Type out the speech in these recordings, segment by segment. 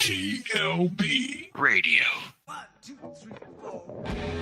TLB Radio. 1, 2, 3, 4.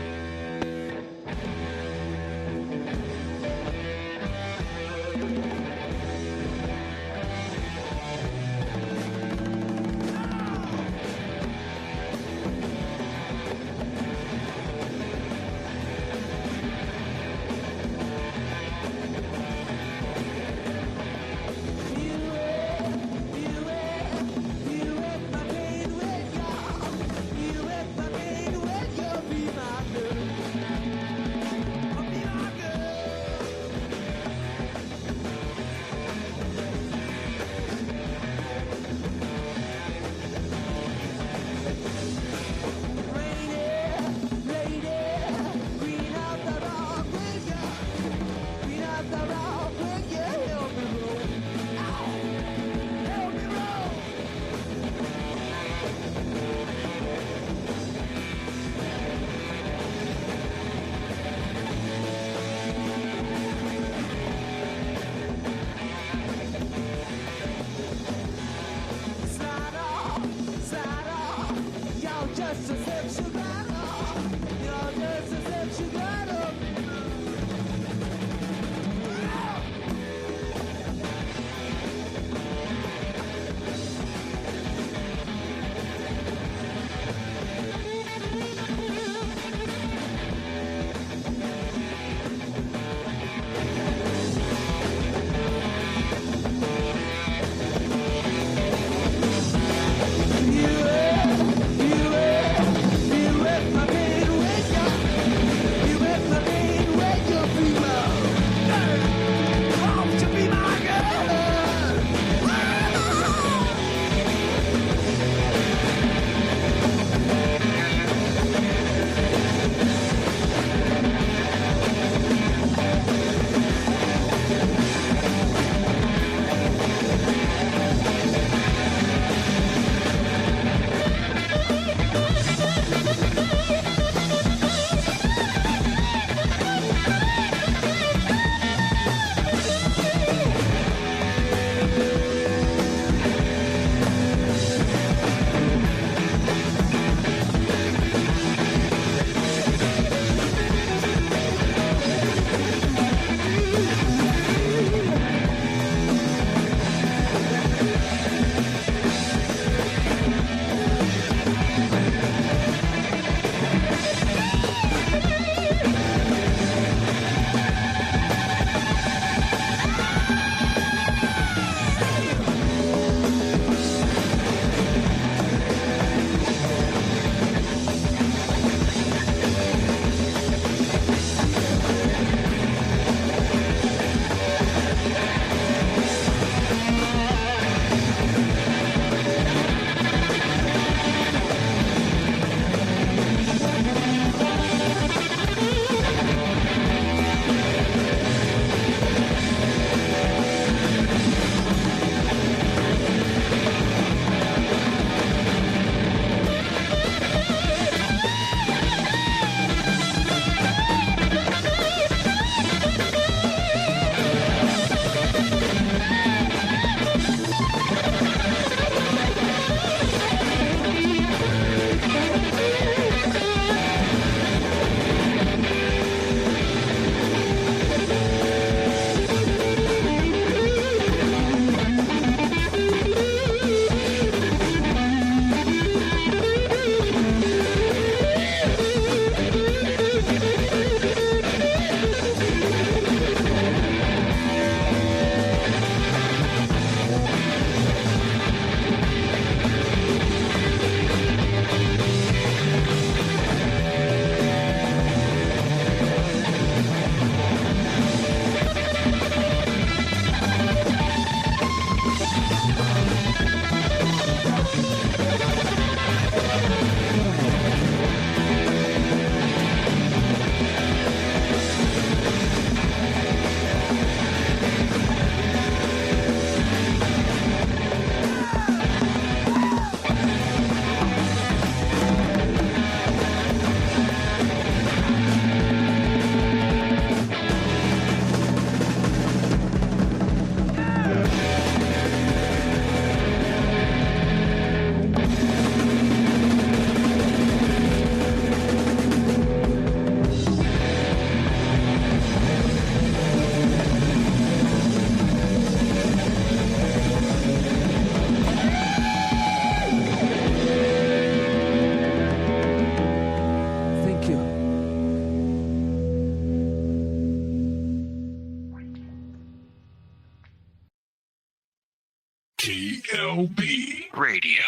TLB Radio.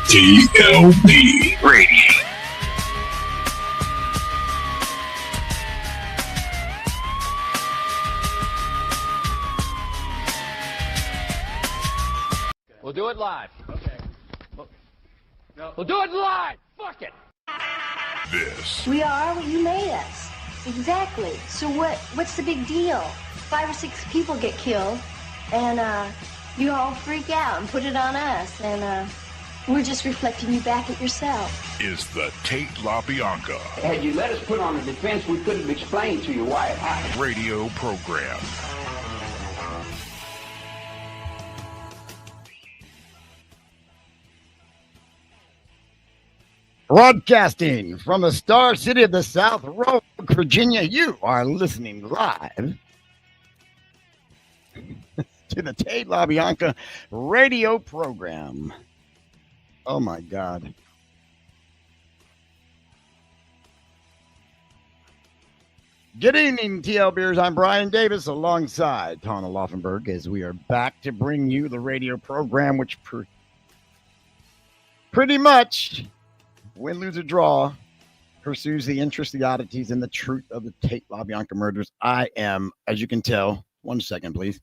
TLB Radio. We'll do it live. Okay. No. We'll do it live. Fuck it. This We are what you made us. Exactly. So what's the big deal? 5 or 6 people get killed, and you all freak out and put it on us, and we're just reflecting you back at yourself. is the Tate LaBianca Had you let us put on a defense, we could have explained to you why it happened. radio program. Broadcasting from the Star City of the South, Roanoke, Virginia, you are listening live to the Tate LaBianca radio program. Oh my God. Good evening, TLBers. I'm Brian Davis alongside Tawna Laufenberg as we are back to bring you the radio program, which pretty much, win, lose, or draw, pursues the interest, the oddities, and the truth of the Tate LaBianca murders. I am, as you can tell, 1 second, please.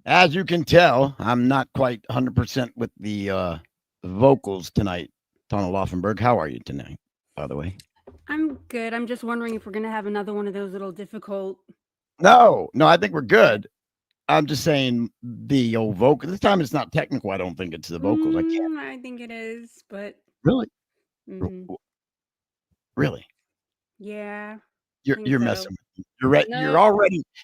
As you can tell, I'm not quite 100% with the vocals tonight. Tawna Laufenberg, how are you tonight, by the way? I'm good. I'm just wondering if we're going to have another one of those little difficult. No, I think we're good. I'm just saying the old vocal. This time it's not technical. I don't think it's the vocals. I can't. I think it is, but Really? mhm. Really? Yeah. You're think you're so. messing with me. You're right. No.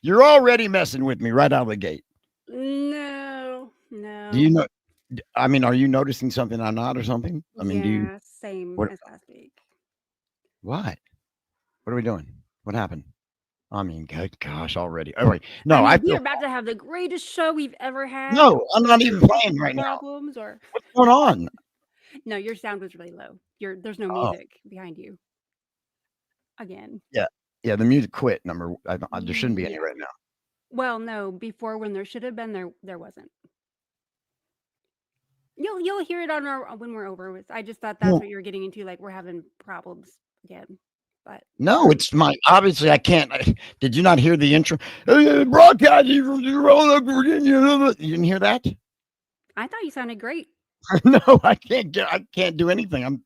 You're already messing with me right out of the gate. No. Do you know? I mean, are you noticing something I'm not or something? I mean, do you? Yeah, same What? as last week. What? What are we doing? What happened? I mean, good gosh, already. All right. No, I I mean, we're feel. about to have the greatest show we've ever had. No, I'm not even playing right now. Problems or What's going on? no, your sound was really low. There's no Oh, music behind you. Again. yeah. The music quit. There shouldn't be any Yeah. right now. Well, no, before when there should have been, there wasn't. You'll hear it on our when we're over with. I just thought that's No, what you're getting into, like we're having problems again. But no, it's my. Obviously, I can't. Did you not hear the intro? Broadcasting from Roanoke, Virginia. You didn't hear that? I thought you sounded great. No, I can't do anything.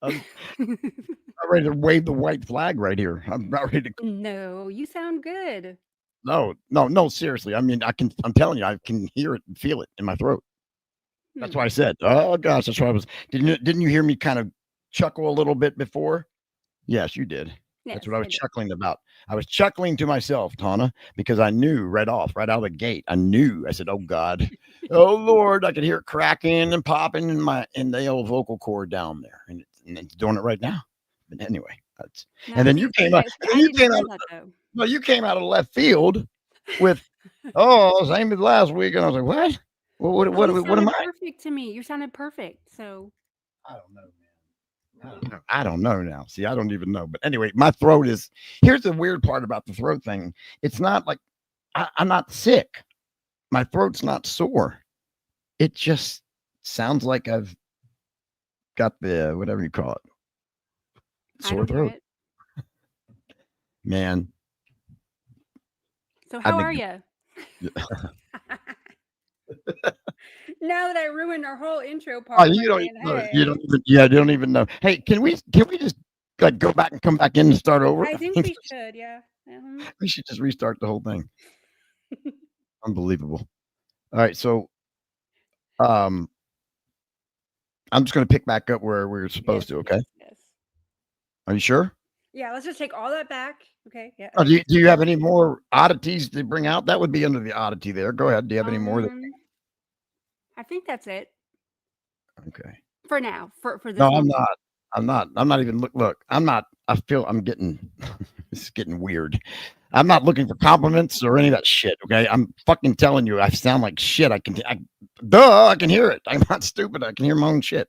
I'm ready to wave the white flag right here. I'm not ready to. No, you sound good. No, seriously. I mean, I'm telling you, I can hear it and feel it in my throat. That's Hmm. why I said, oh gosh, that's why I was. Didn't you hear me kind of chuckle a little bit before? Yes, you did. That's Yes, what I I was did. chuckling about. I was chuckling to myself, Tawna, because I knew right out of the gate. I said, "Oh God, oh Lord!" I could hear it cracking and popping in the old vocal cord down there, and it's doing it right now. But anyway, No, and then see, you came I out. And then you didn't came hear out. that though. Well, you came out of left field with, "Oh, same as last week," and I was like, "What?" What am I? Perfect to me. You sounded perfect. So I don't know, man. I don't know now. See, I don't even know. But anyway, my throat is. Here's the weird part about the throat thing. It's not like I'm not sick. My throat's not sore. It just sounds like I've got the whatever you call it, I sore don't throat. get it. Man, So I how are think you? Now that I ruined our whole intro part. oh, you don't saying, even know. hey, You don't even. Yeah, you don't even know. Hey, can we just like go back and come back in and start over? I think we should. Yeah. We should just restart the whole thing. Unbelievable. All right, so I'm just going to pick back up where we were supposed to. Okay, Yes. are you sure? Yeah. Let's just take all that back. Okay. Yeah. Oh, do you have any more oddities to bring out? That would be under the oddity there. Go ahead. Do you have any more? I think that's it Okay. for now. For this. No, moment. I'm not even look. I'm not. I feel I'm getting. It's getting weird. I'm not looking for compliments or any of that shit. Okay, I'm fucking telling you, I sound like shit. I can hear it. I'm not stupid. I can hear my own shit.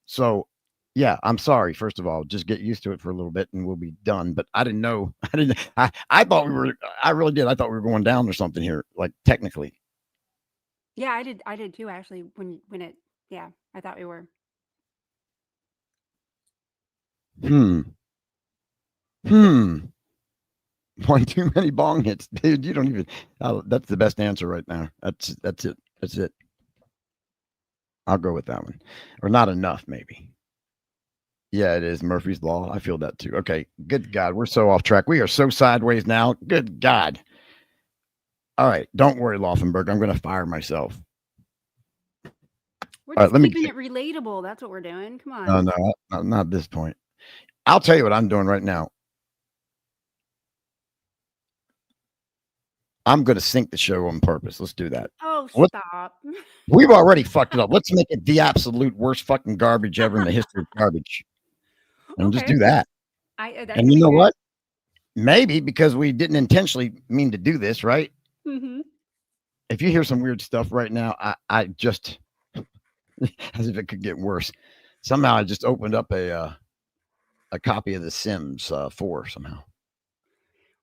So yeah, I'm sorry. First of all, just get used to it for a little bit and we'll be done. But I didn't know. I thought we were. I really did. I thought we were going down or something here. Like technically. Yeah, I did too. Actually, when it. Yeah, I thought we were. One too many bong hits, dude. You don't even. That's the best answer right now. That's it. That's it. I'll go with that one, or not enough, maybe. Yeah, it is Murphy's Law. I feel that too. Okay, good God, we're so off track. We are so sideways now. Good God. All right, don't worry, Laufenberg. I'm going to fire myself. We're just keeping it relatable. That's what we're doing. Come on. No, not at this point. I'll tell you what I'm doing right now. I'm going to sink the show on purpose. Let's do that. Oh, stop. We've already fucked it up. Let's make it the absolute worst fucking garbage ever in the history of garbage. And just do that. And you know what? Maybe because we didn't intentionally mean to do this, right? Mm-hmm. If you hear some weird stuff right now, I just, as if it could get worse. Somehow I just opened up a copy of The Sims 4 somehow.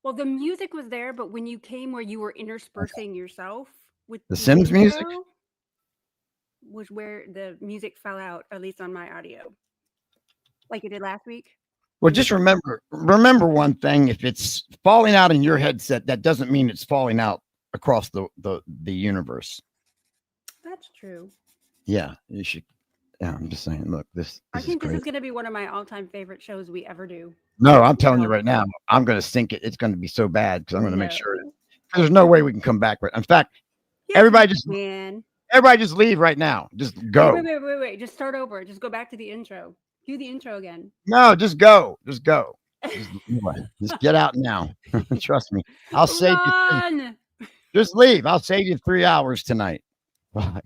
Well, the music was there, but when you came where you were interspersing yourself with The Sims music was where the music fell out, at least on my audio, like it did last week. Well, just remember one thing: if it's falling out in your headset, that doesn't mean it's falling out across the universe. That's true. Yeah, you should. Yeah, I'm just saying. Look, this I think this is going to be one of my all-time favorite shows we ever do. No, I'm telling you right now, I'm going to sink it. It's going to be so bad because I'm going to make sure. There's no way we can come back. In fact, everybody just leave right now. Just go. Wait. Just start over. Just go back to the intro. Do the intro again. No, just go. Just go. Just get out now. Trust me. I'll save you. Just leave. I'll save you 3 hours tonight. Bye.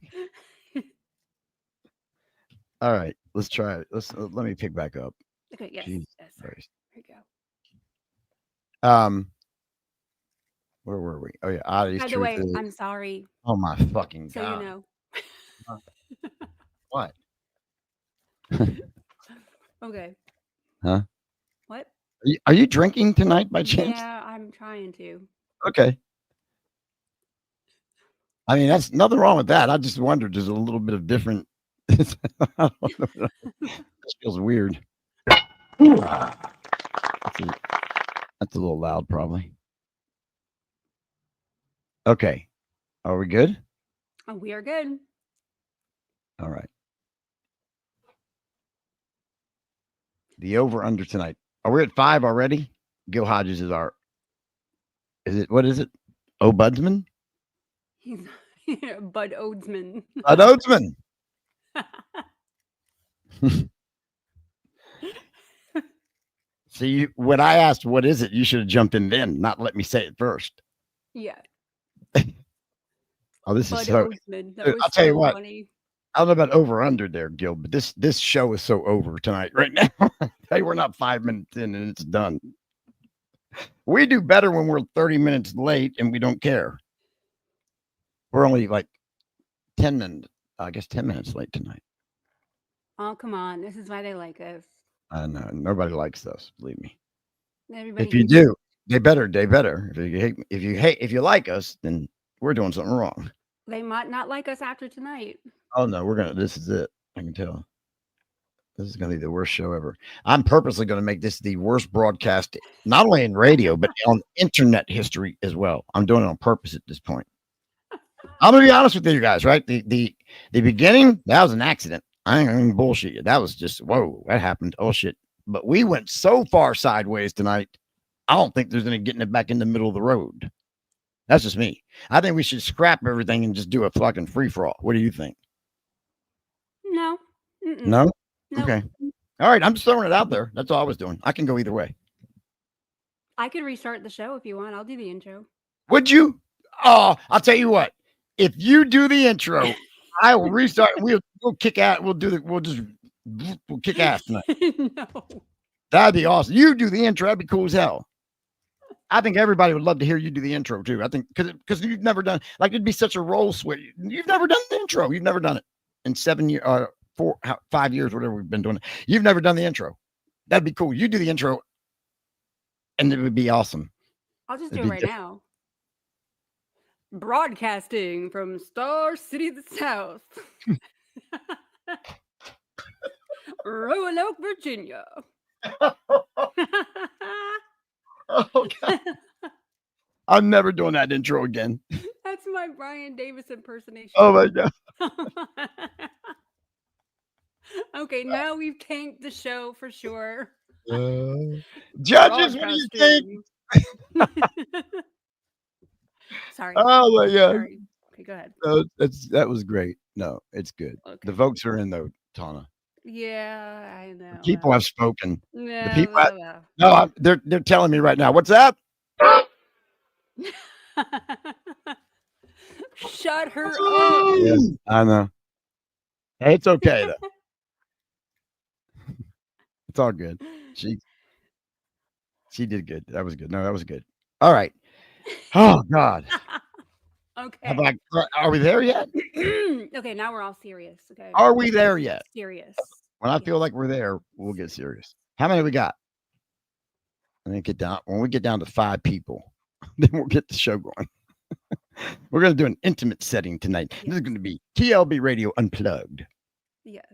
All right, let's try it. Let me pick back up. Okay, yes. Jeez, yes. Here we go. Where were we? Oh yeah, oddities. By the way, I'm sorry. Oh my fucking God. So you know. What? Okay. Huh? What? Are you drinking tonight by chance? Yeah, I'm trying to. Okay. I mean, that's nothing wrong with that. I just wondered, there's a little bit of different. I don't know. This feels weird. That's a little loud, probably. Okay. Are we good? Oh, we are good. All right. The over-under tonight. Are we at 5 already? Gil Hodges is our. What is it? Obudsman? He's Bud Odesman. Bud Odesman. See, when I asked what is it, you should have jumped in then, not let me say it first. Yeah. Oh, this Bud is so. Dude, I'll tell you what. Funny. I don't know about over under there, Gil, but this show is so over tonight right now. Hey, we're not 5 minutes in and it's done. We do better when we're 30 minutes late and we don't care. We're only like 10 minutes. I guess 10 minutes late tonight. Oh, come on. This is why they like us. I know nobody likes us. Believe me. Everybody If you hates do, they better. If you like us, then we're doing something wrong. They might not like us after tonight. Oh no, this is it. I can tell. This is going to be the worst show ever. I'm purposely going to make this the worst broadcast, not only in radio, but on internet history as well. I'm doing it on purpose at this point. I'm going to be honest with you guys, right? The beginning, that was an accident. I ain't going to bullshit you. That was just, whoa, that happened. Oh, shit. But we went so far sideways tonight, I don't think there's any getting it back in the middle of the road. That's just me. I think we should scrap everything and just do a fucking free-for-all. What do you think? No. Mm-mm. No? Nope. Okay. All right. I'm just throwing it out there. That's all I was doing. I can go either way. I could restart the show if you want. I'll do the intro. Would you? Oh, I'll tell you what. If you do the intro, I will restart. We'll kick out. We'll kick ass tonight. No. That'd be awesome. You do the intro. That'd be cool as hell. I think everybody would love to hear you do the intro too. I think because you've never done, like, it'd be such a role switch. You've never done the intro. You've never done it in 7 years, 5 years, whatever we've been doing it. You've never done the intro. That'd be cool. You do the intro, and it would be awesome. I'll just do it right now. Broadcasting from Star City, the South. Roanoke, Virginia. Oh, God. I'm never doing that intro again. That's my Brian Davis impersonation. Oh, my God. Okay, now we've tanked the show for sure. Judges, what do you think? Sorry. Oh, my God. Sorry. Okay, go ahead. That was great. No, it's good. Okay. The votes are in, though, Tawna. Yeah, I know. People have spoken. No, The people they're telling me right now. What's that? Shut her up. Yes, I know. Hey, it's okay though. It's all good. She did good. That was good. No, that was good. All right. Oh God. Okay. Are we there yet? Okay, now we're all serious. Okay. Are we there yet? Serious. When I feel like we're there, we'll get serious. How many we got? When we get down to 5 people, then we'll get the show going. We're going to do an intimate setting tonight. Yes. This is going to be TLB Radio Unplugged. Yes.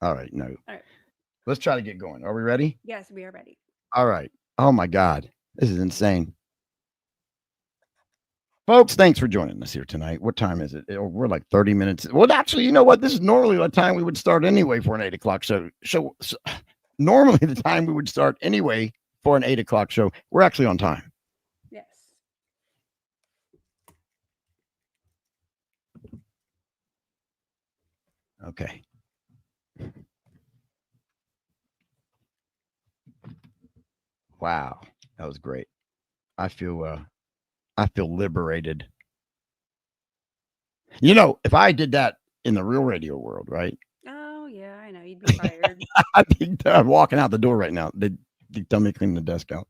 All right. No. All right. Let's try to get going. Are we ready? Yes, we are ready. All right. Oh my God. This is insane. Folks, thanks for joining us here tonight. What time is it? We're like 30 minutes. Well, actually, you know what? This is normally the time we would start anyway for an 8 o'clock show. So normally the time we would start anyway for an 8 o'clock show. We're actually on time. Yes. Okay. Wow. That was great. I feel liberated. You know, if I did that in the real radio world, right? Oh yeah, I know. You'd be fired. I'd be walking out the door right now. They'd tell me to clean the desk out.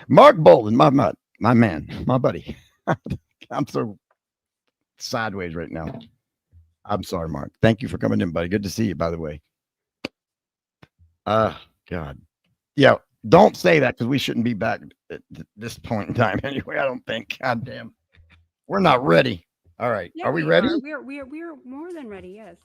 Mark Bolden, my man, my buddy. I'm so sideways right now. I'm sorry, Mark. Thank you for coming in, buddy. Good to see you, by the way. God. Yeah, don't say that because we shouldn't be back at this point in time anyway. I don't think. God damn. We're not ready. All right. Yeah, are we ready? We're more than ready, yes.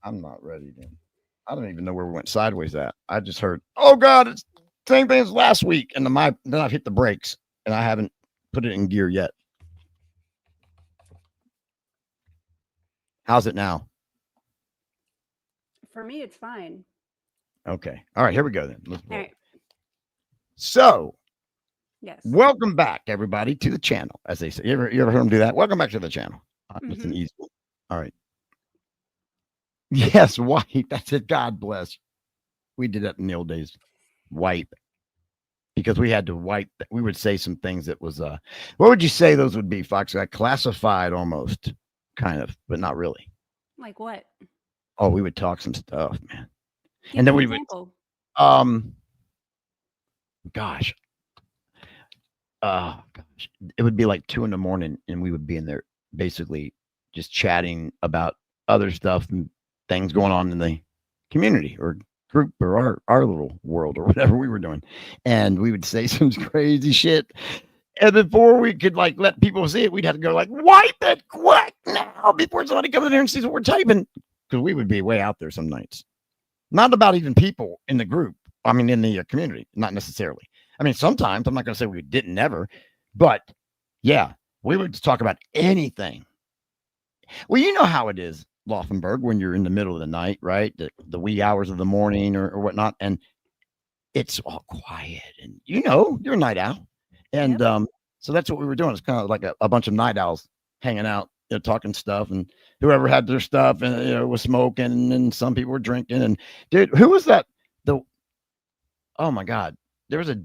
I'm not ready then. I don't even know where we went sideways at. I just heard, oh God, it's the same thing as last week. And then I've hit the brakes and I haven't put it in gear yet. How's it now? For me, it's fine. Okay. All right, here we go then. Let's All right. So, yes. Welcome back, everybody, to the channel, as they say. You ever heard them do that? Welcome back to the channel. It's an easy one. All right. Yes, wipe. That's it. God bless. We did that in the old days. Wipe. Because we had to wipe. We would say some things that was, what would you say those would be, Fox? Classified almost, kind of, but not really. Like what? Oh, we would talk some stuff, man. Give and then me we an would, example. gosh, it would be like 2 a.m. and we would be in there basically just chatting about other stuff and things going on in the community or group or our little world or whatever we were doing. And we would say some crazy shit. And before we could like let people see it, we'd have to go like wipe it quick now before somebody comes in here and sees what we're typing. Because we would be way out there some nights. Not about even people in the group. I mean, in the community, not necessarily. I mean, sometimes I'm not going to say we didn't ever, but yeah, we would talk about anything. Well, you know how it is, Laufenberg, when you're in the middle of the night, right? The wee hours of the morning or whatnot, and it's all quiet, and you're a night owl, and so that's what we were doing. It's kind of like a bunch of night owls hanging out, talking stuff, and whoever had their stuff and was smoking, and some people were drinking. And dude, who was that? Oh my God, there was I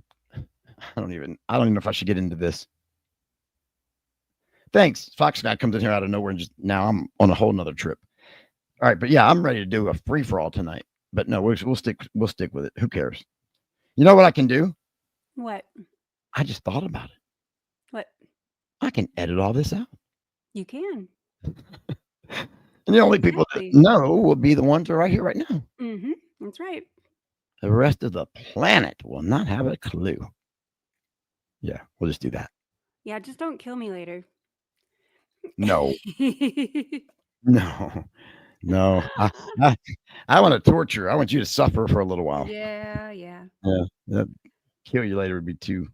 don't even know if I should get into this. Thanks. Fox guy comes in here out of nowhere and just now I'm on a whole nother trip. All right, but yeah, I'm ready to do a free for all tonight. But no, we'll stick with it. Who cares? You know what I can do? What? I just thought about it. What? I can edit all this out. You can. And the only people that know will be the ones that are right here right now. Mm-hmm. That's right. The rest of the planet will not have a clue. Yeah, we'll just do that. Yeah, just don't kill me later. No. No. I want to torture. I want you to suffer for a little while. Yeah. That kill you later would be too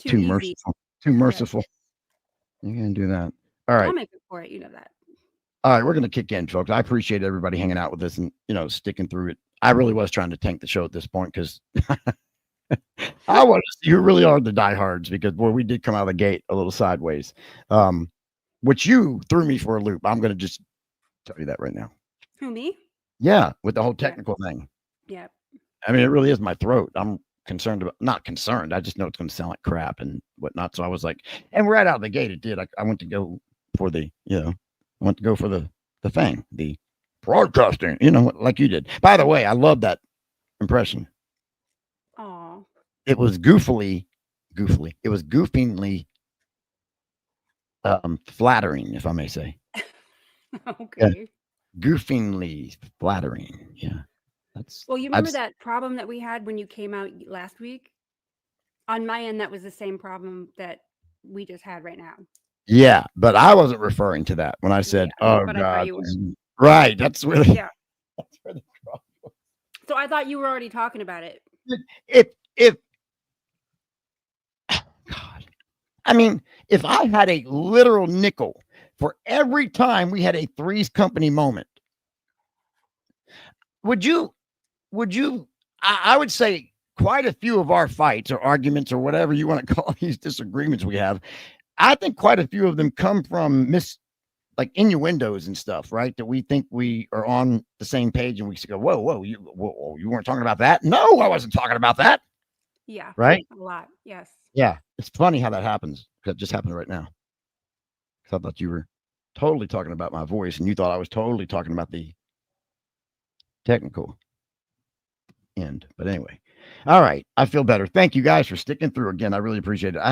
easy. merciful. Too merciful. You're gonna do that. All right. I'll make it for it. You know that. All right, we're gonna kick in, folks. I appreciate everybody hanging out with us and sticking through it. I really was trying to tank the show at this point because I want to see who really are the diehards because boy, we did come out of the gate a little sideways. Which you threw me for a loop. I'm gonna just tell you that right now. Who, me? Yeah, with the whole technical thing. Yeah. I mean, it really is my throat. I'm not concerned. I just know it's going to sound like crap and whatnot. So I was like, and right out of the gate, it did. I went to go for the thing, the broadcasting, like you did. By the way, I love that impression. Oh. It was goofily. It was goofingly flattering, if I may say. Okay. Yeah. Goofingly flattering. Yeah. Well, you remember that problem that we had when you came out last week? On my end, that was the same problem that we just had right now. Yeah, but I wasn't referring to that when I said, "Oh God." Right. That's where the problem was. So I thought you were already talking about it. If God, I mean, if I had a literal nickel for every time we had a Three's Company moment, would you? I would say quite a few of our fights or arguments or whatever you want to call these disagreements we have. I think quite a few of them come from like innuendos and stuff, right? That we think we are on the same page and we go, whoa, you weren't talking about that? No, I wasn't talking about that. Yeah. Right? A lot. Yes. Yeah. It's funny how that happens. That just happened right now. I thought you were totally talking about my voice and you thought I was totally talking about the technical end. But anyway. All right. I feel better. Thank you guys for sticking through again. I really appreciate it. I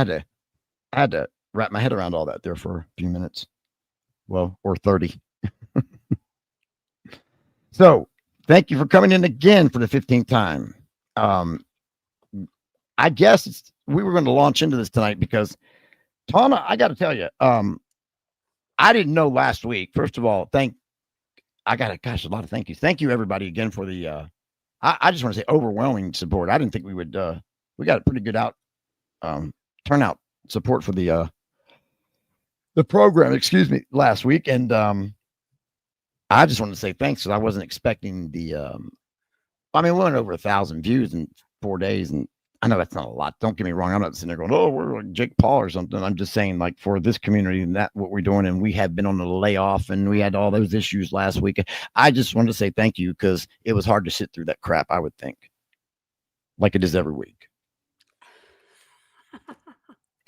had to wrap my head around all that there for a few minutes. Well, or 30. So thank you for coming in again for the 15th time. I guess we were going to launch into this tonight because Tawna, I got to tell you, I didn't know last week. First of all, a lot of thank yous. Thank you everybody again for the, I just want to say overwhelming support. I didn't think we would, we got a pretty good turnout support for the program, last week. And, I just wanted to say thanks because I wasn't expecting we went over 1,000 views in 4 days. And I know that's not a lot. Don't get me wrong. I'm not sitting there going, oh, we're like Jake Paul or something. I'm just saying like for this community and that what we're doing. And we have been on the layoff and we had all those issues last week. I just wanted to say thank you because it was hard to sit through that crap, I would think. Like it is every week.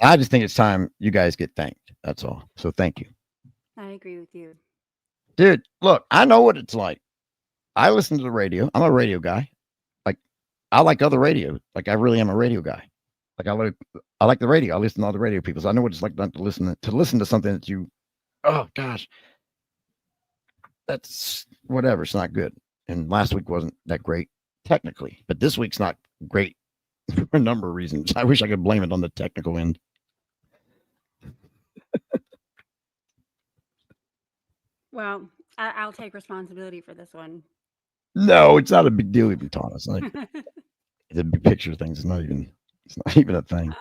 I just think it's time you guys get thanked. That's all. So thank you. I agree with you. Dude, look, I know what it's like. I listen to the radio. I'm a radio guy. Like I like other radio. Like I really am a radio guy. Like I like the radio. I listen to all the radio people. So I know what it's like not to listen to something that you, oh gosh, that's whatever. It's not good. And last week wasn't that great technically, but this week's not great for a number of reasons. I wish I could blame it on the technical end. Well, I'll take responsibility for this one. No, it's not a big deal even, Tawna. It's like the big picture things. It's not even a thing.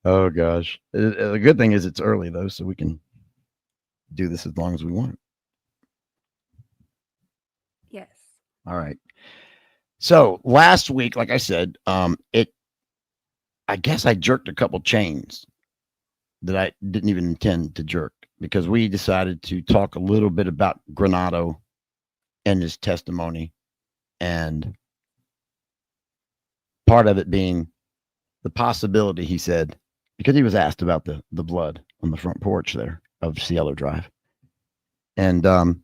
Oh gosh. The good thing is it's early though, so we can do this as long as we want. Yes. All right. So last week, like I said, I guess I jerked a couple chains that I didn't even intend to jerk because we decided to talk a little bit about Granado and his testimony, and part of it being the possibility, he said, because he was asked about the blood on the front porch there of Cielo Drive. And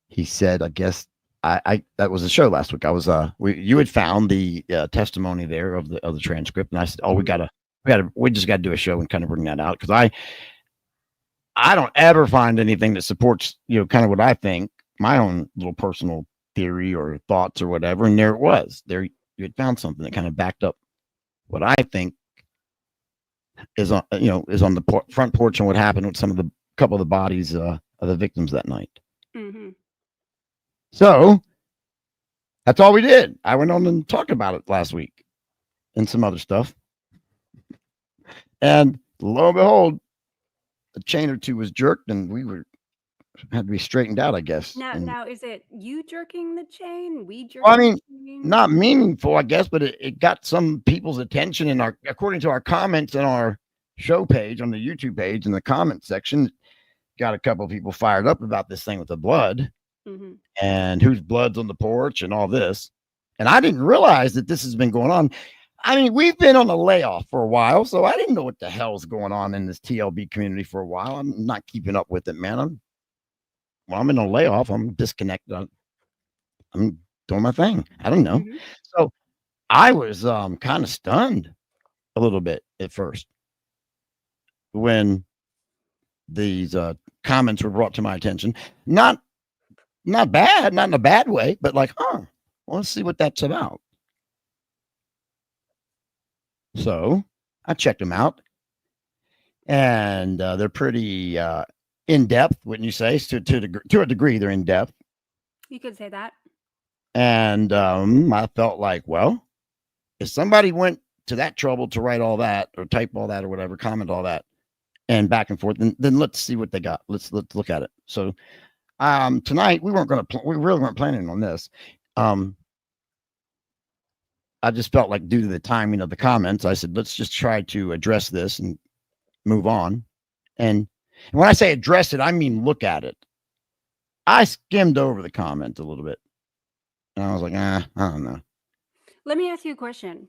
he said, I guess I that was the show last week. I was you had found the testimony there of the transcript, and I said, oh, we just got to do a show and kind of bring that out because I don't ever find anything that supports kind of what I think, my own little personal theory or thoughts or whatever. And there it was. There you had found something that kind of backed up what I think is on the front porch and what happened with couple of the bodies of the victims that night. Mm-hmm. So that's all we did. I went on and talked about it last week and some other stuff. And lo and behold, a chain or two was jerked and had to be straightened out, I guess. Now is it you jerking the chain? We jerking Well, I mean, the chain? not meaningful, I guess, but it got some people's attention, and according to our comments on our show page, on the YouTube page, in the comment section, got a couple of people fired up about this thing with the blood and whose blood's on the porch and all this. And I didn't realize that this has been going on. I mean, we've been on a layoff for a while, so I didn't know what the hell's going on in this TLB community for a while. I'm not keeping up with it, man. I'm in a layoff. I'm disconnected. I'm doing my thing. I don't know. So I was kind of stunned a little bit at first when these comments were brought to my attention. Not bad, not in a bad way, but like, well, let's see what that's about. So I checked them out, and they're pretty in depth, wouldn't you say? To a degree, they're in depth. You could say that. And I felt like, well, if somebody went to that trouble to write all that or type all that or whatever, comment all that and back and forth, then let's see what they got. Let's look at it. So tonight we really weren't planning on this. I just felt like due to the timing of the comments, I said, let's just try to address this and move on. And when I say address it, I mean look at it. I skimmed over the comments a little bit. And I was like, I don't know. Let me ask you a question.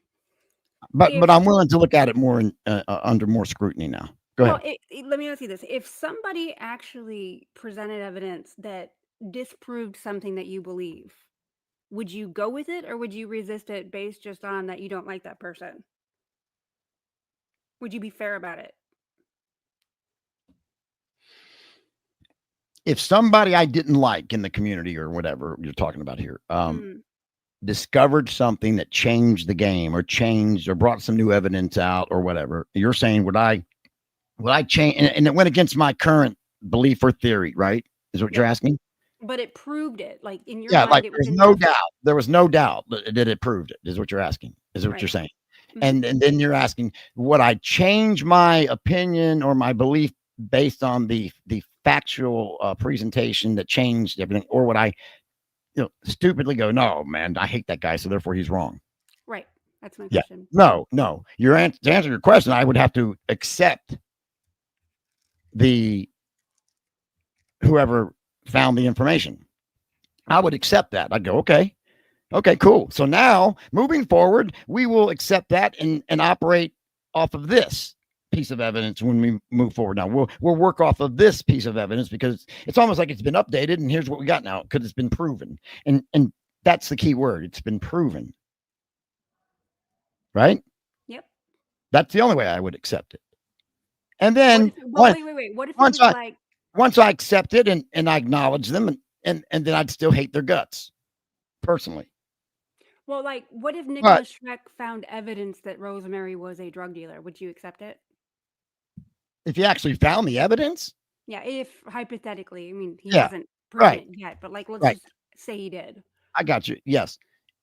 But I'm willing to look at it more under more scrutiny now. Go ahead. Let me ask you this. If somebody actually presented evidence that disproved something that you believe, would you go with it or would you resist it based just on that you don't like that person? Would you be fair about it? If somebody I didn't like in the community or whatever you're talking about here, discovered something that changed the game or changed or brought some new evidence out or whatever, you're saying, would I change? And it went against my current belief or theory, right? Is what you're asking? But it proved it. Like in your mind, mind, there's no doubt. There was no doubt that it proved it, is what you're asking. Is what you're saying. And then you're asking, would I change my opinion or my belief based on the factual presentation that changed everything, or would I stupidly go, no, man, I hate that guy, so therefore he's wrong? Right. That's my question. No. To answer your question, I would have to accept whoever found the information. I would accept that. I'd go, okay, cool. So now moving forward, we will accept that and operate off of this piece of evidence when we move forward. Now we'll work off of this piece of evidence because it's almost like it's been updated and here's what we got now because it's been proven. And that's the key word. It's been proven. right? Yep. That's the only way I would accept it. And then Wait. What if it was like, once I accept it and I acknowledge them and then I'd still hate their guts personally. well, like, what if But Nicholas Schreck found evidence that Rosemary was a drug dealer? Would you accept it? if he actually found the evidence, Yeah, if hypothetically, I mean, he yeah, hasn't proven right, it yet, but like, let's right. just say he did. I got you. Yes.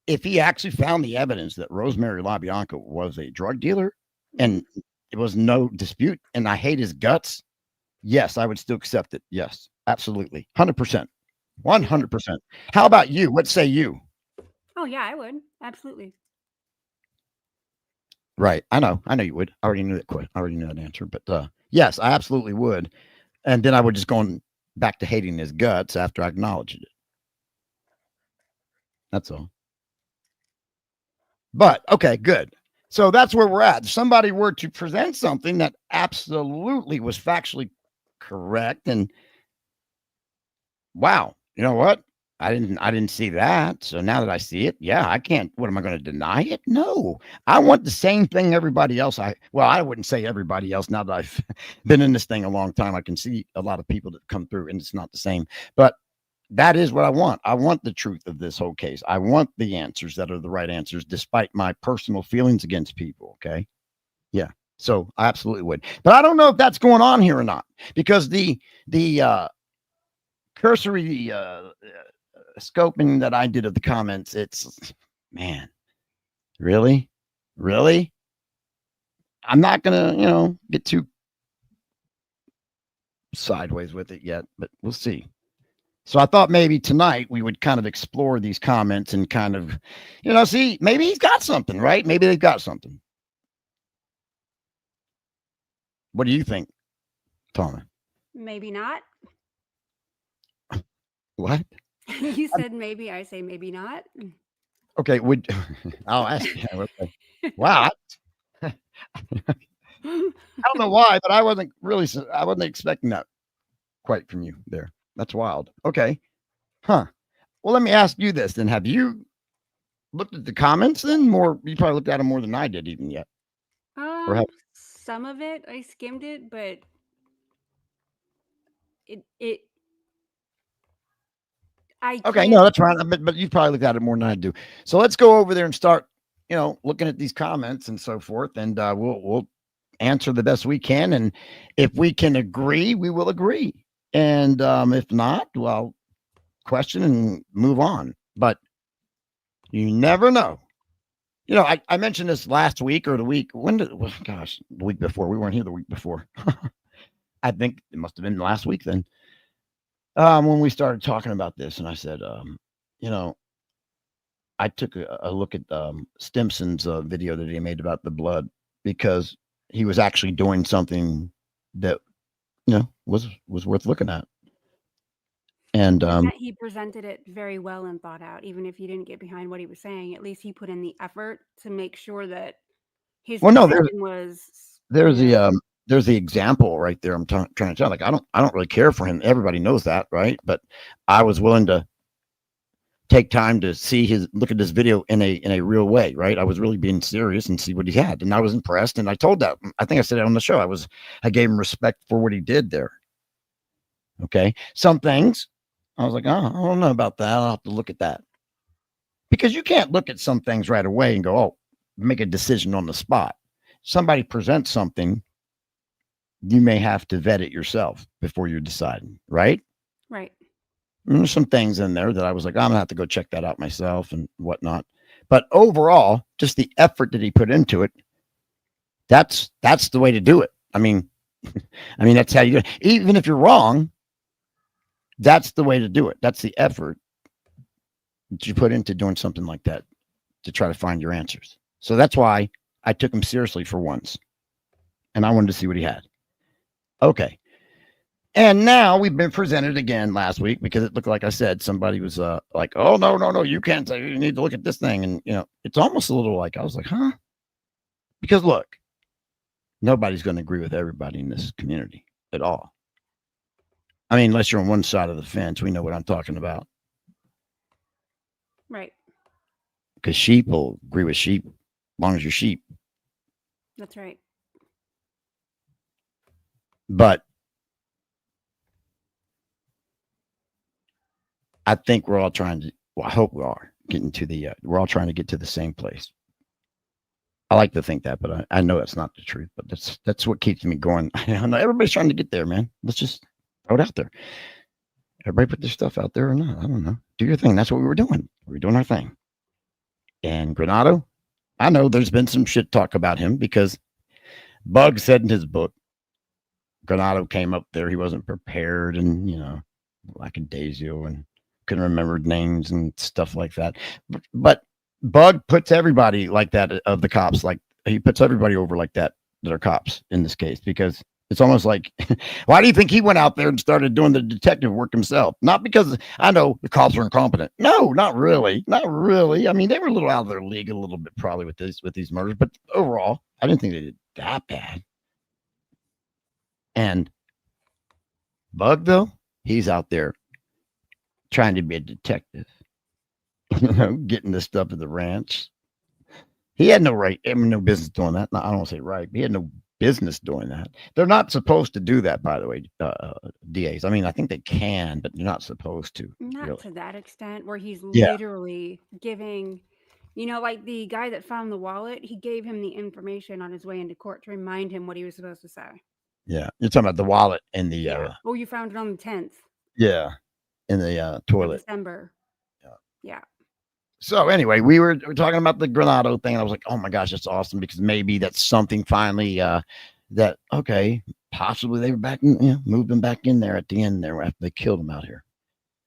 If he actually found the evidence that Rosemary LaBianca was a drug dealer and it was no dispute and I hate his guts, yes, I would still accept it. Yes, absolutely. 100%. 100%. How about you? What say you? Oh yeah, I would absolutely. Right. I know you would. I already knew that. I already knew that answer. But yes, I absolutely would. And then I would just go back to hating his guts after I acknowledged it. That's all. But okay, good. So that's where we're at. If somebody were to present something that absolutely was factually correct, and wow, you know what? I didn't see that. So now that I see it, yeah, I can't. What am I going to deny it? No, I want the same thing everybody else. I wouldn't say everybody else. Now that I've been in this thing a long time, I can see a lot of people that come through, and it's not the same. But that is what I want. I want the truth of this whole case. I want the answers that are the right answers, despite my personal feelings against people. Okay, yeah. So I absolutely would. But I don't know if that's going on here or not, because the cursory scoping that I did of the comments, it's, man, really? I'm not gonna, get too sideways with it yet, but we'll see. So I thought maybe tonight we would kind of explore these comments and kind of, see, maybe he's got something, right? Maybe they've got something. What do you think, Tawna? Maybe not. What? You said maybe. I say maybe not. Okay, I'll ask you. Okay. Wow. I don't know why, but I wasn't expecting that quite from you there. That's wild. Okay. Huh. Well, let me ask you this then. Have you looked at the comments then? More, you probably looked at them more than I did even yet. Some of it, I skimmed it, but Okay, no, that's fine. But you probably looked at it more than I do. So let's go over there and start, looking at these comments and so forth, and we'll answer the best we can. And if we can agree, we will agree. And if not, well, question and move on. But you never know. I mentioned this last week or the week. The week before. We weren't here the week before. I think it must have been last week then. When we started talking about this, and I said, I took a look at Stimson's video that he made about the blood, because he was actually doing something that was worth looking at. And he presented it very well and thought out. Even if you didn't get behind what he was saying, at least he put in the effort to make sure that his position was. There's the example right there. I'm trying to tell. Like, I don't really care for him. Everybody knows that, right? But I was willing to take time to look at this video in a real way, right? I was really being serious and see what he had, and I was impressed. And I told that. I think I said it on the show. I gave him respect for what he did there. Okay, some things I was like, oh, I don't know about that. I'll have to look at that, because you can't look at some things right away and go, oh, make a decision on the spot. Somebody presents something, you may have to vet it yourself before you're deciding, right? Right. And there's some things in there that I was like, I'm gonna have to go check that out myself and whatnot. But overall, just the effort that he put into it, that's the way to do it. I mean, that's how you do it. Even if you're wrong, that's the way to do it. That's the effort that you put into doing something like that to try to find your answers. So that's why I took him seriously for once, and I wanted to see what he had. Okay. And now we've been presented again last week, because it looked like I said somebody was like, oh, no, you can't say, you need to look at this thing. And, it's almost a little like, I was like, huh? Because look, nobody's going to agree with everybody in this community at all. I mean, unless you're on one side of the fence, we know what I'm talking about. Right. Because sheep will agree with sheep, long as you're sheep. That's right. But I think we're all trying to, well, I hope we are getting to the, we're all trying to get to the same place. I like to think that, but I know that's not the truth, but that's what keeps me going. I know everybody's trying to get there, man. Let's just throw it out there. Everybody put their stuff out there or not. I don't know. Do your thing. That's what we were doing. We were doing our thing. And Granado, I know there's been some shit talk about him because Bug said in his book, Granado came up there. He wasn't prepared and, lackadaisical and couldn't remember names and stuff like that. But Bug puts everybody like that of the cops. Like he puts everybody over like that are cops in this case, because it's almost like, why do you think he went out there and started doing the detective work himself? Not because I know the cops were incompetent. No, not really. Not really. I mean, they were a little out of their league a little bit probably with these murders, but overall, I didn't think they did that bad. And Bug, though, he's out there trying to be a detective, getting this stuff at the ranch. He had no right, no business doing that. No, I don't want to say right, but he had no business doing that. They're not supposed to do that, by the way, DAs. I mean, I think they can, but they're not supposed to. Not really. to that extent, where he's Yeah. literally giving, like the guy that found the wallet, he gave him the information on his way into court to remind him what he was supposed to say. Yeah. You're talking about the wallet and the, Oh, you found it on the 10th. Yeah. In the toilet. December. Yeah. So anyway, we were talking about the Granado thing. And I was like, oh my gosh, that's awesome, because maybe that's something finally that, okay, possibly they were back in, moved them back in there at the end there after they killed him out here.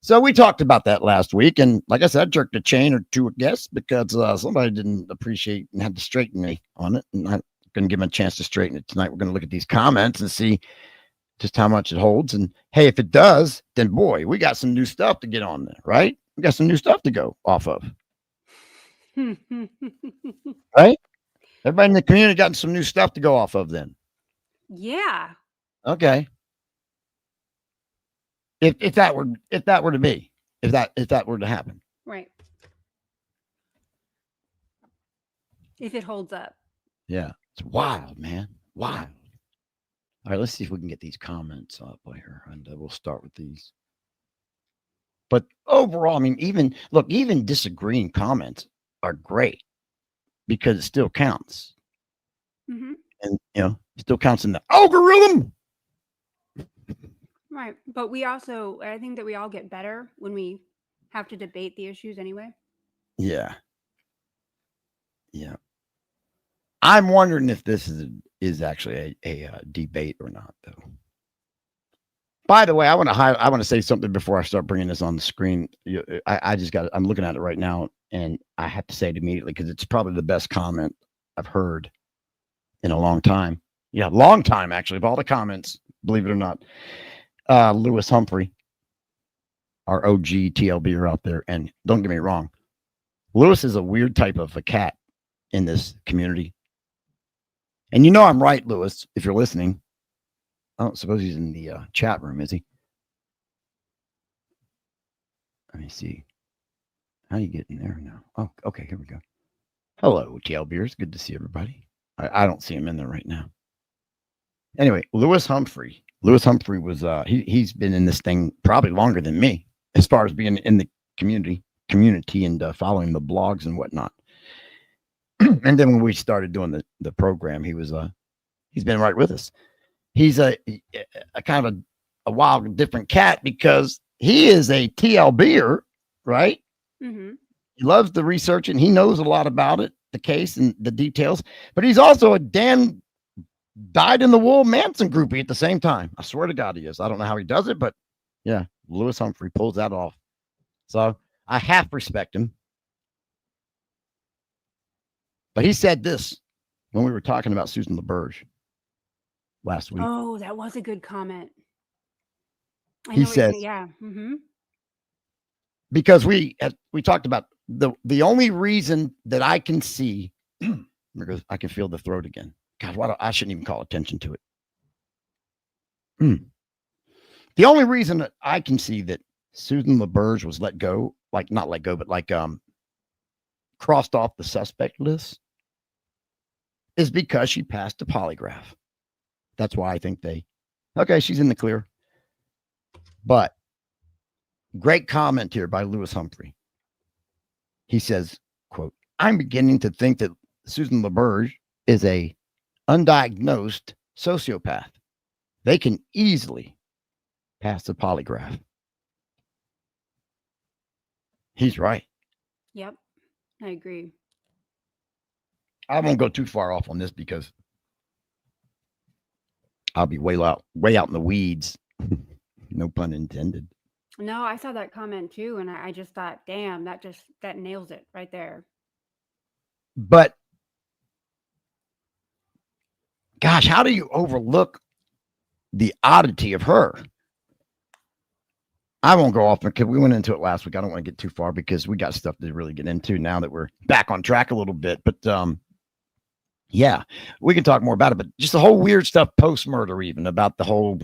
So we talked about that last week. And like I said, I jerked a chain or two, I guess, because somebody didn't appreciate and had to straighten me on it. And I'm going to give them a chance to straighten it tonight. We're going to look at these comments and see just how much it holds. And hey, if it does, then boy, we got some new stuff to get on there, right? We got some new stuff to go off of. Right? Everybody in the community got some new stuff to go off of then. Yeah. Okay. If that were to be, if that were to happen. Right. If it holds up. Yeah. It's wild, man. Wild. All right, let's see if we can get these comments up here, and we'll start with these. But overall, I mean, even disagreeing comments are great because it still counts. Mm-hmm. And, it still counts in the algorithm. Right. But I think that we all get better when we have to debate the issues anyway. Yeah. Yeah. I'm wondering if this is actually a debate or not, though. By the way, I want to say something before I start bringing this on the screen. I'm looking at it right now, and I have to say it immediately because it's probably the best comment I've heard in a long time. Yeah, long time, actually, of all the comments, believe it or not. Lewis Humphrey, our OG TLBer out there. And don't get me wrong, Lewis is a weird type of a cat in this community. And I'm right, Lewis, if you're listening. I don't suppose he's in the chat room, is he? Let me see. How do you get in there now? Oh, okay, here we go. Hello, TLBers. Good to see everybody. I don't see him in there right now. Anyway, Lewis Humphrey. Lewis Humphrey was he's been in this thing probably longer than me, as far as being in the community and following the blogs and whatnot. And then when we started doing the program, he's been right with us. He's a kind of a wild, different cat because he is a TLBer, right? Mm-hmm. He loves the research and he knows a lot about it, the case and the details. But he's also a damn dyed-in-the-wool Manson groupie at the same time. I swear to God he is. I don't know how he does it, but yeah, Lewis Humphrey pulls that off. So I half respect him. But he said this when we were talking about Susan LaBerge last week. Oh, that was a good comment. He says, yeah. Mm-hmm. Because we talked about the only reason that I can see, because I can feel the throat again. God, I shouldn't even call attention to it. The only reason that I can see that Susan LaBerge was let go, like not let go, but like crossed off the suspect list, is because she passed the polygraph. That's why I think okay, she's in the clear. But great comment here by Lewis Humphrey. He says, quote, I'm beginning to think that Susan LaBerge is a undiagnosed sociopath. They can easily pass the polygraph. He's right. Yep, I agree. I won't go too far off on this because I'll be way out in the weeds. No pun intended. No, I saw that comment too, and I just thought, damn, that nails it right there. But gosh, how do you overlook the oddity of her? I won't go off because we went into it last week. I don't want to get too far because we got stuff to really get into now that we're back on track a little bit. But yeah, we can talk more about it. But just the whole weird stuff post-murder, even about the whole,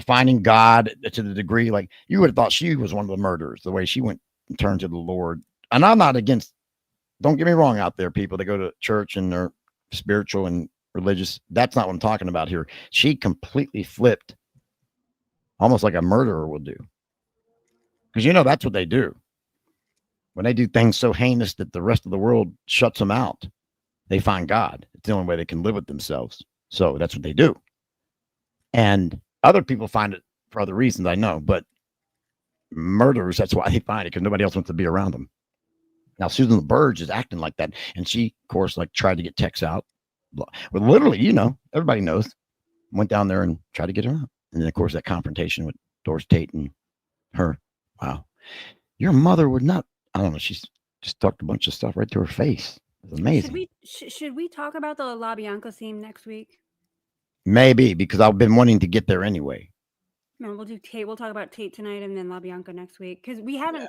finding God to the degree like you would have thought she was one of the murderers, the way she went and turned to the Lord. And I'm not against, don't get me wrong out there, people that go to church and they're spiritual and religious. That's not what I'm talking about here. She completely flipped, almost like a murderer will do. Because that's what they do. When they do things so heinous that the rest of the world shuts them out, they find God. It's the only way they can live with themselves. So that's what they do. And other people find it for other reasons, I know. But murderers, that's why they find it, because nobody else wants to be around them. Now, Susan LaBerge is acting like that. And she, of course, tried to get texts out. Well, literally, everybody knows. Went down there and tried to get her out. And then, of course, that confrontation with Doris Tate and her. Wow. Your mother would not, I don't know, she's just talked a bunch of stuff right to her face. It was amazing. Should we talk about the LaBianca theme next week? Maybe, because I've been wanting to get there anyway. No, we'll do Tate. We'll talk about Tate tonight and then LaBianca next week. Because we don't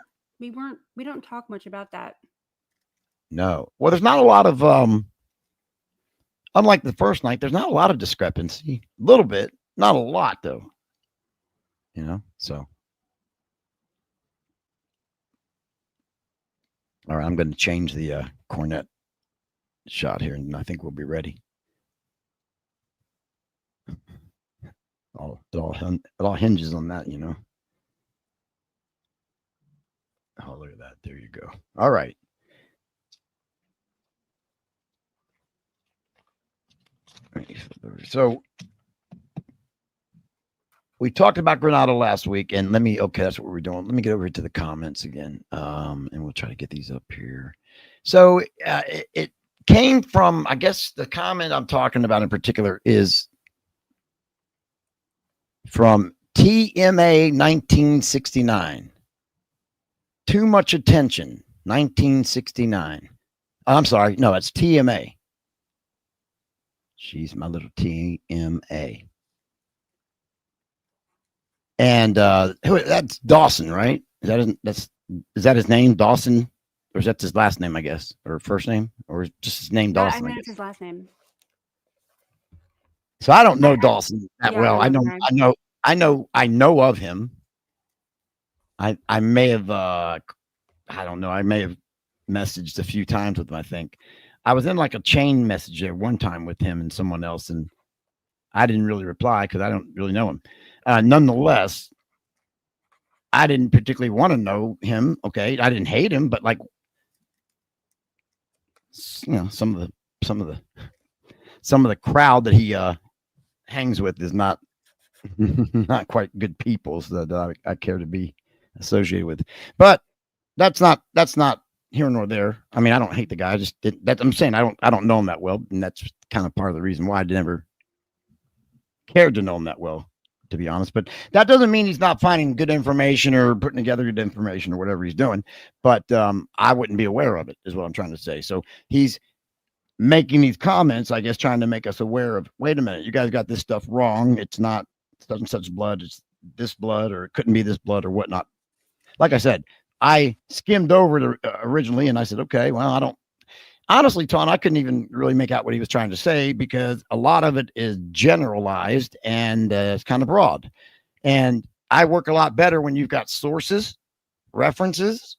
talk much about that. No. Well, there's not a lot of, unlike the first night, there's not a lot of discrepancy. A little bit. Not a lot, though. So. All right, I'm going to change the cornet shot here, and I think we'll be ready. It all hinges on that, Oh, look at that. There you go. All right. So we talked about Granada last week, and that's what we're doing. Let me get over to the comments again, and we'll try to get these up here. So it came from, I guess the comment I'm talking about in particular is from TMA 1969. Too much attention, 1969. I'm sorry. No, it's TMA. She's my little TMA. And that's Dawson, right? Is that his name, Dawson? Or is that his last name, I guess? Or first name? Or just his name, Dawson? I think it's his last name. So I don't know Dawson that well. I know of him. I may have I don't know. I may have messaged a few times with him, I think. I was in like a chain message there one time with him and someone else, and I didn't really reply because I don't really know him. Nonetheless, I didn't particularly want to know him. Okay, I didn't hate him, but some of the crowd that he hangs with is not quite good people that I care to be associated with. But that's not here nor there. I mean, I don't hate the guy. I'm saying I don't know him that well, and that's kind of part of the reason why I never cared to know him that well, to be honest. But that doesn't mean he's not finding good information or putting together good information or whatever he's doing. But I wouldn't be aware of it, is what I'm trying to say. So he's making these comments, I guess, trying to make us aware of, wait a minute, you guys got this stuff wrong. It's not such and such blood. It's this blood, or it couldn't be this blood or whatnot. Like I said, I skimmed over it originally and I said, okay, well, honestly, Tawna, I couldn't even really make out what he was trying to say because a lot of it is generalized and it's kind of broad. And I work a lot better when you've got sources, references,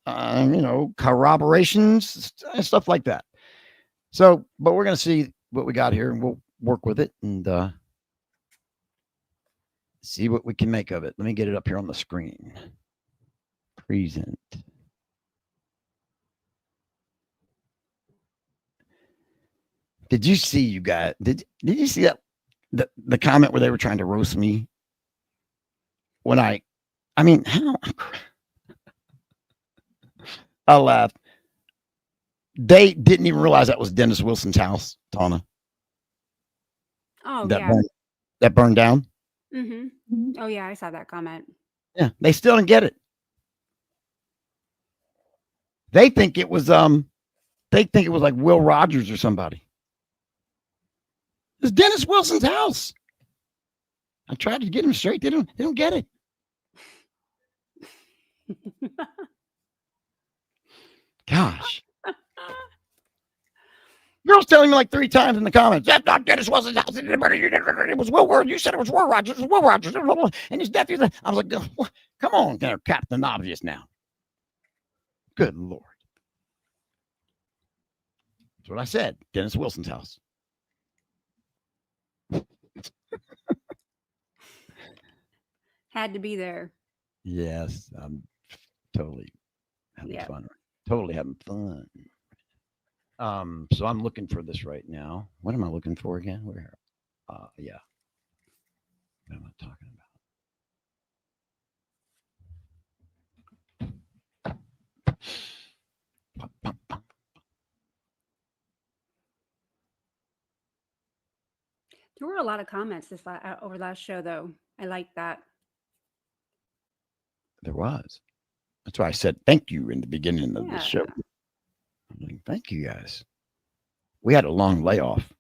corroborations, and stuff like that. So, but we're going to see what we got here and we'll work with it and see what we can make of it. Let me get it up here on the screen. Present. Did you see, you guys? Did you see that the comment where they were trying to roast me when I mean, how I laughed. They didn't even realize that was Dennis Wilson's house, Tawna. Oh, that yeah. burned, that burned down. Mm-hmm. Oh, yeah, I saw that comment. Yeah, they still didn't get it. They think it was like Will Rogers or somebody. It's Dennis Wilson's house. I tried to get them straight. They don't get it. Gosh. Girl's telling me like 3 times in the comments, that's not Dennis Wilson's house. It was Will Rogers. You said it was Will Rogers. It was Will Rogers. And his nephew. I was like, come on, there, Captain Obvious now. Good Lord. That's what I said. Dennis Wilson's house. Had to be there. Yes, I'm totally having fun. Totally having fun. So I'm looking for this right now. What am I looking for again? Where? Yeah. What am I talking about? There were a lot of comments over last show, though. I like that. There was. That's why I said thank you in the beginning of the show. I'm like, thank you guys. We had a long layoff.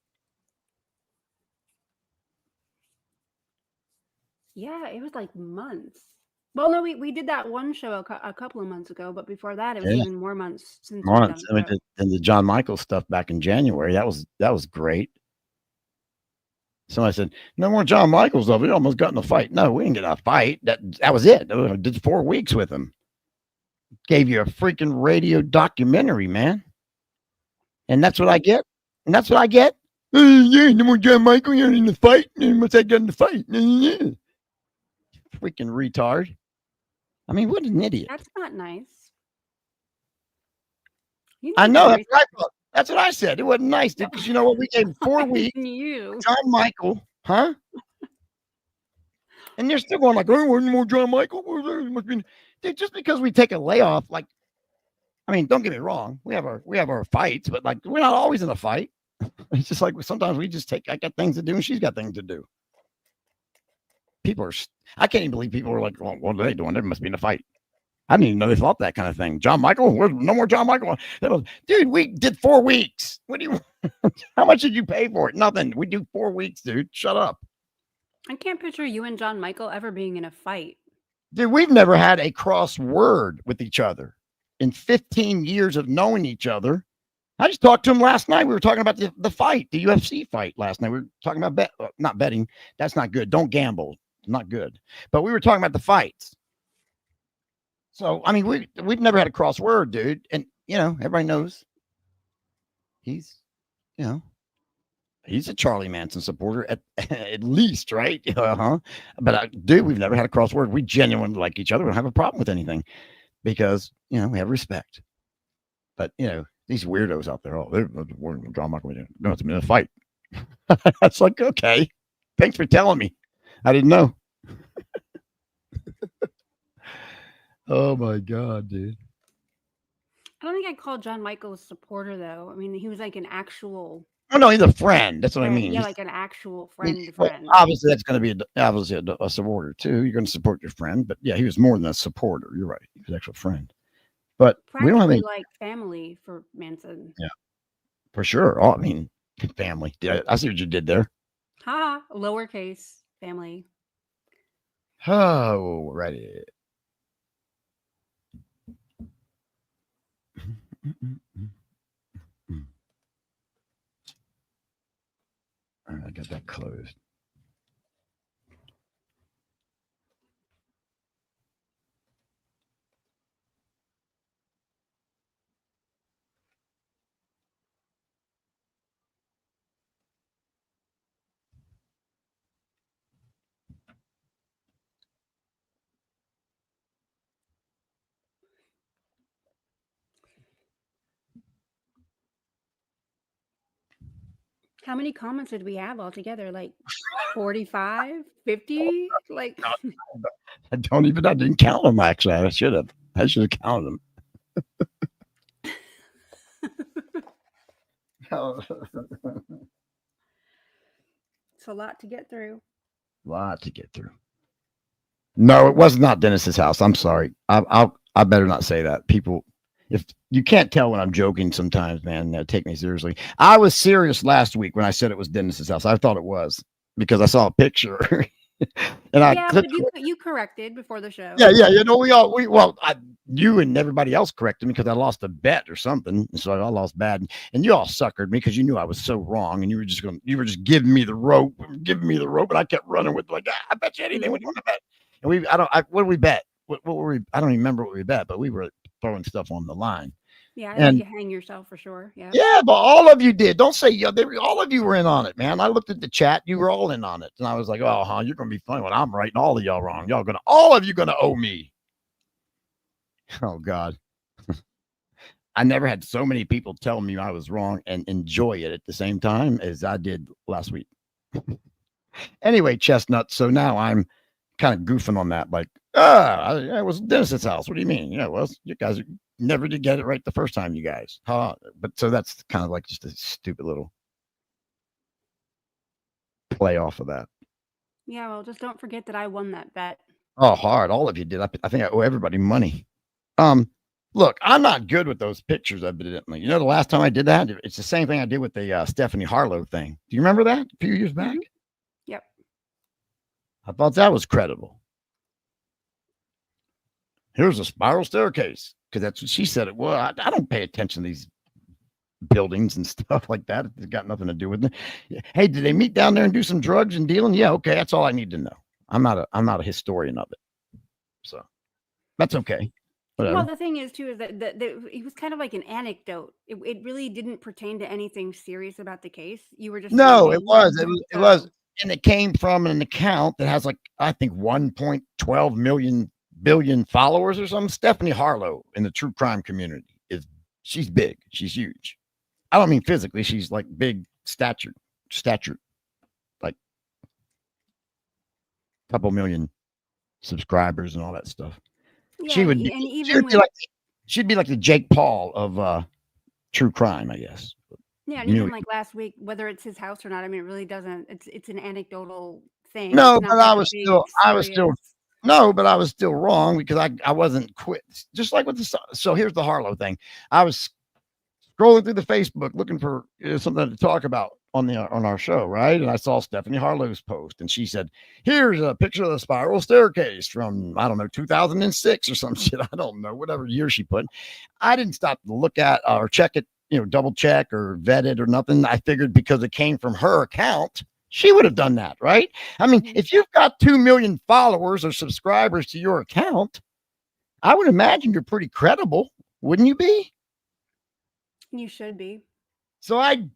Yeah, it was like months. Well, no, we did that one show a couple of months ago, but before that, it was even more months since months. And the John Michael stuff back in January. That was great. Somebody said, no more John Michael stuff. We almost got in a fight. No, we didn't get in a fight. That was it. I did 4 weeks with him. Gave you a freaking radio documentary, man. And that's what I get. And that's what I get. Yeah, no more John Michael. You're in the fight. What's that got in the fight? Freaking retard. I mean, what an idiot. That's not nice. I know. That's what I said. It wasn't nice, dude. Because you know what? We gave 4 weeks. John Michael, huh? And they're still going like, oh, wasn't more John Michael? Dude, just because we take a layoff, like, I mean, don't get me wrong. We have our fights, but like, we're not always in a fight. It's just like sometimes we just I got things to do and she's got things to do. I can't even believe people are like, well, what are they doing? They must be in a fight. I didn't even know they thought that kind of thing. John Michael, no more John Michael. Dude, we did 4 weeks. What do you? How much did you pay for it? Nothing. We do 4 weeks, dude. Shut up. I can't picture you and John Michael ever being in a fight. Dude, we've never had a cross word with each other in 15 years of knowing each other. I just talked to him last night. We were talking about the fight, the UFC fight last night. We were talking about not betting. That's not good. Don't gamble. Not good. But we were talking about the fights. So, I mean, we've never had a cross word, dude. And, everybody knows he's a Charlie Manson supporter at least, right? But, dude, we've never had a cross word. We genuinely like each other. We don't have a problem with anything because, we have respect. But, these weirdos out there, they're John Michael. No, it's been a fight. It's like, okay, thanks for telling me. I didn't know. Oh my God, dude. I don't think I'd call John Michael a supporter, though. I mean, he was like an actual. Oh no, he's a friend. That's what I mean. Yeah, like an actual friend. Well, obviously, that's going to be obviously a supporter too. You're going to support your friend, but yeah, he was more than a supporter. You're right. He was an actual friend. But we don't have any like family for Manson. Yeah, for sure. Oh, I mean, family. I see what you did there. Ha! Lowercase family. Oh, righty. All right, I got that closed. How many comments did we have altogether? Like 45, 50? Like, I didn't count them actually. I should have. I should have counted them. it's a lot to get through. Lot to get through. No, it was not Dennis's house. I'm sorry. I better not say that. People, if you can't tell when I'm joking sometimes, man, take me seriously. I was serious last week when I said it was Dennis's house. I thought it was because I saw a picture. And I Yeah, clicked. but you corrected before the show. Yeah. You know, you and everybody else corrected me because I lost a bet or something. So I lost bad, and you all suckered me because you knew I was so wrong, and you were just giving me the rope, and I kept running with like, I bet you anything. What do you want to bet? And what did we bet? What were we? I don't even remember what we bet, but we were throwing stuff on the line. Yeah, I And let you hang yourself for sure. Yeah. yeah, but all of you did. Don't say all of you were in on it, man. I looked at the chat. You were all in on it. And I was like, oh, you're going to be funny when I'm right and all of y'all wrong. All of you going to owe me. Oh, God. I never had so many people tell me I was wrong and enjoy it at the same time as I did last week. Anyway, Chestnut. So now I'm kind of goofing on that. Like, it was Dennis's house. What do you mean? Yeah, well, you guys never did get it right the first time, you guys. But so that's kind of like just a stupid little play off of that. Yeah, well, just don't forget that I won that bet. Oh, hard. All of you did. I think I owe everybody money. Look, I'm not good with those pictures, evidently. You know, the last time I did that, it's the same thing I did with the Stephanie Harlow thing. Do you remember that a few years back? Mm-hmm. Yep. I thought that was credible. Here's a spiral staircase because that's what she said it was. I don't pay attention to these buildings and stuff like that. It's got nothing to do with it. Hey, did they meet down there and do some drugs and dealing? Yeah, okay, that's all I need to know. I'm not a historian of it, so that's okay. Whatever. Well, the thing is too is that it was kind of like an anecdote. It really didn't pertain to anything serious about the case. You were just it was, and it came from an account that has like I think 1.12 billion followers or something. Stephanie Harlow in the true crime community she's big. She's huge. I don't mean physically. She's like big stature, like a couple million subscribers and all that stuff. Yeah, she'd be like the Jake Paul of true crime, I guess. Yeah, and even like last week, whether it's his house or not, I mean, it really doesn't. It's an anecdotal thing. No, but I was still wrong because I wasn't quit. Just like with so here's the Harlow thing. I was scrolling through the Facebook looking for something to talk about on our show, right? And I saw Stephanie Harlow's post, and she said, "Here's a picture of the spiral staircase from 2006 or some shit. I don't know, whatever year she put." I didn't stop to look at or check it, double check or vet it or nothing. I figured because it came from her account, she would have done that, right? I mean, if you've got 2 million followers or subscribers to your account, I would imagine you're pretty credible, wouldn't you be? You should be. So I,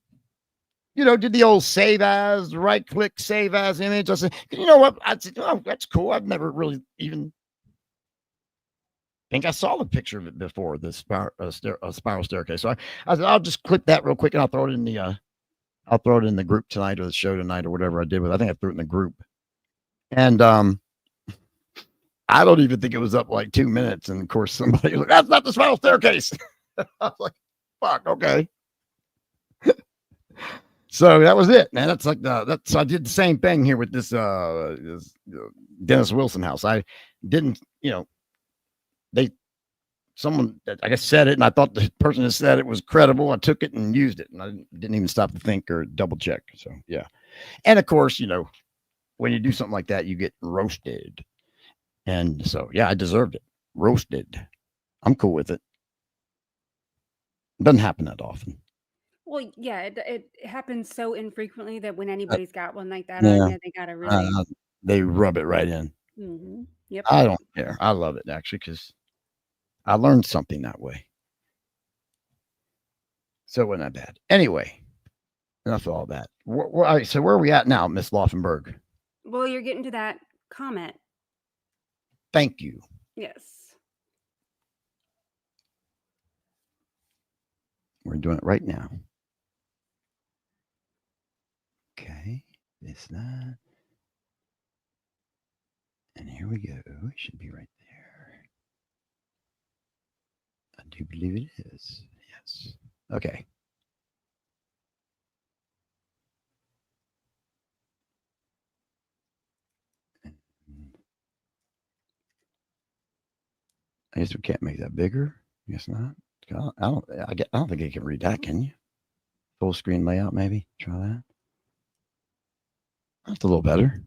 did the old save as, right click, save as image. I said, you know what? I said, oh, that's cool. I've never really even think I saw the picture of it before, the spiral staircase. So I said, I'll just click that real quick and I'll throw it in the group tonight or the show tonight or whatever I did with it. I think I threw it in the group. And I don't even think it was up like 2 minutes. And of course, somebody was like, that's not the spiral staircase. I was like, fuck, okay. So that was it, man. That's like so I did the same thing here with this Dennis Wilson house. I didn't, someone I guess said it, and I thought the person that said it was credible. I took it and used it, and I didn't even stop to think or double check. So yeah, and of course, when you do something like that, you get roasted, and so yeah, I deserved it. Roasted. I'm cool with it. Doesn't happen that often. Well, yeah, it happens so infrequently that when anybody's got one like that, they gotta really they rub it right in. Mm-hmm. Yep. I don't care. I love it actually because I learned something that way. So it wasn't that bad. Anyway, enough of all that. So where are we at now, Miss Laufenberg? Well, you're getting to that comment. Thank you. Yes. We're doing it right now. this, that. And here we go. It should be right there. I do believe it is. Yes. Okay. I guess we can't make that bigger. I guess not. I don't think you can read that, can you? Full screen layout, maybe. Try that. That's a little better.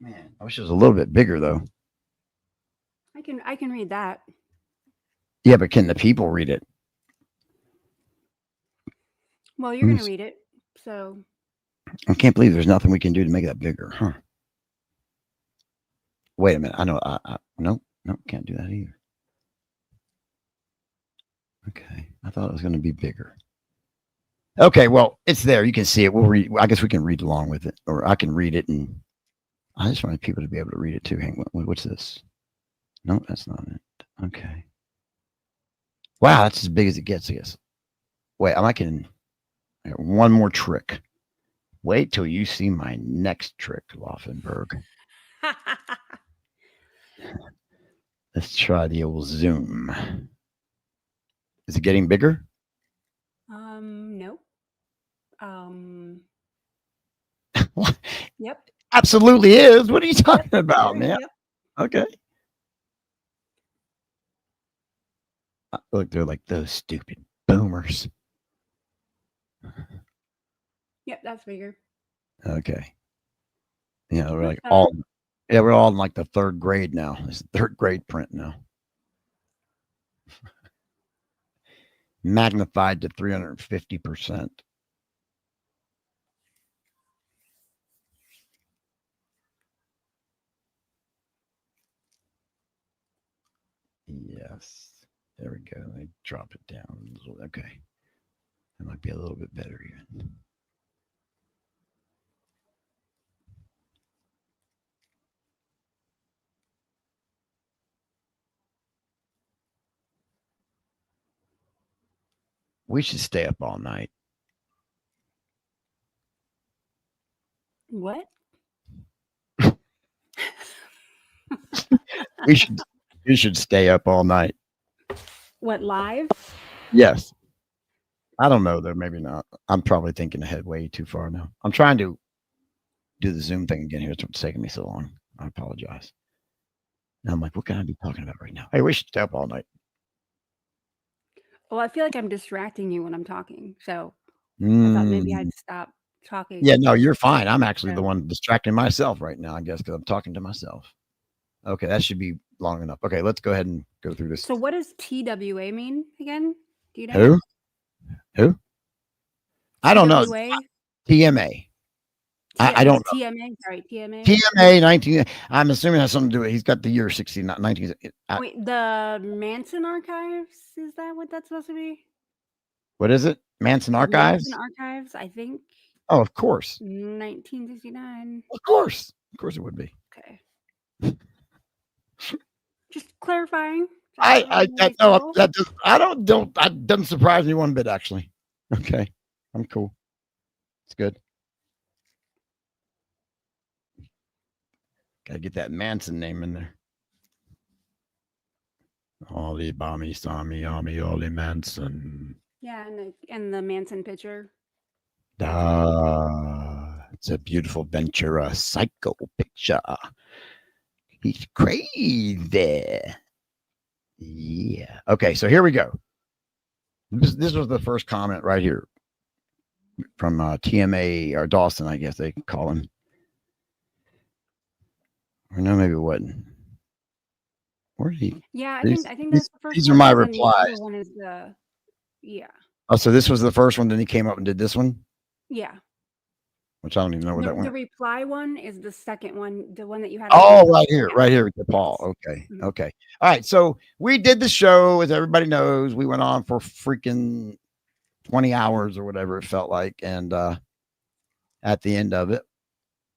Man, I wish it was a little bit bigger though. I can read that. Yeah, but can the people read it? Well, you're gonna read it, so I can't believe there's nothing we can do to make that bigger, huh? Wait a minute. I know. Nope, can't do that either. Okay, I thought it was going to be bigger. Okay, well, it's there. You can see it. We'll read. I guess we can read along with it, or I can read it, and I just want people to be able to read it too. Hang on, what's this? No, that's not it. Okay. Wow, that's as big as it gets, I guess. Wait, I got one more trick. Wait till you see my next trick, Laufenberg. Let's try the old zoom. Is it getting bigger? No. Yep. Absolutely is. What are you talking about, man? Yep. Okay. Look, they're like those stupid boomers. Yep, that's bigger. Okay. Yeah, we're like all. Yeah, we're all in like the third grade now. It's the third grade print now. Magnified to 350%. Yes. There we go. Let me drop it down. Okay. That might be a little bit better even. We should stay up all night. What? We should stay up all night. What, live? Yes. I don't know though, maybe not. I'm probably thinking ahead way too far now. I'm trying to do the Zoom thing again here. It's taking me so long. I apologize. And I'm like, what can I be talking about right now? Hey, we should stay up all night. Well, I feel like I'm distracting you when I'm talking, so I thought maybe I'd stop talking. Yeah, no, you're fine. I'm actually the one distracting myself right now, I guess, because I'm talking to myself. Okay, that should be long enough. Okay, let's go ahead and go through this. So what does TWA mean again? Do you know? Who? I don't know. TWA? TMA. I don't know. TMA, sorry, TMA. TMA 19. I'm assuming it has something to do with. He's got the year 19. Wait, the Manson Archives? Is that what that's supposed to be? What is it? Manson Archives? Manson Archives, I think. Oh, of course. 1969. Of course it would be. Okay. Just clarifying. That doesn't surprise me one bit, actually. Okay, I'm cool. It's good. Gotta get that Manson name in there. Ollie Bommy Sammy Ami Ollie Manson. Yeah, and the Manson picture. It's a beautiful Ventura psycho picture. He's crazy. Yeah. Okay, so here we go. This was the first comment right here from TMA or Dawson, I guess they call him. Or no, maybe it wasn't. Where did he? Yeah, I think that's the first. These are my replies. The one is the, yeah. Oh, so this was the first one. Then he came up and did this one. Yeah. Which I don't even know where that went. The reply one is the second one, the one that you had. Oh, right here with Paul. Okay, okay. All right. So we did the show, as everybody knows. We went on for freaking 20 hours or whatever it felt like, and at the end of it,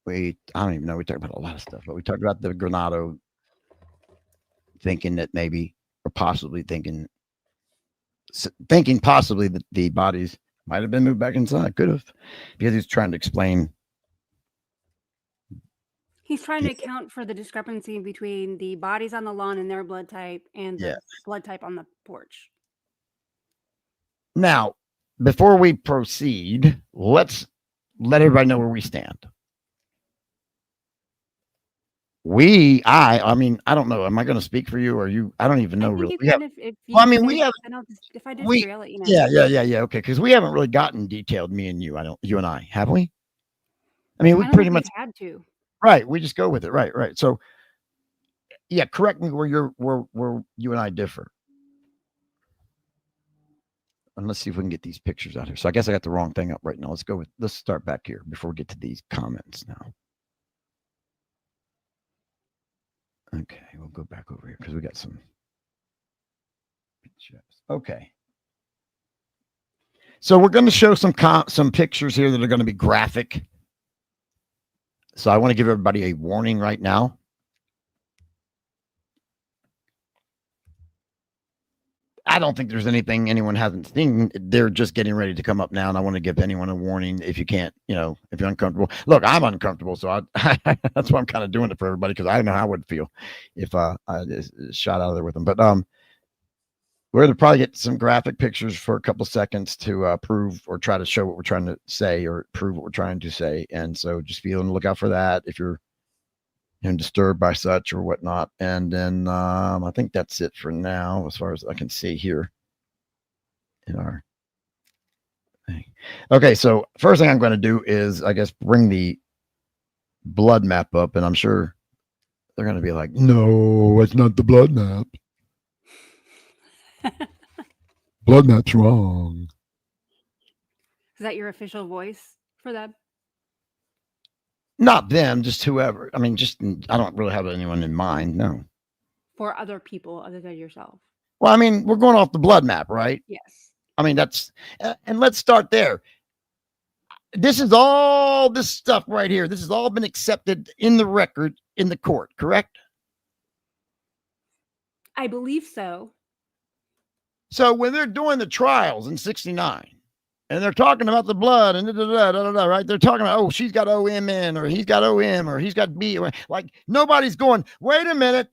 I don't even know. We talked about a lot of stuff, but we talked about the Granado thinking that maybe, or possibly thinking thinking possibly that the bodies might have been moved back inside. Could have, because he's trying to explain. He's trying to account for the discrepancy between the bodies on the lawn and their blood type and the Yes. blood type on the porch. Now, before we proceed, let's let everybody know where we stand. I mean, I don't know. Am I going to speak for you or you? I don't even know I think really. you We have- can if you Well, I mean, say we have- something, if I disagree, I'll let you know. Yeah. Okay. Because we haven't really gotten detailed, me and you. You and I, have we? I mean, we I don't pretty think much, we've had to. right. We just go with it. Right. So, yeah, correct me where you and I differ. And let's see if we can get these pictures out here. So I guess I got the wrong thing up right now. Let's start back here before we get to these comments now. Okay, we'll go back over here because we got some pictures. Okay. So we're going to show some pictures here that are going to be graphic. So I want to give everybody a warning right now. I don't think there's anything anyone hasn't seen. They're just getting ready to come up now, and I want to give anyone a warning if you can't, if you're uncomfortable. Look, I'm uncomfortable, so that's why I'm kind of doing it for everybody, because I don't know how I would feel if I shot out of there with them. But we're going to probably get some graphic pictures for a couple seconds to prove or try to show what we're trying to say or prove what we're trying to say. And so just be on the lookout for that if you're disturbed by such or whatnot. And then I think that's it for now, as far as I can see here in our thing. Okay, so first thing I'm going to do is, I guess, bring the blood map up, and I'm sure they're going to be like, no, it's not the blood map. Blood map's wrong. Is that your official voice for them? Not them, just whoever. I mean, I don't really have anyone in mind. No. For other people other than yourself. Well, I mean, we're going off the blood map, right? Yes. I mean, and let's start there. This stuff right here. This has all been accepted in the record in the court, correct? I believe so. So when they're doing the trials in 69, and they're talking about the blood and right? They're talking about, oh, she's got OMN, or he's got OM, or he's got B. Like, nobody's going, wait a minute.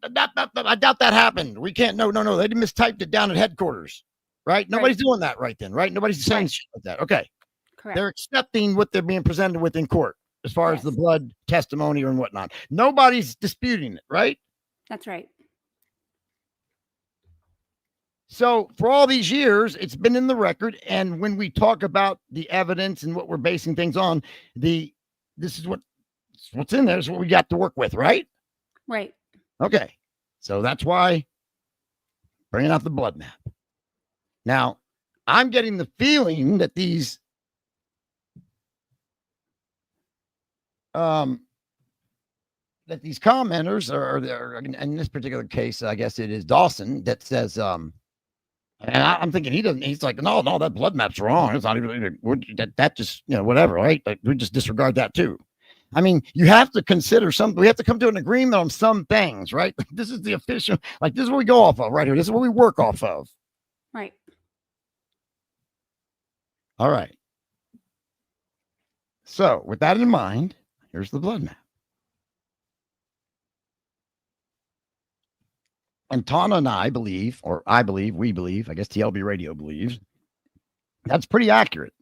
I doubt that happened. We can't. No. They mistyped it down at headquarters, right? Nobody's doing that right then, right? Nobody's saying shit like that. Okay. Correct. They're accepting what they're being presented with in court as far as the blood testimony and whatnot. Nobody's disputing it, right? That's right. So for all these years, it's been in the record. And when we talk about the evidence and what we're basing things on, this is what's in there is what we got to work with, right? Right. Okay. So that's why bringing out the blood map. Now, I'm getting the feeling that these commenters are in this particular case, I guess it is Dawson that says, and I'm thinking he's like, no, that blood map's wrong. It's not even that just, whatever, right? Like, we just disregard that too. I mean, you have to consider we have to come to an agreement on some things, right? This is the official, this is what we go off of right here. This is what we work off of. Right. All right. So with that in mind, here's the blood map. And Tawna and I believe, we believe, I guess TLB Radio believes, that's pretty accurate.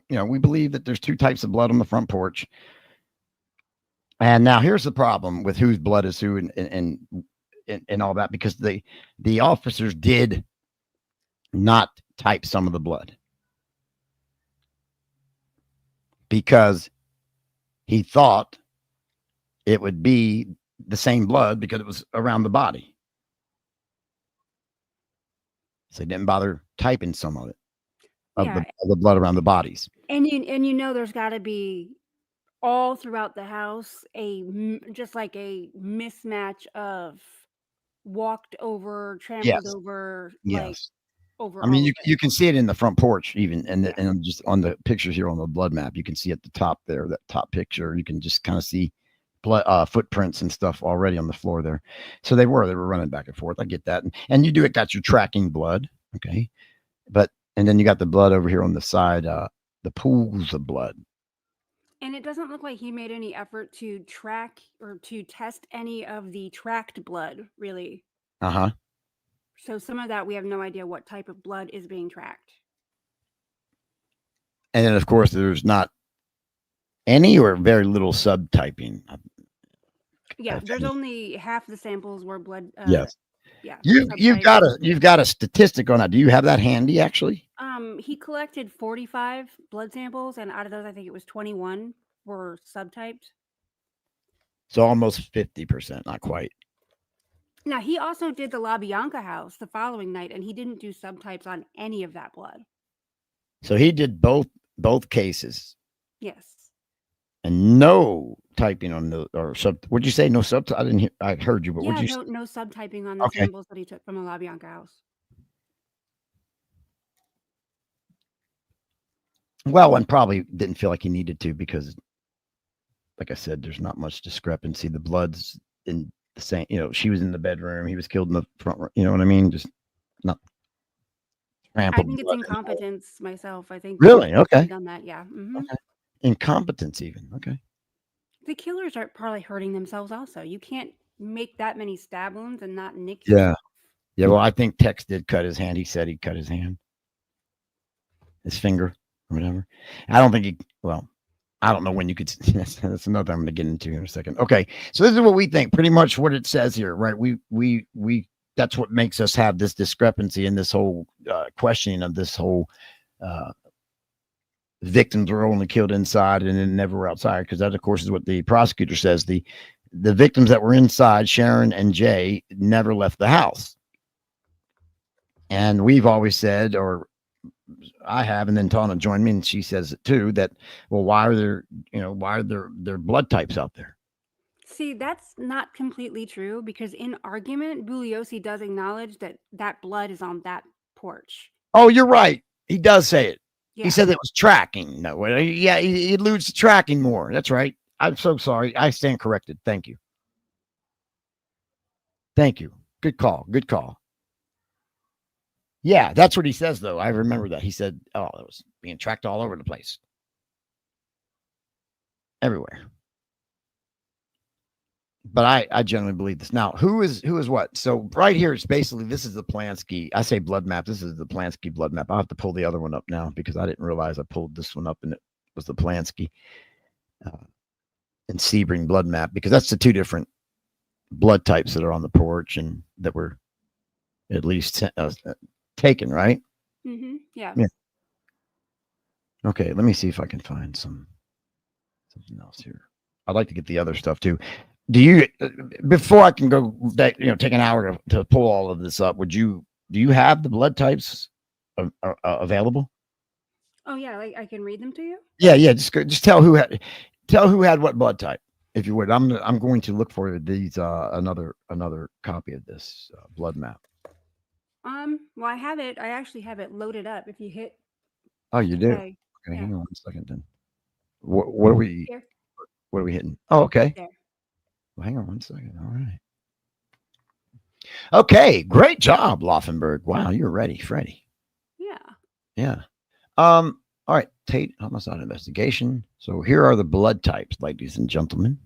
We believe that there's two types of blood on the front porch. And now here's the problem with whose blood is who and all that, because the officers did not type some of the blood because he thought it would be the same blood because it was around the body. So they didn't bother typing some of it, of the blood around the bodies. And there's got to be all throughout the house just like a mismatch of walked over, trampled over, over. I mean, you can see it in the front porch even, and just on the pictures here on the blood map, you can see at the top there, that top picture, you can just kind of see blood footprints and stuff already on the floor there. So they were running back and forth. I get that. And you got your tracking blood. Okay. And then you got the blood over here on the side, the pools of blood. And it doesn't look like he made any effort to track or to test any of the tracked blood, really. Uh-huh. So some of that, we have no idea what type of blood is being tracked. And then, of course, there's not any or very little subtyping. Yeah, there's only half the samples were blood. Yes. Yeah. You've subtypes. got a statistic on that. Do you have that handy, actually? He collected 45 blood samples, and out of those, I think it was 21 were subtyped. So almost 50%, not quite. Now, he also did the LaBianca house the following night, and he didn't do subtypes on any of that blood. So he did both cases. Yes. And no typing on the or sub. What'd you say? No sub. I didn't hear. I heard you, but Yeah, what'd you? no subtyping on the Okay. samples that he took from the LaBianca house. Well, and probably didn't feel like he needed to because, like I said, there's not much discrepancy. The blood's in the same. You know, she was in the bedroom. He was killed in the front. You know what I mean? Just not I trampled. think it's blood. incompetence myself. I think Really? he could've Okay. done that. Yeah. Okay. Incompetence, even. Okay. The killers are probably hurting themselves also. You can't make that many stab wounds and not nick Yeah. yourself. Yeah. Well, I think Tex did cut his hand. He said he cut his hand, his finger, or whatever. I don't think he. Well, I don't know when you could. That's another thing I'm going to get into in a second. Okay. So this is what we think. Pretty much what it says here, right? We. That's what makes us have this discrepancy in this whole questioning of this whole. Victims were only killed inside and then never were outside, because that, of course, is what the prosecutor says. The victims that were inside, Sharon and Jay, never left the house. And we've always said, or I have, and then Tawna joined me, and she says it too, that, well, why are there blood types out there? See, that's not completely true, because in argument, Bugliosi does acknowledge that blood is on that porch. Oh, you're right. He does say it. Yeah. He said it was tracking. No, yeah, he alludes to tracking more. That's right. I'm so sorry. I stand corrected. Thank you. Thank you. Good call. Good call. Yeah, that's what he says, though. I remember that. He said, oh, it was being tracked all over the place. Everywhere. But I generally believe this. Now, who is what? So right here, it's basically, this is the Polanski. I say blood map. This is the Polanski blood map. I'll have to pull the other one up now because I didn't realize I pulled this one up and it was the Polanski and Sebring blood map, because that's the two different blood types that are on the porch and that were at least taken, right? Mm-hmm. Yeah. Yeah. Okay, let me see if I can find something else here. I'd like to get the other stuff too. Do you, before I can go, take an hour to pull all of this up, do you have the blood types available? Oh yeah, like I can read them to you. Yeah. Just tell who had what blood type, if you would. I'm going to look for these another copy of this blood map. Well, I have it. I actually have it loaded up. If you hit. Oh, you do. Okay, yeah. Hang on 1 second then. What are we? Here. What are we hitting? Oh, okay. There. Well, hang on 1 second. All right. Okay, great job, Laufenberg. Wow, you're ready, Freddie. Yeah. All right, Tate homicide investigation. So here are the blood types, ladies and gentlemen.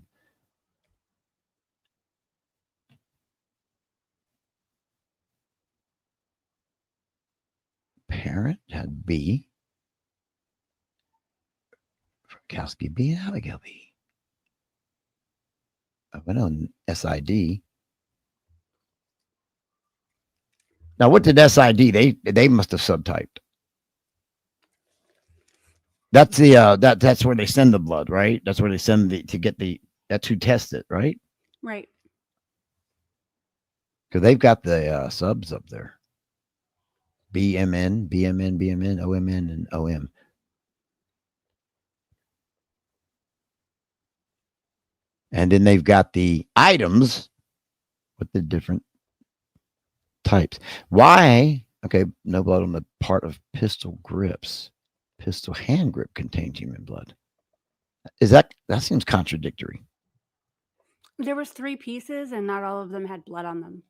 Parent had B. Frokowski B. Abigail B. I went on SID. Now, what did SID? They must have subtyped. That's the that's where they send the blood, right? That's where they send that's who tests it, right? Right. Because they've got the subs up there. BMN, OMN, and OM. And then they've got the items with the different types. Why? Okay, no blood on the part of pistol grips. Pistol hand grip contains human blood. That seems contradictory. There was 3 pieces and not all of them had blood on them.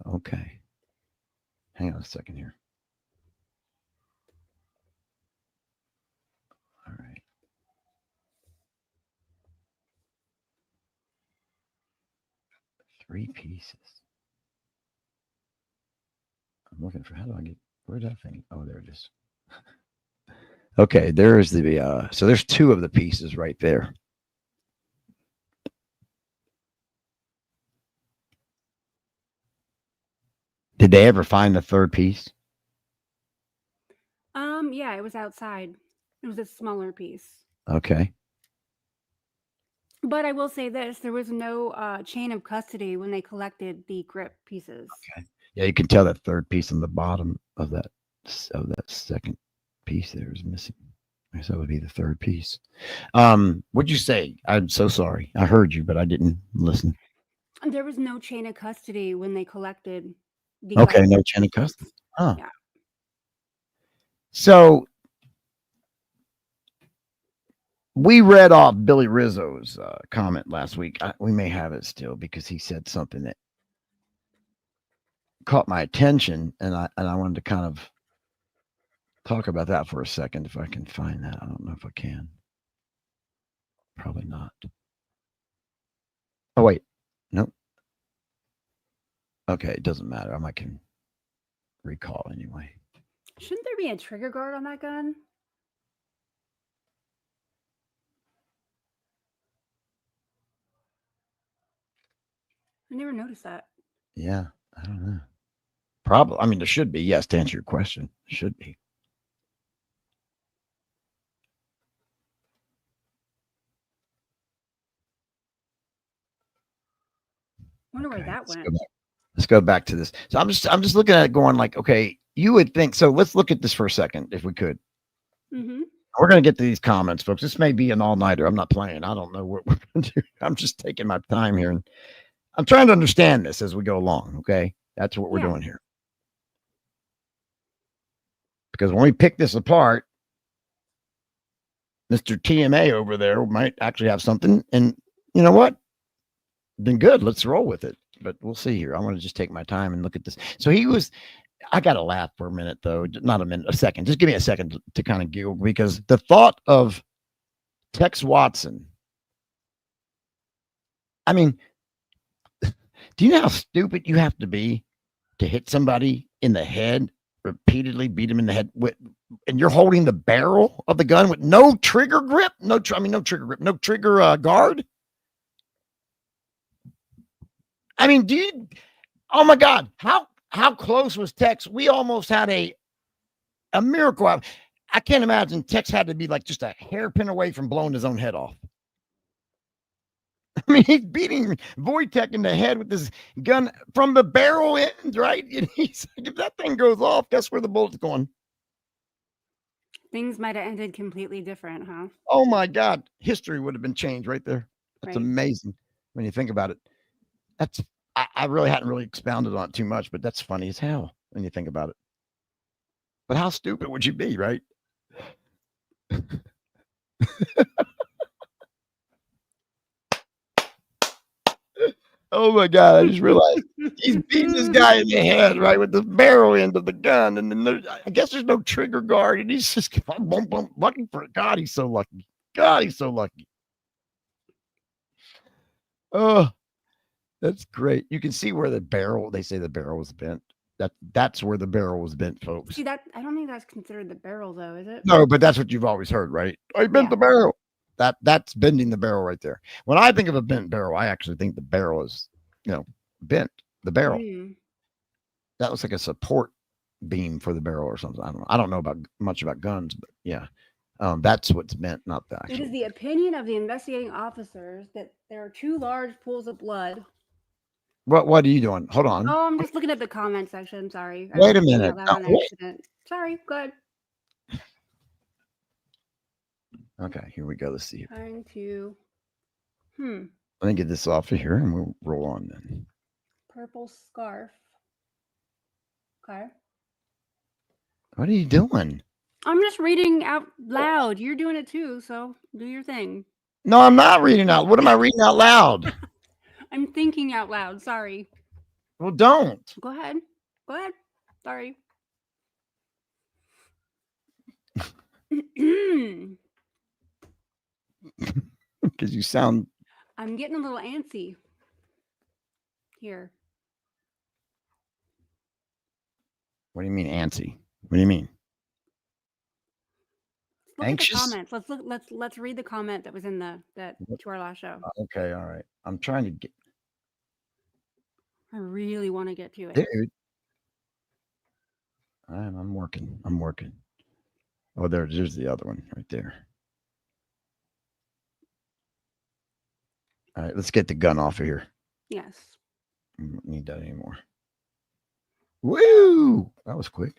Okay. Hang on a second here. 3 pieces. I'm looking for, how do I get, where's that thing? Oh, there it is. Okay, there's the, so there's 2 of the pieces right there. Did they ever find the 3rd piece? Yeah, it was outside. It was a smaller piece. Okay. But I will say this, there was no chain of custody when they collected the grip pieces. Okay. Yeah, you can tell that 3rd piece on the bottom of that 2nd piece there is missing. So that would be the 3rd piece. What'd you say? I'm so sorry. I heard you, but I didn't listen. There was no chain of custody when they collected the Okay, no gun chain of pieces. custody. Huh. Yeah. So we read off Billy Rizzo's comment last week. We may have it still because he said something that caught my attention, and I wanted to kind of talk about that for a second if I can find that. I don't know if I can. Probably not. Oh wait, nope. Okay, it doesn't matter. I can recall anyway. Shouldn't there be a trigger guard on that gun? I never noticed that. Yeah, I don't know. Probably. I mean, there should be. Yes, to answer your question, there should be. Wonder where that went. Let's go back to this. So I'm just looking at it going like, okay, you would think so. Let's look at this for a second, if we could. Mm-hmm. We're going to get to these comments, folks. This may be an all-nighter. I'm not playing. I don't know what we're going to do. I'm just taking my time here, and I'm trying to understand this as we go along. Okay, that's what we're doing here. Because when we pick this apart, Mr. TMA over there might actually have something, and you know what? Then good. Let's roll with it. But we'll see here. I want to just take my time and look at this. So I got to laugh for a minute, though. Not a minute, a second. Just give me a second to kind of giggle, because the thought of Tex Watson. I mean, do you know how stupid you have to be to hit somebody in the head, repeatedly beat him in the head and you're holding the barrel of the gun with no trigger grip? No trigger grip, no trigger guard. I mean, oh my God, how close was Tex? We almost had a miracle. I can't imagine Tex had to be like just a hairpin away from blowing his own head off. I mean, he's beating Wojtek in the head with this gun from the barrel end, right? And he's like, if that thing goes off, guess where the bullet's going? Things might have ended completely different, huh? Oh my God, history would have been changed right there. That's Right. amazing when you think about it. I really hadn't really expounded on it too much, but that's funny as hell when you think about it. But how stupid would you be, right? Oh my God, I just realized he's beating this guy in the head, right, with the barrel end of the gun. And then I guess there's no trigger guard, and he's just lucky for God, he's so lucky. God, he's so lucky. Oh, that's great. You can see where they say the barrel was bent. That's where the barrel was bent, folks. See, that I don't think that's considered the barrel, though, is it? No, but that's what you've always heard, right? I bent the barrel. That's bending the barrel right there. When I think of a bent barrel, I actually think the barrel is, bent. The barrel. That looks like a support beam for the barrel or something. I don't know much about guns, but yeah. That's what's bent, not the actual. It is the opinion of the investigating officers that there are 2 large pools of blood. What are you doing? Hold on. Oh, I'm just looking at the comment section. Sorry. Wait a minute. Sorry, go ahead. Okay, here we go. Let's see here. Trying to. Let me get this off of here and we'll roll on then. Purple scarf. Okay. What are you doing? I'm just reading out loud. You're doing it too, so do your thing. No, I'm not reading out. What am I reading out loud? I'm thinking out loud. Sorry. Well, don't. Go ahead. Sorry. Because you sound. I'm getting a little antsy. Here. What do you mean, antsy? What do you mean? Look Anxious? at the comments. Let's look. Let's read the comment that was in that to our last show. Okay, all right. I'm trying to get, I really want to get to it. dude. I'm working. I'm working. Oh, there's the other one right there. All right, let's get the gun off of here. Yes. I don't need that anymore. Woo! That was quick.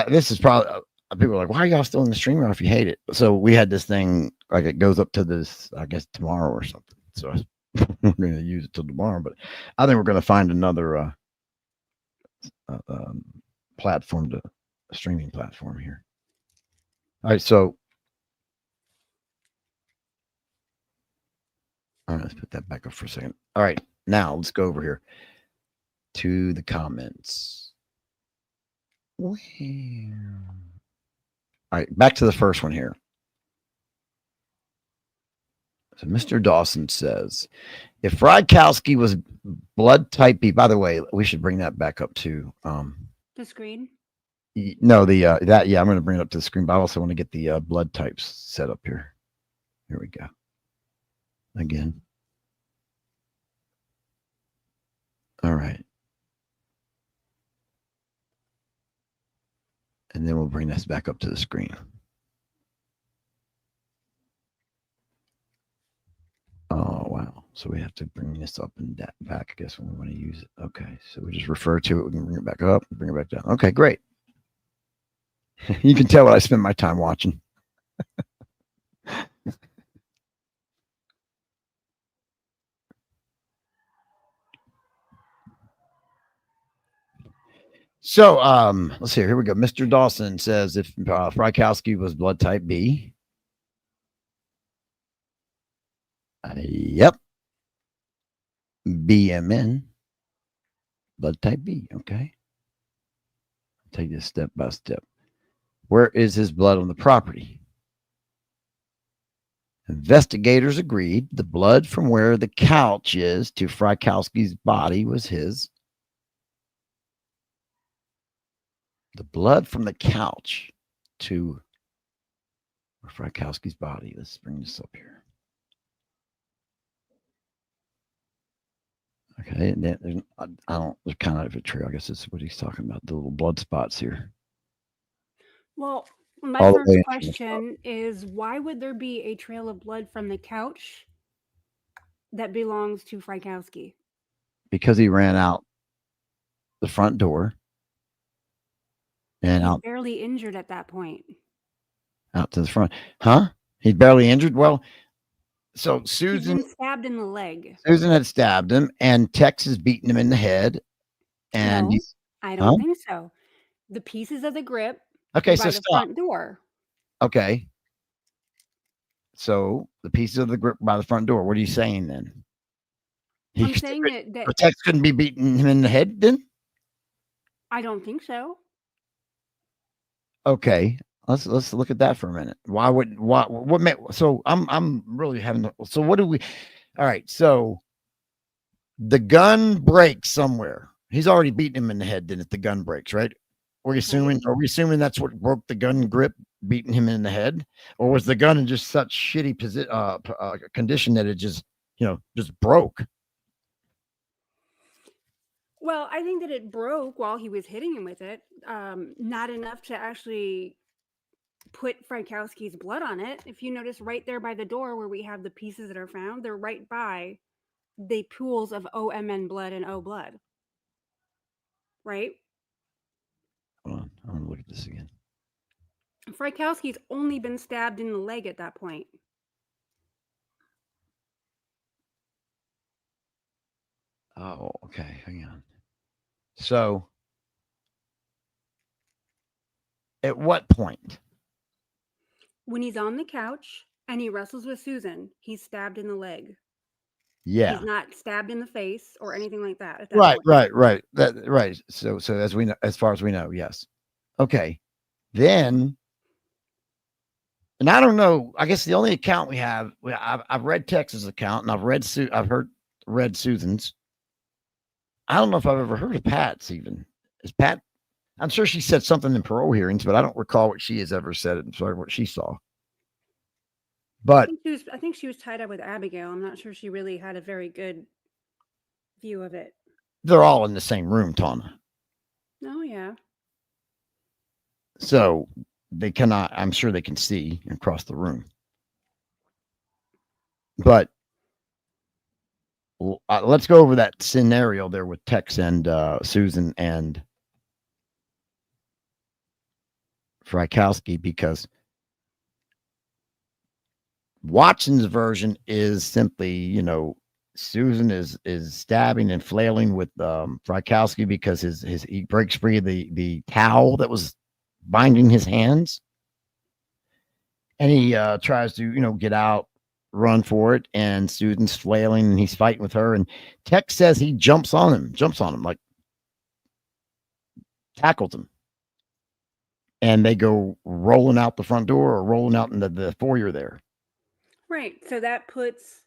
This is probably people are like, why are y'all still in the streamer if you hate it? So we had this thing like it goes up to this, I guess tomorrow or something. So we're going to use it till tomorrow, but I think we're going to find another platform to a streaming platform here. All right, so all right, let's put that back up for a second. All right, now let's go over here to the comments. All right, back to the first one here. So Mr. Dawson says, if Frykowski was blood type B, by the way, we should bring that back up to The screen. no, the that I'm going to bring it up to the screen, but I also want to get the blood types set up here. Here we go. Again. All right. And then we'll bring this back up to the screen. Oh, wow. So we have to bring this up and that back, I guess, when we want to use it. Okay. So we just refer to it. We can bring it back up, bring it back down. Okay, great. You can tell what I spend my time watching. So let's see. Here we go. Mr. Dawson says if Frykowski was blood type B. Yep. BMN. Blood type B. Okay. Take this step by step. Where is his blood on the property? Investigators agreed the blood from where the couch is to Frykowski's body was his. The blood from the couch to Frykowski's body. Let's bring this up here. Okay, and then I don't. There's kind of a trail. I guess that's what he's talking about. The little blood spots here. Well, my All the first way into the question is why would there be a trail of blood from the couch that belongs to Frykowski? Because he ran out the front door and He's out barely injured at that point. out to the front. Huh? He's barely injured. Well, so He's Susan been stabbed in the leg. had stabbed him, and Tex is beating him in the head. And No, I don't Huh? think so. The pieces of the grip okay, by so the stop. front door. Okay. So the pieces of the grip by the front door. What are you saying then? He I'm could- saying that Tex couldn't be beating him in the head then? I don't think so. Okay. Let's look at that for a minute. Why would what made so I'm really having so what do we all right, so the gun breaks somewhere. He's already beaten him in the head, then if the gun breaks, right? Are we assuming that's what broke the gun grip, beating him in the head? Or was the gun in just such shitty condition that it just just broke? Well, I think that it broke while he was hitting him with it. Not enough to actually put Frykowski's blood on it. If you notice right there by the door where we have the pieces that are found, they're right by the pools of OMN blood and O blood. Right? Hold on, I'm gonna look at this again. Frykowski's only been stabbed in the leg at that point. Oh, okay. Hang on. So, at what point? When he's on the couch and he wrestles with Susan, he's stabbed in the leg. Yeah. He's not stabbed in the face or anything like that. At that Right, point. right. Right. So as we know, as far as we know, yes. Okay. Then, and I don't know. I guess the only account we have, I've read Texas' account, and I've read Susan's. I don't know if I've ever heard of Pat's even. Is Pat? I'm sure she said something in parole hearings, but I don't recall what she has ever said and sorry what she saw. But I think she was tied up with Abigail. I'm not sure she really had a very good view of it. they're all in the same room, Tawna. Oh yeah. So they cannot, I'm sure they can see across the room. But let's go over that scenario there with Tex and Susan and Frykowski, because Watson's version is simply, Susan is stabbing and flailing with Frykowski because he breaks free of the towel that was binding his hands, and he tries to get out, run for it, and Susan's flailing and he's fighting with her, and Tex says he jumps on him, like tackles him, and they go rolling out the front door or rolling out into the foyer there. Right. So that puts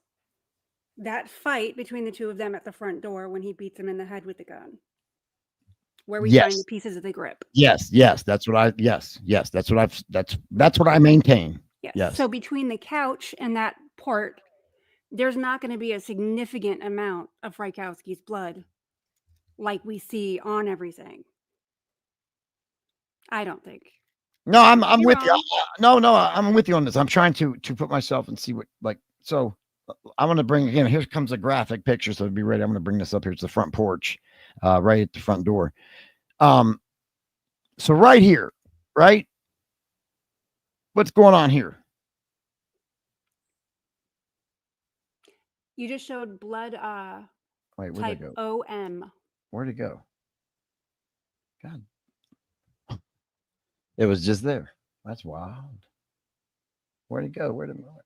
that fight between the two of them at the front door when he beats him in the head with the gun, where we find the pieces of the grip. Yes. That's what I maintain. Yes. So between the couch and that part, there's not going to be a significant amount of Frykowski's blood like we see on everything. I don't think. No, I'm with you. No, I'm with you on this. I'm trying to put myself and see what, so I'm going to bring, again, here comes a graphic picture. So be ready. I'm going to bring this up here. It's the front porch, right at the front door. So right here, right? What's going on here? You just showed blood, Wait, where'd type it go? OM. Where'd it go? God. It was just there. That's wild. Where'd it go?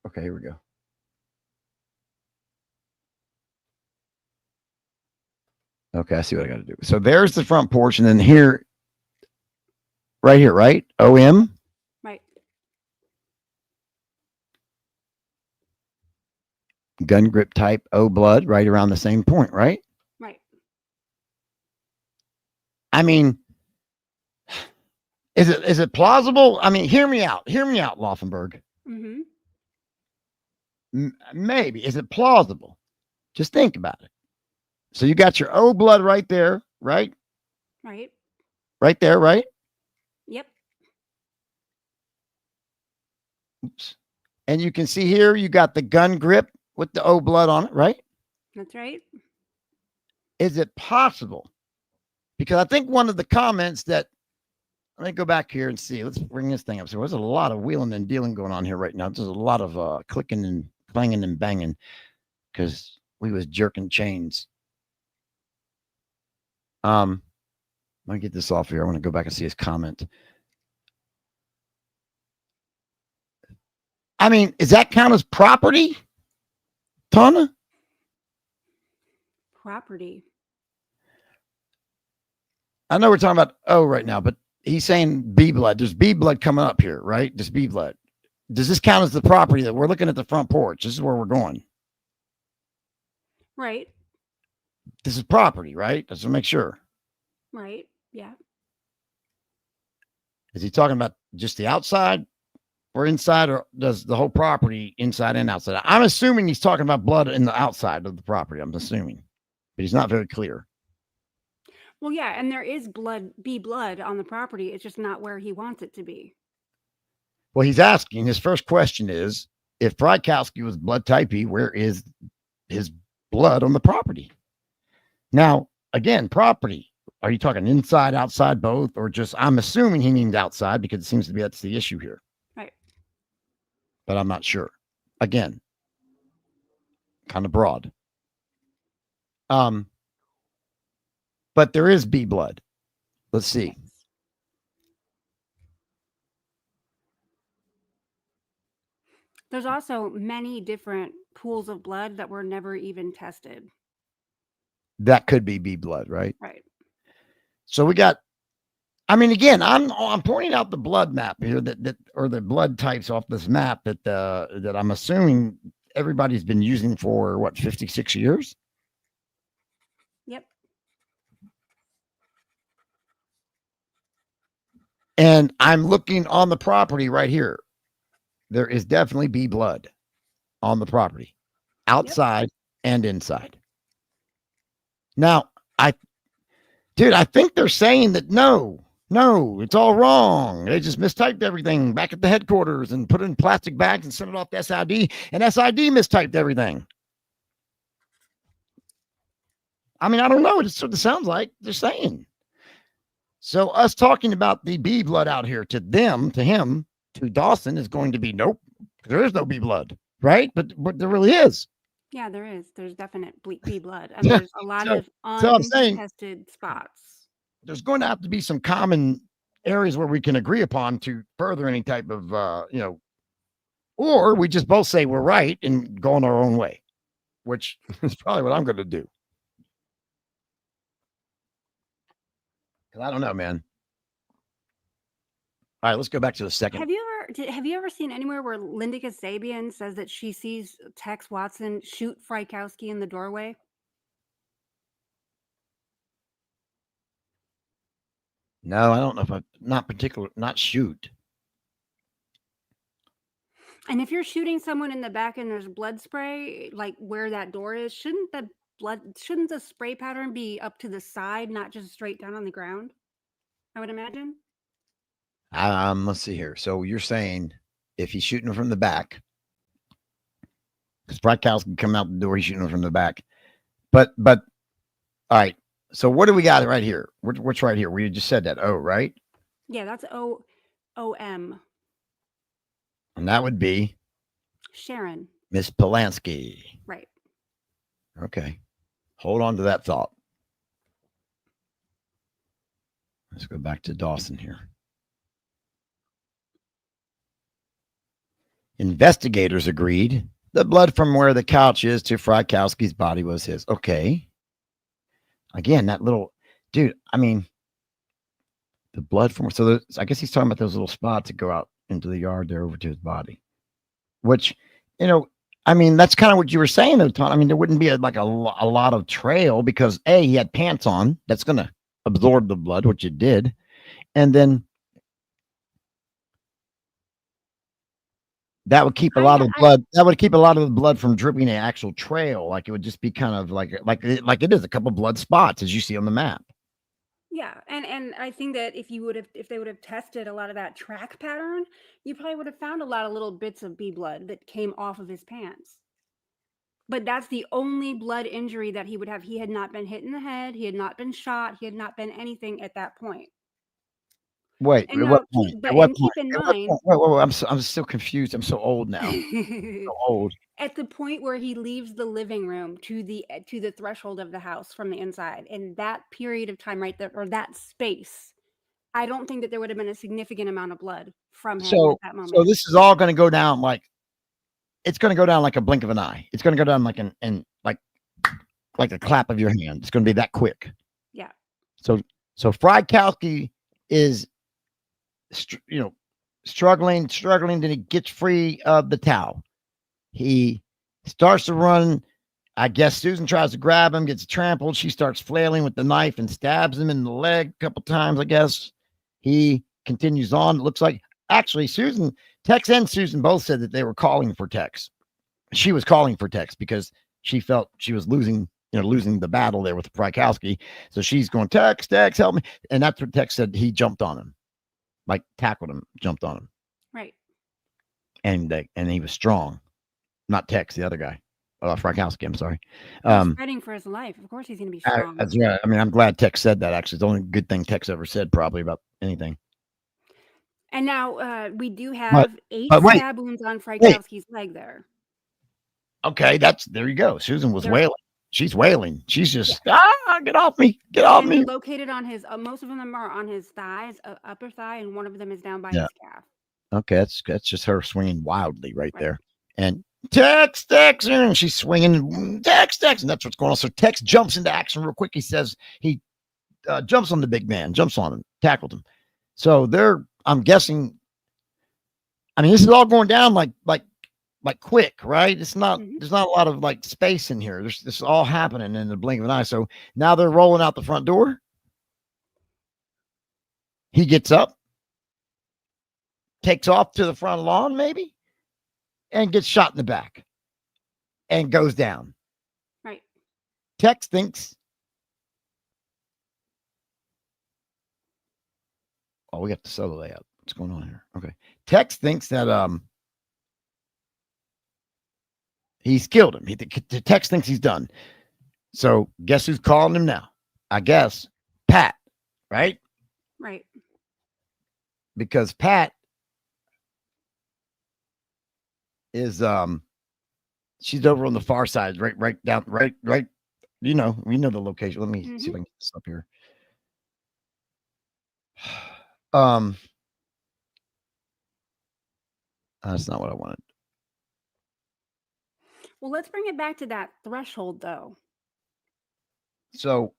Okay, here we go. Okay, I see what I got to do. So there's the front porch, and then here, right here, right? OM? Right. Gun grip type O blood, right around the same point, right? Right. I mean, is it plausible? I mean, hear me out, Laufenberg. Mm-hmm. Maybe. Is it plausible? Just think about it. So you got your O blood right there, right? Right. Right there, right? Yep. Oops. And you can see here, you got the gun grip with the O blood on it, right? That's right. Is it possible? Because I think one of the comments that, let me go back here and see. Let's bring this thing up. So there's a lot of wheeling and dealing going on here right now. There's a lot of clicking and clanging and banging because we was jerking chains. Let me get this off here. I want to go back and see his comment. I mean, does that count as property, Tawna? Property. I know we're talking about O right now, but he's saying B blood. There's B blood coming up here, right? There's B blood. Does this count as the property that we're looking at the front porch? This is where we're going. Right. This is property, right? Let's make sure. Right. Yeah. Is he talking about just the outside or inside, or does the whole property inside and outside? I'm assuming he's talking about blood in the outside of the property. I'm assuming, but he's not very clear. Well, yeah, and there is B blood on the property. It's just not where he wants it to be. Well, he's asking, his first question is, if Frykowski was blood type E, where is his blood on the property? Now, again, property. Are you talking inside, outside, both, or just, I'm assuming he means outside because it seems to be that's the issue here. Right. But I'm not sure. Again, kind of broad. But there is B blood. Let's see. There's also many different pools of blood that were never even tested. That could be B blood, right? Right. So we got, I mean, again, I'm pointing out the blood map here that or the blood types off this map that I'm assuming everybody's been using for what, 56 years? Yep. And I'm looking on the property right here. There is definitely bee blood on the property, outside and inside. Now, I think they're saying that no, it's all wrong. They just mistyped everything back at the headquarters and put it in plastic bags and sent it off to SID, and SID mistyped everything. I mean, I don't know. It's what it sounds like they're saying. So us talking about the bee blood out here to them, to him, to Dawson is going to be nope. There is no bee blood, right? But there really is. Yeah, there is. There's definite bee blood, and there's a lot of I'm saying untested spots. There's going to have to be some common areas where we can agree upon to further any type of, or we just both say we're right and go on our own way, which is probably what I'm going to do. Because I don't know, man. All right, let's go back to the second. Have you ever seen anywhere where Linda Kasabian says that she sees Tex Watson shoot Frykowski in the doorway? No, I don't know if not shoot. And if you're shooting someone in the back and there's blood spray, like where that door is, shouldn't the spray pattern be up to the side, not just straight down on the ground? I would imagine. Let's see here. So you're saying if he's shooting him from the back, because Frykowski can come out the door, he's shooting him from the back. But all right. So what do we got right here? What's right here? We just said that. Oh, right? Yeah, that's OM. And that would be Sharon. Miss Polanski. Right. Okay. Hold on to that thought. Let's go back to Dawson here. Investigators agreed the blood from where the couch is to Frykowski's body was his. Okay. Again, that little dude, I mean, the blood from, so I guess he's talking about those little spots that go out into the yard there over to his body, which, I mean, that's kind of what you were saying, though, Tom. I mean, there wouldn't be a lot of trail because he had pants on. That's going to absorb the blood, which it did. And then that would keep a lot of blood. That would keep a lot of the blood from dripping an actual trail. Like it would just be kind of like it is a couple blood spots as you see on the map. Yeah, and I think that if they would have tested a lot of that track pattern, you probably would have found a lot of little bits of bee blood that came off of his pants. But that's the only blood injury that he would have. He had not been hit in the head. He had not been shot. He had not been anything at that point. Wait, And at now, what point? but At what and keep point? in At what mind, point? Wait, I'm so confused. I'm so old now. So old. at the point where he leaves the living room to the threshold of the house from the inside, in that period of time right there, or that space, I don't think that there would have been a significant amount of blood from him at that moment. So this is all going to go down it's going to go down like a blink of an eye. It's going to go down like like a clap of your hand. It's going to be that quick. Yeah. So Frykowski is, struggling. Then he gets free of the towel. He starts to run. I guess Susan tries to grab him, gets trampled. She starts flailing with the knife and stabs him in the leg a couple times, I guess. He continues on. It looks like actually Tex and Susan both said that they were calling for Tex. She was calling for Tex because she felt she was losing the battle there with Frykowski. So she's going, Tex, help me. And that's what Tex said. He jumped on him, like tackled him, jumped on him. Right. And he was strong. Not Tex, the other guy. Frykowski, I'm sorry. He's fighting for his life. Of course he's going to be strong. That's right. I mean, I'm glad Tex said that, actually. It's the only good thing Tex ever said, probably, about anything. And now we do have 8 stab wounds on Frykowski's leg there. Okay, there you go. Susan was wailing. She's wailing. She's just, get off me. Get off me. Located on his, most of them are on his thighs, upper thigh, and one of them is down by his calf. Okay, that's just her swinging wildly right there. And Tex, and she's swinging, Tex, and that's what's going on. So Tex jumps into action real quick. He says he jumps on the big man, jumps on him, tackled him. So I'm guessing, I mean, this is all going down like quick, right? It's not, there's not a lot of like space in here. This is all happening in the blink of an eye. So now they're rolling out the front door. He gets up. takes off to the front lawn, maybe, and gets shot in the back and goes down. Right. Tex thinks, oh, we got the solo layout. What's going on here? Okay. Tex thinks that he's killed him. Tex thinks he's done. So guess who's calling him now? I guess Pat, right? Right. Because Pat is she's over on the far side, right down, right. You know the location. Let me see if I can get this up here. That's not what I wanted. Well, let's bring it back to that threshold, though. So,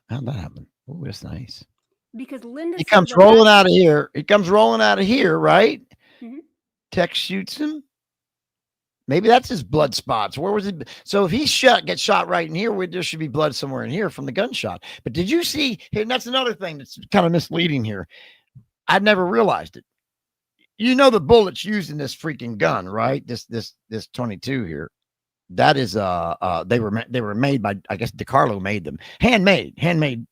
how'd that happen? Oh, that's nice. Because Linda He said comes that rolling out of here. He comes rolling out of here, right? Mhm. Tex shoots him. Maybe that's his blood spots. Where was it? So if he gets shot right in here, there should be blood somewhere in here from the gunshot. But did you see? And that's another thing that's kind of misleading here. I'd never realized it. You know the bullets used in this freaking gun, right? This 22 here. That is they were made by, I guess DeCarlo made them. Handmade.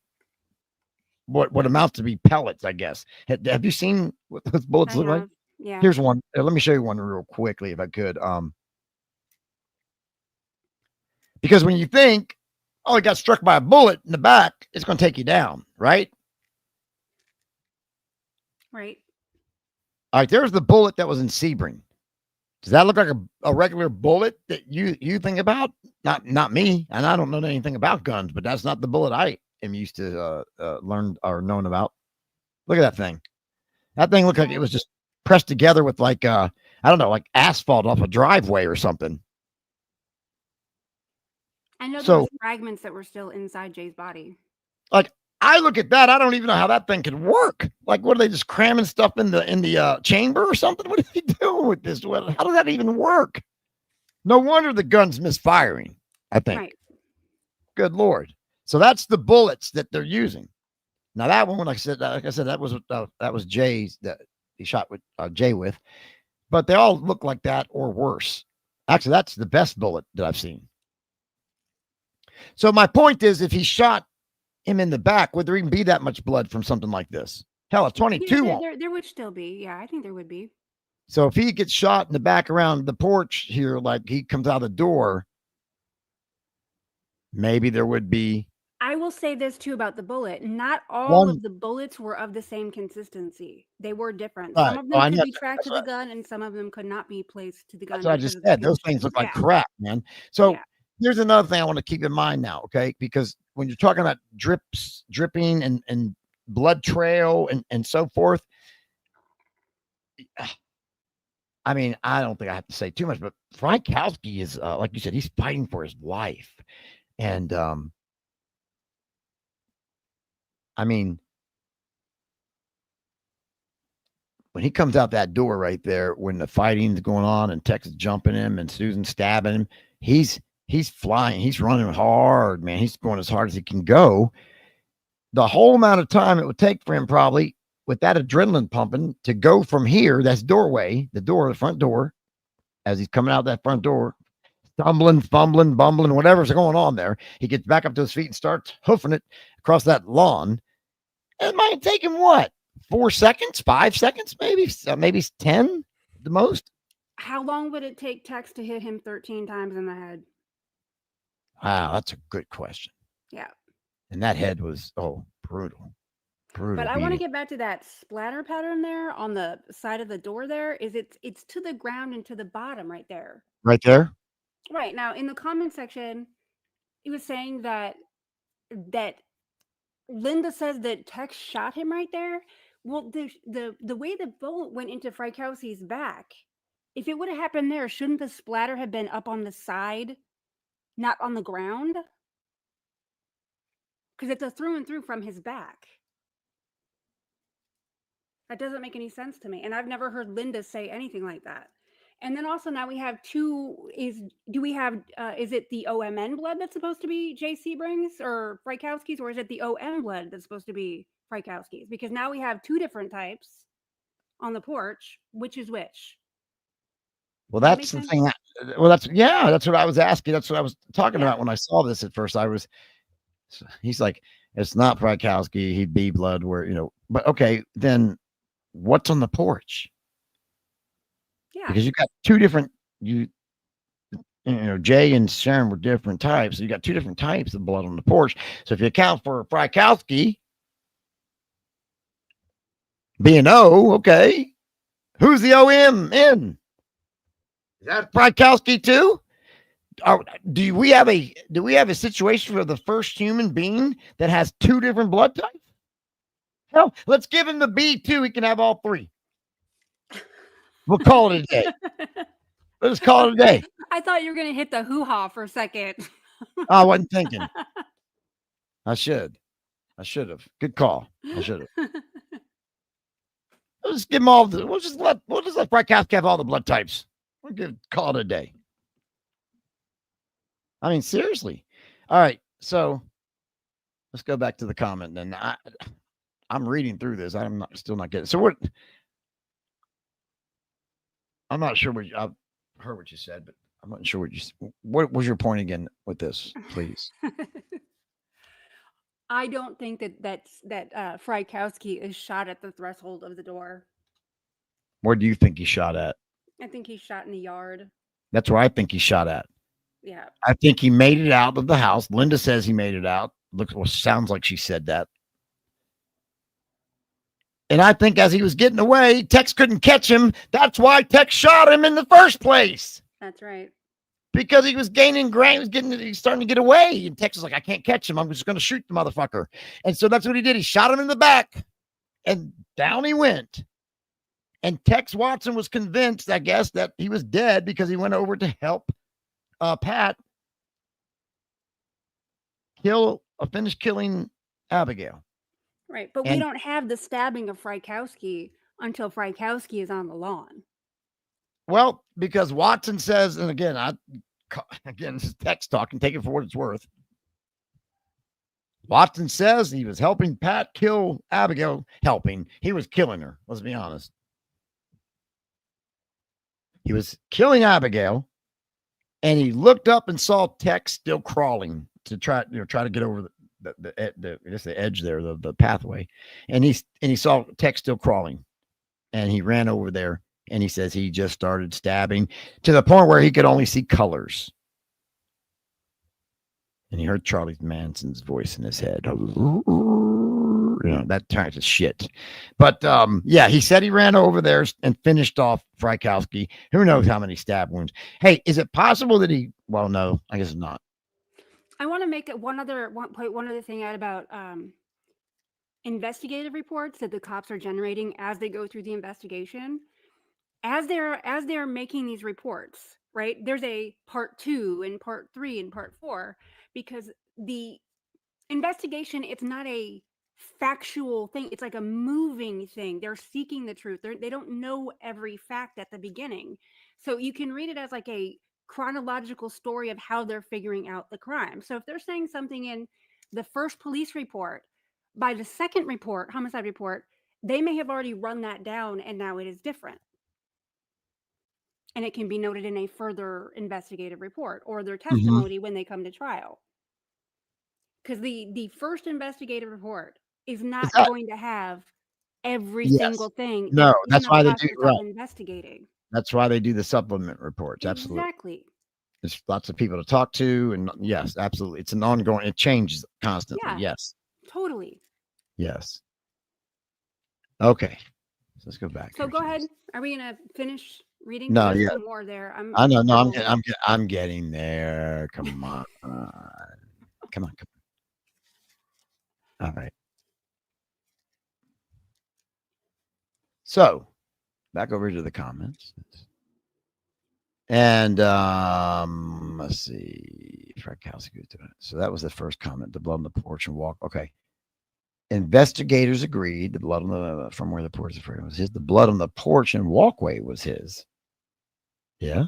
What amounts to be pellets, I guess. Have you seen what those bullets look like? Yeah. Here's one. Let me show you one real quickly if I could. Because when you think, oh, he got struck by a bullet in the back, it's going to take you down, right? Right. All right, there's the bullet that was in Sebring. Does that look like a regular bullet that you think about? Not me, and I don't know anything about guns, but that's not the bullet I am used to learn or known about. Look at that thing. That thing looked like it was just pressed together with like I don't know, like asphalt off a driveway or something. I know there was fragments that were still inside Jay's body. Like I look at that, I don't even know how that thing could work. Like, what are they just cramming stuff in the chamber or something? What are they doing with this? How does that even work? No wonder the gun's misfiring, I think. Right. Good Lord. So that's the bullets that they're using. Now that one, like I said, that was Jay's that he shot with Jay with, but they all look like that or worse. Actually, that's the best bullet that I've seen. So my point is, if he shot him in the back, would there even be that much blood from something like this? Hell, a 22 won't. There would still be. Yeah, I think there would be. So if he gets shot in the back around the porch here, like he comes out the door, maybe there would be. I will say this too about the bullet. Not all of the bullets were of the same consistency. They were different. Right. Some of them could be tracked to the gun, and some of them could not be placed to the gun. That's what I just said. Those things look like crap, man. So here's another thing I want to keep in mind now, okay? Because when you're talking about dripping and blood trail and so forth, I mean, I don't think I have to say too much, but Frykowski is, like you said, he's fighting for his life. And, I mean, when he comes out that door right there, when the fighting's going on and Tex is jumping him and Susan stabbing him, he's flying. He's running hard, man. He's going as hard as he can go. The whole amount of time it would take for him probably with that adrenaline pumping to go from here, that's doorway, the front door, as he's coming out that front door, stumbling, fumbling, bumbling, whatever's going on there. He gets back up to his feet and starts hoofing it across that lawn. It might take him what? 4 seconds, 5 seconds, maybe 10 the most. How long would it take Tex to hit him 13 times in the head? Wow, that's a good question. Yeah. And that head was brutal. But I want to get back to that splatter pattern there on the side of the door there. It's to the ground and to the bottom right there. Right there? Right. Now in the comment section, he was saying that Linda says that Tex shot him right there. Well, the way the bullet went into Frykowski's back, if it would have happened there, shouldn't the splatter have been up on the side, not on the ground? Because it's a through and through from his back. That doesn't make any sense to me. And I've never heard Linda say anything like that. And then also now we have is it the OMN blood that's supposed to be Jay Sebring's or Frykowski's, or is it the OM blood that's supposed to be Frykowski's? Because now we have two different types. on the porch. Which is which? Well, Does that that's make the sense? thing. That's what I was asking. That's what I was talking Yeah. about when I saw this at first. He's like, it's not Frykowski. He'd be blood but okay, then what's on the porch? Yeah. Because you got two different, Jay and Sharon were different types. So you got two different types of blood on the porch. So if you account for Frykowski being O, okay, who's the OM in? Is that Frykowski too? Do we have a situation for the first human being that has two different blood types? Hell, let's give him the B2. He can have all three. We'll call it a day. Let's call it a day. I thought you were gonna hit the hoo-ha for a second. I wasn't thinking. I should have. Good call. I should have. We'll just give him all we'll just let Frykowski have all the blood types. We'll call it a day. I mean, seriously. All right. So let's go back to the comment. And I'm reading through this. I'm still not getting it. So I'm not sure I've heard what you said, but I'm not sure what was your point again with this, please? I don't think that Frykowski is shot at the threshold of the door. Where do you think he shot at? I think he's shot in the yard. That's where I think he shot at. Yeah. I think he made it out of the house. Linda says he made it out. Sounds like she said that. And I think as he was getting away, Tex couldn't catch him. That's why Tex shot him in the first place. That's right. Because he was gaining ground. He's starting to get away. And Tex was like, I can't catch him. I'm just going to shoot the motherfucker. And so that's what he did. He shot him in the back. And down he went. And Tex Watson was convinced, I guess, that he was dead because he went over to help Pat finish killing Abigail. Right. But we don't have the stabbing of Frykowski until Frykowski is on the lawn. Well, because Watson says, and again, this is Tex talking, take it for what it's worth. Watson says he was helping Pat kill Abigail. He was killing her. Let's be honest. He was killing Abigail, and he looked up and saw Tex still crawling to try to get over the edge there, the pathway, and he saw Tex still crawling, and he ran over there, and he says he just started stabbing to the point where he could only see colors, and he heard Charlie Manson's voice in his head. That type of shit. But he said he ran over there and finished off Frykowski. Who knows how many stab wounds? Hey, is it possible that well, no, I guess not. I want to make one other thing out about investigative reports that the cops are generating as they go through the investigation. As they're making these reports, right? There's a part 2 and part 3 and part 4, because the investigation, it's not a factual thing. It's like a moving thing. They're seeking the truth. They don't know every fact at the beginning. So you can read it as like a chronological story of how they're figuring out the crime. So if they're saying something in the first police report, by the second report, homicide report, they may have already run that down and now it is different. And it can be noted in a further investigative report or their testimony when they come to trial. Because the first investigative report is not going to have every single thing. No, that's why they do investigating. That's why they do the supplement reports. Absolutely. Exactly. There's lots of people to talk to, and yes, absolutely. It's an ongoing, it changes constantly. Yeah, yes. Totally. Yes. Okay. So let's go back. So go ahead. Are we gonna finish reading? No, There's yeah. some more there. I know. No, I'm getting there. Come on. Come on. All right. So back over to the comments. And let's see. So that was the first comment, the blood on the porch and walk. Okay. Investigators agreed the blood on from where the porch was his. The blood on the porch and walkway was his. Yeah.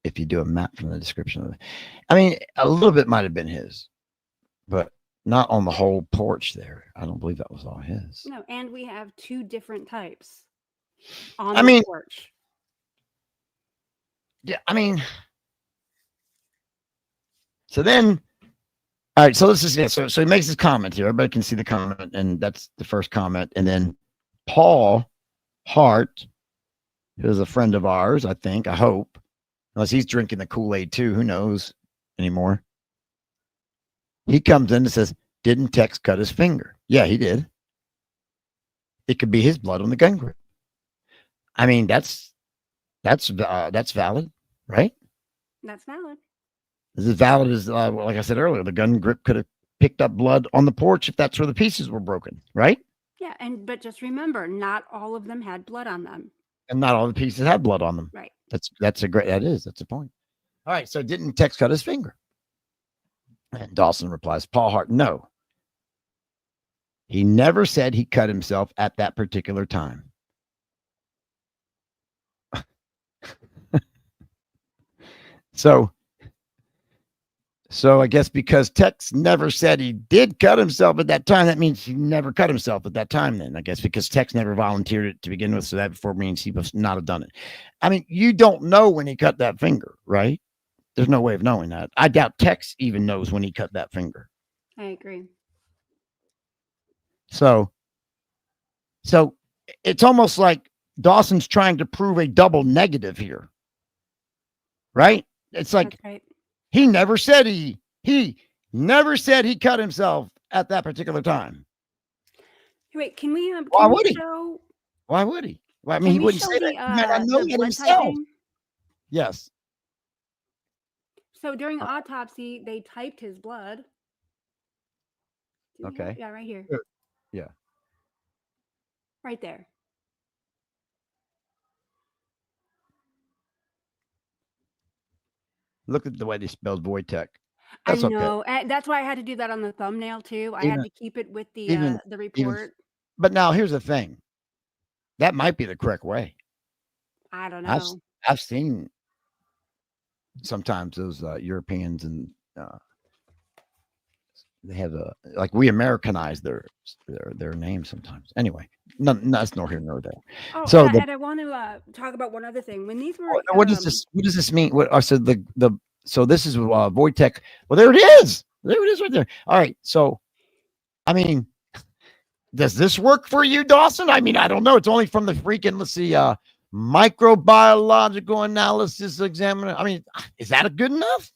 If you do a map from the description of it. I mean, a little bit might have been his, but not on the whole porch there. I don't believe that was all his. No, and we have two different types. on I the mean- porch. Yeah, I mean, so then, all right. So this is So he makes his comment here. Everybody can see the comment, and that's the first comment. And then Paul Hart, who's a friend of ours, I think. I hope, unless he's drinking the Kool-Aid too. Who knows anymore? He comes in and says, "Didn't Tex cut his finger?" Yeah, he did. It could be his blood on the gun grip. I mean, that's valid, right? That's valid. This is valid as, like I said earlier, the gun grip could have picked up blood on the porch if that's where the pieces were broken, right? Yeah, but just remember, not all of them had blood on them. And not all the pieces had blood on them. Right. That's a point. All right, so didn't Tex cut his finger? And Dawson replies, Paul Hart, no. He never said he cut himself at that particular time. So I guess because Tex never said he did cut himself at that time, that means he never cut himself at that time then, I guess, because Tex never volunteered it to begin with, so that before means he must not have done it. I mean, you don't know when he cut that finger, right? There's no way of knowing that. I doubt Tex even knows when he cut that finger. I agree. So it's almost like Dawson's trying to prove a double negative here, right? It's like, That's right. he never said he never said he cut himself at that particular time. Wait, can we? Why Can we would he? show, Why would he? Well, I can mean, he we wouldn't show say the, that. He might not know the that blood himself. typing? Yes. So during autopsy, they typed his blood. Do we have- Okay. Yeah, right here. Yeah. Right there. Look at the way they spelled Wojtek. That's I okay. know. And that's why I had to do that on the thumbnail too. I had Even- to keep it with the even- report. But now here's the thing. That might be the correct way. I don't I've know. I've seen sometimes those Europeans and they have like we Americanize their names sometimes. Anyway, that's nor here nor there. Oh, So and I want to talk about one other thing. When these were, What does this? What does this mean? What I said so this is Wojtek. Well, there it is. There it is right there. All right. So, I mean, does this work for you, Dawson? I mean, I don't know. It's only from the freaking, let's see, microbiological analysis examiner. I mean, is that good enough?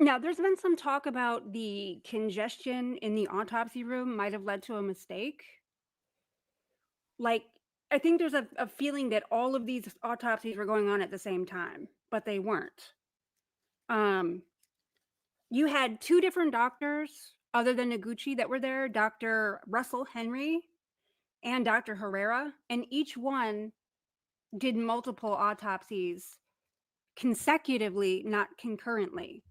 now there's been some talk about the congestion in the autopsy room might have led to a mistake. Like, I think there's a feeling that all of these autopsies were going on at the same time, but they weren't. You had two different doctors other than Noguchi that were there, Dr. Russell Henry and Dr. Herrera, and each one did multiple autopsies consecutively, not concurrently.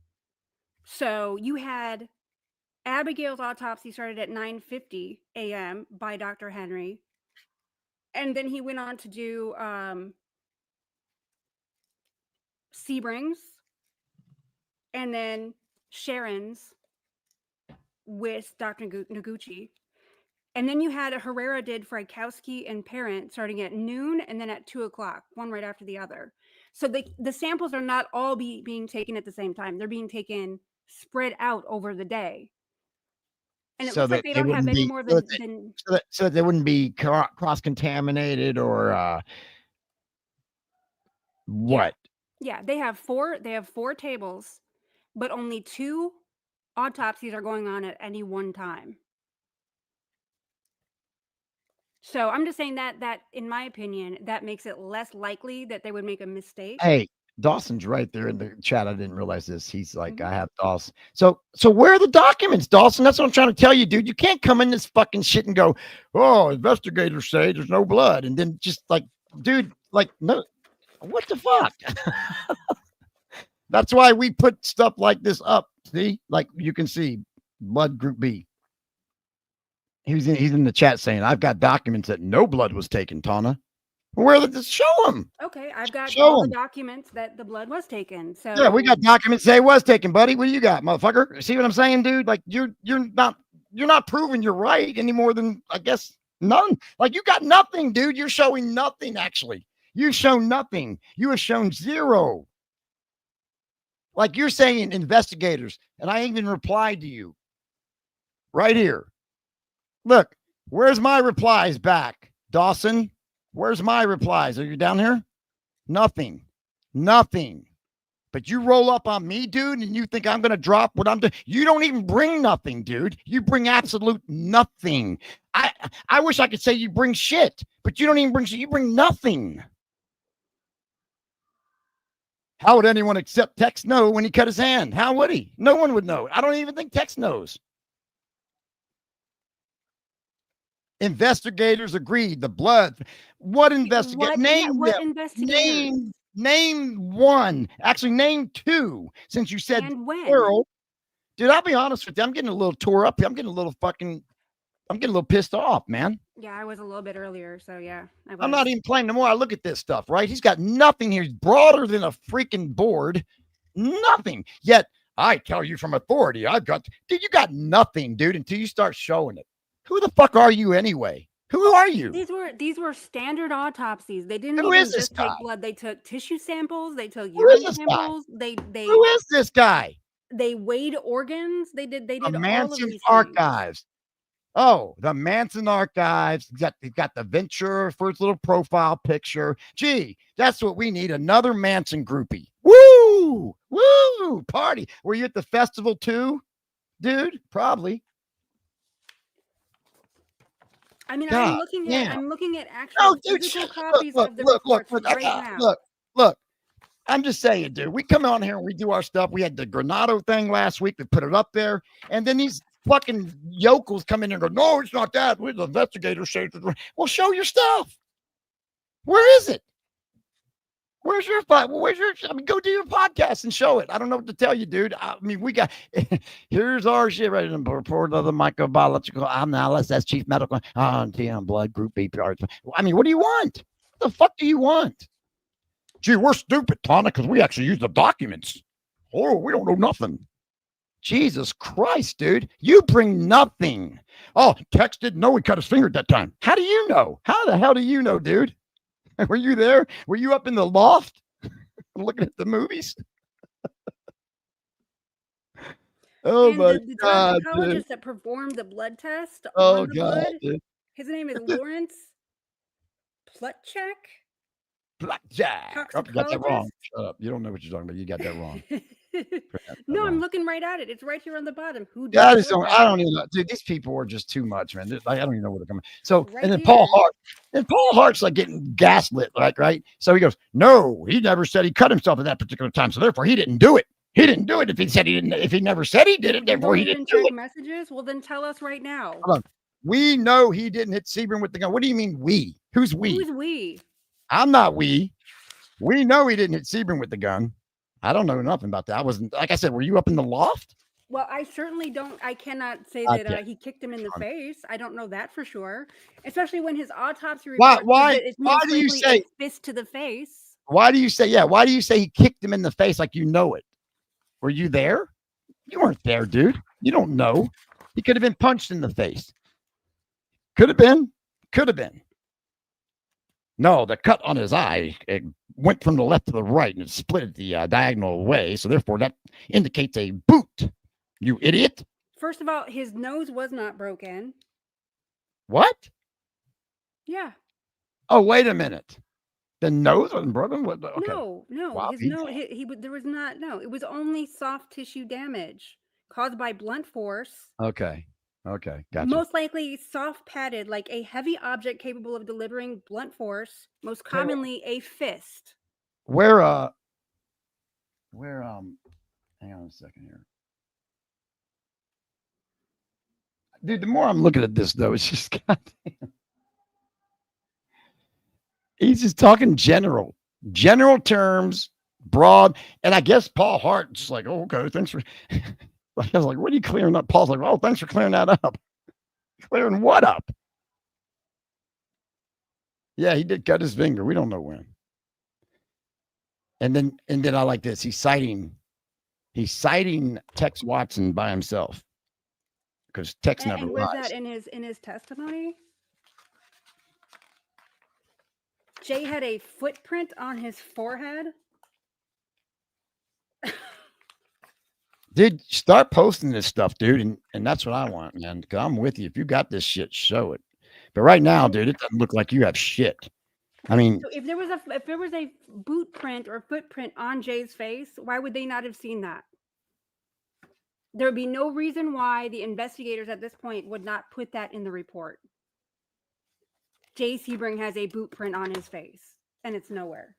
So you had Abigail's autopsy started at 9:50 a.m. by Dr. Henry, and then he went on to do Sebring's, and then Sharon's with Dr. Noguchi. And then you had a Herrera did Frykowski and Parent starting at noon and then at 2 o'clock, one right after the other. So the samples are not all being taken at the same time. They're being taken spread out over the day. And it So looks like that they they don't have wouldn't any be- more so than So that they wouldn't be cross-contaminated or what? yeah, they have four tables, but only 2 autopsies are going on at any one time. So I'm just saying that in my opinion, that makes it less likely that they would make a mistake. Hey, Dawson's right there in the chat. I didn't realize this. He's like, Mhm. I have Dawson. So where are the documents, Dawson? That's what I'm trying to tell you, dude. You can't come in this fucking shit and go, oh, investigators say there's no blood. And then just like, dude, like, no, what the fuck? That's why we put stuff like this up. See, like you can see blood group B. He's in the chat saying, I've got documents that no blood was taken, Tawna. Where did this show him? Okay, I've got Show all the 'em. documents that the blood was taken. So Yeah, we got documents say it was taken, buddy. What do you got, motherfucker? See what I'm saying, dude? Like you're not proving you're right any more than I guess None. Like you got nothing, dude. You're showing nothing, actually. You've shown nothing. You have shown zero. Like you're saying investigators, and I even replied to you right here. Look, where's my replies back, Dawson? Where's my replies? Are you down here? Nothing. Nothing. But you roll up on me, dude, and you think I'm going to drop what I'm doing. You don't even bring nothing, dude. You bring absolute nothing. I wish I could say you bring shit, but you don't even bring shit. You bring nothing. How would anyone except Tex know when he cut his hand? How would he? No one would know. I don't even think Tex knows. Investigators agreed. The blood. What investigator? Name what them. investigators? Name one. Actually, name two. Since you said And when? plural. Dude, I'll be honest with you. I'm getting a little tore up. I'm getting a little pissed off, man. Yeah, I was a little bit earlier, so yeah. I'm not even playing no more. I look at this stuff, right? He's got nothing here. He's broader than a freaking board. Nothing. Yet, I tell you from authority, dude, you got nothing, dude, until you start showing it. Who the fuck are you anyway? Who are you? These were standard autopsies. They didn't Who even is this just take guy? blood. They took tissue samples. They took Who is urine this guy? samples. Who is this guy? They weighed organs. They did The all of Manson these Archives. things. Oh, the Manson Archives. He's got the Ventura for his little profile picture. Gee, that's what we need. Another Manson groupie. Woo! Woo! Party. Were you at the festival too, dude? Probably. I mean, God, I'm looking at actual physical copies of the reports right now. Look. I'm just saying, dude. We come on here and we do our stuff. We had the Granado thing last week. We put it up there, and then these fucking yokels come in and go, "No, it's not that. We're the investigators." Well, show your stuff. Where is it? Where's your? I mean, go do your podcast and show it. I don't know what to tell you, dude. I mean, we got here's our shit right in the report of the microbiological analysis as chief medical on blood group BPR. I mean, what do you want? What the fuck do you want? Gee, we're stupid, Tawna, because we actually use the documents. Oh, we don't know nothing. Jesus Christ, dude. You bring nothing. Oh, Tex didn't know he cut his finger at that time. How do you know? How the hell do you know, dude? Were you there? Were you up in the loft looking at the movies? Oh, and my the God. toxicologist Dude. that performed the blood test Oh, on the God. blood, Dude. his name is Lawrence Plutchek. Blackjack. Oh, you got that wrong. Shut up. You don't know what you're talking about. You got that wrong. No, I'm looking right at it. It's right here on the bottom. Who did I don't even know. Dude, these people are just too much, man. I don't even know where they're coming. So, Right and then here. Paul Hart's like getting gaslit, right? So he goes, "No, he never said he cut himself at that particular time. So therefore he didn't do it. He didn't do it if he said he didn't, if he never said he did it, therefore he didn't do check it." messages. Well, then tell us right now. Hold on. We know he didn't hit Sebring with the gun. What do you mean we? Who's we? Who's we? I'm not we. We know he didn't hit Sebring with the gun. I don't know nothing about that. I wasn't, like I said, were you up in the loft? Well, I certainly don't. I cannot say Okay. that he kicked him in the face. I don't know that for sure. Especially when his autopsy report Why says that it's do most you likely say- a fist to the face? Why do you say he kicked him in the face like you know it? Were you there? You weren't there, dude. You don't know. He could have been punched in the face. Could have been. No, the cut on his eye, it went from the left to the right and it split it the diagonal way. So therefore that indicates a boot. You idiot. First of all, his nose was not broken. What? Yeah. Oh, wait a minute. The nose wasn't broken? What? Okay. No. Wow, his he- nose. There was not. No, it was only soft tissue damage caused by blunt force. Okay. Gotcha. Most likely soft padded, like a heavy object capable of delivering blunt force, most commonly a fist. Where hang on a second here. Dude, the more I'm looking at this though, it's just goddamn. He's just talking general terms, broad, and I guess Paul Hart's like, "Oh, okay, thanks for." I was like, "What are you clearing up?" Paul's like, "Oh, thanks for clearing that up." Clearing what up? Yeah, he did cut his finger. We don't know when. And then I like this. He's citing Tex Watson by himself because Tex never And where's lies. that in his testimony? Jay had a footprint on his forehead. Dude, start posting this stuff, dude, and that's what I want, man. 'Cause I'm with you. If you got this shit, show it. But right now, dude, it doesn't look like you have shit. I mean, So if there was a boot print or footprint on Jay's face, why would they not have seen that? There would be no reason why the investigators at this point would not put that in the report. Jay Sebring has a boot print on his face, and it's nowhere.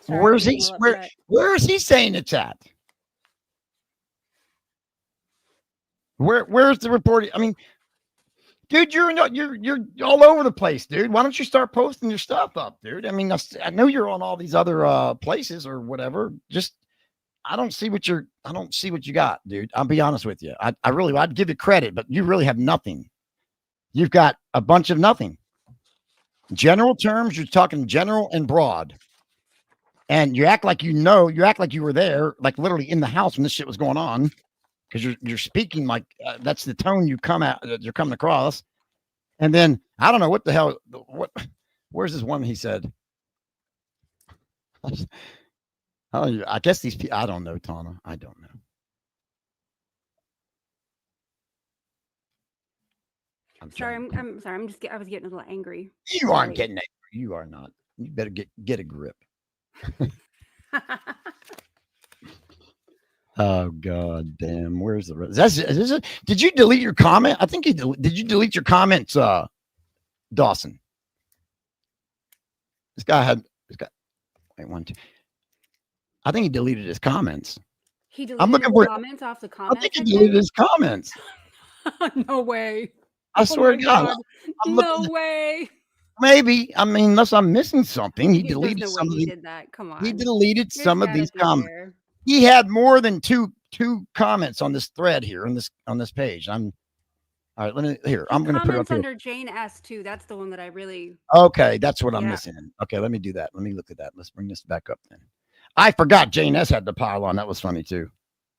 Sorry, where's I'm he? getting a little upset. Where is he saying it's at? Where's the report? I mean, dude, you're all over the place, dude. Why don't you start posting your stuff up, dude? I mean, I know you're on all these other places or whatever. Just I don't see what you got, dude. I'll be honest with you. I'd give you credit, but you really have nothing. You've got a bunch of nothing. General terms, you're talking general and broad. And you act like you were there, like literally in the house when this shit was going on, because you're speaking like that's the tone you're coming across. And then I don't know what the hell. Where's this one? He said, I guess these people. I don't know, Tawna. I don't know. I'm sorry. I'm sorry. I was getting a little angry. You aren't getting angry. You are not. You better get a grip. Oh god damn, where's the rest? Did you delete your comment? I think did you delete your comments, Dawson? Wait, one, two. I think he deleted his comments. He deleted his comments off the comments. I think he deleted his comments. No way. I swear to God. No way. Maybe. I mean, unless I'm missing something. He deleted no some of he these. did that. Come on. He deleted some of these comments. There. He had more than two comments on this thread here on this page. All right. I'm going to put it up here. Under Jane S too. That's the one that I really. Okay, that's what I'm missing. Okay, let me do that. Let me look at that. Let's bring this back up then. I forgot Jane S had the pile on. That was funny too.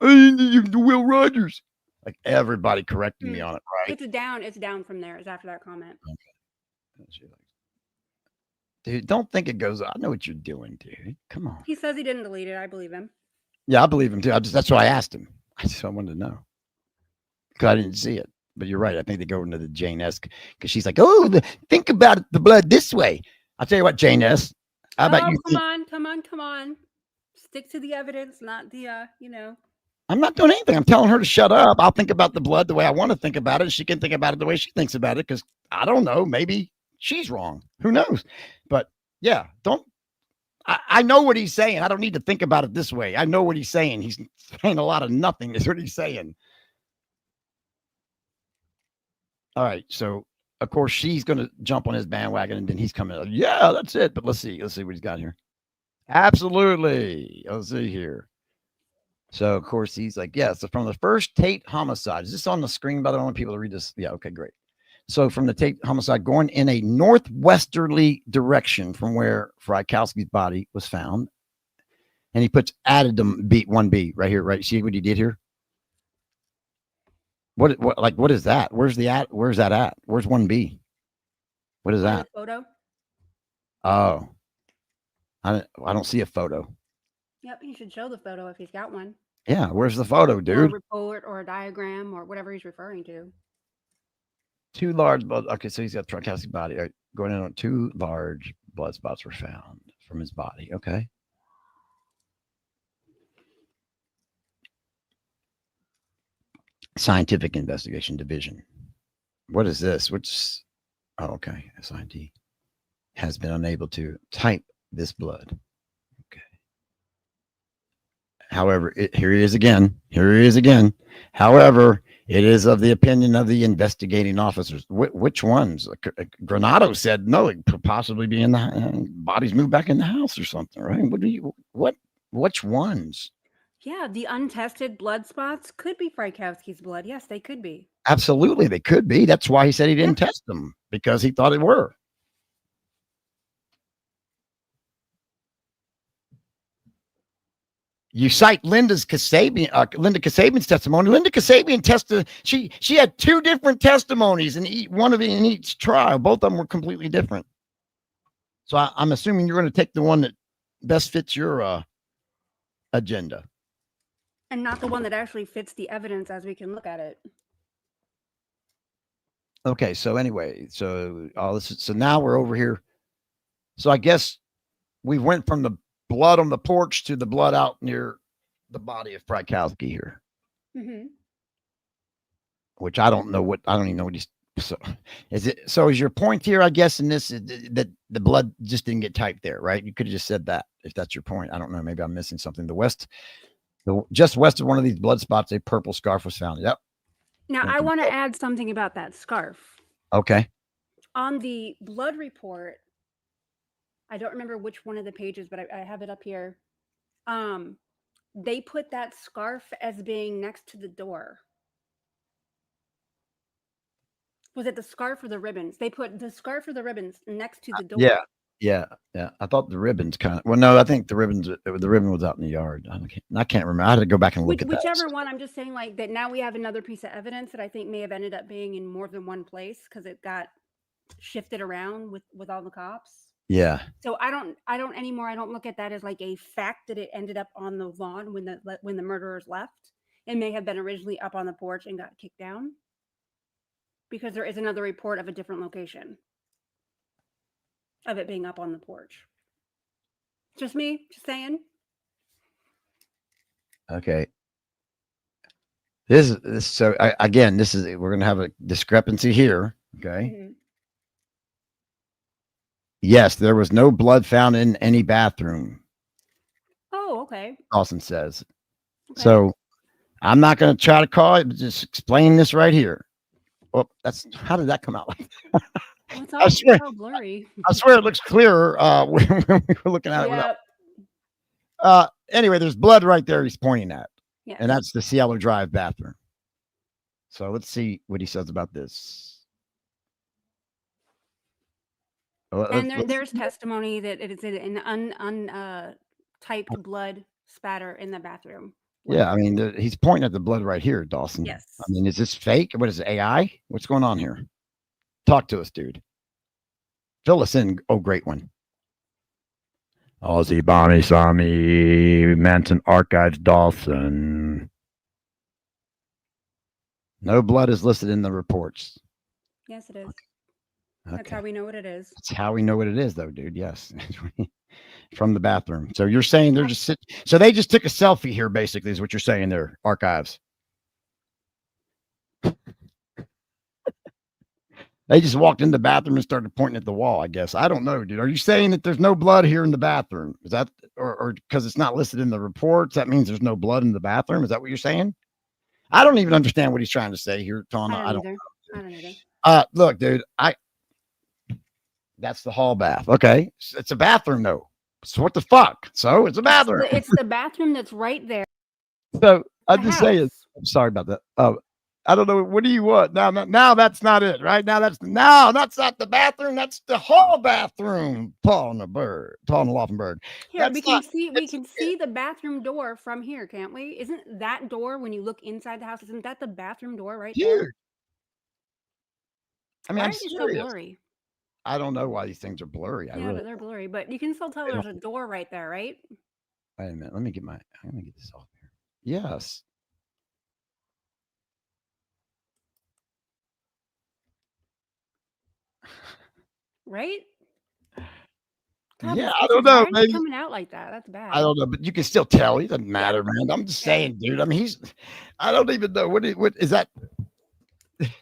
Will Rogers. Like everybody corrected me on it, right? It's down from there. It's after that comment. Okay. Dude, don't think it goes. I know what you're doing, dude. Come on. He says he didn't delete it. I believe him. Yeah, I believe him too. That's why I asked him. I wanted to know because I didn't see it. But you're right. I think they go into the Jane S because she's like, think about the blood this way. I'll tell you what, Jane S. How about you? Come on. Stick to the evidence, not the I'm not doing anything. I'm telling her to shut up. I'll think about the blood the way I want to think about it. And she can think about it the way she thinks about it. Because I don't know. Maybe she's wrong. Who knows? But yeah, I know what he's saying. I don't need to think about it this way. I know what he's saying. He's saying a lot of nothing is what he's saying. All right. So, of course, she's going to jump on his bandwagon and then he's coming. Yeah, that's it. But let's see. Let's see what he's got here. Absolutely. Let's see here. So, of course, he's like, yeah, so from the first Tate homicide. Is this on the screen, by the way? I want people to read this. Yeah, okay, great. So from the Tate homicide going in a northwesterly direction from where Frykowski's body was found. And he puts added to 1B right here, right? See what he did here? What is that? Where's that at? Where's 1B? What is that? Photo. Oh. I don't see a photo. Yep, he should show the photo if he's got one. Yeah, where's the photo, dude? Or a report or a diagram or whatever he's referring to. Two large blood. Okay, so he's got Frykowski's body. Right, going in on 2 large blood spots were found from his body. Okay. Scientific Investigation Division. What is this? Okay. SID has been unable to type this blood. Okay. However, here he is again. However, it is of the opinion of the investigating officers. Which ones? Granado said no, it could possibly be in the bodies moved back in the house or something, right? Which ones? Yeah, the untested blood spots could be Frykowski's blood. Yes, they could be. Absolutely, they could be. That's why he said he didn't test them, because he thought it were. You cite Linda Kasabian's testimony. Linda Kasabian tested. She had two different testimonies, and one of it in each trial. Both of them were completely different. So I'm assuming you're going to take the one that best fits your agenda, and not the one that actually fits the evidence as we can look at it. Okay. So anyway, so now we're over here. So I guess we went from the blood on the porch to the blood out near the body of Frykowski here. Mm-hmm. Which I don't even know what he's. So is your point here, I guess, in this that the blood just didn't get typed there, right? You could have just said that if that's your point. I don't know. Maybe I'm missing something. Just west of one of these blood spots, a purple scarf was found. Yep. Now, I want to add something about that scarf. Okay. On the blood report, I don't remember which one of the pages, but I have it up here. They put that scarf as being next to the door. Was it the scarf or the ribbons? They put the scarf or the ribbons next to the door. Yeah. I thought the ribbons no, I think the ribbon was out in the yard. I can't remember. I had to go back and look at that. Whichever one. I'm just saying, like, that now we have another piece of evidence that I think may have ended up being in more than one place because it got shifted around with all the cops. Yeah. So I don't anymore. I don't look at that as like a fact that it ended up on the lawn when the murderers left. It may have been originally up on the porch and got kicked down because there is another report of a different location of it being up on the porch. Just me, just saying. Okay. This is we're going to have a discrepancy here. Okay. Mm-hmm. Yes, there was no blood found in any bathroom. Oh, okay. Dawson says. Okay. So I'm not going to try to call it, but just explain this right here. Well, how did that come out like that? It's all blurry. I swear it looks clearer when we were looking at it. Without. Anyway, there's blood right there he's pointing at. Yeah. And that's the Cielo Drive bathroom. So let's see what he says about this. And there's testimony that it is an typed blood spatter in the bathroom. Yeah, I mean, he's pointing at the blood right here, Dawson. Yes. I mean, is this fake? What is it, AI? What's going on here? Talk to us, dude. Fill us in. Oh, great one. Aussie Bonnie Sami Manson Archives Dawson. No blood is listed in the reports. Yes, it is. Okay. That's how we know what it is. That's how we know what it is, though, dude. Yes. From the bathroom. So you're saying they're just so they just took a selfie here, basically, is what you're saying there, archives. They just walked in the bathroom and started pointing at the wall, I guess. I don't know, dude. Are you saying that there's no blood here in the bathroom? Is that, or because it's not listed in the reports, that means there's no blood in the bathroom? Is that what you're saying? I don't even understand what he's trying to say here, Tawna. I don't either. Look, dude, that's the hall bath. Okay. It's a bathroom, though. So what the fuck? So it's a bathroom. It's the bathroom that's right there. So I'm just saying, I'm sorry about that. I don't know. What do you want? Now that's not it, right? That's not the bathroom. That's the hall bathroom. Tawna Laufenberg. Here, we can see the bathroom door from here, can't we? Isn't that door when you look inside the house? Isn't that the bathroom door right there? I mean, why I'm is it serious. so blurry? I don't know why these things are blurry. But they're blurry. But you can still tell there's a door right there, right? Wait a minute. I'm gonna get this off here. Yes. Right? God, Yeah, I don't know. Maybe coming out like that. That's bad. I don't know, but you can still tell. He doesn't matter, man. I'm just saying, dude. I mean, I don't even know what is that.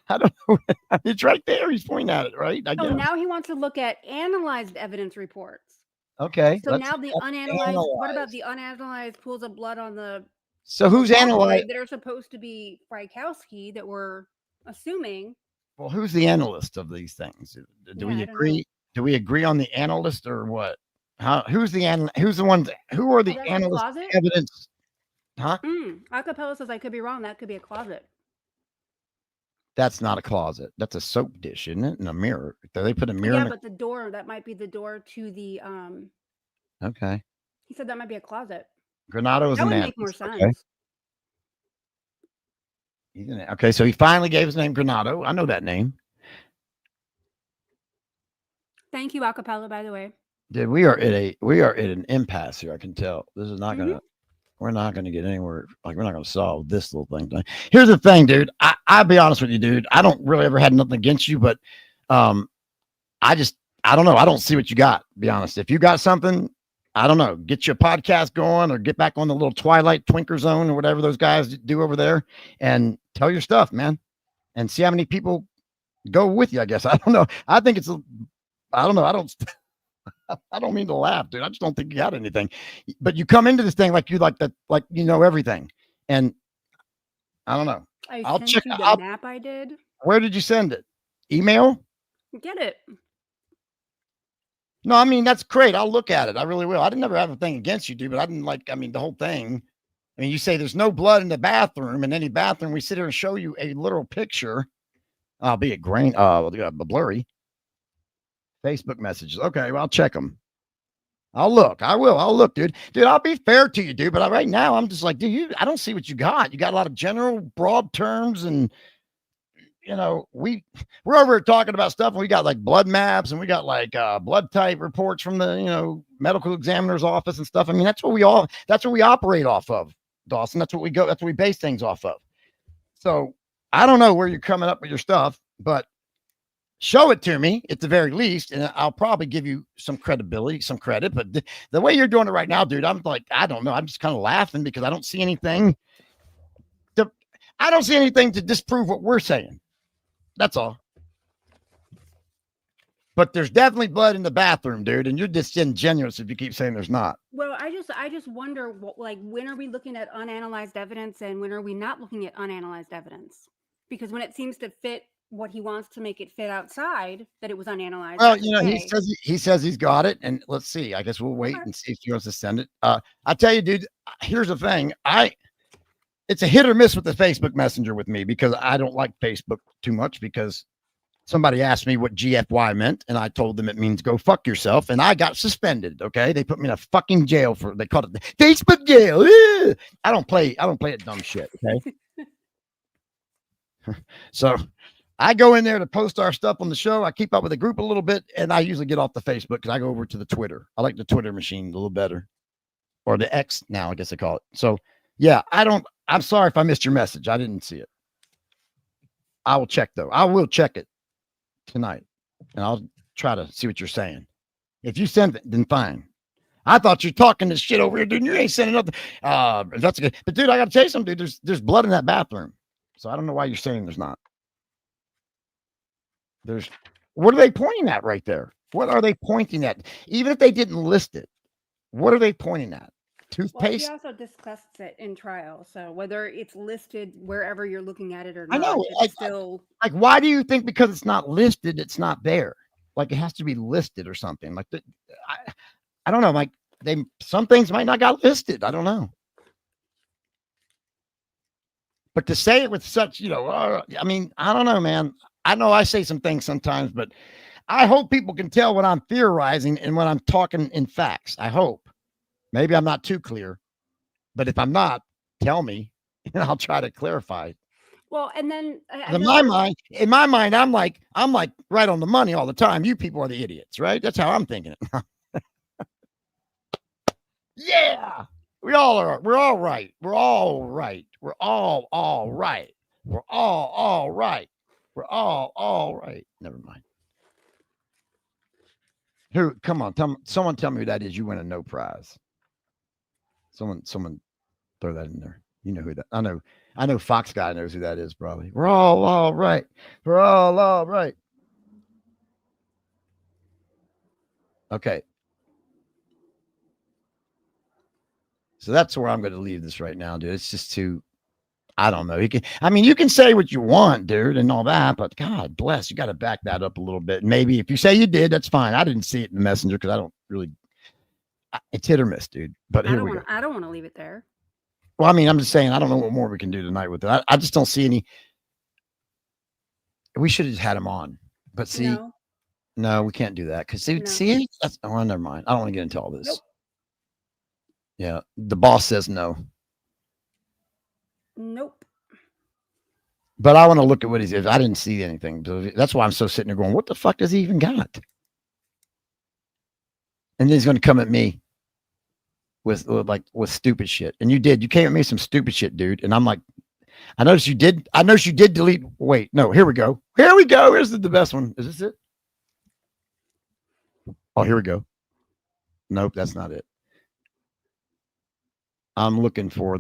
I don't know. It's right there. He's pointing at it, right? Now he wants to look at analyzed evidence reports. Okay. So now the unanalyzed. What about the unanalyzed pools of blood on the? So who's analyzed? That are supposed to be Frykowski that we're assuming. Well, who's the analyst of these things? Do we agree? Do we agree on the analyst or what? Who's the ones? Who are the analysts? Evidence? Huh? Acapella says I could be wrong. That could be a closet. That's not a closet. That's a soap dish, isn't it? And a mirror. Do they put a mirror? Yeah, but the door, that might be the door to the Okay. He said that might be a closet. Granado is That an would make more analyst. Okay. sense. Okay, so he finally gave his name Granado. I know that name. Thank you, acapella, by the way. Dude, we are at an impasse here. I can tell. This is not Mhm. gonna. We're not gonna get anywhere. Like we're not gonna solve this little thing. Here's the thing, dude. I'll be honest with you, dude. I don't really ever had nothing against you, but I don't know. I don't see what you got. To be honest. If you got something, I don't know. Get your podcast going or get back on the little Twilight Twinker Zone or whatever those guys do over there and tell your stuff, man. And see how many people go with you, I guess. I don't know. I think it's I don't know. I don't mean to laugh, dude. I just don't think you got anything. But you come into this thing like you like that, like you know everything. And I don't know. I'll sent check you the out. map I did. Where did you send it? Email? Get it. No, I mean that's great. I'll look at it. I really will. I didn't never have a thing against you, dude, but I didn't like, I mean, the whole thing. I mean, you say there's no blood in the bathroom, in any bathroom. We sit here and show you a literal picture, albeit blurry. Facebook messages. Okay, well, I'll check them. I'll look. I will. I'll look, dude. Dude, I'll be fair to you, dude. But right now, I'm just like, dude, I don't see what you got. You got a lot of general, broad terms, and you know, we're over here talking about stuff, and we got like blood maps, and we got like blood type reports from the medical examiner's office and stuff. I mean, that's what we operate off of, Dawson. That's what we base things off of. So I don't know where you're coming up with your stuff, but show it to me at the very least, and I'll probably give you some credibility, some credit. But the way you're doing it right now, dude, I'm like, I don't know. I'm just kind of laughing because I don't see anything. I don't see anything to disprove what we're saying. That's all. But there's definitely blood in the bathroom, dude, and you're disingenuous if you keep saying there's not. Well, I just wonder, when are we looking at unanalyzed evidence, and when are we not looking at unanalyzed evidence? Because when it seems to fit what he wants to make it fit outside, that it was unanalyzed. Well, he says he's got it, and let's see. I guess we'll wait and see if he wants to send it. I tell you, dude. Here's the thing. It's a hit or miss with the Facebook Messenger with me because I don't like Facebook too much because somebody asked me what GFY meant, and I told them it means go fuck yourself, and I got suspended. Okay, they put me in a fucking jail they called it the Facebook jail. I don't play at dumb shit. Okay, so I go in there to post our stuff on the show. I keep up with the group a little bit, and I usually get off the Facebook because I go over to the Twitter. I like the Twitter machine a little better, or the X now, I guess they call it. So yeah, I'm sorry if I missed your message. I didn't see it. I will check though. I will check it tonight, and I'll try to see what you're saying. If you send it, then fine. I thought you're talking this shit over here, dude. You ain't sending nothing. That's good. But dude, I gotta tell you something, dude. There's blood in that bathroom. So I don't know why you're saying there's not. What are they pointing at right there? What are they pointing at? Even if they didn't list it, what are they pointing at? Toothpaste? Well, he also discussed it in trial. So whether it's listed wherever you're looking at it or not, I know. it's still Like, why do you think because it's not listed, it's not there? Like, it has to be listed or something. Like, I don't know. Like, some things might not got listed. I don't know. But to say it with such, I mean, I don't know, man. I know I say some things sometimes, but I hope people can tell when I'm theorizing and when I'm talking in facts. I hope. Maybe I'm not too clear, but if I'm not, tell me, and I'll try to clarify. Well, and then in my mind, I'm like right on the money all the time. You people are the idiots, right? That's how I'm thinking it. Yeah, we all are. We're all right. We're all right. We're all right. We're all right. We're all right. Never mind. Who? Come on, someone tell me who that is. You win a no prize. Someone throw that in there. You know who that? I know Fox guy knows who that is, probably. We're all right. We're all right. Okay. So that's where I'm going to leave this right now, dude. It's just too, I don't know. You can say what you want, dude, and all that, but God bless, you got to back that up a little bit. Maybe if you say you did, that's fine. I didn't see it in the messenger because I don't really. It's hit or miss, dude. But here we go. I don't want to leave it there. Well, I mean, I'm just saying, I don't know what more we can do tonight with it. I just don't see any. We should have just had him on, but see, no, we can't do that because see, that's, oh, never mind. I don't want to get into all this. Nope. Yeah. The boss says no. Nope. But I want to look at what he says. I didn't see anything. That's why I'm so sitting there going, what the fuck does he even got? And then he's going to come at me with stupid shit. And you did. You came at me with some stupid shit, dude. And I'm like, I noticed you did delete. Wait, no, here we go. Here's the best one. Is this it? Oh, here we go. Nope, that's not it. I'm looking for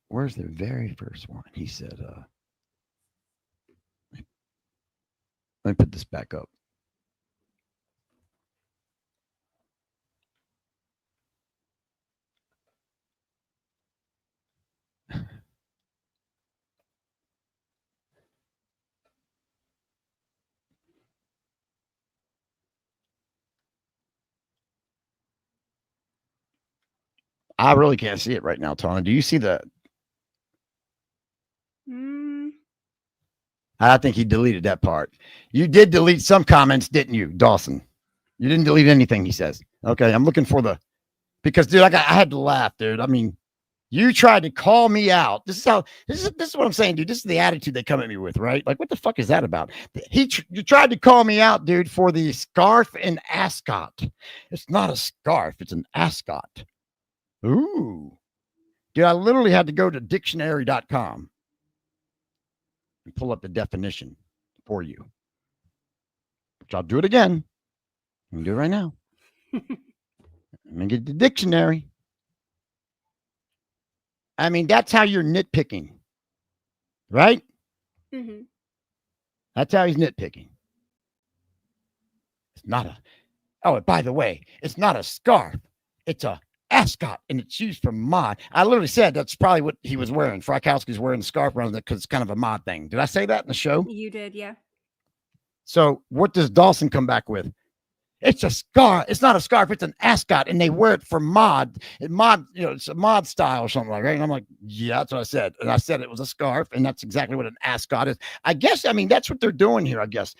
where's the very first one? He said, let me put this back up. I really can't see it right now, Tawna. Do you see the? I think he deleted that part. You did delete some comments, didn't you, Dawson? You didn't delete anything, he says. Okay, I'm looking for because, dude, I had to laugh, dude. I mean, you tried to call me out. This is what I'm saying, dude. This is the attitude they come at me with, right? Like, what the fuck is that about? You tried to call me out, dude, for the scarf and ascot. It's not a scarf. It's an ascot. Ooh. Dude, I literally had to go to dictionary.com and pull up the definition for you. Which I'll do it again. I'm going to do it right now. I'm going to get the dictionary. I mean, that's how you're nitpicking. Right? Mm-hmm. That's how he's nitpicking. It's not a... Oh, by the way, it's not a scarf. It's a ascot, and it's used for mod. I literally said that's probably what he was wearing. Frykowski's wearing the scarf around it because it's kind of a mod thing. Did I say that in the show? You did, yeah. So what does Dawson come back with? It's a scarf. It's not a scarf. It's an ascot, and they wear it for mod. It's a mod style or something like that. And I'm like, yeah, that's what I said. And I said it was a scarf, and that's exactly what an ascot is. I guess. I mean, that's what they're doing here. I guess.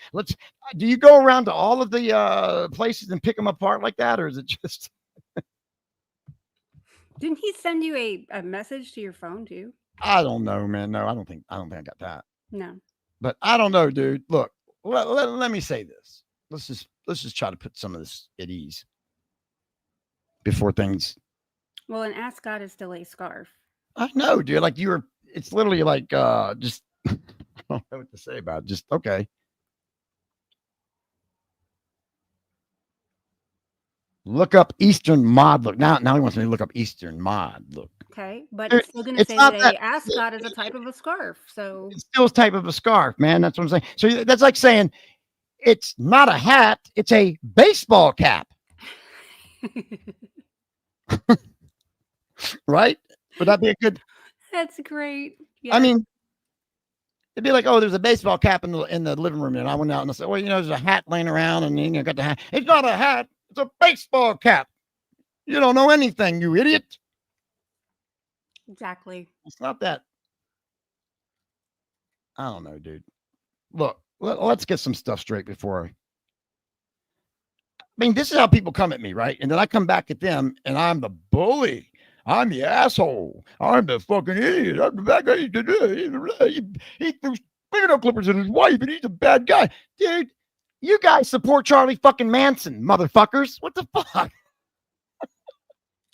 Do you go around to all of the places and pick them apart like that, or is it just? Didn't he send you a message to your phone too? I don't know, man. No, I don't think I got that. No. But I don't know, dude. Look, let me say this. Let's just try to put some of this at ease before things. Well, an ascot is still a scarf. I know, dude. Like it's literally like just I don't know what to say about it. Just okay. Look up Eastern mod look. Now he wants me to look up Eastern mod look. Okay, but Dude, it's still going to say that a ascot is a type of a scarf. So it's still a type of a scarf, man. That's what I'm saying. So that's like saying it's not a hat, it's a baseball cap. Right? Would that be a good? That's great. Yeah. I mean, it'd be like, oh, there's a baseball cap in the living room, and I went out and I said, well, there's a hat laying around, and then you got the hat. It's not a hat. It's a baseball cap. You don't know anything, you idiot. Exactly. It's not that. I don't know, dude. Look, let's get some stuff straight before. I mean, this is how people come at me, right? And then I come back at them, and I'm the bully. I'm the asshole. I'm the fucking idiot. I'm the bad guy. He threw fingernail clippers in his wife, and he's a bad guy. Dude, you guys support Charlie fucking Manson, motherfuckers. What the fuck?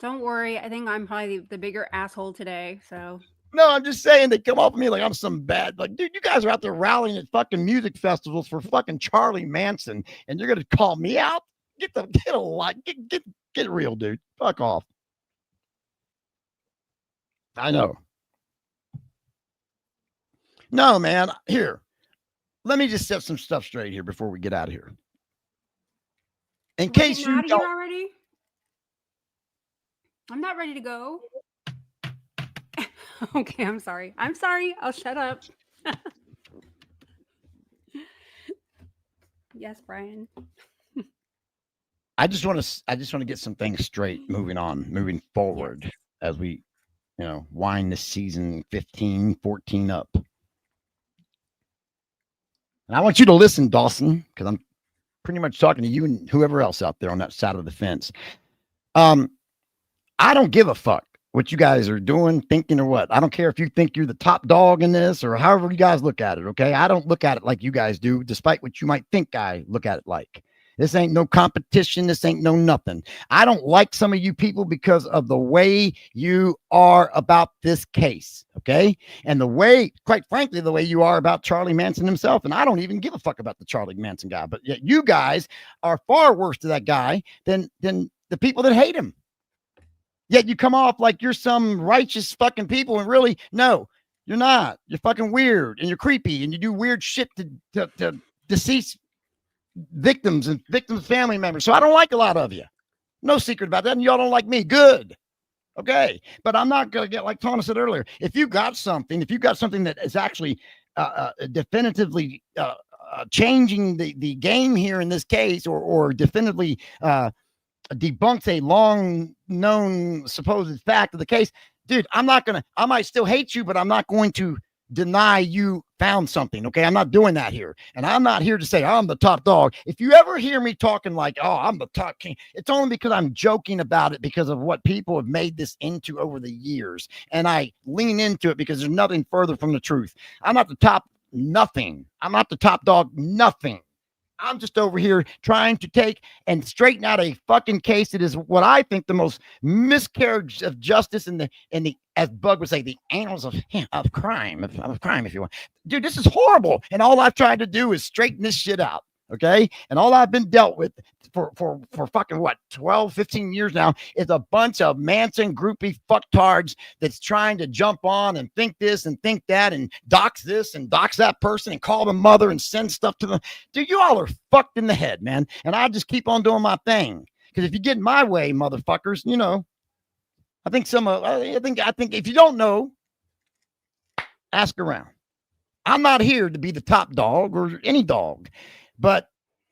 Don't worry. I think I'm probably the bigger asshole today. So no, I'm just saying they come off of me like I'm some bad. Like, dude, you guys are out there rallying at fucking music festivals for fucking Charlie Manson, and you're gonna call me out? Get a lot. Get real, dude. Fuck off. I know. No, man. Here, let me just set some stuff straight here before we get out of here. In case you don't already. I'm not ready to go. Okay, I'm sorry. I'll shut up. Yes, Brian. I just want to get some things straight moving forward, yes, as we, wind the season 15-14 up. And I want you to listen, Dawson, because I'm pretty much talking to you and whoever else out there on that side of the fence. I don't give a fuck what you guys are doing, thinking, or what. I don't care if you think you're the top dog in this or however you guys look at it. Okay. I don't look at it like you guys do, despite what you might think I look at it like. This ain't no competition. This ain't no nothing. I don't like some of you people because of the way you are about this case. Okay. And the way, quite frankly, the way you are about Charlie Manson himself. And I don't even give a fuck about the Charlie Manson guy, but yet you guys are far worse to that guy than the people that hate him. Yet you come off like you're some righteous fucking people. And really, no, you're not. You're fucking weird and you're creepy and you do weird shit to deceased victims and victims' family members. So I don't like a lot of you. No secret about that. And y'all don't like me. Good. Okay. But I'm not going to get, like Tawna said earlier, if you got something that is actually definitively changing the game here in this case, or definitively debunks a long known supposed fact of the case, dude, I might still hate you, but I'm not going to deny you found something. Okay. I'm not doing that here. And I'm not here to say I'm the top dog. If you ever hear me talking like, oh, I'm the top king, it's only because I'm joking about it because of what people have made this into over the years. And I lean into it because there's nothing further from the truth. I'm not the top nothing. I'm not the top dog nothing. I'm just over here trying to take and straighten out a fucking case that is what I think the most miscarriage of justice in the, as Bug would say, the annals of crime, of crime, if you want. Dude, this is horrible. And all I've tried to do is straighten this shit out. Okay. And all I've been dealt with for fucking what, 12, 15 years now is a bunch of Manson groupie fucktards that's trying to jump on and think this and think that and dox this and dox that person and call them mother and send stuff to them. Dude, you all are fucked in the head, man. And I just keep on doing my thing. Because if you get in my way, motherfuckers, you know, I think if you don't know, ask around. I'm not here to be the top dog or any dog. But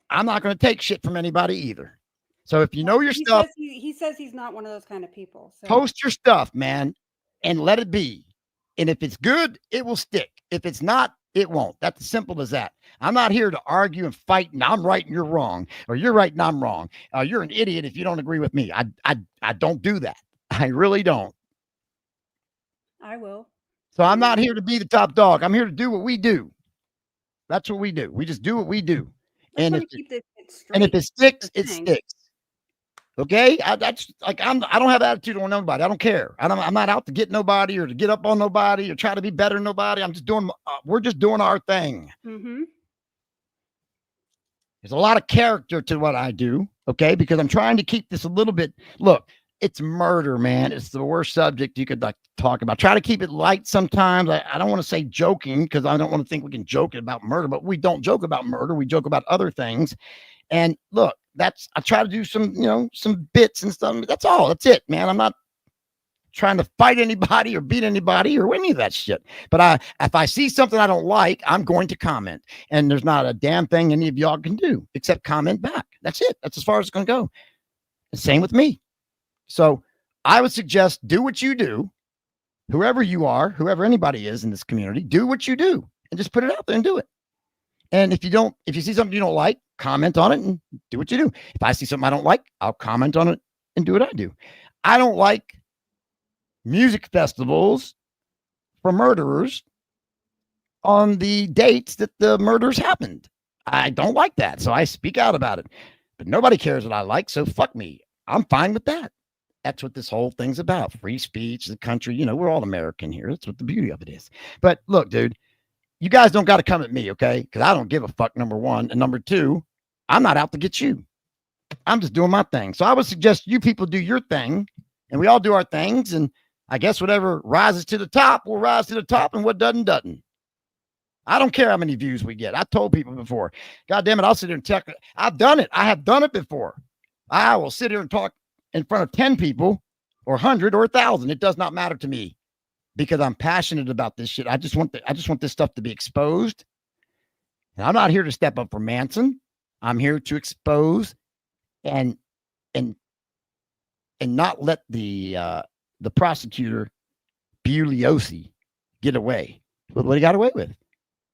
I'm not going to take shit from anybody either. So if you know your stuff, he says he's not one of those kind of people. So. Post your stuff, man, and let it be. And if it's good, it will stick. If it's not, it won't. That's as simple as that. I'm not here to argue and fight and I'm right and you're wrong, or you're right and I'm wrong. You're an idiot if you don't agree with me. I don't do that. I really don't. I will. So I'm not here to be the top dog. I'm here to do what we do. That's what we do. We just do what we do. And if it sticks, it sticks. Okay. That's like, I don't have attitude on nobody. I don't care. I'm not out to get nobody or to get up on nobody or try to be better than nobody. I'm just doing, we're just doing our thing. Mm-hmm. There's a lot of character to what I do. Okay. Because I'm trying to keep this a little bit, look, it's murder, man. It's the worst subject you could like talk about. Try to keep it light sometimes. I don't want to say joking because I don't want to think we can joke about murder, but we don't joke about murder. We joke about other things. And look, I try to do some, some bits and stuff. That's all. That's it, man. I'm not trying to fight anybody or beat anybody or any of that shit. But if I see something I don't like, I'm going to comment. And there's not a damn thing any of y'all can do except comment back. That's it. That's as far as it's going to go. The same with me. So I would suggest do what you do, whoever you are, whoever anybody is in this community, do what you do and just put it out there and do it. And if you see something you don't like, comment on it and do what you do. If I see something I don't like, I'll comment on it and do what I do. I don't like music festivals for murderers on the dates that the murders happened. I don't like that. So I speak out about it, but nobody cares what I like. So fuck me. I'm fine with that. That's what this whole thing's about. Free speech, the country, we're all American here. That's what the beauty of it is. But look, dude, you guys don't got to come at me, okay? Because I don't give a fuck, number one. And number two, I'm not out to get you. I'm just doing my thing. So I would suggest you people do your thing and we all do our things. And I guess whatever rises to the top will rise to the top and what doesn't. I don't care how many views we get. I told people before, God damn it, I'll sit here and check it. I've done it. I have done it before. I will sit here and talk in front of 10 people or 100 or 1,000. It does not matter to me because I'm passionate about this shit. I just want this stuff to be exposed. And I'm not here to step up for Manson. I'm here to expose and not let the prosecutor Bugliosi get away with what he got away with.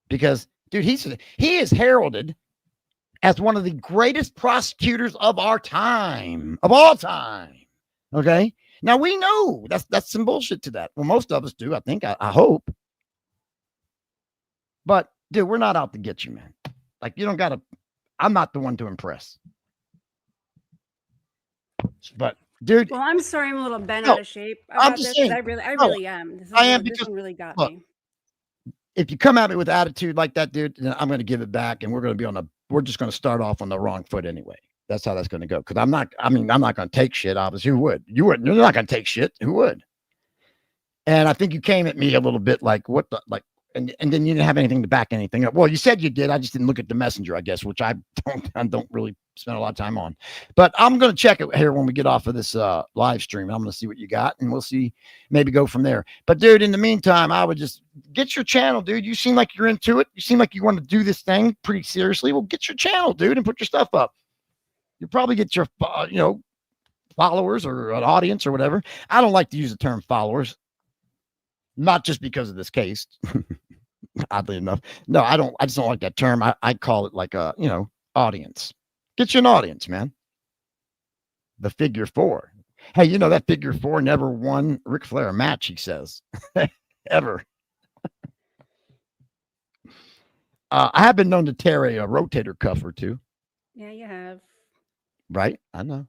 Because dude, he is heralded as one of the greatest prosecutors of our time, of all time. Okay. Now we know that's some bullshit to that. Well, most of us do, I think. I hope. But dude, we're not out to get you, man. Like you don't gotta. I'm not the one to impress. But dude, Well, I'm sorry, I'm a little bent No, out of shape I'm about just this, 'cause saying. I No, really am. I am This because one really got look, me. if you come at me with attitude like that, dude, then I'm going to give it back, and we're just going to start off on the wrong foot anyway. That's how that's going to go. Because I'm not going to take shit. Obviously, who would? You wouldn't. You're not going to take shit. Who would? And I think you came at me a little bit like what the like, and then you didn't have anything to back anything up. Well, you said you did. I just didn't look at the messenger, I guess, which I don't really spend a lot of time on. But I'm going to check it here when we get off of this live stream. I'm going to see what you got, and we'll see, maybe go from there. But dude, in the meantime, I would just get your channel, dude. You seem like you're into it. You seem like you want to do this thing pretty seriously. Well, get your channel, dude, and put your stuff up. You'll probably get your followers or an audience or whatever. I don't like to use the term followers, not just because of this case. Oddly enough, no, I don't. I just don't like that term. I call it like a audience. Get you an audience, man. The figure four. Hey, you know that figure four never won Ric Flair a match. He says ever. I have been known to tear a rotator cuff or two. Yeah, you have. Right, I know.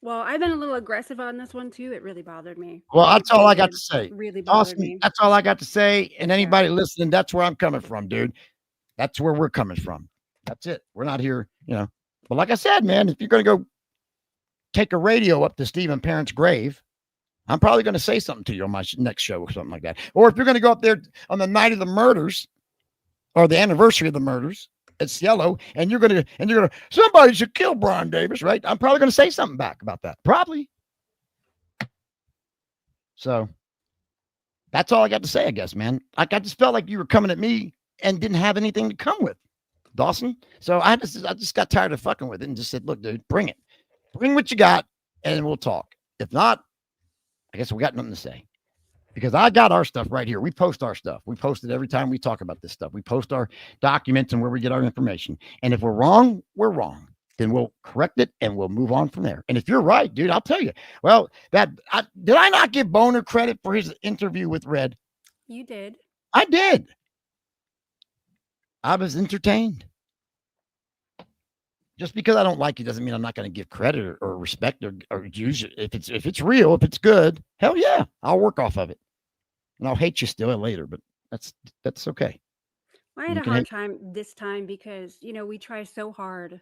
Well, I've been a little aggressive on this one too. It really bothered me. Well, that's all I got It to say. really bothered Austin, me. that's all I got to say. And anybody listening, that's where I'm coming from, dude. That's where we're coming from. That's it. We're not here, But like I said, man, if you're going to go take a radio up to Stephen Parent's grave, I'm probably going to say something to you on my next show or something like that. Or if you're going to go up there on the night of the murders or the anniversary of the murders at Cielo, and you're going to, somebody should kill Brian Davis, right? I'm probably going to say something back about that. Probably. So that's all I got to say, I guess, man. Like I just felt like you were coming at me and didn't have anything to come with, Dawson. So I just got tired of fucking with it and just said, look, dude, bring it. Bring what you got, and we'll talk. If not, I guess we got nothing to say. Because I got our stuff right here. We post our stuff. We post it every time we talk about this stuff. We post our documents and where we get our information. And if we're wrong, we're wrong. Then we'll correct it and we'll move on from there. And if you're right, dude, I'll tell you. Well, did I not give Boner credit for his interview with Red? You did. I did. I was entertained. Just because I don't like it doesn't mean I'm not going to give credit or respect or use it. If it's real, if it's good, hell yeah, I'll work off of it. And I'll hate you still later, but that's okay. I had a hard time this time because, we try so hard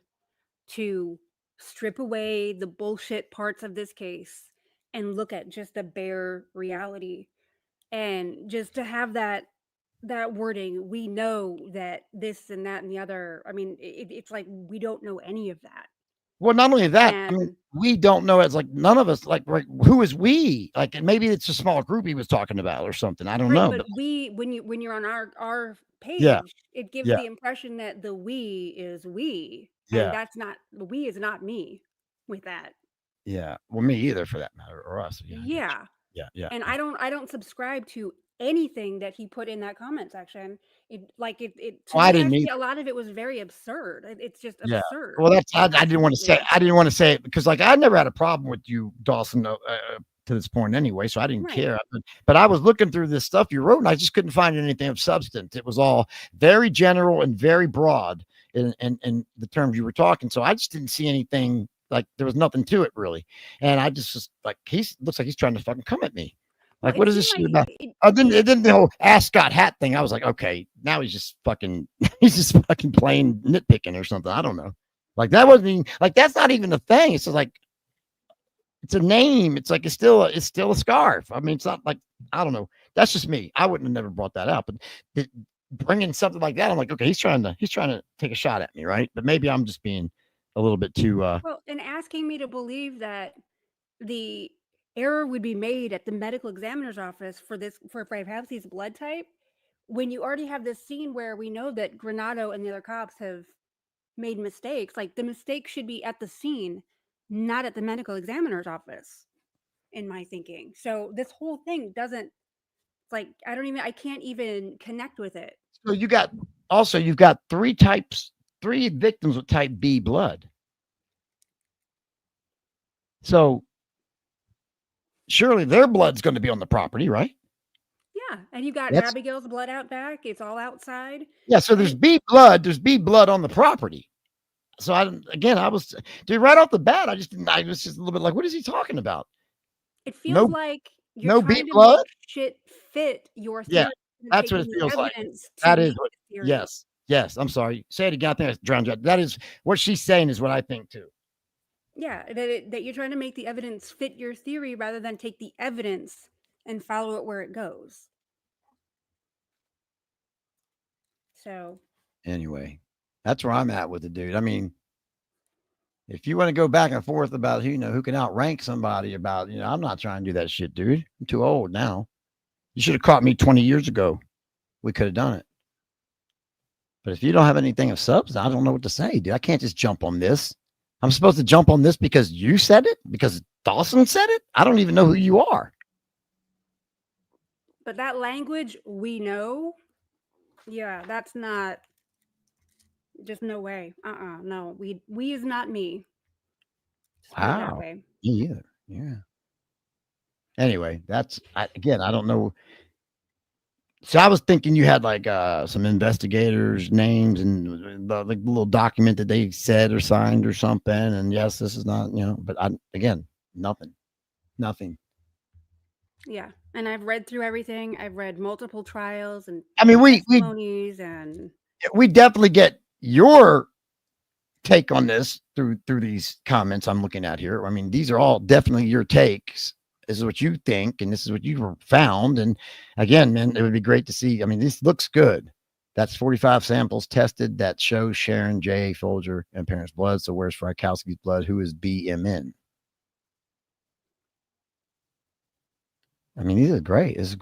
to strip away the bullshit parts of this case and look at just the bare reality. And just to have that wording, we know that this and that and the other. I mean, it's like we don't know any of that. Well, not only that, we don't know. It's like none of us, like, who is we? Like, and maybe it's a small group he was talking about or something. I don't know. But when you're on our page, it gives the impression that the we is we. Yeah. And that's not, the we is not me with that. Yeah. Well, me either, for that matter, or us. Yeah. Yeah. And I don't subscribe to anything that he put in that comment section. I didn't mean a lot of it was very absurd. It's just absurd. Well, that's I didn't want to say it because like I never had a problem with you, Dawson, to this point anyway, so I didn't care. But I was looking through this stuff you wrote, and I just couldn't find anything of substance. It was all very general and very broad in the terms you were talking. So I just didn't see anything. Like there was nothing to it really, and I just like looks like he's trying to fucking come at me. Like, what is this shit about? Then the whole Ask Scott Hat thing. I was like, okay, now he's just fucking playing nitpicking or something. I don't know. Like that wasn't even like that's not even a thing. It's just like it's a name. It's like it's still a scarf. I mean, it's not like I don't know. That's just me. I wouldn't have never brought that out. But bringing something like that, I'm like, okay, he's trying to take a shot at me, right? But maybe I'm just being a little bit too. Well, and asking me to believe that the error would be made at the medical examiner's office for Hapsi's blood type, when you already have this scene where we know that Granado and the other cops have made mistakes. Like the mistake should be at the scene, not at the medical examiner's office, in my thinking. So this whole thing doesn't, like, I can't even connect with it. So you've got three types 3 victims with type B blood. So surely their blood's going to be on the property, right? Yeah, and you got That's Abigail's blood out back. It's all outside. yeah. So there's B blood. There's B blood on the property. So I was, dude, right off the bat, I was just a little bit like, what is he talking about? It feels No, like you're no trying B to blood. make shit fit your Yeah, theory. and that's what it taking the feels like. evidence to That is meet what. the theory. Yes, yes. I'm sorry. Say it again. I think I drowned you out. That is what she's saying. Is what I think too. Yeah, that you're trying to make the evidence fit your theory rather than take the evidence and follow it where it goes. So Anyway, that's where I'm at with the dude. I mean, if you want to go back and forth about who can outrank somebody about, I'm not trying to do that shit, dude. I'm too old now. You should have caught me 20 years ago. We could have done it. But if you don't have anything of substance, I don't know what to say, dude. I can't just jump on this. I'm supposed to jump on this because you said it? Because Dawson said it? I don't even know who you are. but that language we know, yeah, that's not just no way. No. We is not me. Just put it that Wow. way. Me either. Yeah. Anyway, again, I don't know. So I was thinking you had like some investigators' names and the little document that they said or signed or something. And yes, this is not, but again, nothing. Yeah. And I've read through everything. I've read multiple trials and I mean, we testimonies and definitely get your take on this through these comments I'm looking at here. I mean, these are all definitely your takes. This is what you think, and this is what you found. And again, man, it would be great to see. I mean, this looks good. That's 45 samples tested that shows Sharon J. Folger and parents' blood. So where's Frykowski's blood? Who is BMN? I mean, these are great. This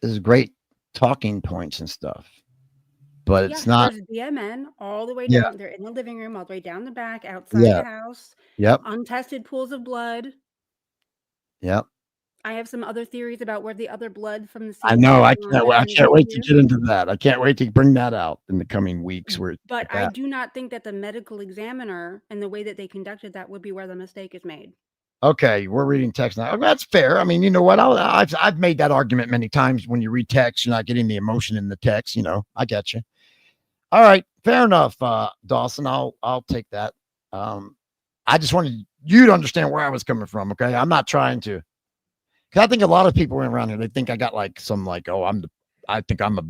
is great talking points and stuff. But it's not. There's BMN all the way Yeah. down. They're in the living room, all the way down the back, outside Yeah. the house. Yep. Untested pools of blood. Yep. I have some other theories about where the other blood from the I scene know. I came can't. from I and can't wait to you. get into that. I can't wait to bring that out in the coming weeks. But I do not think that the medical examiner and the way that they conducted that would be where the mistake is made. Okay, we're reading text now. That's fair. I mean, you know what? I've made that argument many times. When you read text, you're not getting the emotion in the text. I get you. All right, fair enough, Dawson. I'll take that. I just wanted you to understand where I was coming from. Okay, I'm not trying to. Because I think a lot of people around here, they think I got like some I think I'm a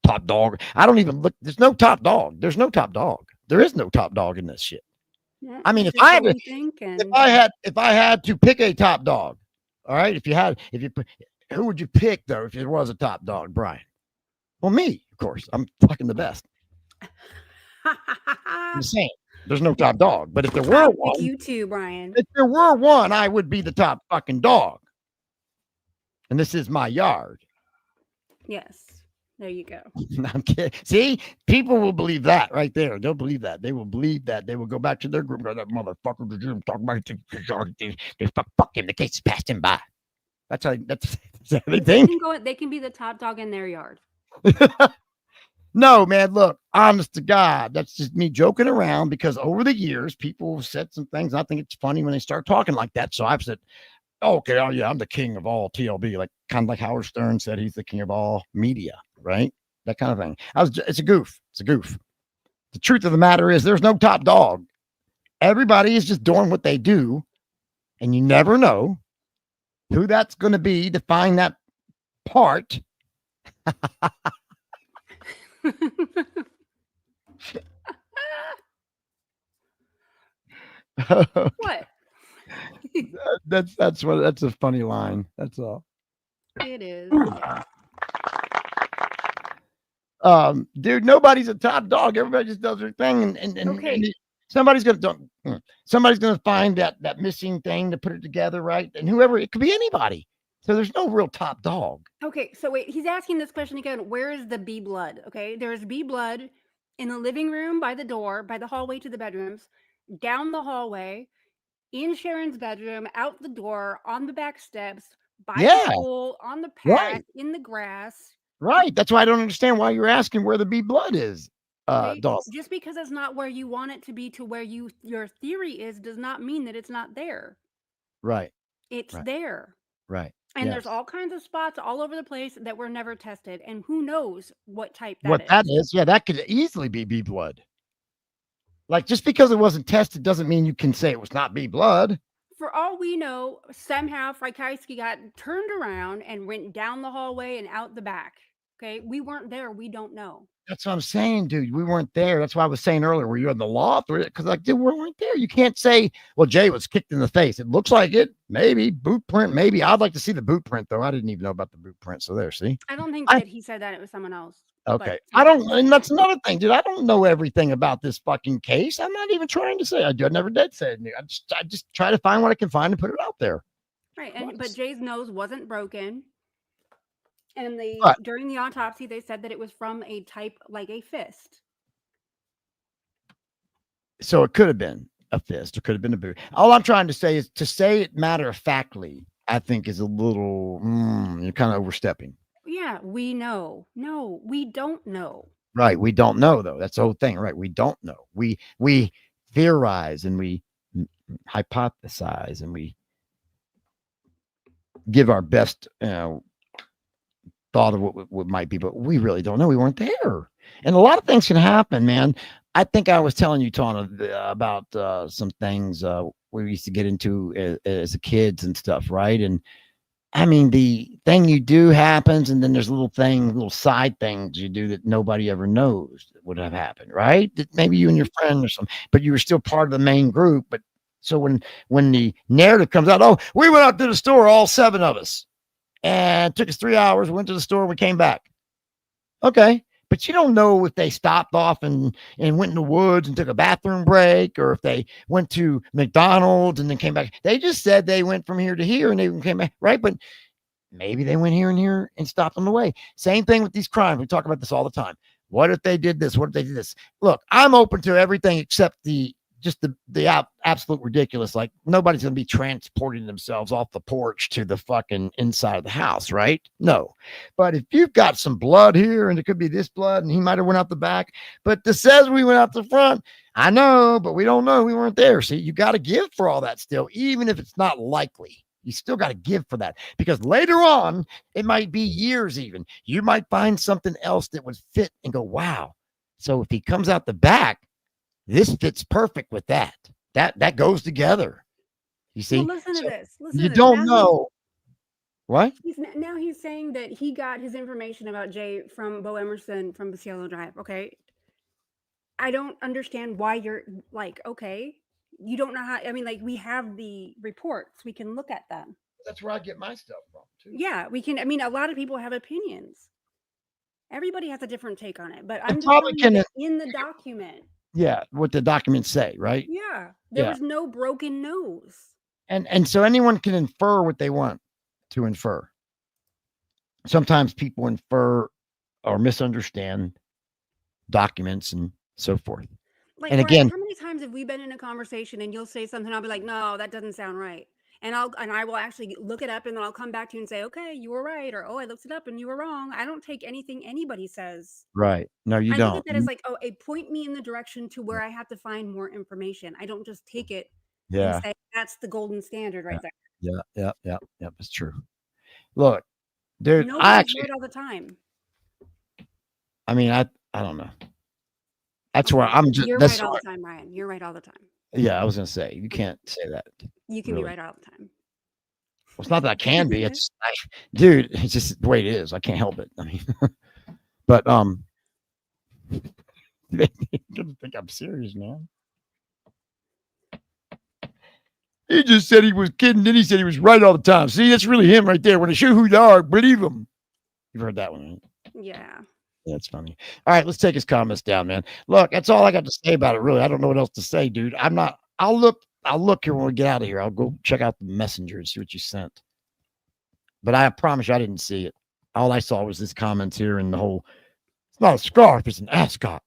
top dog. I don't even look. There's no top dog. There's no top dog. There is no top dog in this shit. Yeah, I mean, if I had to pick a top dog, all right. Who would you pick though? If it was a top dog, Brian? Well, me, of course. I'm fucking the best. I'm saying there's no top dog, but if there were one, you too, Brian. if there were one, I would be the top fucking dog. And this is my yard. Yes. There you go. I'm kidding. See, people will believe that right there. They'll believe that. They will believe that. They will go back to their group. That motherfucker did you talk about they fuck him. The case passed him by. That's how they think. They can be the top dog in their yard. No, man, look, honest to God, that's just me joking around because over the years, people have said some things. I think it's funny when they start talking like that. So I've said, okay, oh yeah, I'm the king of all TLB, like kind of like Howard Stern said he's the king of all media, right? That kind of thing. It's a goof. It's a goof. The truth of the matter is there's no top dog. Everybody is just doing what they do, and you never know who that's going to be to find that part. What? That's a funny line. That's all. It is. Dude, nobody's a top dog. Everybody just does their thing, and Okay. somebody's gonna find that missing thing to put it together, right? And whoever, it could be anybody. So there's no real top dog. Okay, so wait, he's asking this question again. Where is the B blood? Okay, there's B blood in the living room by the door, by the hallway to the bedrooms, down the hallway, in Sharon's bedroom, out the door, on the back steps, by the pool, on the path, in the grass. Right. That's why I don't understand why you're asking where the B blood is. Okay? dog. Just because it's not where you want it to be to where your theory is does not mean that it's not there. Right. It's Right. there. Right. And there's Yes. all kinds of spots all over the place that were never tested. And who knows what type that What is. that is, yeah, that could easily be bee blood. Like, just because it wasn't tested doesn't mean you can say it was not bee blood. For all we know, somehow Frykowski got turned around and went down the hallway and out the back. Okay, we weren't there. We don't know. That's what I'm saying, dude. We weren't there. That's why I was saying earlier, were you in the loft? Because, like, dude, we weren't there. You can't say, well, Jay was kicked in the face. It looks like it. Maybe. Boot print. Maybe. I'd like to see the boot print, though. I didn't even know about the boot print. So there, see? I don't think that he said that. It was someone else. Okay. But I don't, and that's another thing, dude. I don't know everything about this fucking case. I'm not even trying to say I do. I never did say it. I just try to find what I can find and put it out there. right. But Jay's nose wasn't broken. And But- during the autopsy, they said that it was from a type like a fist. So it could have been a fist, or could have been a boot. All I'm trying to say is to say it matter of factly, I think is a little, you're kind of overstepping. Yeah, we know. No, we don't know. Right. We don't know, though. That's the whole thing. Right. We don't know. We theorize and we hypothesize and we give our best thought of what might be, but we really don't know. We weren't there. And a lot of things can happen, man. I think I was telling you, Tawna, about some things we used to get into as kids and stuff, right? And I mean, the thing you do happens, and then there's little side things you do that nobody ever knows that would have happened, right? That maybe you and your friend or something, but you were still part of the main group. But so when the narrative comes out, oh, we went out to the store, all 7 of us, and it took us 3 hours, went to the store, we came back. Okay. But you don't know if they stopped off and went in the woods and took a bathroom break, or if they went to McDonald's and then came back. They just said they went from here to here and they came back, right? But maybe they went here and here and stopped on the way. Same thing with these crimes. We talk about this all the time. What if they did this? What if they did this? Look, I'm open to everything except the absolute ridiculous. Like, nobody's going to be transporting themselves off the porch to the fucking inside of the house, right? No. But if you've got some blood here, and it could be this blood, and he might have went out the back, but this says we went out the front. I know, but we don't know. We weren't there. See, you got to give for all that still, even if it's not likely. You still got to give for that, because later on, it might be years even. You might find something else that would fit and go, wow. So if he comes out the back, this fits perfect with that. That goes together. You see? Well, listen to this. Listen You to this. don't know. What? Now he's saying that he got his information about Jay from Bo Emerson from Cielo Drive. Okay. I don't understand why you're like, okay, you don't know how. I mean, like, we have the reports. We can look at them. That's where I get my stuff from, too. Yeah, we can. I mean, a lot of people have opinions. Everybody has a different take on it. But I'm just probably telling you that in the document. Yeah, what the documents say, right? Yeah, there Yeah. was no broken nose. And so anyone can infer what they want to infer. Sometimes people infer or misunderstand documents and so forth. Like, And Brian, again- how many times have we been in a conversation and you'll say something, I'll be like, no, that doesn't sound right. And I will actually look it up, and then I'll come back to you and say, okay, you were right. Or, oh, I looked it up and you were wrong. I don't take anything anybody says. Right. No, you I don't. look at that as like, oh, it point me in the direction to where I have to find more information. I don't just take it Yeah. and say, that's the golden standard right there. Yeah. It's true. Look, dude, Nobody's I actually, right all the time. I mean, I don't know. That's where I'm just, You're that's right all where- the time, Ryan. You're right all the time. yeah, I was going to say, you can't say that. You can be Really. right all the time. Well, it's not that I can be. It's, dude, it's just the way it is. I can't help it. I mean, but they didn't think I'm serious, man. He just said he was kidding. Then he said he was right all the time. See, that's really him right there. When they show who they are, believe him. You've heard that one, right? Yeah. That's funny. All right, let's take his comments down, man. Look, that's all I got to say about it, really. I don't know what else to say, dude. I'll look here when we get out of here. I'll go check out the messenger and see what you sent. But I promise you, I didn't see it. All I saw was this comments here and the whole, it's not a scarf, it's an ascot.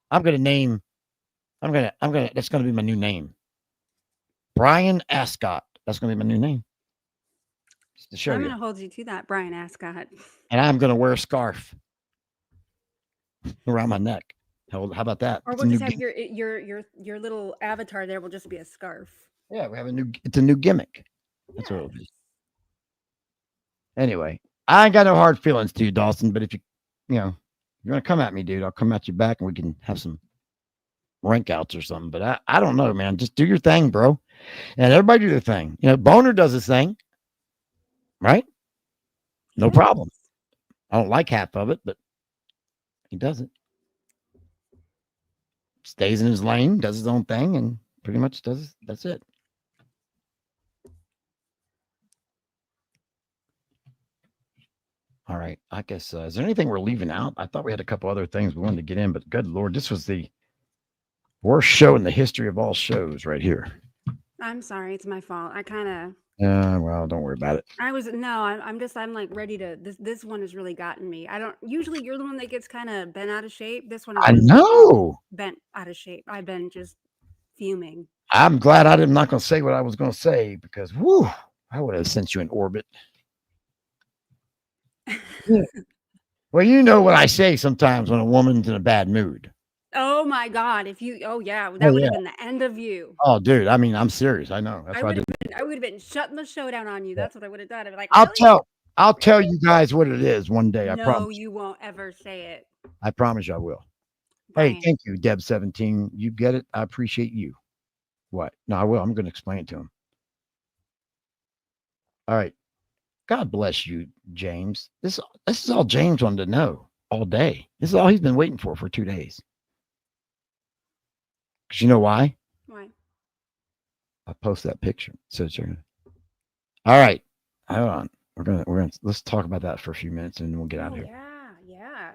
That's going to be my new name. Brian Ascot. That's going to be my new name. Just to show I'm you. going to hold you to that, Brian Ascot. And I'm going to wear a scarf around my neck. How about that? Or It's a we'll new just have gimmick. your little avatar there will just be a scarf. Yeah, it's a new gimmick. That's what Yes. it'll be. Anyway, I ain't got no hard feelings to you, Dawson, but if you want to come at me, dude, I'll come at you back and we can have some rank outs or something. But I don't know, man. Just do your thing, bro. And everybody do their thing. Boner does his thing, right? No Yes. problem. I don't like half of it, but he does it. Stays in his lane, does his own thing, and pretty much that's it. All right. I guess, is there anything we're leaving out? I thought we had a couple other things we wanted to get in, but good Lord, this was the worst show in the history of all shows right here. I'm sorry, it's my fault. I kind of. Well, don't worry about it. I'm like ready to. This one has really gotten me. I don't usually. You're the one that gets kind of bent out of shape. This one. I know. Bent out of shape. I've been just fuming. I'm glad I'm not going to say what I was going to say because, whoo, I would have sent you in orbit. Well, you know what I say sometimes when a woman's in a bad mood. Oh my God! That would have been the end of you. Oh, dude, I mean, I'm serious. I know. That's I would have been shutting the show down on you. That's what I would have done. I'd be like, I'll tell you guys what it is one day. I promise. No, you won't ever say it. I promise you I will. Brian. Hey, thank you, Deb17. You get it. I appreciate you. What? No, I will. I'm going to explain it to him. All right. God bless you, James. This is all James wanted to know all day. This is all he's been waiting for 2 days. Because you know why? Why? I posted that picture. So all right. Hold on. We're gonna let's talk about that for a few minutes and then we'll get out of here. Yeah.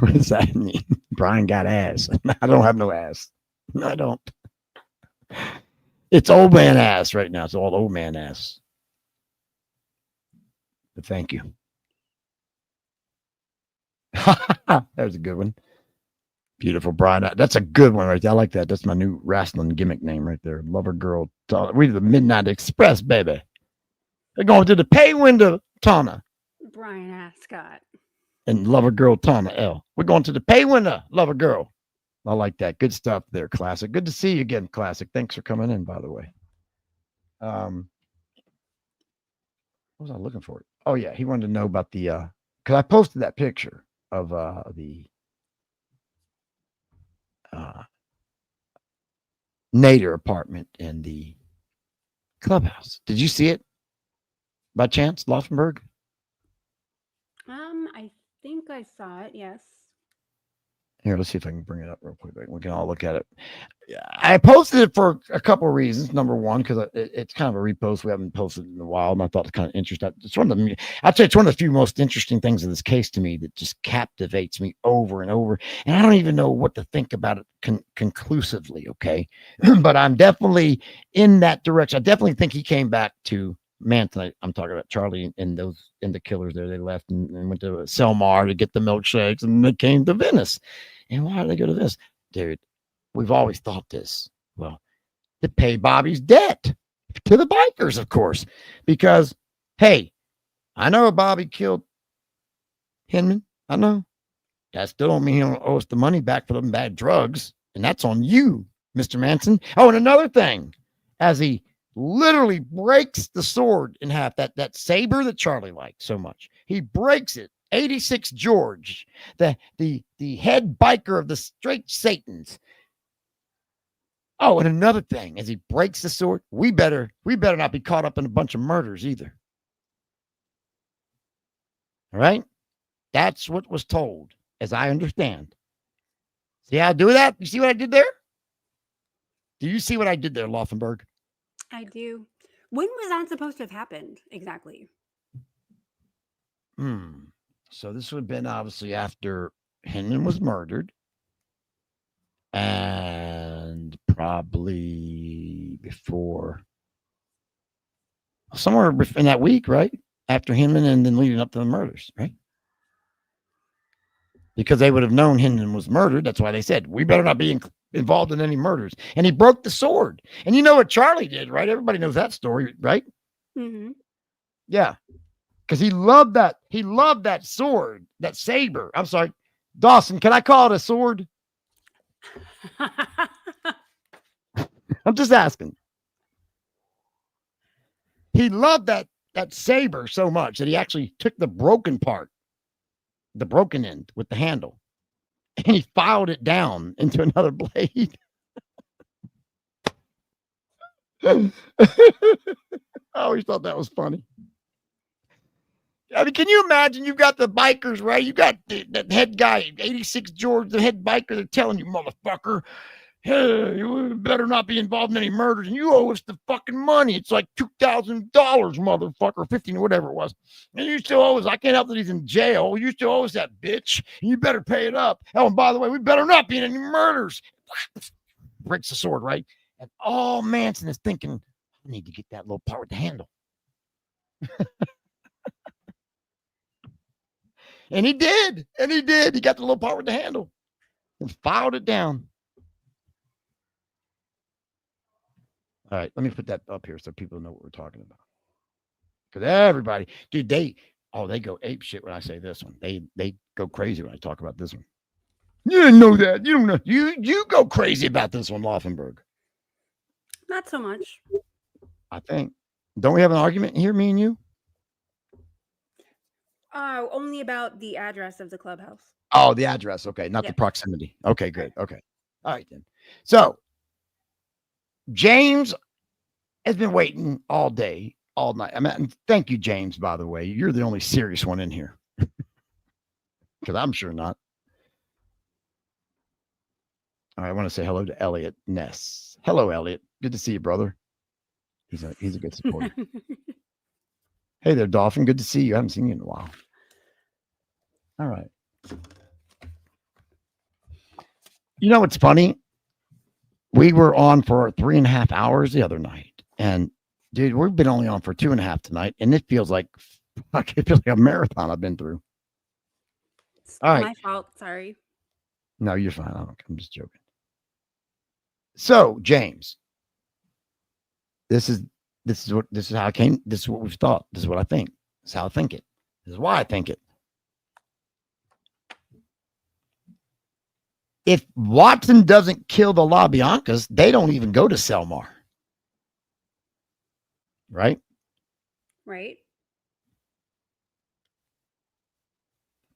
What does that mean? Brian got ass. I don't have no ass. No, I don't. It's old man ass right now. It's all old man ass. But thank you. That was a good one. Beautiful bride. That's a good one right there. I like that. That's my new wrestling gimmick name right there. Lover girl. We're the Midnight Express, baby. They're going to the pay window, Tawna. Brian Ascot. And Lover Girl, Tawna L. We're going to the pay window, Lover Girl. I like that. Good stuff there, Classic. Good to see you again, Classic. Thanks for coming in, by the way. What was I looking for? Oh, yeah. He wanted to know about the, because I posted that picture of the Nader apartment in the clubhouse. Did you see it by chance, Laufenberg? I think I saw it. Yes. Here, let's see if I can bring it up real quick. We can all look at it. I posted it for a couple of reasons. Number one, because it's kind of a repost. We haven't posted it in a while, and I thought it's kind of interesting. I'd say it's one of the few most interesting things in this case to me that just captivates me over and over. And I don't even know what to think about it conclusively, okay? But I'm definitely in that direction. I definitely think he came back to Manson. I'm talking about Charlie and the killers there. They left and went to Selmar to get the milkshakes, and they came to Venice. And why did they go to this? Dude, we've always thought this. Well, to pay Bobby's debt to the bikers, of course. Because, hey, I know Bobby killed Hinman. I know. That still don't mean he don't owe us the money back for them bad drugs. And that's on you, Mr. Manson. Oh, and another thing, as he literally breaks the sword in half, that saber that Charlie liked so much. He breaks it. 86 George, the head biker of the Straight Satans. Oh, and another thing, as he breaks the sword, we better not be caught up in a bunch of murders either. All right? That's what was told, as I understand. See how I do that? You see what I did there? Do you see what I did there, Laufenberg? I do. When was that supposed to have happened exactly? So this would have been obviously after Hinman was murdered, and probably before, somewhere in that week, right? After Hinman and then leading up to the murders, right? Because they would have known Hinman was murdered. That's why they said, we better not be involved in any murders. And he broke the sword. And you know what Charlie did, right? Everybody knows that story, right? Mm-hmm. Yeah. Because he loved that. He loved that sword, that saber. I'm sorry, Dawson, can I call it a sword? I'm just asking. He loved that saber so much that he actually took the broken part, the broken end with the handle, and he filed it down into another blade. I always thought that was funny. I mean, can you imagine? You've got the bikers, right? You got the head guy, 86 George, the head biker. They're telling you, motherfucker, hey, you better not be involved in any murders, and you owe us the fucking money. It's like $2,000, motherfucker, 15, whatever it was. And you still owe us. I can't help that he's in jail. You still owe us that bitch, and you better pay it up. Oh, and by the way, we better not be in any murders. Breaks the sword, right? And all Manson is thinking, I need to get that little part with the handle. And he did. And he did. He got the little part with the handle and filed it down. All right, let me put that up here so people know what we're talking about. Because everybody, dude, they go ape shit when I say this one. They go crazy when I talk about this one. You didn't know that. You don't know. You go crazy about this one, Laufenberg. Not so much. I think. Don't we have an argument here, me and you? Only about the address of the clubhouse. Oh, the address. Okay, not the proximity. Okay, good. Okay. All right, then. So, James has been waiting all day, all night. I mean, thank you, James, by the way. You're the only serious one in here. Because I'm sure not. All right, I want to say hello to Elliot Ness. Hello, Elliot. Good to see you, brother. He's a good supporter. Hey there, Dolphin. Good to see you. I haven't seen you in a while. All right. You know what's funny? We were on for 3.5 hours the other night. And, dude, we've been only on for 2.5 tonight. And it feels like a marathon I've been through. It's all right. My fault. Sorry. No, you're fine. I'm just joking. So, James, this is how I came. This is what we've thought. This is what I think. This is how I think it. This is why I think it. If Watson doesn't kill the LaBiancas, they don't even go to Selmar. Right? Right.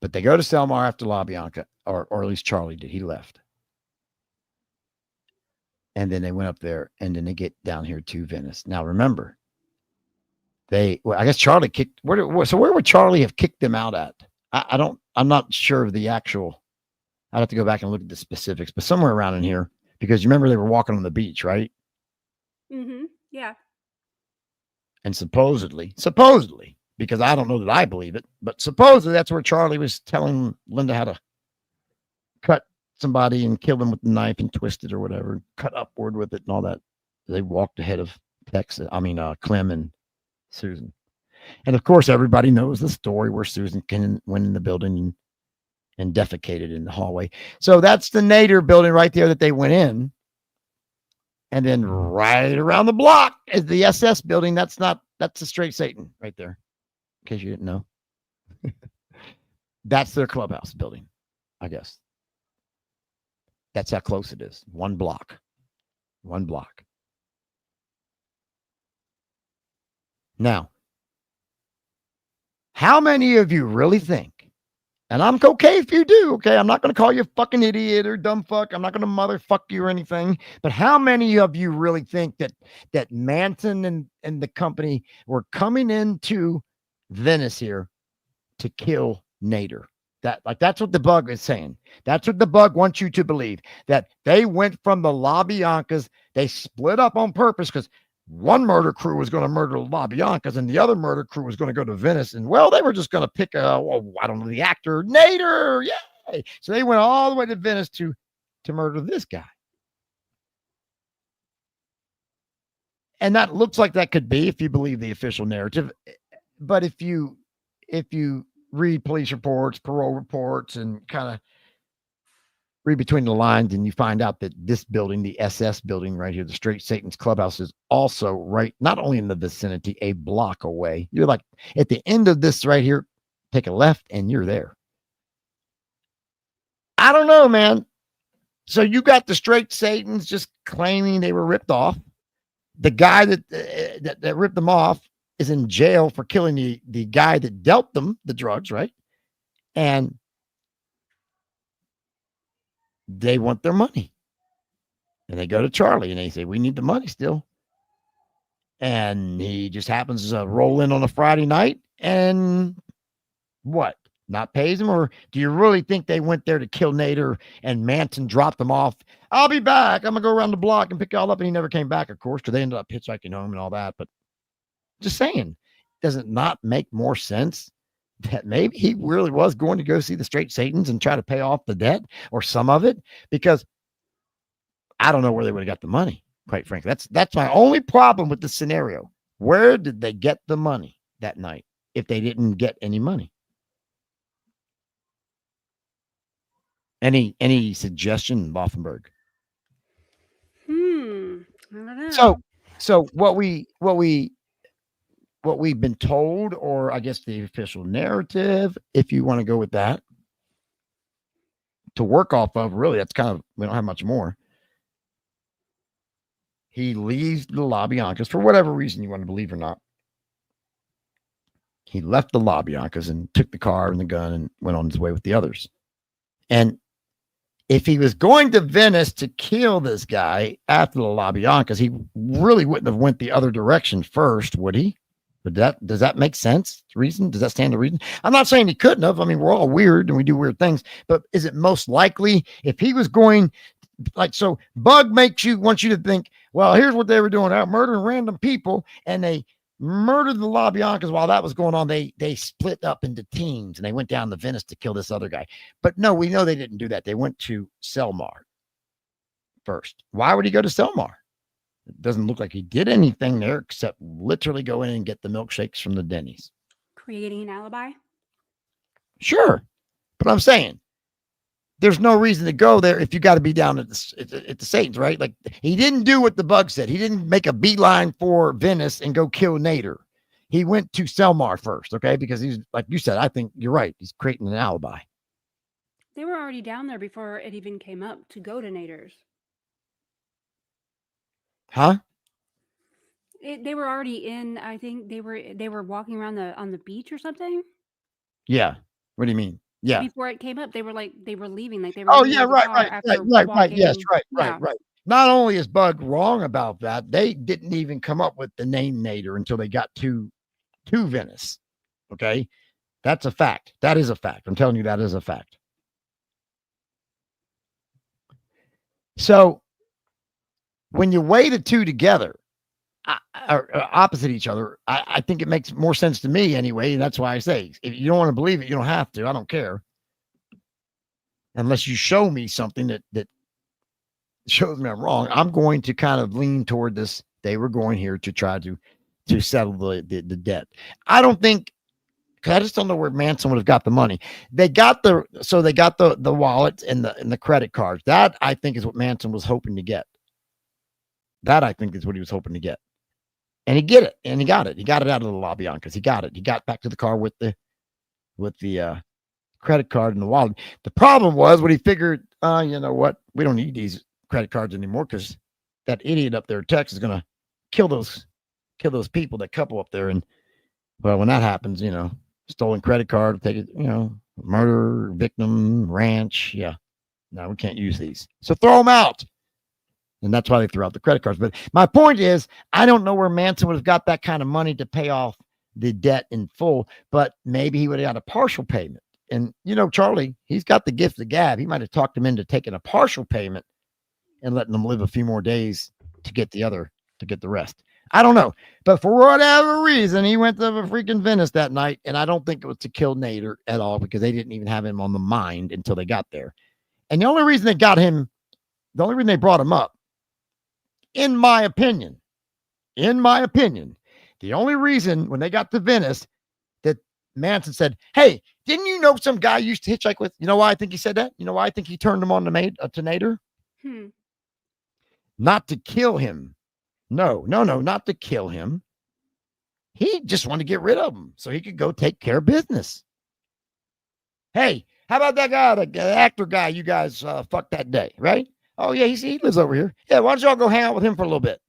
But they go to Selmar after LaBianca, or at least Charlie did. He left. And then they went up there, and then they get down here to Venice. Now, remember, I guess Charlie kicked. Where would Charlie have kicked them out at? I'm not sure of the actual. I'd have to go back and look at the specifics, but somewhere around in here, because you remember they were walking on the beach, right? Mm-hmm. Yeah. And supposedly, because I don't know that I believe it, but supposedly that's where Charlie was telling Linda how to cut somebody and kill them with the knife and twist it or whatever, cut upward with it and all that. They walked ahead of Clem and Susan. And of course, everybody knows the story where Susan went in the building and defecated in the hallway. So that's the Nader building right there that they went in. And then right around the block is the SS building. That's the straight Satan right there. In case you didn't know. That's their clubhouse building, I guess. That's how close it is. One block. Now, how many of you really think, and I'm okay if you do, okay? I'm not going to call you a fucking idiot or dumb fuck. I'm not going to motherfuck you or anything. But how many of you really think that Manson and the company were coming into Venice here to kill Nader? That's what the bug is saying. That's what the bug wants you to believe, that they went from the LaBiancas. They split up on purpose because one murder crew was going to murder LaBiancas and the other murder crew was going to go to Venice. And, well, they were just going to pick the actor Nader. Yay. So they went all the way to Venice to murder this guy. And that looks like that could be, if you believe the official narrative. But if you read police reports, parole reports, and kind of read between the lines, and you find out that this building, the SS building right here, the Straight Satan's Clubhouse, is also right, not only in the vicinity, a block away. You're like at the end of this right here, take a left and you're there. I don't know, man. So you got the straight Satans just claiming they were ripped off. The guy that ripped them off is in jail for killing the guy that dealt them the drugs, right? And they want their money. And they go to Charlie and they say, we need the money still. And he just happens to roll in on a Friday night and what? Not pays him? Or do you really think they went there to kill Nader and Manson dropped them off? I'll be back. I'm going to go around the block and pick y'all up. And he never came back, of course, because they ended up hitchhiking home and all that. But just saying, does it not make more sense that maybe he really was going to go see the straight Satans and try to pay off the debt or some of it? Because I don't know where they would have got the money, quite frankly. That's my only problem with the scenario. Where did they get the money that night if they didn't get any money? Any suggestion, Laufenberg? I don't know. So what we've been told, or I guess the official narrative, if you want to go with that, to work off of, really, that's kind of, we don't have much more. He leaves the LaBiancas for whatever reason you want to believe or not. He left the LaBiancas and took the car and the gun and went on his way with the others. And if he was going to Venice to kill this guy after the LaBiancas, he really wouldn't have went the other direction first, would he? But does that make sense? Reason? Does that stand to reason? I'm not saying he couldn't have. I mean, we're all weird and we do weird things, but is it most likely if he was going like, so Bug wants you to think, well, here's what they were doing out murdering random people, and they murdered the LaBiancas. While that was going on, they split up into teams and they went down to Venice to kill this other guy. But no, we know they didn't do that. They went to Selmar first. Why would he go to Selmar? It doesn't look like he did anything there except literally go in and get the milkshakes from the Denny's. Creating an alibi? Sure. But I'm saying there's no reason to go there if you got to be down at the Satans, right? Like, he didn't do what the Bug said. He didn't make a beeline for Venice and go kill Nader. He went to Selmar first, okay? Because he's, like you said, I think you're right. He's creating an alibi. They were already down there before it even came up to go to Nader's. Huh? They were already in. I think they were walking around on the beach or something. Yeah. What do you mean? Yeah. Before it came up, they were leaving. Like they were. Oh leaving yeah, the right. Yes, Yeah. right. Not only is Bug wrong about that, they didn't even come up with the name Nader until they got to Venice. Okay, that's a fact. That is a fact. I'm telling you, that is a fact. So when you weigh the two together, or opposite each other, I think it makes more sense to me anyway. And that's why I say, if you don't want to believe it, you don't have to. I don't care. Unless you show me something that shows me I'm wrong, I'm going to kind of lean toward this. They were going here to try to settle the debt. I don't think, because I just don't know where Manson would have got the money. They got the wallet and the credit cards. That I think is what Manson was hoping to get. That I think is what he was hoping to get. And he get it, and he got it. He got it out of the LaBiancas. He got it. He got back to the car with the credit card and the wallet. The problem was when he figured, you know what? We don't need these credit cards anymore because that idiot up there in Texas is going to kill those people, that couple up there. And well, when that happens, you know, stolen credit card, take it, you know, murder, victim, ranch. Yeah. No, we can't use these. So throw them out. And that's why they threw out the credit cards. But my point is, I don't know where Manson would have got that kind of money to pay off the debt in full, but maybe he would have got a partial payment. And, you know, Charlie, he's got the gift of gab. He might have talked him into taking a partial payment and letting them live a few more days to get the rest. I don't know. But for whatever reason, he went to the freaking Venice that night. And I don't think it was to kill Nader at all, because they didn't even have him on the mind until they got there. And the only reason they brought him up, in my opinion, the only reason when they got to Venice that Manson said, hey, didn't you know some guy you used to hitchhike with? You know why I think he said that? You know why I think he turned him on to Nader? Not to kill him. No, not to kill him. He just wanted to get rid of him so he could go take care of business. Hey, How about that guy, the actor guy you guys fucked that day, right? Oh, yeah, he lives over here. Yeah, why don't y'all go hang out with him for a little bit?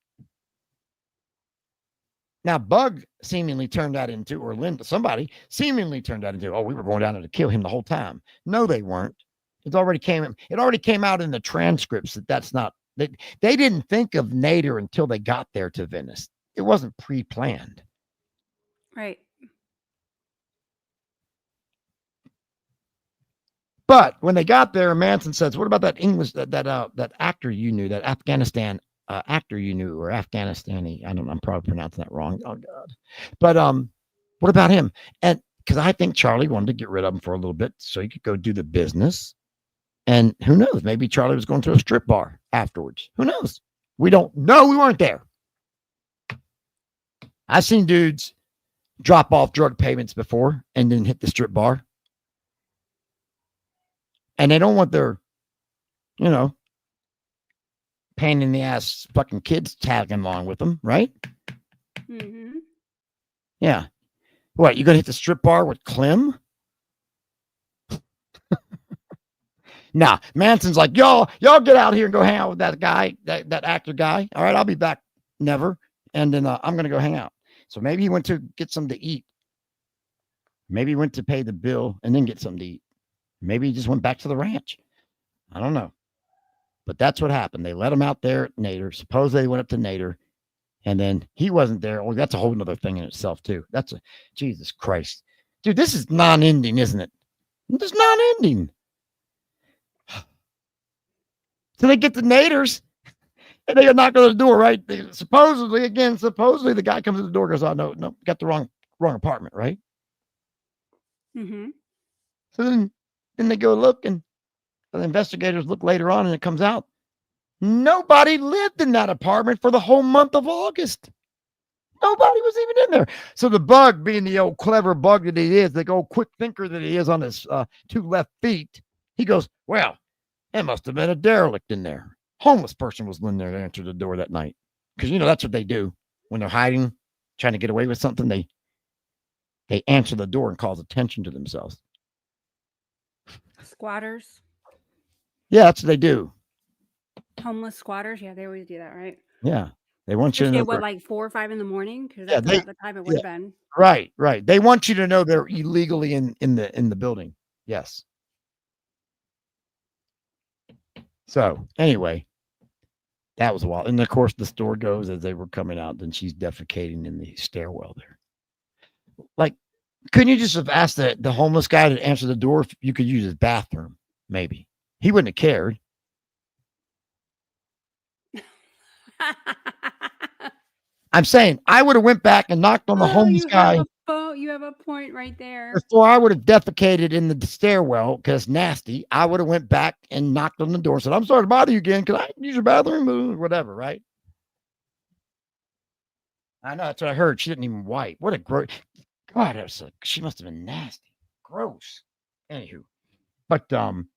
Now, Bug seemingly turned that into, or Linda, somebody seemingly turned that into, oh, we were going down there to kill him the whole time. No, they weren't. It already came out in the transcripts that's not, they didn't think of Nader until they got there to Venice. It wasn't pre-planned. Right. But when they got there, Manson says, what about that English, that actor you knew, that Afghanistan actor you knew, or Afghanistani? I'm probably pronouncing that wrong. Oh God. But what about him? And because I think Charlie wanted to get rid of him for a little bit so he could go do the business. And who knows? Maybe Charlie was going to a strip bar afterwards. Who knows? We don't know. We weren't there. I've seen dudes drop off drug payments before and then hit the strip bar. And they don't want their, pain in the ass fucking kids tagging along with them, right? Mm-hmm. Yeah. What, you gonna hit the strip bar with Clem? Nah, Manson's like, y'all get out here and go hang out with that guy, that actor guy. All right, I'll be back. Never. And then I'm gonna go hang out. So maybe he went to get something to eat. Maybe he went to pay the bill and then get something to eat. Maybe he just went back to the ranch. I don't know. But that's what happened. They let him out there at Nader. Suppose they went up to Nader. And then he wasn't there. Oh, that's a whole nother thing in itself, too. Jesus Christ. Dude, this is non-ending, isn't it? It's non-ending. So they get to Nader's. And they knock on the door, right? Supposedly the guy comes to the door and goes, oh, no, got the wrong apartment, right? Mm-hmm. So then they go look, and the investigators look later on, and it comes out nobody lived in that apartment for the whole month of August. Nobody was even in there. So the Bug, being the old clever bug that he is, the old quick thinker that he is on his two left feet, he goes, well, it must have been a derelict in there. Homeless person was in there to answer the door that night. Because, that's what they do when they're hiding, trying to get away with something. They answer the door and cause attention to themselves. Squatters. Yeah, that's what they do. Homeless squatters. Yeah, they always do that, right? Yeah. They want you to know. What, like 4 or 5 in the morning? Because that's about the time it would have been. Right. They want you to know they're illegally in the building. Yes. So anyway, that was a while. And of course, the story goes as they were coming out, then she's defecating in the stairwell there. Like, couldn't you just have asked the homeless guy to answer the door if you could use his bathroom? Maybe. He wouldn't have cared. I'm saying I would have went back and knocked on the homeless guy. You have a point right there. Before I would have defecated in the stairwell because nasty, I would have went back and knocked on the door and said, I'm sorry to bother you again. Can I use your bathroom or whatever, right? I know, that's what I heard. She didn't even wipe. What a gross. God, she must have been nasty. Gross. Anywho. But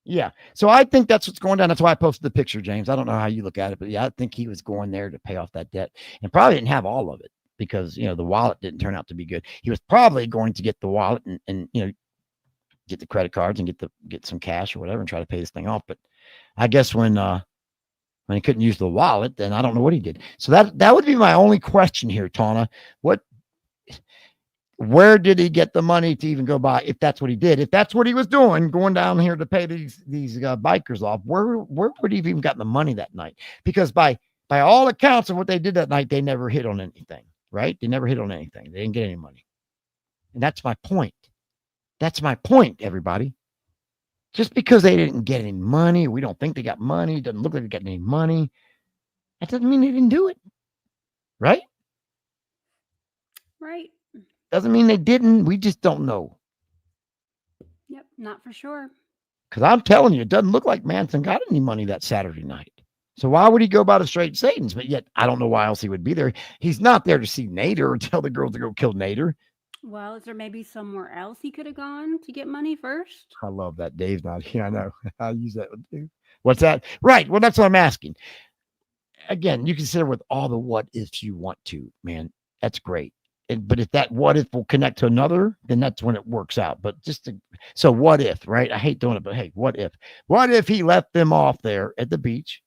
yeah. So I think that's what's going down. That's why I posted the picture, James. I don't know how you look at it, but yeah, I think he was going there to pay off that debt and probably didn't have all of it because the wallet didn't turn out to be good. He was probably going to get the wallet and get the credit cards and get some cash or whatever and try to pay this thing off. But I guess when he couldn't use the wallet, then I don't know what he did. So that would be my only question here, Tawna. Where did he get the money to even go buy? If that's what he did, if that's what he was doing, going down here to pay these bikers off, where would he have even got the money that night? Because by all accounts of what they did that night, they never hit on anything, right? They never hit on anything. They didn't get any money. And that's my point. That's my point, everybody. Just because they didn't get any money, or we don't think they got money, doesn't look like they got any money, that doesn't mean they didn't do it. Right? Right. Doesn't mean they didn't. We just don't know. Yep, not for sure. Because I'm telling you, it doesn't look like Manson got any money that Saturday night. So why would he go by the straight Satans? But yet, I don't know why else he would be there. He's not there to see Nader or tell the girls to go kill Nader. Well, is there maybe somewhere else he could have gone to get money first? I love that. Dave's not here. I know. I'll use that one too. What's that? Right. Well, that's what I'm asking. Again, you consider with all the what ifs you want to, man. That's great. but if that what if will connect to another, then that's when it works out. But so what if, right? I hate doing it, but hey, what if? What if he left them off there at the beach?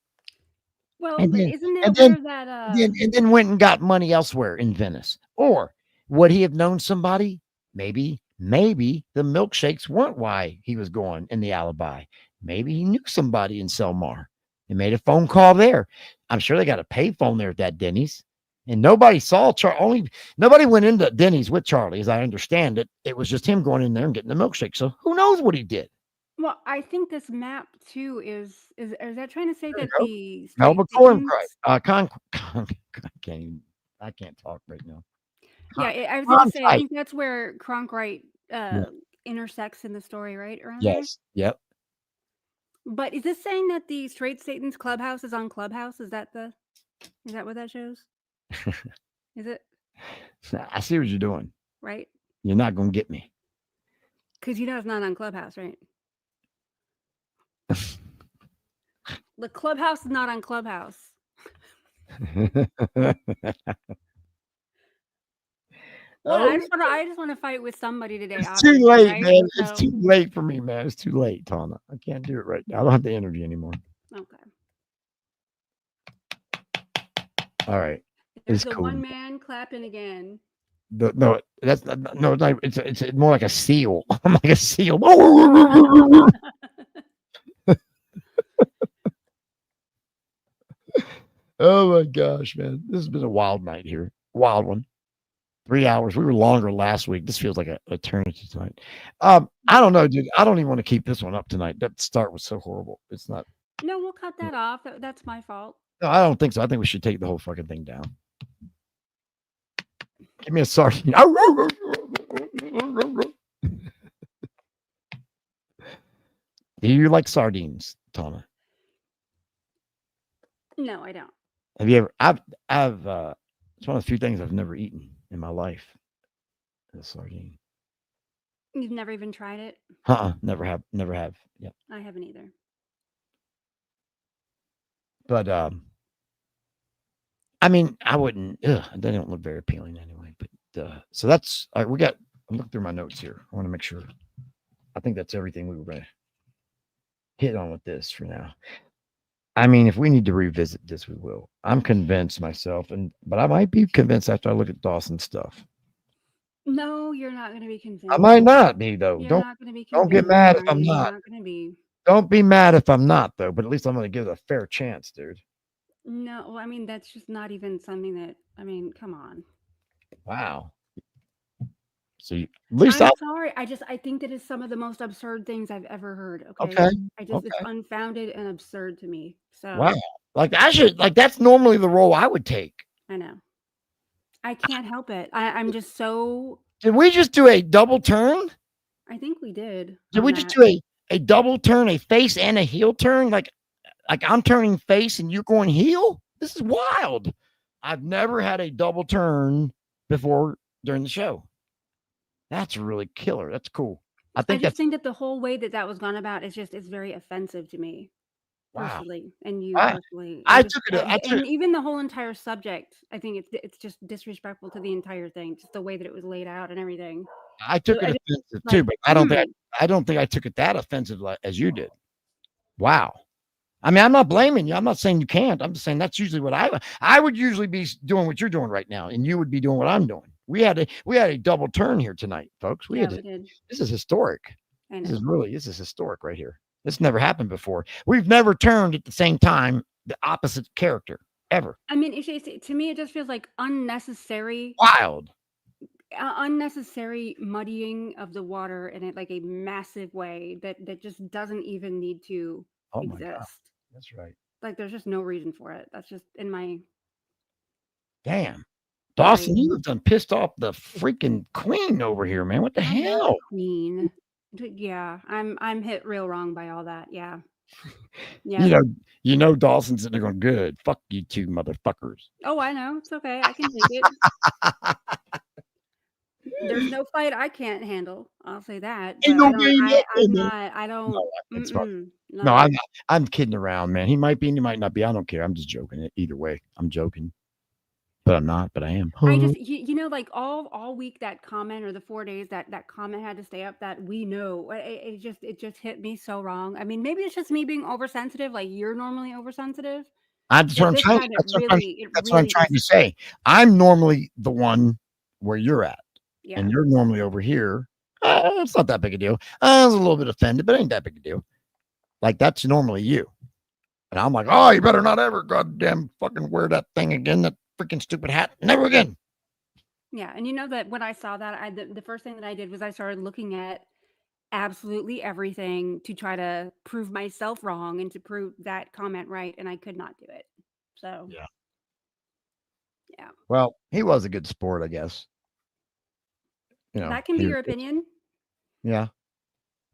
Well, And but then, isn't and it then, weird that and then went and got money elsewhere in Venice? Or would he have known somebody? Maybe the milkshakes weren't why he was going in the alibi. Maybe he knew somebody in Selmar and made a phone call there. I'm sure they got a pay phone there at that Denny's. And nobody saw nobody went into Denny's with Charlie, as I understand it. It was just him going in there and getting the milkshake. So who knows what he did? well, I think this map too is that trying to say that go. the Melba straight Cornbright. Satans- I can't talk right now. Yeah, I was going to say, I Cronkite. think that's where Cronkite intersects in the story, right? Around Yes. Yep. there? But is this saying that the Straight Satan's Clubhouse is on Clubhouse? Is that what that shows? Is it? I see what you're doing. Right? You're not going to get me. Because it's not on Clubhouse, right? The Clubhouse is not on Clubhouse. Well, I just want to fight with somebody today. It's too obviously, late, right? man. So, It's too late for me, man. It's too late, Tawna. I can't do it right now. I don't have the energy anymore. okay. All right. There's It's the cool. one man clapping again. No, that's no. It's more like a seal. I'm like a seal. Oh my gosh, man! This has been a wild night here. Wild one. 3 hours. We were longer last week. This feels like an eternity tonight. I don't know, dude. I don't even want to keep this one up tonight. That start was so horrible. It's not. No, we'll cut that off. That's my fault. No, I don't think so. I think we should take the whole fucking thing down. Give me a sardine. Do you like sardines, Tawna? No, I don't. Have you ever? I've. It's one of the few things I've never eaten in my life. A sardine. You've never even tried it? Never have. Never have. Yeah. I haven't either. But I mean, I wouldn't. They don't look very appealing anyway. But so that's all right. I'm looking through my notes here. I want to make sure. I think that's everything we were going to hit on with this for now. I mean, if we need to revisit this, we will. I'm convinced myself, but I might be convinced after I look at Dawson's stuff. No, you're not going to be convinced. I might not be though. You're Don't not going to be convinced. don't get mad if I'm You're not. not going to be. Don't be mad if I'm not though. But at least I'm going to give it a fair chance, dude. No, well, I mean that's just not even something that. I mean, come on. Wow. So at least I'm sorry. I think that is some of the most absurd things I've ever heard. Okay. It's unfounded and absurd to me. So wow. Like that's normally the role I would take. I know. I can't help it. I'm just so. Did we just do a double turn? I think we did. Did we just do a double turn, a face and a heel turn? Like I'm turning face and you're going heel? This is wild. I've never had a double turn before during the show. That's really killer. That's cool. I think that the whole way that was gone about is very offensive to me. Personally, and you personally. And even the whole entire subject, I think it's just disrespectful to the entire thing, just the way that it was laid out and everything. I took it offensive too, but I don't think I took it that offensive as you did. Wow. I mean, I'm not blaming you. I'm not saying you can't. I'm just saying that's usually what I would usually be doing what you're doing right now, and you would be doing what I'm doing. We had a double turn here tonight, folks. We did. This is historic. I know. This is historic right here. This never happened before. We've never turned at the same time the opposite character ever. I mean, to me, it just feels like unnecessary, wild, unnecessary muddying of the water in it like a massive way that just doesn't even need to exist. My God. That's right. Like there's just no reason for it. That's just in my. Damn. Dawson, you have done pissed off the freaking queen over here, man. What the hell? Queen. Yeah, I'm hit real wrong by all that. Yeah. Yeah. You know Dawson's sitting there going, good. Fuck you two motherfuckers. Oh, I know. It's okay. I can take it. There's no fight I can't handle. I'll say that. I'm kidding around, man. He might be and he might not be. I don't care. I'm just joking. Either way, I'm joking. but I'm not. But I am. I just, you know, like all week that comment, or the 4 days that comment had to stay up, that we know it just hit me so wrong. I mean, maybe it's just me being oversensitive. Like, you're normally oversensitive. That's what I'm trying. That's what I'm trying to say. I'm normally the one where you're at, Yeah. and you're normally over here. It's not that big a deal. I was a little bit offended, but it ain't that big a deal. Like, that's normally you. And I'm like, oh, you better not ever goddamn fucking wear that thing again, that freaking stupid hat. Never again. Yeah. And you know that when I saw that, the first thing that I did was I started looking at absolutely everything to try to prove myself wrong and to prove that comment right. And I could not do it. So, Yeah. Yeah. Well, he was a good sport, I guess. You know, That can be your opinion. Yeah.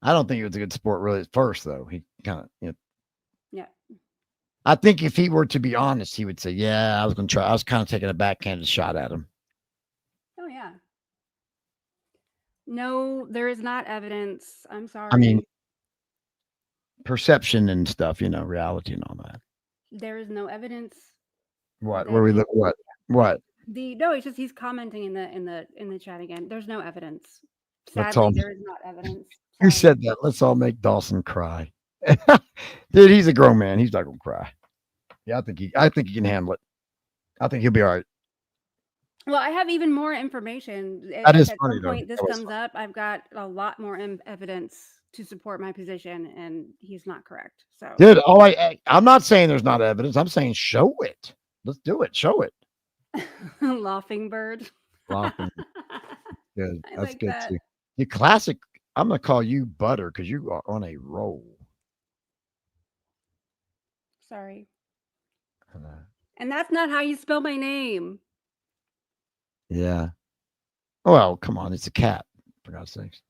I don't think he was a good sport really at first, though. He kind of, Yeah. I think if he were to be honest, he would say, yeah, I was going to try. I was kind of taking a backhanded shot at him. Oh, yeah. No, there is not evidence. I'm sorry. I mean, perception and stuff, reality and all that. There is no evidence. What? Where we look? What? No, it's just he's commenting in the chat again. There's no evidence. Let's Sadly, there is not evidence. Who Sorry. said that? Let's all make Dawson cry. Dude, he's a grown man. He's not gonna cry. Yeah, I think he can handle it. I think he'll be all right. Well, I have even more information. That is at funny, some though. point this comes up, I've got a lot more evidence to support my position, and he's not correct. So, dude, I'm not saying there's not evidence. I'm saying show it. Let's do it. Show it. Laufenberg. Good. I That's like good that. too. You classic. I'm gonna call you Butter because you are on a roll. Sorry. And that's not how you spell my name. Yeah. Well, come on. It's a cat, for God's sakes.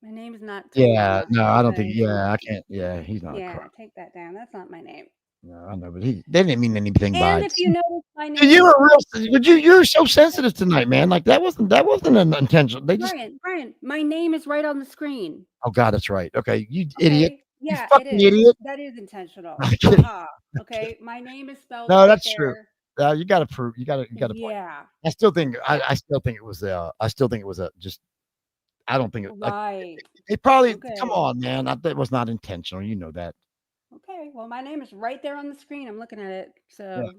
My name is not. Yeah. Tawna, No, I don't okay? think. Yeah, I can't. Yeah, he's not. Yeah, take that down. That's not my name. No, I know, but they didn't mean anything by And it. if you notice my name, You were real. Would you're so sensitive tonight, man. Like that wasn't an intentional. They just. Brian, my name is right on the screen. Oh God, that's right. Okay, you idiot. Yeah, you fucking it is. idiot. That is intentional. I'm kidding. Okay, my name is spelled. No, right that's there. true. You got to prove. You got to. Yeah. I still think. I still think it was. I still think it was a just. I don't think it. Right. It probably. Okay. Come on, man. That was not intentional. You know that. Okay. Well, my name is right there on the screen. I'm looking at it. So.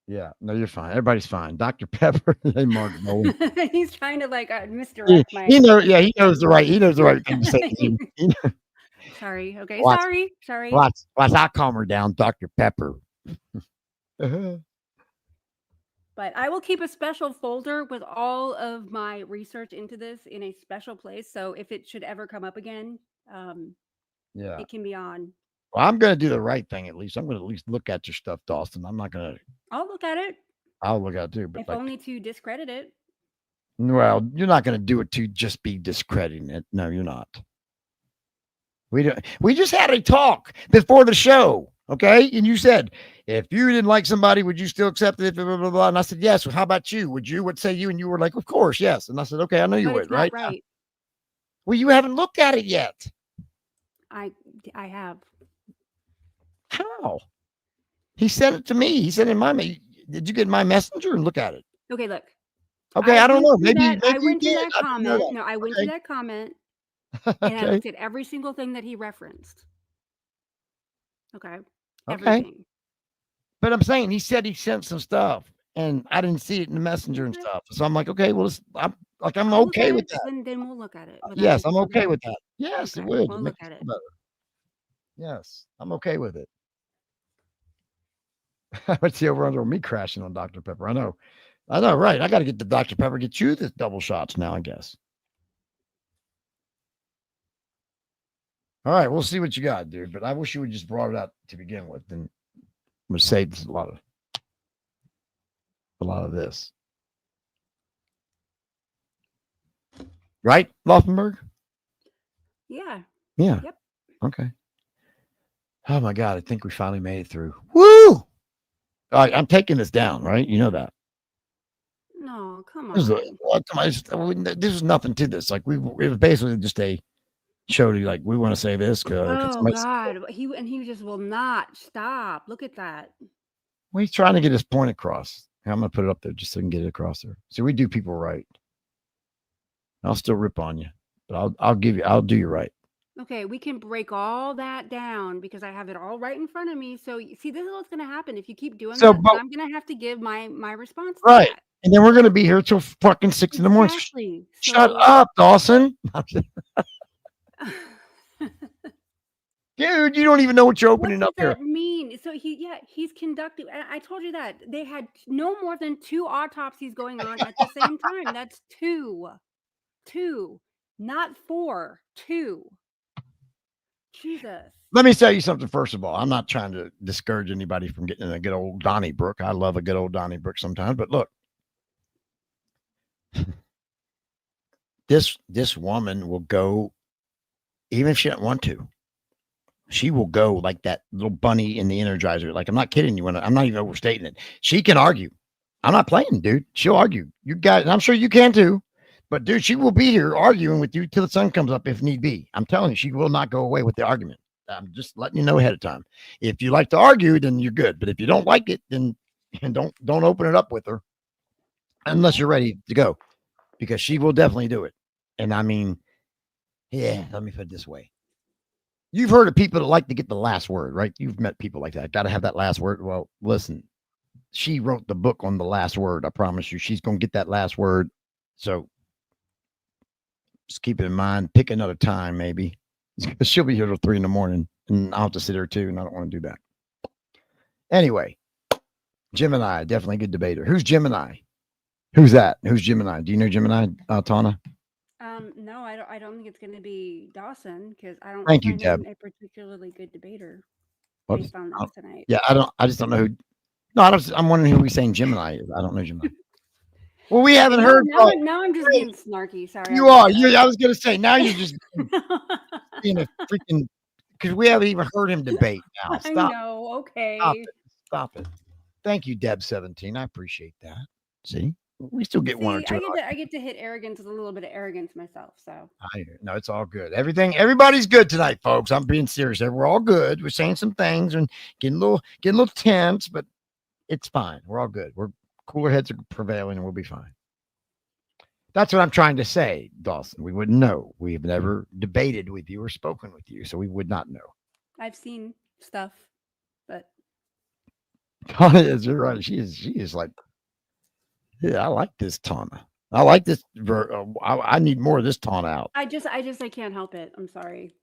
Yeah. No, you're fine. Everybody's fine. Dr. Pepper. Hey, Mark Bowen. He's trying to misdirect my. He knows the right. He knows the right thing to say. Sorry. Okay. Watch. Sorry. Watch. I calm her down, Dr. Pepper. But I will keep a special folder with all of my research into this in a special place. So if it should ever come up again, it can be on. Well, I'm going to do the right thing at least. I'm going to at least look at your stuff, Dawson. I'm not going to. I'll look at it. I'll look at it too. But if only to discredit it. Well, you're not going to do it to just be discrediting it. No, you're not. We just had a talk before the show. Okay. And you said, if you didn't like somebody, would you still accept it? Blah, blah, blah, blah. And I said, yes. Well, how about you? Would you? What say you? And you were like, of course, yes. And I said, okay, I know you But would, it's not right? Right. Well, you haven't looked at it yet. I have. How? He sent it to me. He sent it in my. Did you get my messenger and look at it? Okay, look. Okay, I don't know. Maybe I you went to did. that I didn't know comment. that. No, I went Okay. to that comment Okay. and I looked at every single thing that he referenced. Okay. Okay. Everything. But I'm saying he said he sent some stuff and I didn't see it in the messenger and stuff. So I'm like, okay, well, I'm I'll look okay at with it, that. Then we'll look at it. Yes, I'm okay with that. Yes, Okay, it would. we'll It look makes at me it. feel better. Yes, I'm okay with it. What's the over under me crashing on Dr. Pepper? I know, right? I got to get the Dr. Pepper, get you the double shots now, I guess. All right, we'll see what you got, dude. But I wish you would just brought it out to begin with, and would save a lot of this. Right, Laufenberg? Yeah. Yeah. Yep. Okay. Oh my God, I think we finally made it through. Woo! All right, I'm taking this down, right? You know that. No, come This on. this is nothing to this. Like it was basically just a show to like we want to say this. Oh God, he just will not stop. Look at that. Well, he's trying to get his point across. I'm going to put it up there just so I can get it across there. See, we do people right. I'll still rip on you, but I'll do you right. Okay, we can break all that down because I have it all right in front of me. So see, this is what's going to happen if you keep doing So, that. but- I'm going to have to give my response to Right. that. And then we're going to be here till fucking 6 in the morning. Exactly. Shut So- up, Dawson. Dude, you don't even know what you're opening What up does here. that mean? So he's conducting. I told you that they had no more than 2 autopsies going on at the same time. That's 2, not 4, 2. Jesus. Let me tell you something. First of all, I'm not trying to discourage anybody from getting in a good old Donnybrook. I love a good old Donnybrook sometimes, but look, this woman will go, even if she doesn't want to. She will go like that little bunny in the Energizer. Like, I'm not kidding you. I'm not even overstating it. She can argue. I'm not playing, dude. She'll argue. You guys, and I'm sure you can too. But dude, she will be here arguing with you till the sun comes up if need be. I'm telling you, she will not go away with the argument. I'm just letting you know ahead of time. If you like to argue, then you're good. But if you don't like it, then don't open it up with her unless you're ready to go, because she will definitely do it. And I mean, yeah, let me put it this way. You've heard of people that like to get the last word, right? You've met people like that. Got to have that last word. Well, listen, she wrote the book on the last word. I promise you, she's going to get that last word. So just keep it in mind. Pick another time, maybe. She'll be here till 3 in the morning, and I'll have to sit here too, and I don't want to do that. Anyway, Gemini, definitely a good debater. Who's Gemini? Who's that? Who's Gemini? Do you know Gemini, Tawna? No, I don't think it's going to be Dawson because I don't Thank you, find Deb. him a particularly good debater What? based on this tonight. Yeah, I just don't know who. No, I'm wondering who he's saying Gemini is. I don't know Gemini. Well, we haven't heard. Now I'm just being snarky. Sorry. You are. I was going to say, now you're just being a freaking, because we haven't even heard him debate now. I Stop. know. Okay. Stop it. Thank you, Deb17. I appreciate that. See, we still get one or two. I get to hit arrogance with a little bit of arrogance myself. So No, it's all good. Everybody's good tonight, folks. I'm being serious. We're all good. We're saying some things and getting a little tense, but it's fine. We're all good. We're cooler heads are prevailing, and we'll be fine. That's what I'm trying to say, Dawson. We wouldn't know. We've never debated with you or spoken with you, so we would not know. I've seen stuff, but Tawna is, you're right. She is like, yeah, I like this Tawna. I like this. I need more of this Tawna out. I can't help it. I'm sorry.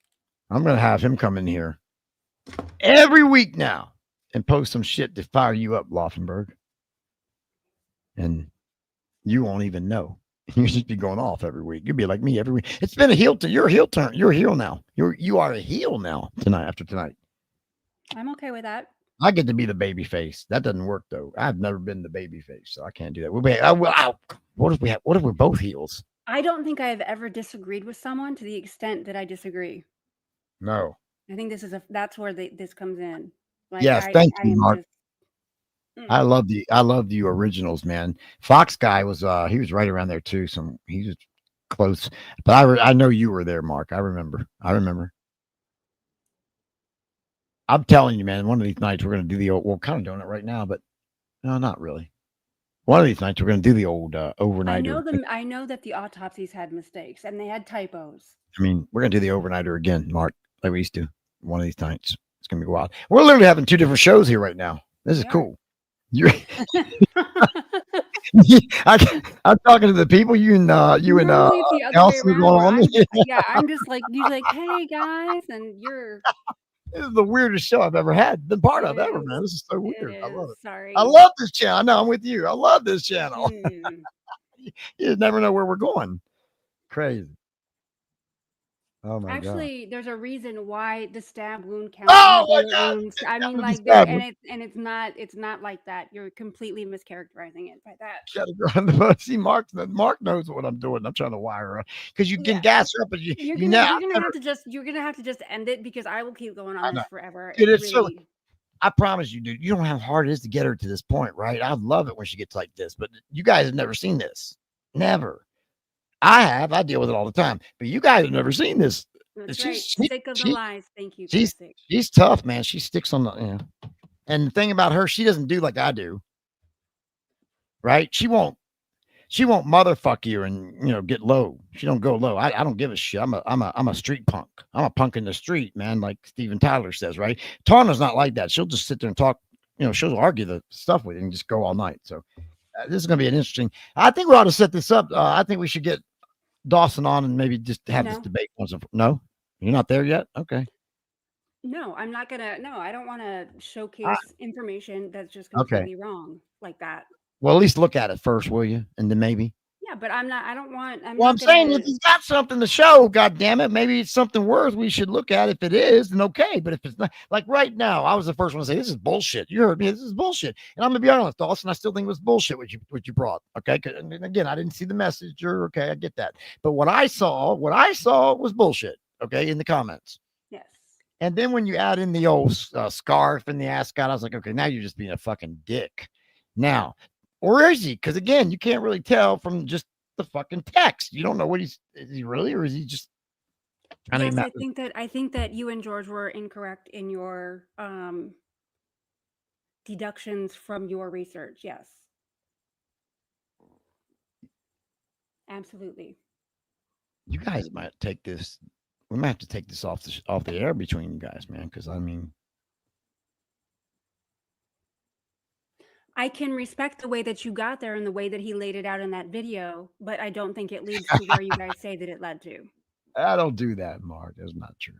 I'm going to have him come in here every week now and post some shit to fire you up, Laufenberg. And you won't even know. You just be going off every week. You'll be like me every week. It's been a heel turn. You're a heel turn. You're a heel now. You are a heel now after tonight. I'm okay with that. I get to be the baby face. That doesn't work though. I've never been the baby face, so I can't do that. What if we're both heels? I don't think I have ever disagreed with someone to the extent that I disagree. No. I think that's where this comes in. Like, Yes, thank you, Mark. I love the originals, man. Fox guy was he was right around there too. He was close, but I know you were there, Mark. I remember. I'm telling you, man. One of these nights we're gonna do the old. We're kind of doing it right now, but no, not really. One of these nights we're gonna do the old overnighter. I know that the autopsies had mistakes and they had typos. I mean, we're gonna do the overnighter again, Mark, like we used to. One of these nights, it's gonna be wild. We're literally having 2 different shows here right now. This is cool. You're I'm talking to the people. You and Elsie going on. Yeah, I'm just like you're like, hey guys, and you're. This is the weirdest show I've ever had been part of ever, man. This is so weird. I love it. Sorry. I love this channel. I know I'm with you. I love this channel. You never know where we're going. Crazy. Oh my Actually, God. there's a reason why the stab wound counts. Wounds. I mean, like, it's not like that. You're completely mischaracterizing it by that. See, Mark knows what I'm doing. I'm trying to wire her because you can gas her up, but you're gonna have to just end it because I will keep going on this forever. Dude, it's really, so, I promise you, dude. You don't know how hard it is to get her to this point, right? I love it when she gets like this, but you guys have never seen this. Never. I have. I deal with it all the time, but you guys have never seen this. That's right. Sick of the lies. Thank you. She's tough, man. She sticks on the. And the thing about her, she doesn't do like I do. Right? She won't motherfuck you and get low. She don't go low. I don't give a shit. I'm a street punk. I'm a punk in the street, man, like Steven Tyler says, right? Tawna's not like that. She'll just sit there and talk, she'll argue the stuff with you and just go all night. So this is going to be an interesting. I think we ought to set this up. I think we should get Dawson on and maybe just have this debate once. No, you're not there yet. Okay. No, I'm not gonna. No, I don't want to showcase information that's just completely wrong like that. Well, at least look at it first, will you? And then maybe. Yeah, but I'm not. I don't want. I'm saying if he's got something to show, God damn it, maybe it's something worth we should look at. If it is, then okay. But if it's not, like right now, I was the first one to say this is bullshit. You heard me. This is bullshit. And I'm gonna be honest, Dawson. I still think it was bullshit what you brought. Okay, and again, I didn't see the message. Okay, I get that. But what I saw was bullshit. Okay, in the comments. Yes. And then when you add in the old scarf and the ascot, I was like, okay, now you're just being a fucking dick. Now. Or is he? Because again, you can't really tell from just the fucking text. You don't know what is he really, or is he just trying to? I think that you and George were incorrect in your deductions from your research. Yes, absolutely. You guys might take this. We might have to take this off the air between you guys, man. Because I mean. I can respect the way that you got there and the way that he laid it out in that video, but I don't think it leads to where you guys say that it led to. I don't do that, Mark. That's not true.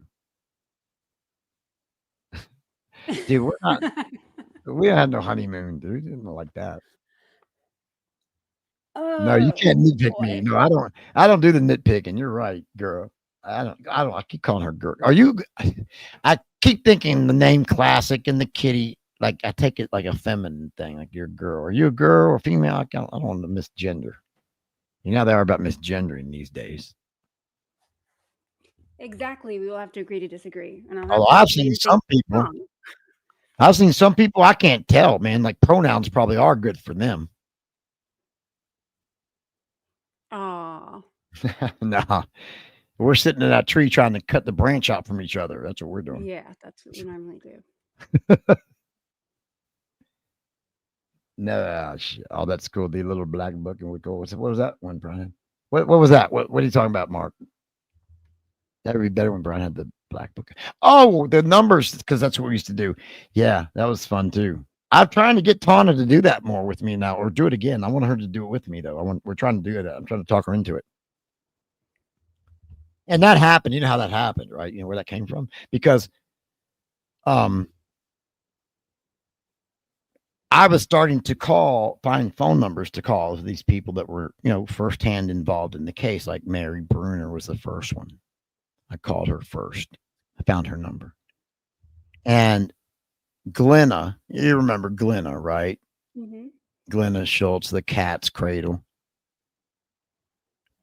Dude, we're not. We had no honeymoon, dude. Didn't like that. No, you can't nitpick me. No, I don't do the nitpicking. You're right, girl. I don't. I keep calling her girl. Are you? I keep thinking the name Classic and the kitty. Like I take it like a feminine thing, like you're a girl. Are you a girl or female? I don't want to misgender. You know how they are about misgendering these days. Exactly. We will have to agree to disagree. And I've seen some people. I can't tell, man. Like pronouns probably are good for them. Aw. No. We're sitting in that tree trying to cut the branch out from each other. That's what we're doing. Yeah, that's what we normally do. No, oh, that's cool. The little black book and we go. What was that one, Brian? What was that? What are you talking about, Mark? That would be better when Brian had the black book. Oh, the numbers, because that's what we used to do. Yeah, that was fun too. I'm trying to get Tawna to do that more with me now, or do it again. I want her to do it with me though. We're trying to do that. I'm trying to talk her into it. And that happened. You know how that happened, right? You know where that came from? Because I was starting to find phone numbers to call these people that were, firsthand involved in the case. Like Mary Bruner was the first one. I called her first. I found her number. And Glenna, you remember Glenna, right? Mm-hmm. Glenna Schultz, the Cat's Cradle.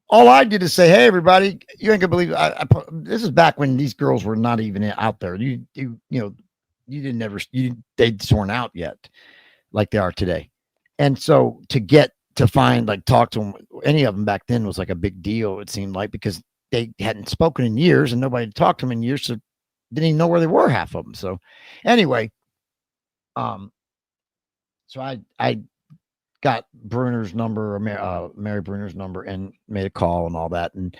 All I did is say, "Hey, everybody, you ain't gonna believe it." This is back when these girls were not even out there. They'd sworn out yet, like they are today. And so talk to them, any of them back then was like a big deal. It seemed like, because they hadn't spoken in years and nobody had talked to them in years, so didn't even know where they were, half of them. So anyway, so I got Bruner's number, Mary Bruner's number, and made a call and all that. And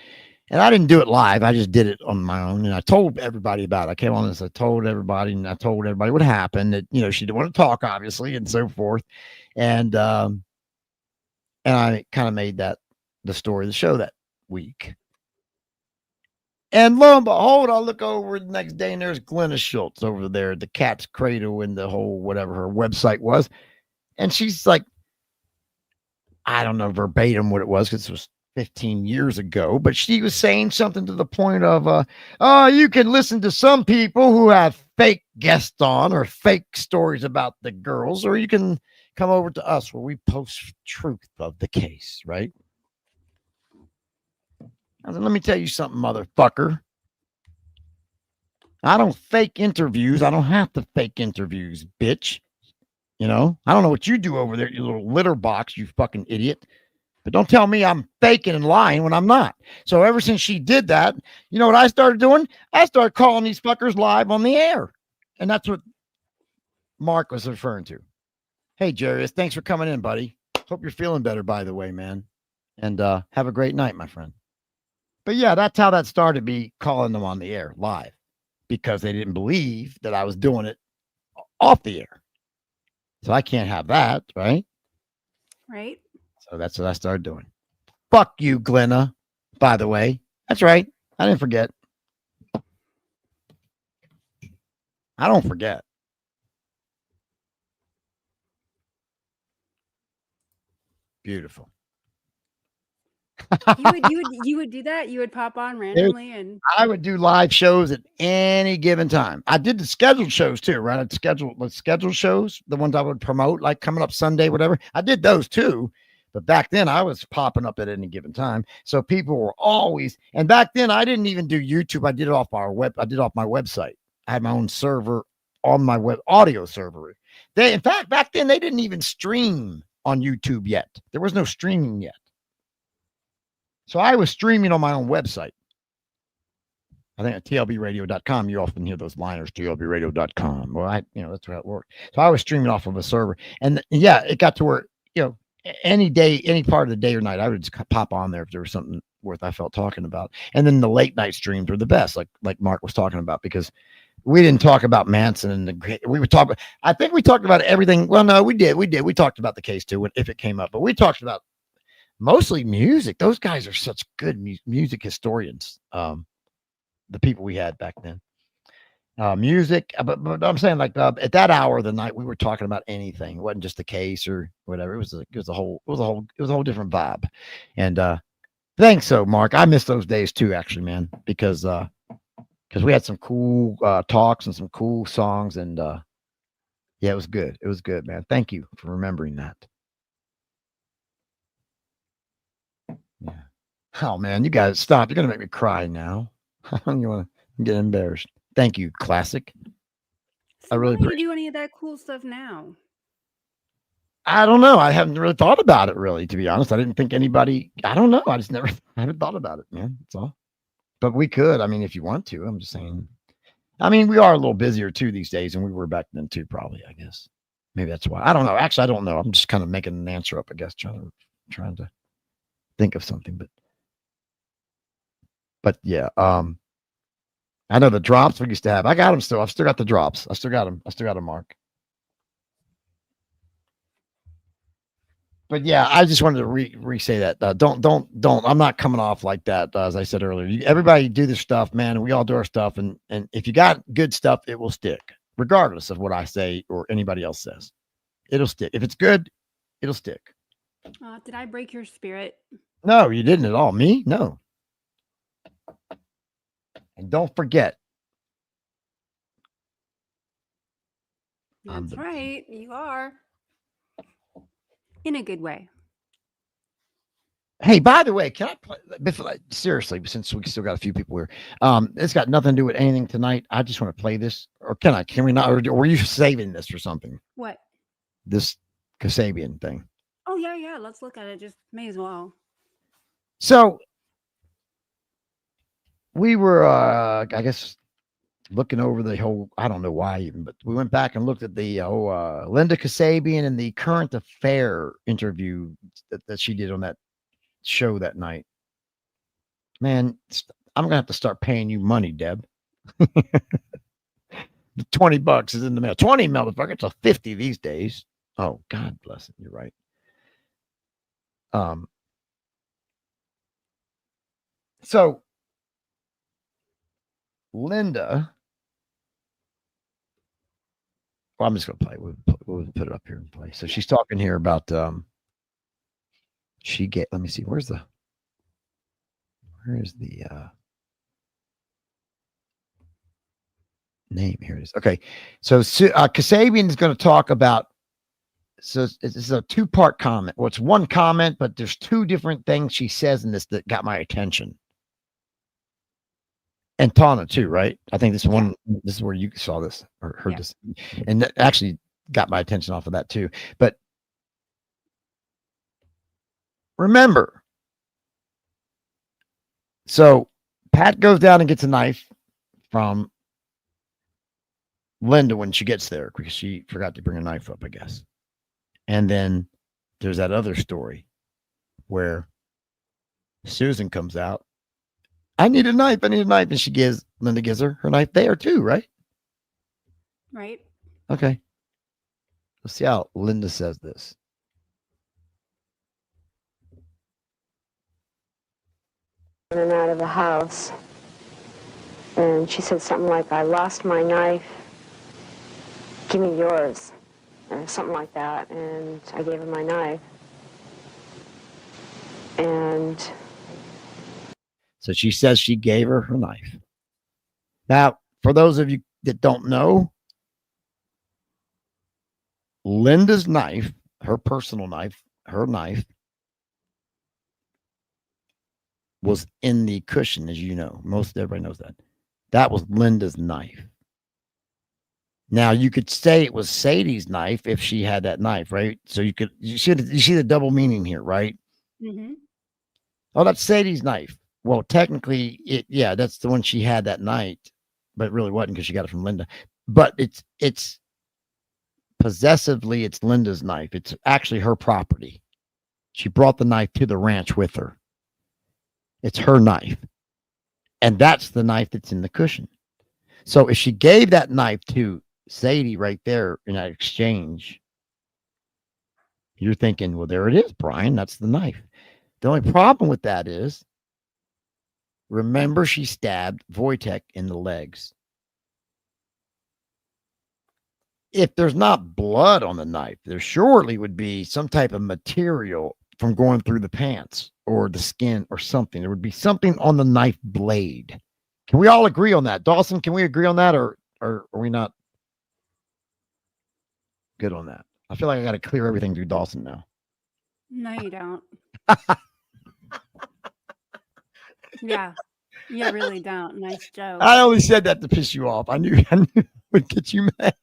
I didn't do it live. I just did it on my own. And I told everybody about it. I came on and I told everybody what happened, that, she didn't want to talk, obviously, and so forth. And I kind of made that the story of the show that week. And lo and behold, I look over the next day and there's Glenna Schultz over there, the Cat's Cradle, and the whole, whatever her website was. And she's like, I don't know verbatim what it was, because it was 15 years ago, but she was saying something to the point of, you can listen to some people who have fake guests on or fake stories about the girls, or you can come over to us where we post truth of the case, right? I said, let me tell you something, motherfucker. I don't fake interviews. I don't have to fake interviews, bitch. I don't know what you do over there, you little litter box, you fucking idiot. But don't tell me I'm faking and lying when I'm not. So ever since she did that, you know what I started doing? I started calling these fuckers live on the air. And that's what Mark was referring to. Hey, Jarius, thanks for coming in, buddy. Hope you're feeling better, by the way, man. And have a great night, my friend. But yeah, that's how that started, me calling them on the air live because they didn't believe that I was doing it off the air. So I can't have that, right? Right. So that's what I started doing. Fuck you, Glenna, by the way. That's right. I didn't forget. I don't forget. Beautiful. You would do that? You would pop on randomly and I would do live shows at any given time. I did the scheduled shows too, right? I'd scheduled shows, the ones I would promote, like coming up Sunday, whatever. I did those too. But back then I was popping up at any given time. So people were always, and back then I didn't even do YouTube. I did it off my website. I had my own server on my web audio server. In fact, back then they didn't even stream on YouTube yet. There was no streaming yet. So I was streaming on my own website. I think at tlbradio.com, you often hear those liners, tlbradio.com. Well, that's how it worked. So I was streaming off of a server. And yeah, it got to where, any day, any part of the day or night, I would just pop on there if there was something worth I felt talking about. And then the late night streams were the best, like Mark was talking about, because we didn't talk about Manson and we would talk. I think we talked about everything. Well, no, we did. We talked about the case too, if it came up, but we talked about mostly music. Those guys are such good music historians. The people we had back then, music. But I'm saying, like, at that hour of the night, we were talking about anything. It wasn't just the case or whatever. It was a whole different vibe. And thanks, so Mark. I miss those days too, actually, man, because we had some cool talks and some cool songs, and yeah, it was good. It was good, man. Thank you for remembering that. Yeah. Oh man, you guys stop. You're gonna make me cry now. You want to get embarrassed. Thank you, Classic. So I really why don't appreciate. you do any of that cool stuff now? I don't know. I haven't really thought about it, really, to be honest. I didn't think anybody. I don't know. I haven't thought about it, man. That's all. But we could. I mean, if you want to. I'm just saying. I mean, we are a little busier too these days, and we were back then too, probably. I guess maybe that's why. I don't know. Actually, I don't know. I'm just kind of making an answer up, I guess, trying to think of something, but yeah. I know the drops we used to have. I got them still. I've still got the drops. I still got them. I still got them, Mark. But yeah, I just wanted to re-say that. Don't. I'm not coming off like that. As I said earlier, everybody do this stuff, man. And we all do our stuff, and if you got good stuff, it will stick, regardless of what I say or anybody else says. It'll stick. If it's good, it'll stick. Did I break your spirit? No, you didn't at all. Me? No. And don't forget. That's right. You are. In a good way. Hey, by the way, can I play seriously, since we still got a few people here? It's got nothing to do with anything tonight. I just want to play this. Or can we not? Or were you saving this for something? What? This Kasabian thing. Oh, yeah. Let's look at it. Just may as well. So we were, I guess, looking over the whole, I don't know why even, but we went back and looked at the Linda Kasabian and the Current Affair interview that she did on that show that night. Man, I'm going to have to start paying you money, Deb. The $20 is in the mail. 20, motherfucker. It's a 50 these days. Oh, God bless it. You're right. So Linda, well, I'm just going to play. We'll put it up here and play. So she's talking here about, let me see. Where's the name? Here it is. Okay. So Kasabian is going to talk about, so it's a two-part comment. Well, it's one comment, but there's two different things she says in this that got my attention. And Tawna too, right? I think this is where you saw this or heard this, and that actually got my attention off of that too. But remember, so Pat goes down and gets a knife from Linda when she gets there because she forgot to bring a knife up, I guess. And then there's that other story where Susan comes out. I need a knife. I need a knife. And Linda gives her knife there too, right? Right. Okay. Let's see how Linda says this. In and out of the house. And she said something like, I lost my knife. Give me yours. Or something like that. And I gave her my knife. And So she says she gave her knife. Now, for those of you that don't know, Linda's knife, her personal knife, her knife was in the cushion, as you know. Most everybody knows that. That was Linda's knife. Now you could say it was Sadie's knife if she had that knife, right? So you see the double meaning here, right? Mm-hmm. Oh, that's Sadie's knife. Well, technically, that's the one she had that night, but it really wasn't because she got it from Linda. But it's possessively, it's Linda's knife. It's actually her property. She brought the knife to the ranch with her. It's her knife. And that's the knife that's in the cushion. So if she gave that knife to Sadie right there in that exchange, you're thinking, well, there it is, Brian. That's the knife. The only problem with that is, remember, she stabbed Wojtek in the legs. If there's not blood on the knife, there surely would be some type of material from going through the pants or the skin or something. There would be something on the knife blade. Can we all agree on that? Dawson, can we agree on that, or are we not good on that? I feel like I got to clear everything through Dawson now. No, you don't. Yeah. You really don't. Nice joke. I only said that to piss you off. I knew it would get you mad.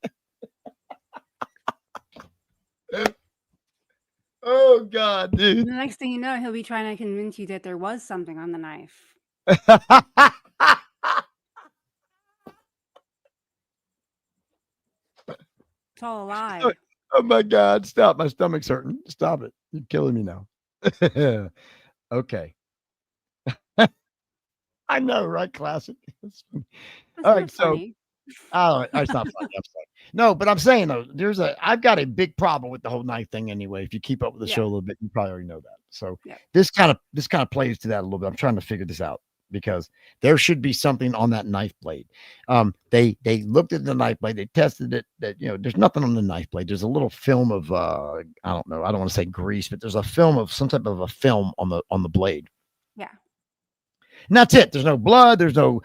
Oh, God, dude. The next thing you know, he'll be trying to convince you that there was something on the knife. It's all a lie. Oh, my God. Stop. My stomach's hurting. Stop it. You're killing me now. Okay. I know, right? Classic. That's All not right, so funny. oh, it's not funny. I'm sorry. No, but I'm saying though, I've got a big problem with the whole knife thing anyway. If you keep up with the show a little bit, you probably already know that. So Yeah. this kind of plays to that a little bit. I'm trying to figure this out because there should be something on that knife blade. They looked at the knife blade, they tested it. That there's nothing on the knife blade. There's a little film of I don't know. I don't want to say grease, but there's a film of some type of a film on the blade. Yeah. And that's it. There's no blood. There's no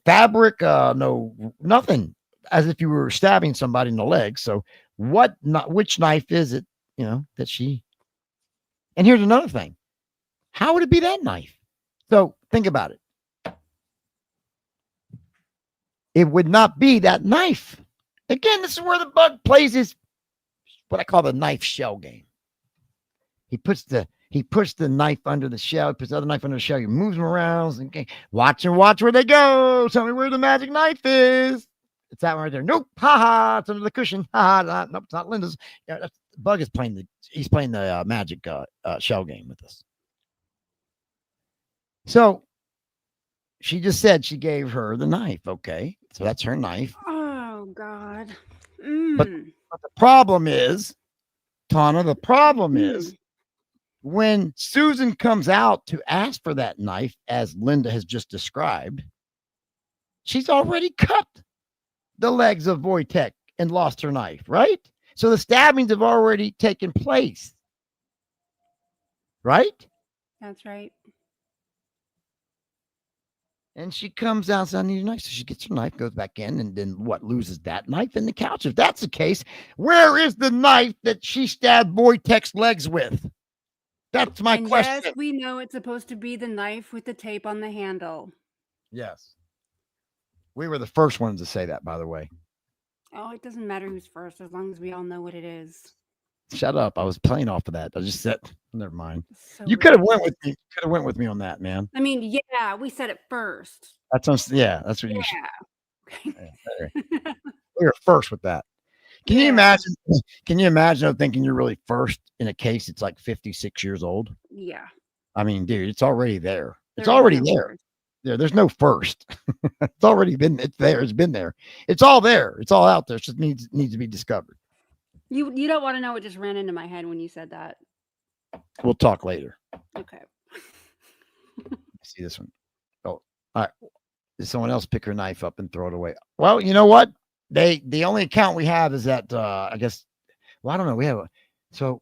fabric. Nothing. As if you were stabbing somebody in the leg. So which knife is it? That she. And here's another thing. How would it be that knife? So think about it. It would not be that knife. Again, this is where the bug plays his what I call the knife shell game. He puts the knife under the shell. He puts the other knife under the shell. He moves them around. And watch where they go. Tell me where the magic knife is. It's that one right there. Nope. It's under the cushion. Nope. It's not Linda's. Bug is playing he's playing the magic shell game with us. So she just said she gave her the knife. Okay. So that's her knife. Oh, God. But the problem is, Tawna, is when Susan comes out to ask for that knife, as Linda has just described, she's already cut the legs of Wojtek and lost her knife, right? So the stabbings have already taken place, right? That's right. And she comes out and says, I need a knife. So she gets her knife, goes back in, and then loses that knife in the couch. If that's the case, where is the knife that she stabbed Wojtek's legs with? That's my question. Yes, we know it's supposed to be the knife with the tape on the handle. Yes. We were the first ones to say that, by the way. Oh, it doesn't matter who's first as long as we all know what it is. Shut up. I was playing off of that. I just said, never mind. So You could have went with me. Could have went with me on that, man. I mean, yeah, we said it first. That's what you should. Okay. Yeah, You're first with that. Can you Yeah. imagine? Can you imagine though, thinking you're really first in a case that's like 56 years old? Yeah. I mean, dude, it's already there. It's There is already no there. first. Yeah, there's no first. It's already been. It's there. It's been there. It's all there. It's all out there. It just needs to be discovered. You don't want to know what just ran into my head when you said that. We'll talk later. Okay. See this one. Oh, all right. Did someone else pick her knife up and throw it away? Well, you know what? The only account we have is that I guess. Well, I don't know. We have so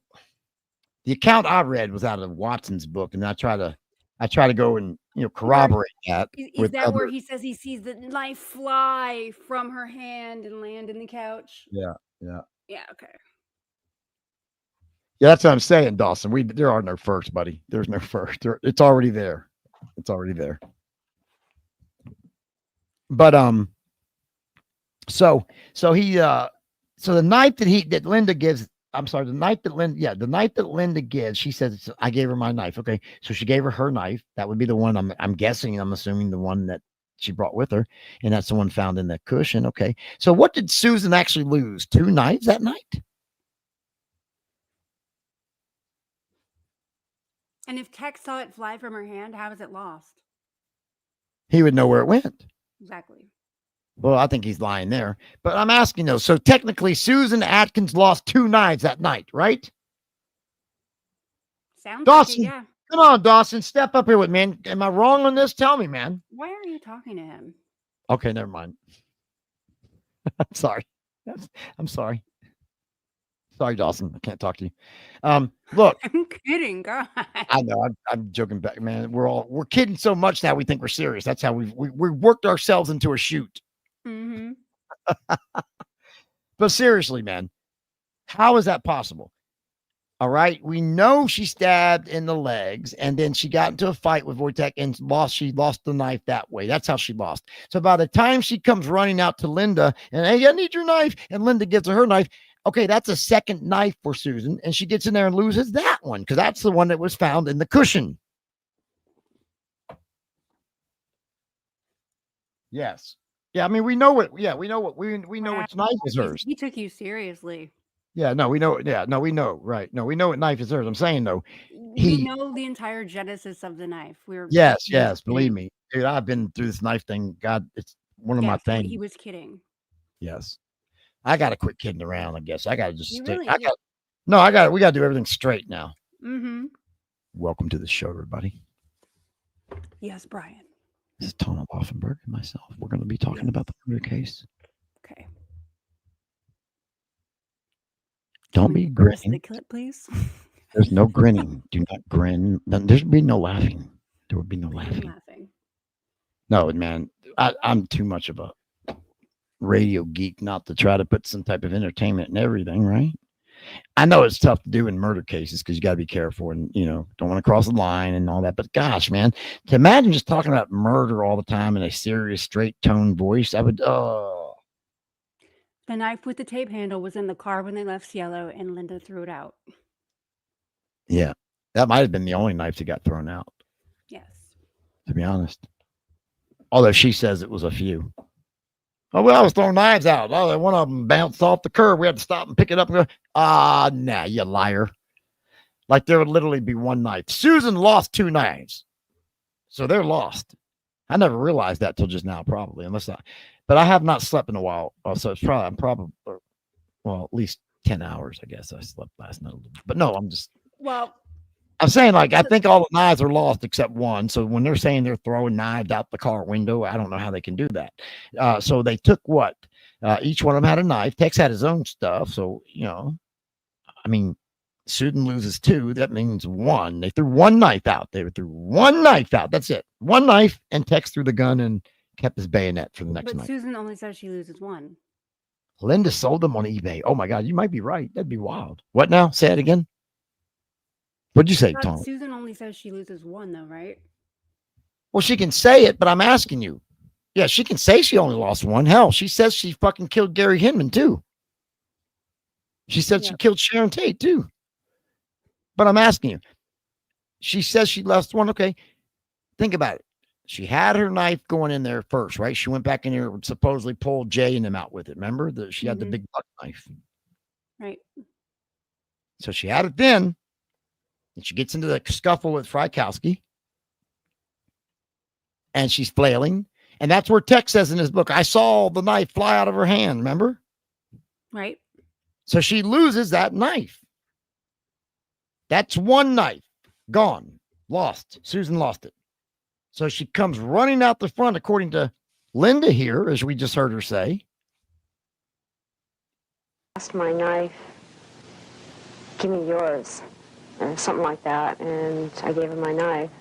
the account I read was out of Watson's book, and I try to go and corroborate that. Is that where he says he sees the knife fly from her hand and land in the couch? Yeah. Yeah. Okay. Yeah, that's what I'm saying, Dawson. There are no first, buddy. There's no first. It's already there. It's already there. But so the knife that Linda gives. I'm sorry, the knife that Linda gives. She says, "I gave her my knife." Okay, so she gave her knife. That would be the one. I'm guessing. I'm assuming the one that she brought with her, and that's the one found in the cushion. Okay, so what did Susan actually lose? 2 knives that night? And if Tex saw it fly from her hand, how was it lost? He would know where it went. Exactly. Well, I think he's lying there. But I'm asking though. So technically, Susan Atkins lost 2 knives that night, right? Sounds Dawson, like it, yeah. come on, Dawson, step up here with me. Am I wrong on this? Tell me, man. Why are you talking to him? Okay, never mind. I'm sorry. I'm sorry. Sorry, Dawson. I can't talk to you. Look. I'm kidding, God. I know. I'm joking back, man. We're kidding so much now we think we're serious. That's how we worked ourselves into a shoot. Mm-hmm. But seriously, man, how is that possible? All right. We know she stabbed in the legs and then she got into a fight with Wojtek and she lost the knife that way. That's how she lost. So by the time she comes running out to Linda and, hey, I need your knife. And Linda gives her knife. Okay, that's a second knife for Susan. And she gets in there and loses that one because that's the one that was found in the cushion. Yes. Yeah, I mean, we know what which knife is hers. He took you seriously. Yeah, no, we know. Yeah, no, we know. Right. No, we know what knife is hers. I'm saying though. We know the entire genesis of the knife. Yes, believe me. Dude, I've been through this knife thing. God, it's one of my things. He was kidding. Yes. I gotta quit kidding around, I guess. I gotta just stick. Really we gotta do everything straight now. Mm-hmm. Welcome to the show, everybody. Yes, Brian. This is Tawna, Laufenberg, and myself. We're going to be talking about the murder case. Okay. Don't be grinning. The clip, please. There's no grinning. Do not grin. There'd be no laughing. There would be no laughing. No, man. I'm too much of a radio geek not to try to put some type of entertainment in everything, right? I know it's tough to do in murder cases because you got to be careful and, don't want to cross the line and all that. But gosh, man, to imagine just talking about murder all the time in a serious, straight tone voice, I would, The knife with the tape handle was in the car when they left Cielo and Linda threw it out. Yeah, that might have been the only knife that got thrown out. Yes. To be honest. Although she says it was a few. Oh, well, I was throwing knives out. Oh, one of them bounced off the curb. We had to stop and pick it up and go, nah, you liar. Like there would literally be one knife. Susan lost 2 knives. So they're lost. I never realized that till just now, probably, but I have not slept in a while. So it's probably, at least 10 hours, I guess I slept last night. But no, I'm saying, like, I think all the knives are lost except one. So when they're saying they're throwing knives out the car window, I don't know how they can do that. So they took what? Each one of them had a knife. Tex had his own stuff. So, I mean, Susan loses 2. That means 1. They threw 1 knife out. They threw 1 knife out. That's it. 1 knife, and Tex threw the gun and kept his bayonet for the next night. But Susan only says she loses 1. Linda sold them on eBay. Oh, my God. You might be right. That'd be wild. What now? Say it again. What'd you say, Tom? Susan only says she loses 1, though, right? Well, she can say it, but I'm asking you. Yeah, she can say she only lost 1. Hell, she says she fucking killed Gary Hinman, too. She said she killed Sharon Tate, too. But I'm asking you. She says she lost 1. Okay. Think about it. she had her knife going in there first, right? She went back in there and supposedly pulled Jay and them out with it. Remember that she had the big buck knife. Right. So she had it then, and she gets into the scuffle with Frykowski, and she's flailing. And that's where Tex says in his book, I saw the knife fly out of her hand, remember? Right. So she loses that knife. That's one knife. Gone. Lost. Susan lost it. So she comes running out the front, according to Linda here, as we just heard her say. Lost my knife. Give me yours. Or something like that. And I gave her my knife.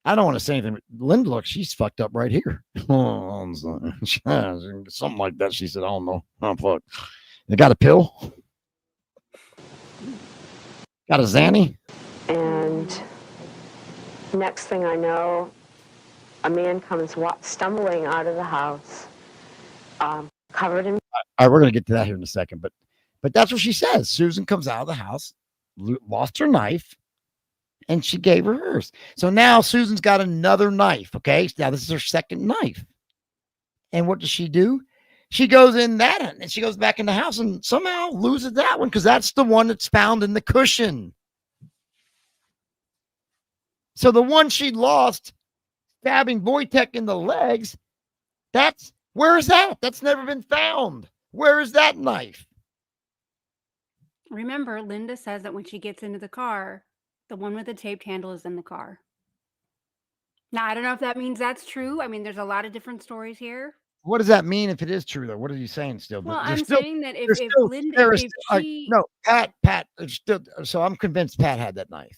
I don't want to say anything, but Linda, look, she's fucked up right here. Something like that. She said, I don't know. Oh, fuck. They got a pill? Got a Xanny? And next thing I know, a man comes stumbling out of the house, covered in... All right, we're going to get to that here in a second, but that's what she says. Susan comes out of the house, lost her knife, and she gave her hers. So now Susan's got another knife, okay? Now this is her second knife. And what does she do? She goes in that and she goes back in the house and somehow loses that one because that's the one that's found in the cushion. So the one she lost, stabbing Wojtek in the legs, where is that? That's never been found. Where is that knife? Remember, Linda says that when she gets into the car, the one with the taped handle is in the car. Now, I don't know if that means that's true. I mean, there's a lot of different stories here. What does that mean if it is true, though? What are you saying still? Well, I'm saying that if Linda, if she... No, Pat, still, so I'm convinced Pat had that knife.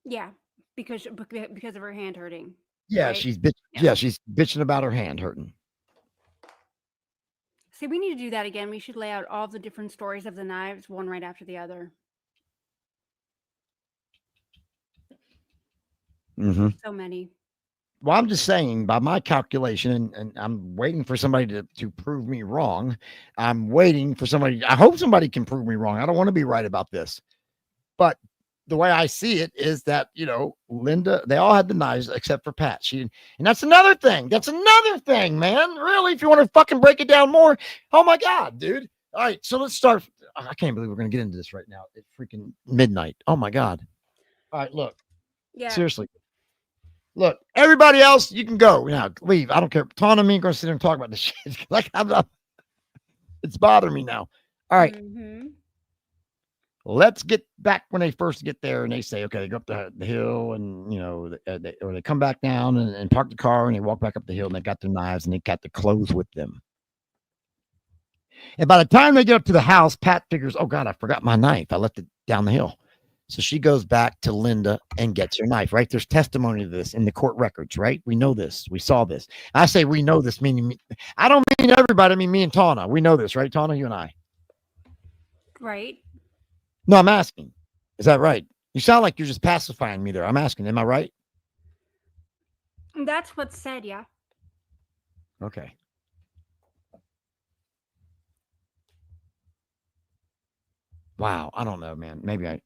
Yeah, because of her hand hurting. Yeah, right? she's bitching about her hand hurting. See, we need to do that again. We should lay out all the different stories of the knives, one right after the other. Mm-hmm. So many. Well, I'm just saying, by my calculation, and I'm waiting for somebody to prove me wrong. I'm waiting for somebody. I hope somebody can prove me wrong. I don't want to be right about this. But the way I see it is that, Linda, they all had the knives except for Pat. And that's another thing. That's another thing, man. Really, if you want to fucking break it down more. Oh, my God, dude. All right, so let's start. I can't believe we're going to get into this right now. It's freaking midnight. Oh, my God. All right, look. Yeah. Seriously. Look, everybody else, you can go now. Leave. I don't care. Tawna and me are going to sit there and talk about this shit. Like it's bothering me now. All right. Mm-hmm. Let's get back when they first get there and they say, okay, they go up the hill and, or they come back down and park the car and they walk back up the hill and they got their knives and they got the clothes with them. And by the time they get up to the house, Pat figures, oh, God, I forgot my knife. I left it down the hill. So she goes back to Linda and gets her knife, right? There's testimony to this in the court records, right? We know this. We saw this. I say we know this, meaning me. I don't mean everybody. I mean me and Tawna. We know this, right, Tawna? You and I. Right. No, I'm asking. Is that right? You sound like you're just pacifying me there. I'm asking. Am I right? That's what's said, yeah. Okay. Wow. I don't know, man. Maybe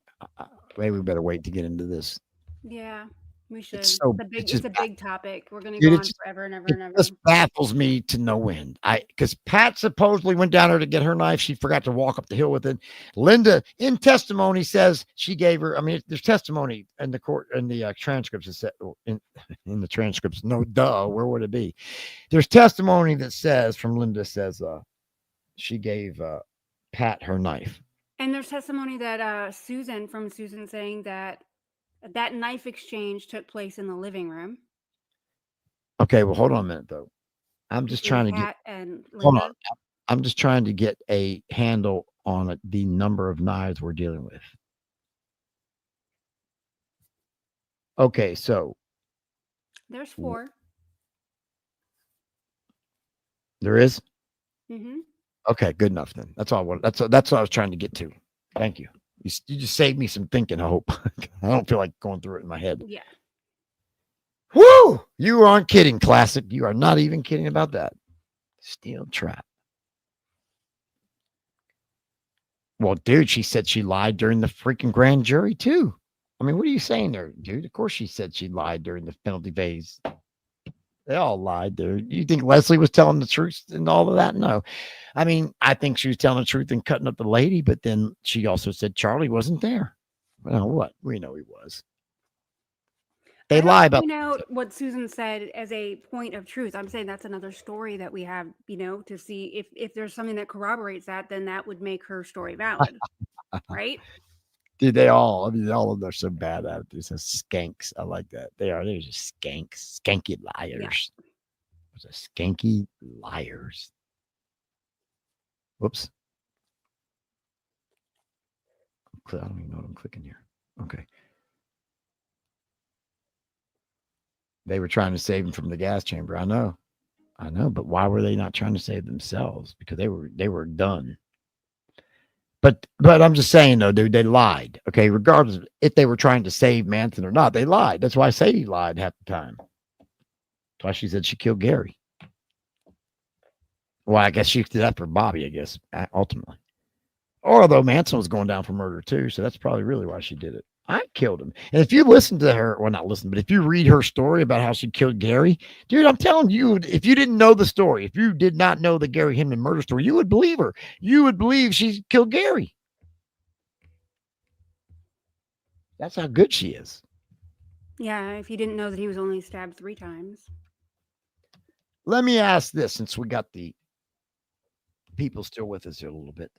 maybe we better wait to get into this. Yeah, we should. It's a big topic. We're going to go on forever and ever and ever. It just baffles me to no end. Because Pat supposedly went down there to get her knife. She forgot to walk up the hill with it. Linda, in testimony, says she gave her. I mean, there's testimony in the court, in the transcripts. In the transcripts. No, duh. Where would it be? There's testimony that says, from Linda, says she gave Pat her knife. And there's testimony that Susan saying that knife exchange took place in the living room. Okay, well, hold on a minute, though. I'm just trying to get. Hold on. I'm just trying to get a handle on the number of knives we're dealing with. Okay, so there's 4. There is. Mm-hmm. Okay, good enough then. That's all. That's what I was trying to get to. Thank you. You just saved me some thinking. I hope. I don't feel like going through it in my head. Yeah. Woo! You aren't kidding, Classic. You are not even kidding about that. Steel trap. Well, dude, she said she lied during the freaking grand jury too. I mean, what are you saying there, dude? Of course she said she lied during the penalty phase. They all lied there. You think Leslie was telling the truth and all of that? No. I mean, I think she was telling the truth and cutting up the lady, but then she also said Charlie wasn't there. Well, what? We know he was. They lie about point out what Susan said as a point of truth. I'm saying that's another story that we have, to see if there's something that corroborates that, then that would make her story valid, right? Dude, they all, I mean, all of them are so bad at it. They're so skanks. I like that. They're just skanks, skanky liars. Yeah. Those are skanky liars. Whoops. I don't even know what I'm clicking here. Okay. They were trying to save him from the gas chamber. I know, but why were they not trying to save themselves? Because they were done. But I'm just saying though, dude, they lied. Okay, regardless if they were trying to save Manson or not, they lied. That's why Sadie lied half the time. That's why she said she killed Gary. Well, I guess she did that for Bobby, I guess, ultimately. Or although Manson was going down for murder too, so that's probably really why she did it. I killed him. And if you listen to her, well, not listen, but if you read her story about how she killed Gary, dude, I'm telling you, if you didn't know the story, if you did not know the Gary Hinman murder story, you would believe her. You would believe she killed Gary. That's how good she is. Yeah, if you didn't know that he was only stabbed 3 times. Let me ask this, since we got the people still with us here a little bit.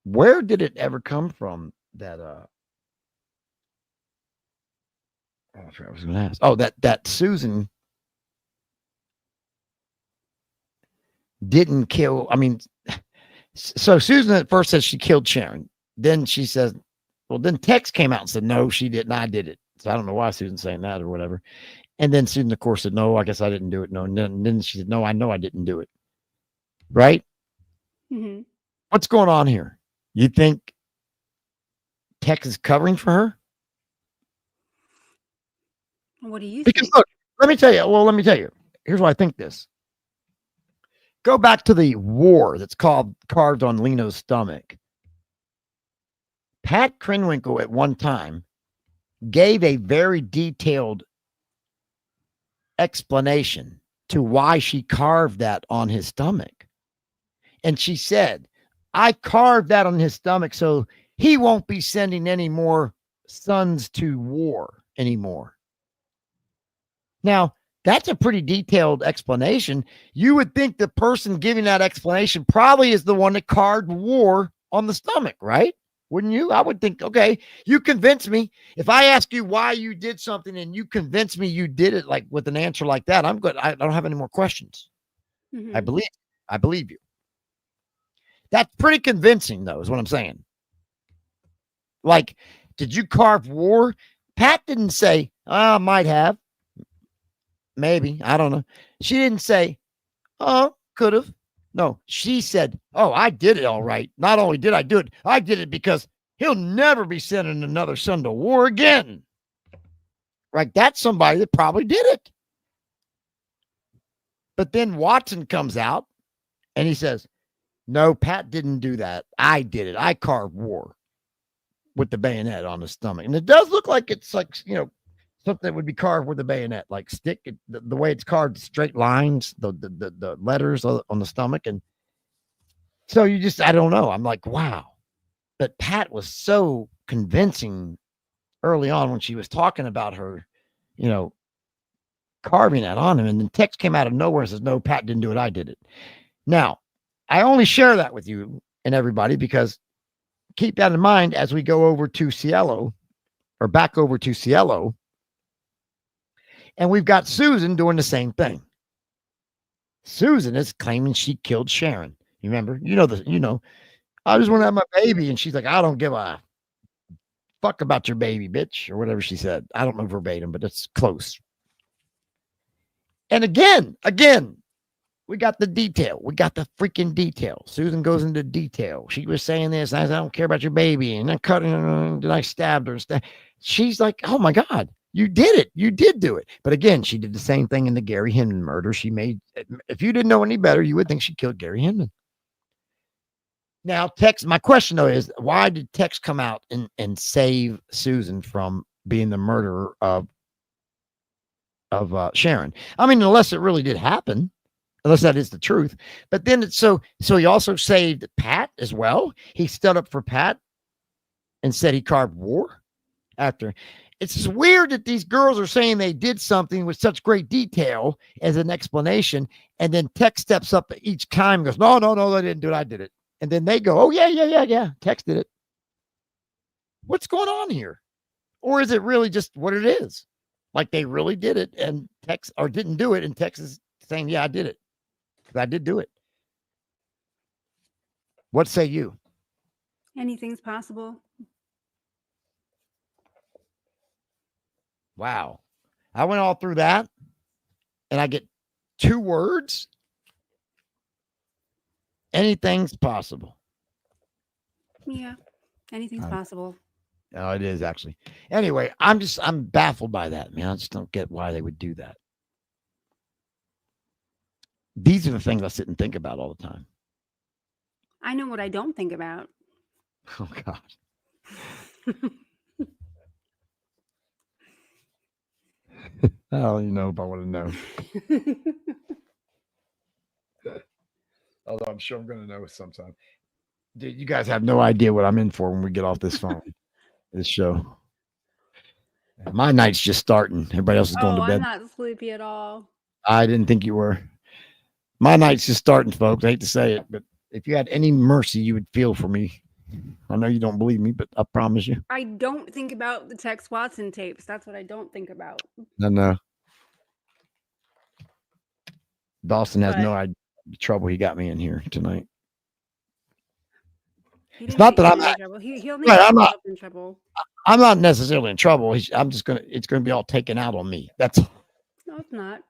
Where did it ever come from that I was going to ask. Oh, that Susan didn't kill. I mean, so Susan at first said she killed Sharon. Then she says, well, then Tex came out and said, no, she didn't. I did it. So I don't know why Susan's saying that or whatever. And then Susan, of course, said, no, I guess I didn't do it. No. And then she said, no, I know I didn't do it. Right? Mm-hmm. What's going on here? You think Tex is covering for her? What do you Because think? look, let me tell you. Here's why I think this. Go back to the war that's carved on Leno's stomach. Pat Krenwinkel at one time gave a very detailed explanation to why she carved that on his stomach. And she said, I carved that on his stomach so he won't be sending any more sons to war anymore. Now, that's a pretty detailed explanation. You would think the person giving that explanation probably is the one that carved war on the stomach, right? Wouldn't you? I would think, okay, you convince me. If I ask you why you did something and you convince me you did it like with an answer like that, I'm good. I don't have any more questions. Mm-hmm. I believe you. That's pretty convincing, though, is what I'm saying. Like, did you carve war? Pat didn't say, I might have. Maybe. I don't know. She didn't say, oh, could have. No, she said, oh, I did it all right. Not only did I do it, I did it because he'll never be sending another son to war again. Right? That's somebody that probably did it. But then Watson comes out and he says, no, Pat didn't do that. I did it. I carved war with the bayonet on the stomach. And it does look like it's like, something that would be carved with a bayonet, like stick. The way it's carved, straight lines, the letters on the stomach. And so I don't know. I'm like, wow. But Pat was so convincing early on when she was talking about her, carving that on him. And then Tex came out of nowhere and says, no, Pat didn't do it. I did it. Now, I only share that with you and everybody because keep that in mind as we go over to Cielo or back over to Cielo. And we've got Susan doing the same thing. Susan is claiming she killed Sharon. You remember? I just want to have my baby. And she's like, I don't give a fuck about your baby, bitch, or whatever she said. I don't know verbatim, but it's close. And again, we got the detail. We got the freaking detail. Susan goes into detail. She was saying this. I don't care about your baby. And I cut her. Then I stabbed her. She's like, oh my God, you did it. You did do it. But again, she did the same thing in the Gary Hinman murder. If you didn't know any better, you would think she killed Gary Hinman. Now, Tex, my question though is, why did Tex come out and save Susan from being the murderer of of Sharon. I mean, unless it really did happen, unless that is the truth. But then it's so he also saved Pat as well. He stood up for Pat and said he carved war after. It's just weird that these girls are saying they did something with such great detail as an explanation, and then Tex steps up each time and goes, no, they didn't do it. I did it. And then they go, oh, yeah. Tex did it. What's going on here? Or is it really just what it is? Like they really did it and Tex or didn't do it, and Tex is saying, yeah, I did it. I did do it. What say you? Anything's possible. Wow. I went all through that and I get 2 words. Anything's possible. Yeah. Anything's possible. Oh, it is actually. Anyway, I'm baffled by that, man. I just don't get why they would do that. These are the things I sit and think about all the time. I know what I don't think about. Oh, God. I don't even know if I want to know. Although I'm sure I'm going to know sometime. Dude, you guys have no idea what I'm in for when we get off this phone, this show. My night's just starting. Everybody else is going to bed. I'm not sleepy at all. I didn't think you were. My night's just starting, folks. I hate to say it, but if you had any mercy, you would feel for me. I know you don't believe me, but I promise you. I don't think about the Tex Watson tapes. That's what I don't think about. No. Dawson has no idea the trouble he got me in here tonight. It's not that I'm not. In trouble. I'm not necessarily in trouble. It's going to be all taken out on me. That's all. No, it's not.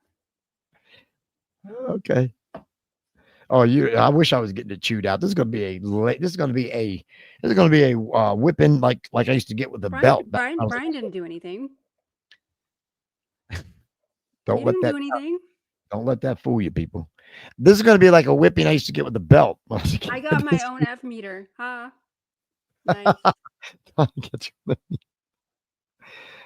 Okay. Oh, I wish I was getting it chewed out. This is going to be a whipping like I used to get with the belt. Brian didn't do anything. Don't do anything. Don't let that fool you, people. This is going to be like a whipping I used to get with the belt. I got my own F meter. Huh? Nice.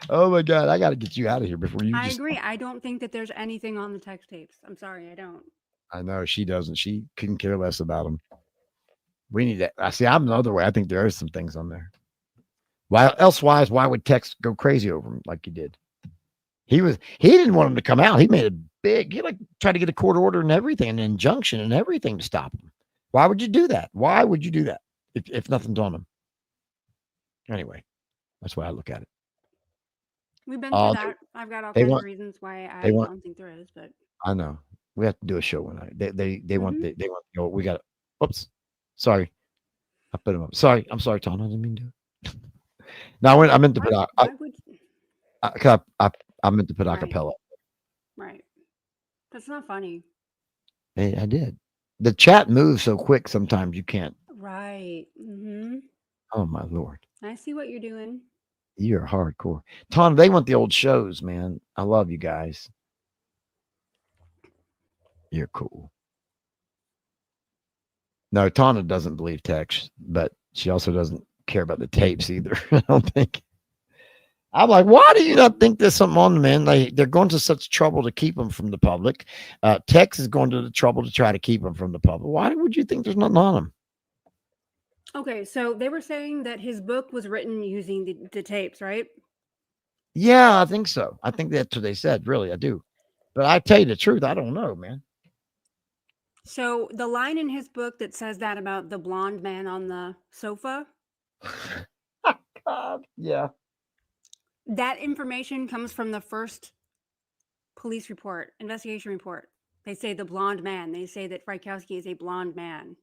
Oh my God, I got to get you out of here before you. I agree. I don't think that there's anything on the Tex tapes. I'm sorry, I don't. I know she doesn't. She couldn't care less about them. We need that. I see. I'm the other way. I think there are some things on there. Why would Tex go crazy over him like he did? He didn't want him to come out. He made it big. He tried to get a court order and everything, an injunction and everything to stop him. Why would you do that? Why would you do that if nothing's on him? Anyway, that's why I look at it. We've been through that. I've got all kinds of reasons why I don't think there is, but I know. We have to do a show one night. They want we got. Oops, sorry, I put them up. Sorry, I'm sorry, Tawna. I didn't mean to. No, I meant to put I meant to put acapella. Right, that's not funny. Hey, I did. The chat moves so quick. Sometimes you can't. Right. Mm-hmm. Oh my Lord. I see what you're doing. You're hardcore, Tawna. They want the old shows, man. I love you guys. You're cool. No, Tawna doesn't believe Tex, but she also doesn't care about the tapes either. I don't think. I'm like, why do you not think there's something on them, man? They're going to such trouble to keep them from the public. Tex is going to the trouble to try to keep them from the public. Why would you think there's nothing on them? Okay, so they were saying that his book was written using the tapes, right? Yeah, I think so. I think that's what they said. Really, I do. But I tell you the truth, I don't know, man. So the line in his book that says that about the blonde man on the sofa. God, yeah. That information comes from the first police report, investigation report. They say the blonde man. They say that Frykowski is a blonde man.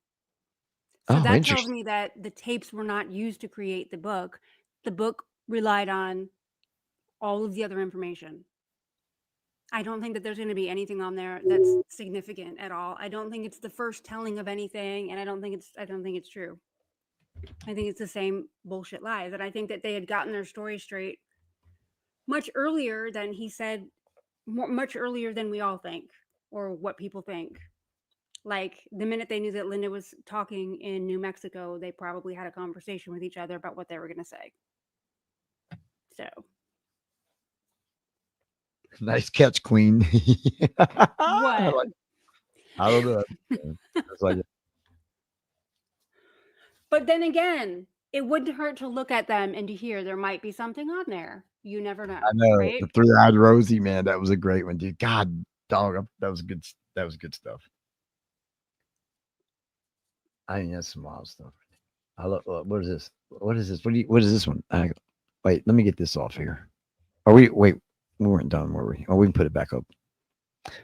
So that tells me that the tapes were not used to create the book. The book relied on all of the other information. I don't think that there's going to be anything on there that's significant at all. I don't think it's the first telling of anything, and I don't think it's true. I think it's the same bullshit lies. And I think that they had gotten their story straight much earlier than he said, much earlier than we all think or what people think. Like the minute they knew that Linda was talking in New Mexico, they probably had a conversation with each other about what they were going to say. So Nice catch, Queen. What? I don't know. It's like, But then again, it wouldn't hurt to look at them and to hear there might be something on there. You never know. I know Right? the three-eyed Rosie, man. That was a great one, dude. God, dog, that was good. That was good stuff. I mean, that's some wild stuff. I love. What is this? What is this? What is this one? Wait, let me get this off here. Are we? Wait, we weren't done, were we? Oh, we can put it back up.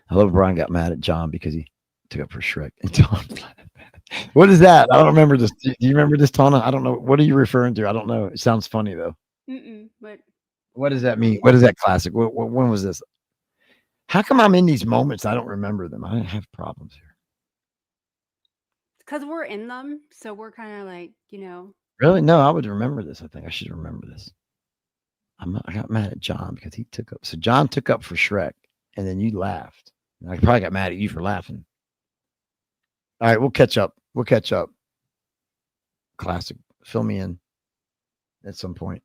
I love Brian got mad at John because he took up for Shrek. And John, what is that? I don't remember this. Do you remember this, Tawna? I don't know. What are you referring to? I don't know. It sounds funny though. But What does that mean? What is that classic? When was this? How come I'm in these moments? I don't remember them. I have problems here. because we're in them, so we're kind of like, Really? No, I would remember this. I think I should remember this. I got mad at John because he took up. So John took up for Shrek, and then you laughed. And I probably got mad at you for laughing. All right, we'll catch up. We'll catch up. Classic. Fill me in at some point.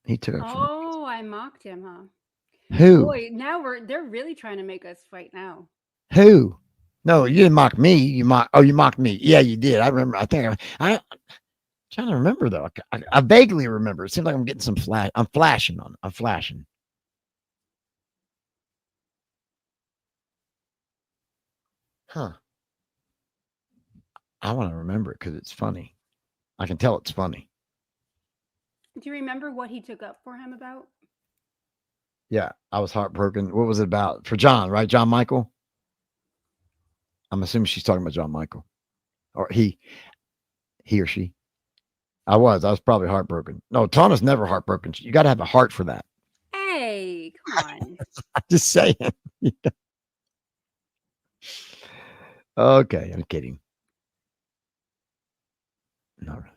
He took up. Oh, I mocked him, huh? Who? Boy, now they're really trying to make us fight now. Who? No, you didn't mock me. You mocked me. Yeah, you did. I remember. I think I'm trying to remember though. I vaguely remember. It seems like I'm getting some flash. I'm flashing on it. I'm flashing. Huh. I want to remember it because it's funny. I can tell it's funny. Do you remember what he took up for him about? Yeah, I was heartbroken. What was it about? For John, right? John Michael? I'm assuming she's talking about John Michael. Or he or she. I was probably heartbroken. No, Tawna's never heartbroken. You got to have a heart for that. Hey, come on. I'm just saying. Okay, I'm kidding. Not really.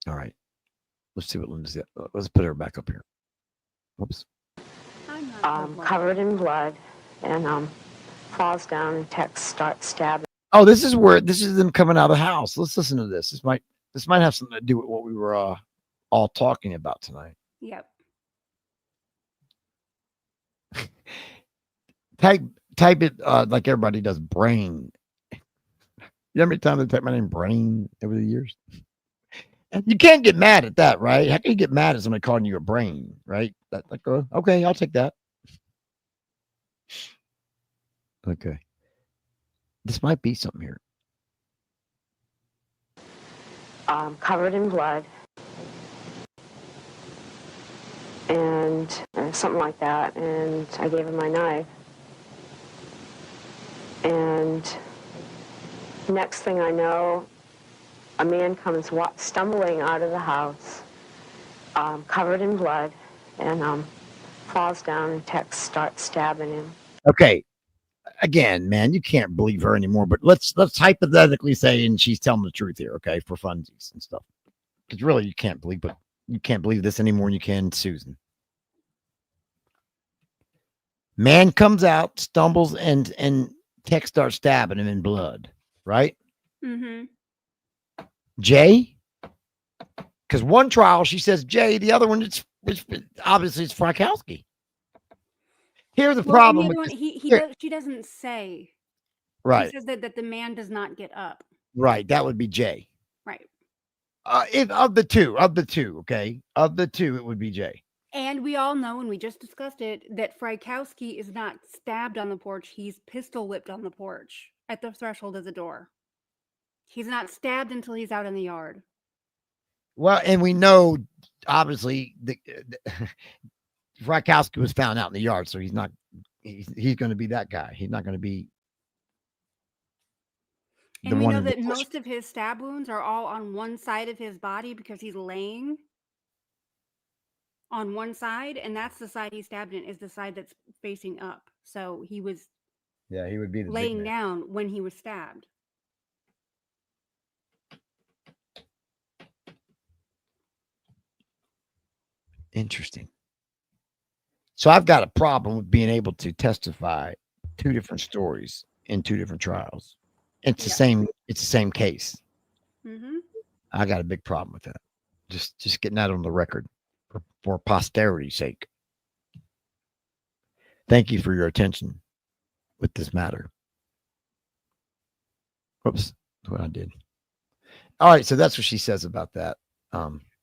All right. Let's see what Linda's got. Let's put her back up here. Whoops. Covered in blood, and falls down and Tex starts stabbing. Oh, this is them coming out of the house. Let's listen to this. This might have something to do with what we were all talking about tonight. Yep. Type it like everybody does. Brain. You know how many times I type my name Brain over the years? And you can't get mad at that, right? How can you get mad at somebody calling you a brain, right? Okay, I'll take that. Okay. This might be something here. Covered in blood, and something like that. And I gave him my knife. And next thing I know, a man comes stumbling out of the house, covered in blood, and falls down and Tex starts stabbing him. Okay. Again, man, you can't believe her anymore, but let's hypothetically say, and she's telling the truth here, okay, for funsies and stuff. Because really, you can't believe this any more than you can Susan. Man comes out, stumbles, and Tex starts stabbing him in blood, right? Mm-hmm. Jay? Because one trial, she says Jay, the other one, it's obviously it's Frykowski. Here's the problem. She doesn't say. Right. She says that the man does not get up. Right. That would be Jay. Right. Of the two, okay? Of the two, it would be Jay. And we all know, and we just discussed it, that Frykowski is not stabbed on the porch. He's pistol whipped on the porch at the threshold of the door. He's not stabbed until he's out in the yard. Well, and we know, obviously, Frykowski was found out in the yard, so he's going to be that guy. He's not going to be. And we know that most of his stab wounds are all on one side of his body because he's laying on one side, and that's the side he stabbed in, is the side that's facing up. So he was he would be laying down when he was stabbed. Interesting. So I've got a problem with being able to testify two different stories in two different trials. It's the same case. Mm-hmm. I got a big problem with that. Just getting that on the record for posterity's sake. Thank you for your attention with this matter. Oops, that's what I did. All right, so that's what she says about that.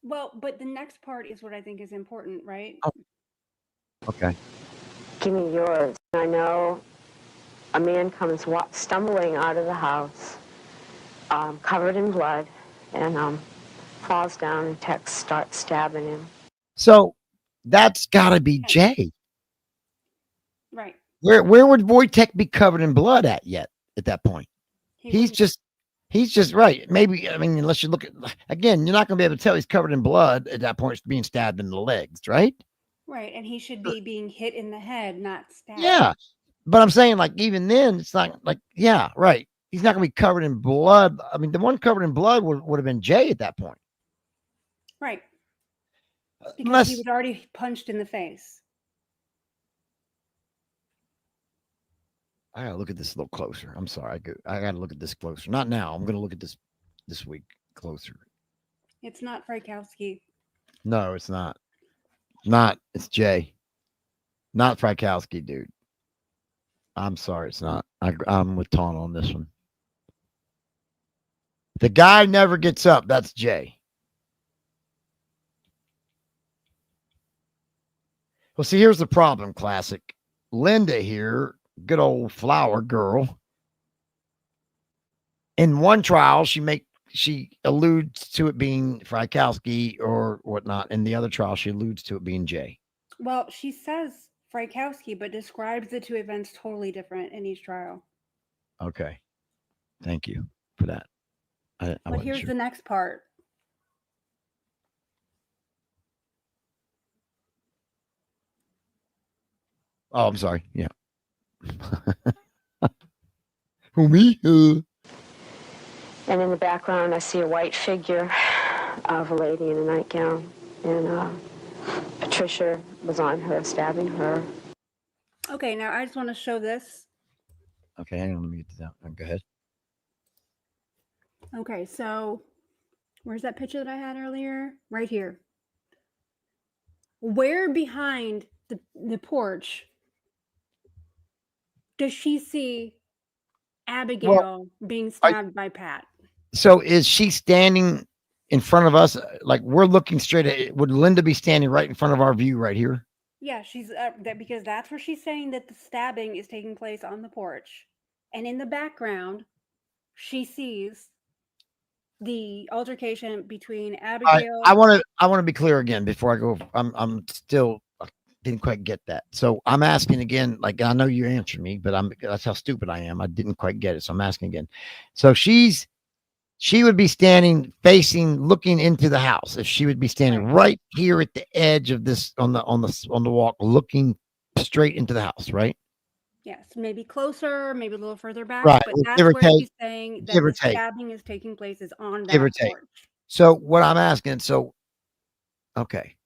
Well, but the next part is what I think is important, right? Oh, okay. Give me yours. I know a man comes stumbling out of the house, covered in blood, and falls down, and Tex starts stabbing him. So that's got to be Jay. Right. Where would Wojtek be covered in blood at that point? He's just right. Maybe, I mean, unless you look at, again, you're not going to be able to tell he's covered in blood at that point, being stabbed in the legs, right? Right, and he should be being hit in the head, not stabbed. Yeah, but I'm saying, like, even then, it's not like, yeah, right. He's not going to be covered in blood. I mean, the one covered in blood would have been Jay at that point. Right. Because he was already punched in the face. I gotta look at this a little closer. I'm sorry. I gotta look at this closer. Not now. I'm gonna look at this week closer. It's not Frykowski. No, it's not. It's Jay. Not Frykowski, dude. I'm sorry, it's not. I'm with Tawna on this one. The guy never gets up. That's Jay. Well, see, here's the problem, Classic. Linda here, good old flower girl. In one trial, she alludes to it being Frykowski or whatnot. In the other trial, she alludes to it being Jay. Well, she says Frykowski, but describes the two events totally different in each trial. Okay. Thank you for that. But here's the next part. Oh, I'm sorry. Yeah. Who, me? And in the background, I see a white figure of a lady in a nightgown. And Patricia was on her, stabbing her. Okay, now I just want to show this. Okay, hang on. Let me get this out. Go ahead. Okay, so where's that picture that I had earlier? Right here. Where behind the porch does she see Abigail being stabbed by Pat? So is she standing in front of us? Like, we're looking straight at, would Linda be standing right in front of our view right here? Yeah, she's because that's where she's saying that the stabbing is taking place on the porch. And in the background, she sees the altercation between Abigail. I want to be clear again before I go. I'm still didn't quite get that. So I'm asking again, like, I know you answered me, but that's how stupid I am. I didn't quite get it. So I'm asking again. So she would be standing looking into the house. If she would be standing right here at the edge of this on the walk, looking straight into the house, right? Yes, maybe closer, maybe a little further back, right. but that's where she's saying that the stabbing is taking place is on that porch. So what I'm asking, okay.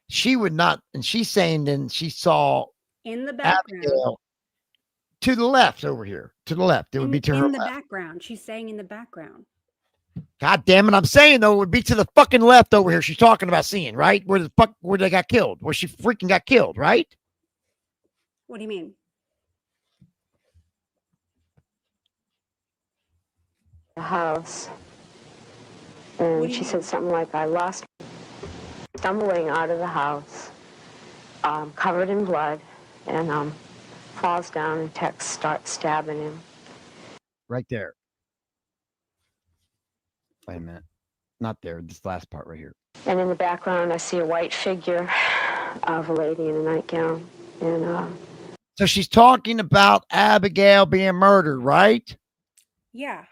She would not, and she's saying then she saw in the background Abigail to the left over here. To the left. It would be to her in the left. background. She's saying in the background. God damn it. I'm saying though, it would be to the fucking left over here. She's talking about seeing, right? Where they got killed, where she freaking got killed, right? What do you mean? The house. And she said something like, I lost stumbling out of the house, covered in blood, and falls down, and Tex starts stabbing him. Right there. Wait a minute. Not there. This last part right here. And in the background, I see a white figure of a lady in a nightgown. And so she's talking about Abigail being murdered, right? Yeah.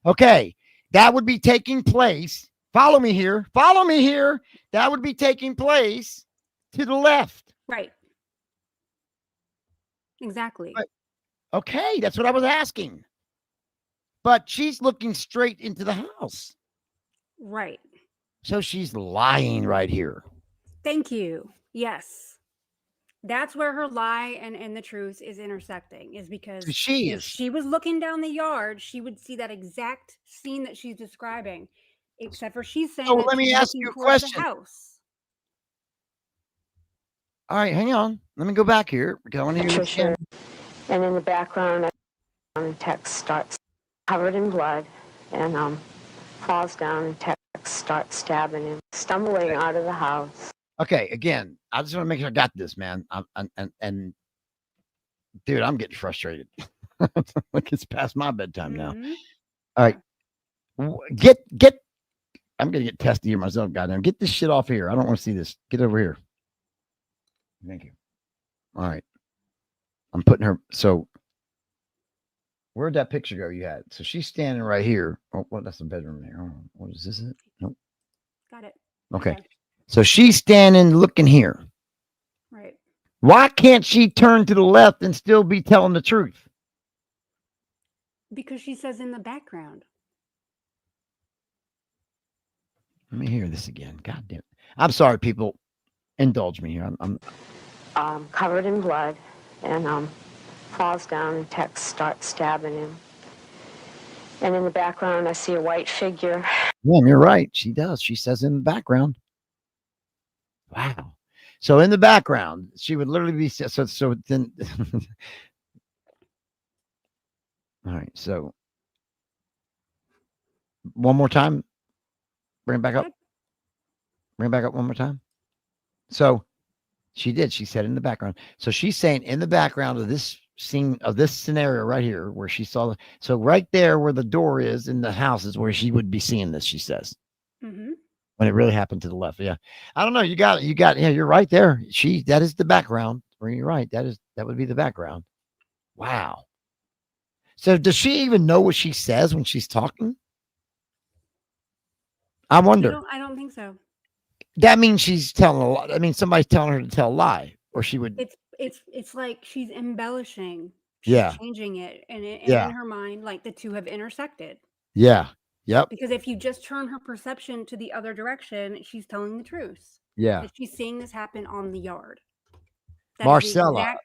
Okay. That would be taking place. Follow me here. Follow me here. That would be taking place to the left. Right. Exactly. But, okay. That's what I was asking. But she's looking straight into the house. Right. So she's lying right here. Thank you. Yes. That's where her lie and the truth is intersecting, is because if she was looking down the yard, she would see that exact scene that she's describing. Except for she's saying So that let me she's ask looking you a towards the question. house. All right, hang on. Let me go back here because I want to hear this again. And in the background, Tex starts covered in blood and falls down, and Tex starts stabbing him, stumbling out of the house. Okay, again, I just want to make sure I got this, man. And dude, I'm getting frustrated. Like it's past my bedtime now. Mhm. All right, get. I'm gonna get testy here myself. Goddamn, get this shit off here. I don't want to see this. Get over here. Thank you. All right, I'm putting her. So where'd that picture go? You had. So she's standing right here. Oh, well, that's the bedroom there. Hold on. What is this? Nope. Got it. Okay. So she's standing looking here. Right. Why can't she turn to the left and still be telling the truth? Because she says in the background. Let me hear this again. God damn it. I'm sorry, people. Indulge me here. I'm covered in blood and falls down, and Tex starts stabbing him. And in the background, I see a white figure. Yeah, you're right. She does. She says in the background. Wow. So in the background, she would literally be so then. All right. So one more time. Bring it back up. Bring it back up one more time. So she did. She said in the background. So she's saying in the background of this scene of this scenario right here, where she saw so right there where the door is in the house is where she would be seeing this. She says. Mm-hmm. When it really happened to the left. Yeah. I don't know. You got, yeah, you're right there. That is the background. Or you're right. That would be the background. Wow. So does she even know what she says when she's talking? I wonder. I don't think so. That means she's telling a lie. I mean, somebody's telling her to tell a lie, or she would. It's like she's embellishing. She's changing it. And in her mind, like the two have intersected. Yeah. Yep. Because if you just turn her perception to the other direction, she's telling the truth. Yeah. That she's seeing this happen on the yard. Marcella.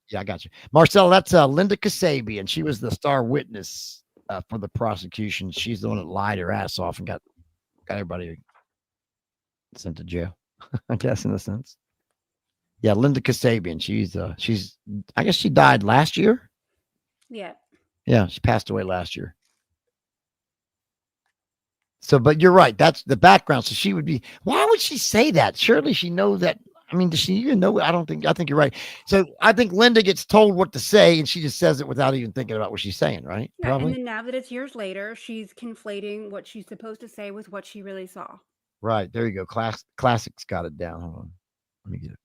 Yeah, I got you. Marcella, that's Linda Kasabian. She was the star witness for the prosecution. She's the one that lied her ass off and got everybody sent to jail, I guess, in a sense. Yeah, Linda Kasabian. She's I guess she died last year. Yeah. Yeah, she passed away last year. So, but you're right. That's the background. So she would be, why would she say that? Surely she knows that. I mean, does she even know? I think you're right. So I think Linda gets told what to say and she just says it without even thinking about what she's saying, right? Yeah, probably. And then now that it's years later, she's conflating what she's supposed to say with what she really saw. Right. There you go. Classics got it down. Hold on. Let me get it.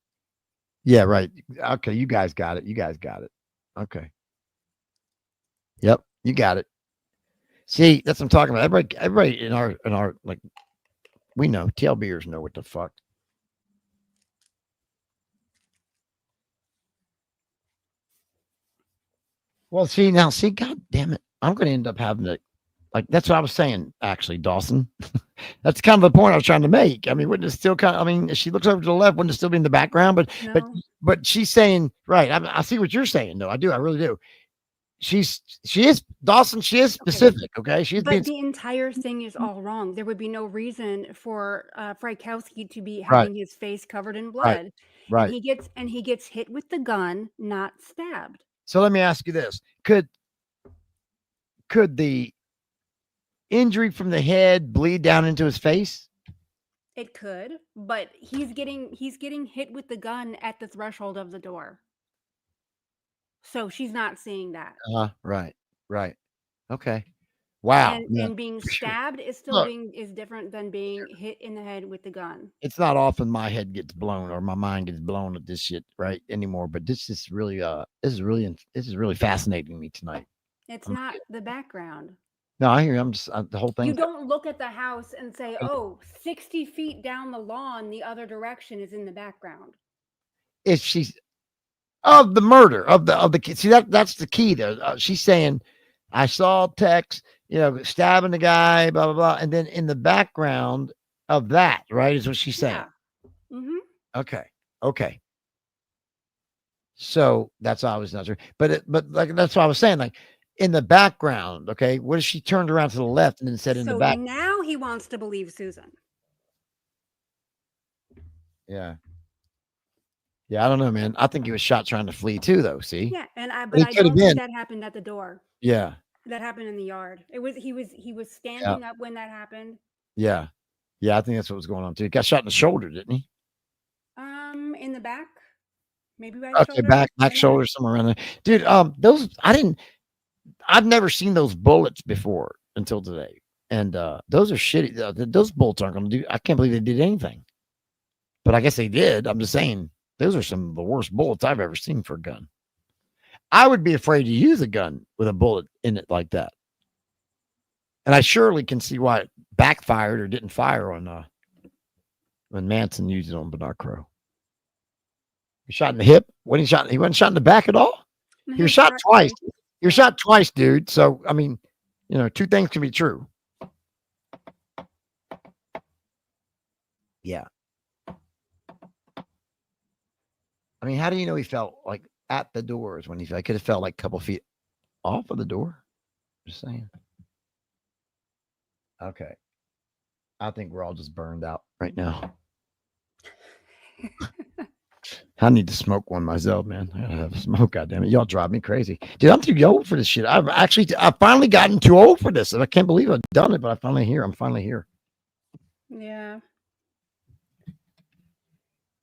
Yeah, right. Okay. You guys got it. Okay. Yep. You got it. See, that's what I'm talking about. Everybody in our like, we know TLBers know what the fuck. Well, see, God damn it. I'm going to end up having to, like, that's what I was saying, actually, Dawson. That's kind of the point I was trying to make. I mean, wouldn't it still if she looks over to the left, wouldn't it still be in the background? But she's saying, right. I see what you're saying, though. I really do. She is Dawson. She is specific. Okay. The entire thing is all wrong. There would be no reason for Frykowski to be having his face covered in blood. Right. And he gets hit with the gun, not stabbed. So let me ask you this: Could the injury from the head bleed down into his face? It could, but he's getting hit with the gun at the threshold of the door. So she's not seeing that. Right. Okay. Wow. And being stabbed is is different than being hit in the head with the gun. It's not often my head gets blown or my mind gets blown at this shit right anymore. But this is really fascinating me tonight. It's not the background. No, I hear you. I'm just the whole thing. You don't look at the house and say, "Oh, 60 feet down the lawn, the other direction is in the background." If she's of the murder of the kid. See, that's the key there. She's saying, I saw Tex, stabbing the guy, blah, blah, blah. And then in the background of that, right, is what she's saying. Yeah. Mm-hmm. Okay. So that's always not true. But like, that's what I was saying. Like, in the background. Okay, what if she turned around to the left and then said in the So back? now he wants to believe Susan. Yeah. Yeah, I don't know, man. I think he was shot trying to flee too, though. See? Yeah, and But but he I could have don't think been. that happened at the door. Yeah. That happened in the yard. He was standing up when that happened. Yeah. Yeah, I think that's what was going on too. He got shot in the shoulder, didn't he? In the back, maybe right Okay, shoulder. back shoulder, somewhere around there. Dude, those I've never seen those bullets before until today. And those are shitty. Those bullets aren't gonna do. I can't believe they did anything. But I guess they did. I'm just saying those are some of the worst bullets I've ever seen for a gun. I would be afraid to use a gun with a bullet in it like that. And I surely can see why it backfired or didn't fire on when Manson used it on Bernard Crowe. He shot in the hip. He wasn't shot in the back at all. No, He was shot twice. twice. You're shot twice, dude. So I mean, two things can be true. Yeah. I mean, how do you know he felt like at the doors when I could have felt like a couple feet off of the door? Just saying. Okay. I think we're all just burned out right now. I need to smoke one myself, man. I gotta have a smoke, goddammit. Y'all drive me crazy. Dude, I'm too old for this shit. I've finally gotten too old for this. And I can't believe I've done it, but I'm finally here. Yeah.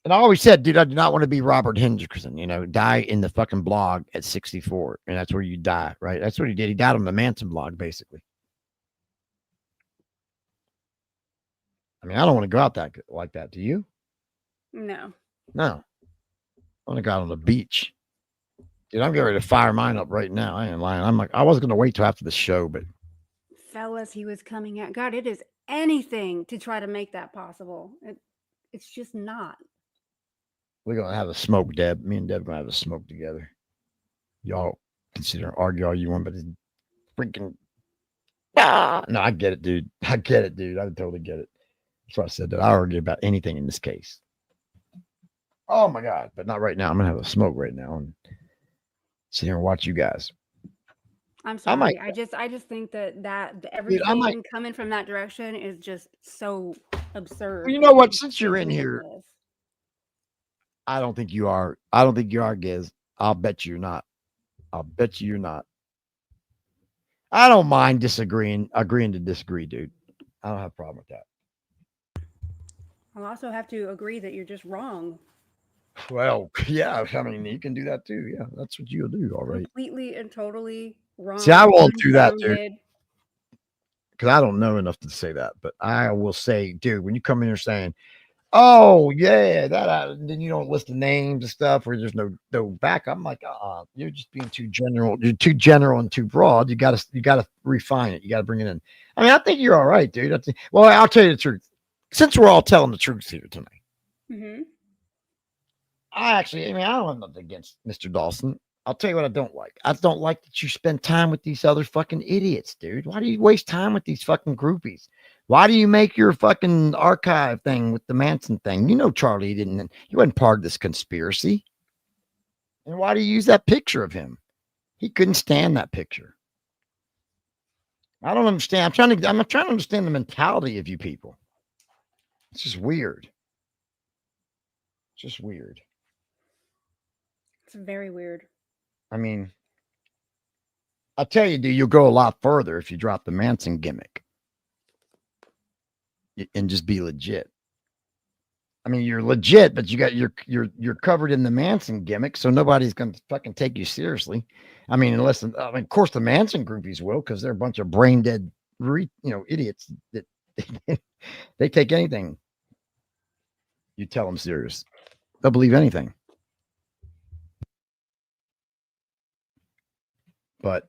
And I always said, dude, I do not want to be Robert Hendrickson, die in the fucking blog at 64. And that's where you die, right? That's what he did. He died on the Manson blog, basically. I mean, I don't want to go out like that. Do you? No. No. I want to go out on the beach. Dude, I'm getting ready to fire mine up right now. I ain't lying. I was going to wait till after the show, but. Fellas, he was coming at. God, it is anything to try to make that possible. It's just not. We're going to have a smoke, Deb. Me and Deb are going to have a smoke together. Y'all consider argue all you want, but it's freaking. No, I get it, dude. I totally get it. That's why I said that. I argue about anything in this case. Oh my God, but not right now. I'm going to have a smoke right now and sit here and watch you guys. I'm sorry. I just think that everything coming from that direction is just so absurd. Well, you know what? Since you're in here, I don't think you are. I don't think you are, Giz. I'll bet you're not. I don't mind agreeing to disagree, dude. I don't have a problem with that. I'll also have to agree that you're just wrong. Well, yeah. I mean, you can do that too. Yeah, that's what you'll do. All right. Completely and totally wrong. See, I won't do that, dude. Because I don't know enough to say that. But I will say, dude, when you come in here saying, oh, yeah, then you don't list the names and stuff where there's no back. I'm like, you're just being too general. You're too general and too broad. You gotta refine it. You gotta bring it in. I mean, I think you're all right, dude. Well, I'll tell you the truth. Since we're all telling the truth here tonight. Mm-hmm. I don't have nothing against Mr. Dawson. I'll tell you what I don't like. I don't like that you spend time with these other fucking idiots, dude. Why do you waste time with these fucking groupies? Why do you make your fucking archive thing with the Manson thing? Charlie he wasn't part of this conspiracy. And why do you use that picture of him? He couldn't stand that picture. I don't understand. I'm trying to understand the mentality of you people. It's just weird. It's very weird. I mean, I'll tell you, dude, you'll go a lot further if you drop the Manson gimmick and just be legit. I mean, you're legit, but you're covered in the Manson gimmick, so nobody's gonna fucking take you seriously. I mean, of course, the Manson groupies will, because they're a bunch of brain dead, idiots that they take anything you tell them serious. They'll believe anything. But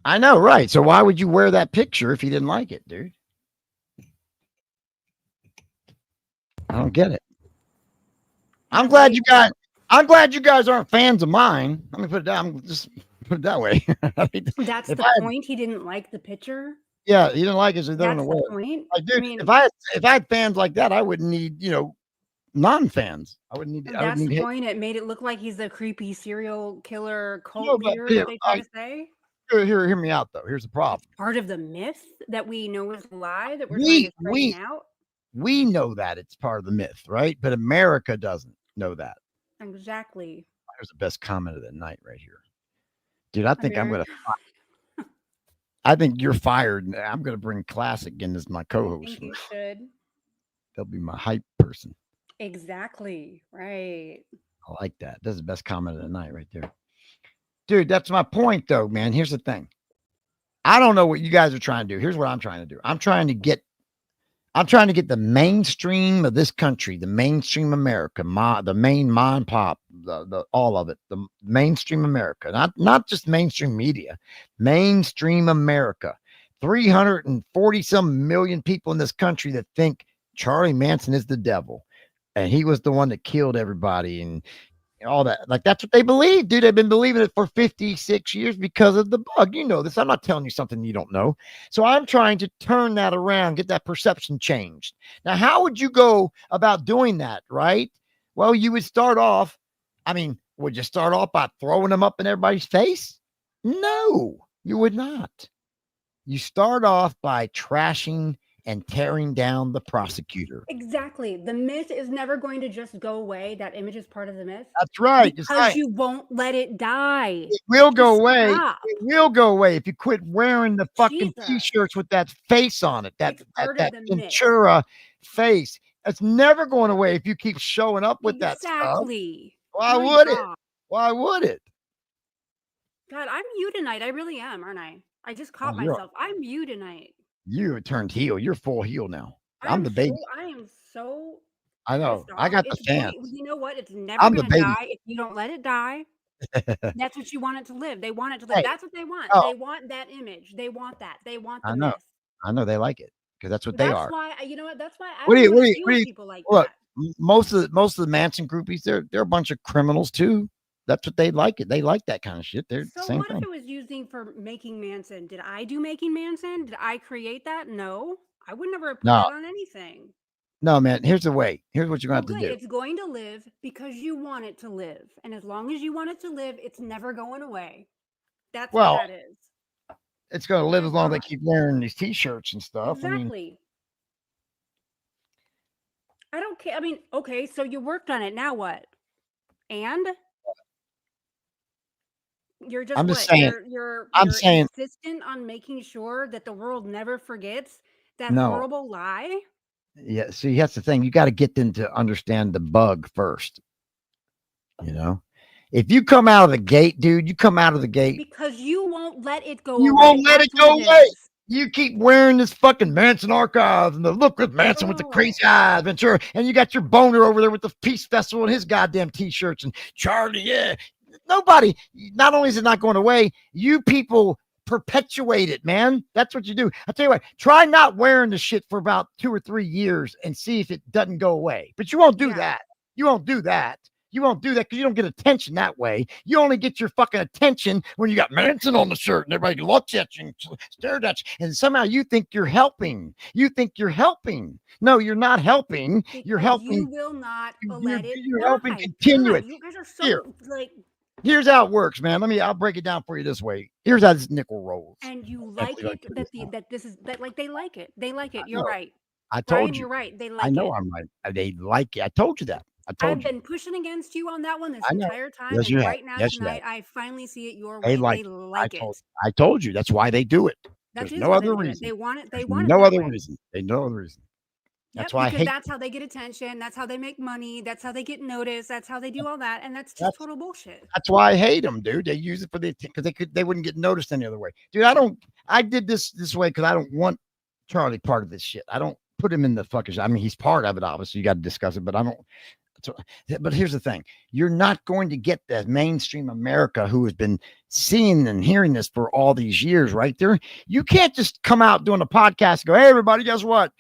I know, right? So why would you wear that picture if you didn't like it, dude? I don't get it. I'm glad you guys aren't fans of mine. Let me put it down. Just put it that way. That's the point. He didn't like the picture. Yeah, he didn't like it. So that's the point. Like, dude, if I had fans like that, I wouldn't need non-fans. I would need. I would That's need. the point. It made it look like he's a creepy serial killer No, cult but leader that they try to say. hear me out though. Here's the problem. Part of the myth that we know is a lie that we're trying to straighten out. We know that it's part of the myth, right? But America doesn't know that. Exactly. Here's the best comment of the night right here. Dude, I think I'm going to, I think you're fired. I'm going to bring Classic in as my I co-host. think you should. They'll be my hype person. Exactly. Right. I like that. That's the best comment of the night right there. Dude, that's my point though, man. Here's the thing. I don't know what you guys are trying to do. Here's what I'm trying to do. I'm trying to get the mainstream of this country, the mainstream America, the main mom pop, the all of it, the mainstream America, not just mainstream media, mainstream America. 340 some million people in this country that think Charlie Manson is the devil, and he was the one that killed everybody and all that. Like, that's what they believe, dude. They've been believing it for 56 years because of the bug. You know this. I'm not telling you something you don't know. So I'm trying to turn that around, get that perception changed. Now, how would you go about doing that, right? Well, you would start off, would you start off by throwing them up in everybody's face? No, you would not. You start off by trashing and tearing down the prosecutor. Exactly. The myth is never going to just go away. That image is part of the myth. That's right. Because you won't let it die. It will go away. Stop. It will go away if you quit wearing the fucking Jesus. t-shirts with that face on it. That the Ventura face. It's never going away if you keep showing up with that stuff. Exactly. Why would it? Why would it? God, I'm you tonight. I really am, aren't I? I just caught myself. I'm you tonight. You turned heel. You're full heel now. I'm the baby. I am so. I know. I got the fans. You know what? It's never going to die if you don't let it die. That's what you want it to live. They want it to live. Hey, that's what they want. They want that image. They want that. They want the myth. I know they like it because that's what they are. That's why. You know what? That's why I what do don't you, deal with people like look, that. Most of the Manson groupies, they're a bunch of criminals too. That's what they like it. They like that kind of shit. They're so the same what thing. if it was using for making Manson? Did I do making Manson? Did I create that? No, I would never put that on anything. No, man. Here's the way. Here's what you're going to have to do. It's going to live because you want it to live, and as long as you want it to live, it's never going away. That's what that is. It's going to live as long as they keep wearing these t-shirts and stuff. Exactly. I don't care. Okay, so you worked on it. Now what? And you're just saying. You're saying insistent on making sure that the world never forgets that horrible lie. Yeah, see, that's the thing. You got to get them to understand the bug first. You know, if you come out of the gate, dude, because you won't let it go. You won't let it go away. You keep wearing this fucking Manson archives and the look with Manson with the crazy eyes, Ventura, and you got your boner over there with the Peace Festival and his goddamn t-shirts and Charlie. Yeah, nobody. Not only is it not going away, you people perpetuate it, man. That's what you do. I'll tell you what, try not wearing the shit for about 2 or 3 years and see if it doesn't go away. But you won't do that. You won't do that. You won't do that because you don't get attention that way. You only get your fucking attention when you got Manson on the shirt and everybody looks at you and stares at you. And somehow you think you're helping. No, you're not helping. You're helping. You will not let it. You're helping continue it. You guys are so Here's how it works, man. I'll break it down for you this way. Here's how this nickel rolls. And you like it they like it. They like it. You're right. I told you. You're right. They like it. I know I'm right. They like it. I told you that. I've been pushing against you on that one this entire time. Yes, and right now tonight, I finally see it your way. They like it. I told you. That's why they do it. There's no other reason. They want it. They want it. No other reason. They no other reason. That's why that's how they get attention. That's how they make money. That's how they get noticed. That's how they do all that. And that's just total bullshit. That's why I hate them, dude. They use it for because they wouldn't get noticed any other way. Dude, I did this way because I don't want Charlie part of this shit. I don't put him in the fuckers. He's part of it, obviously. You got to discuss it, but I don't. But here's the thing. You're not going to get that mainstream America who has been seeing and hearing this for all these years, right there. You can't just come out doing a podcast and go, hey, everybody, guess what?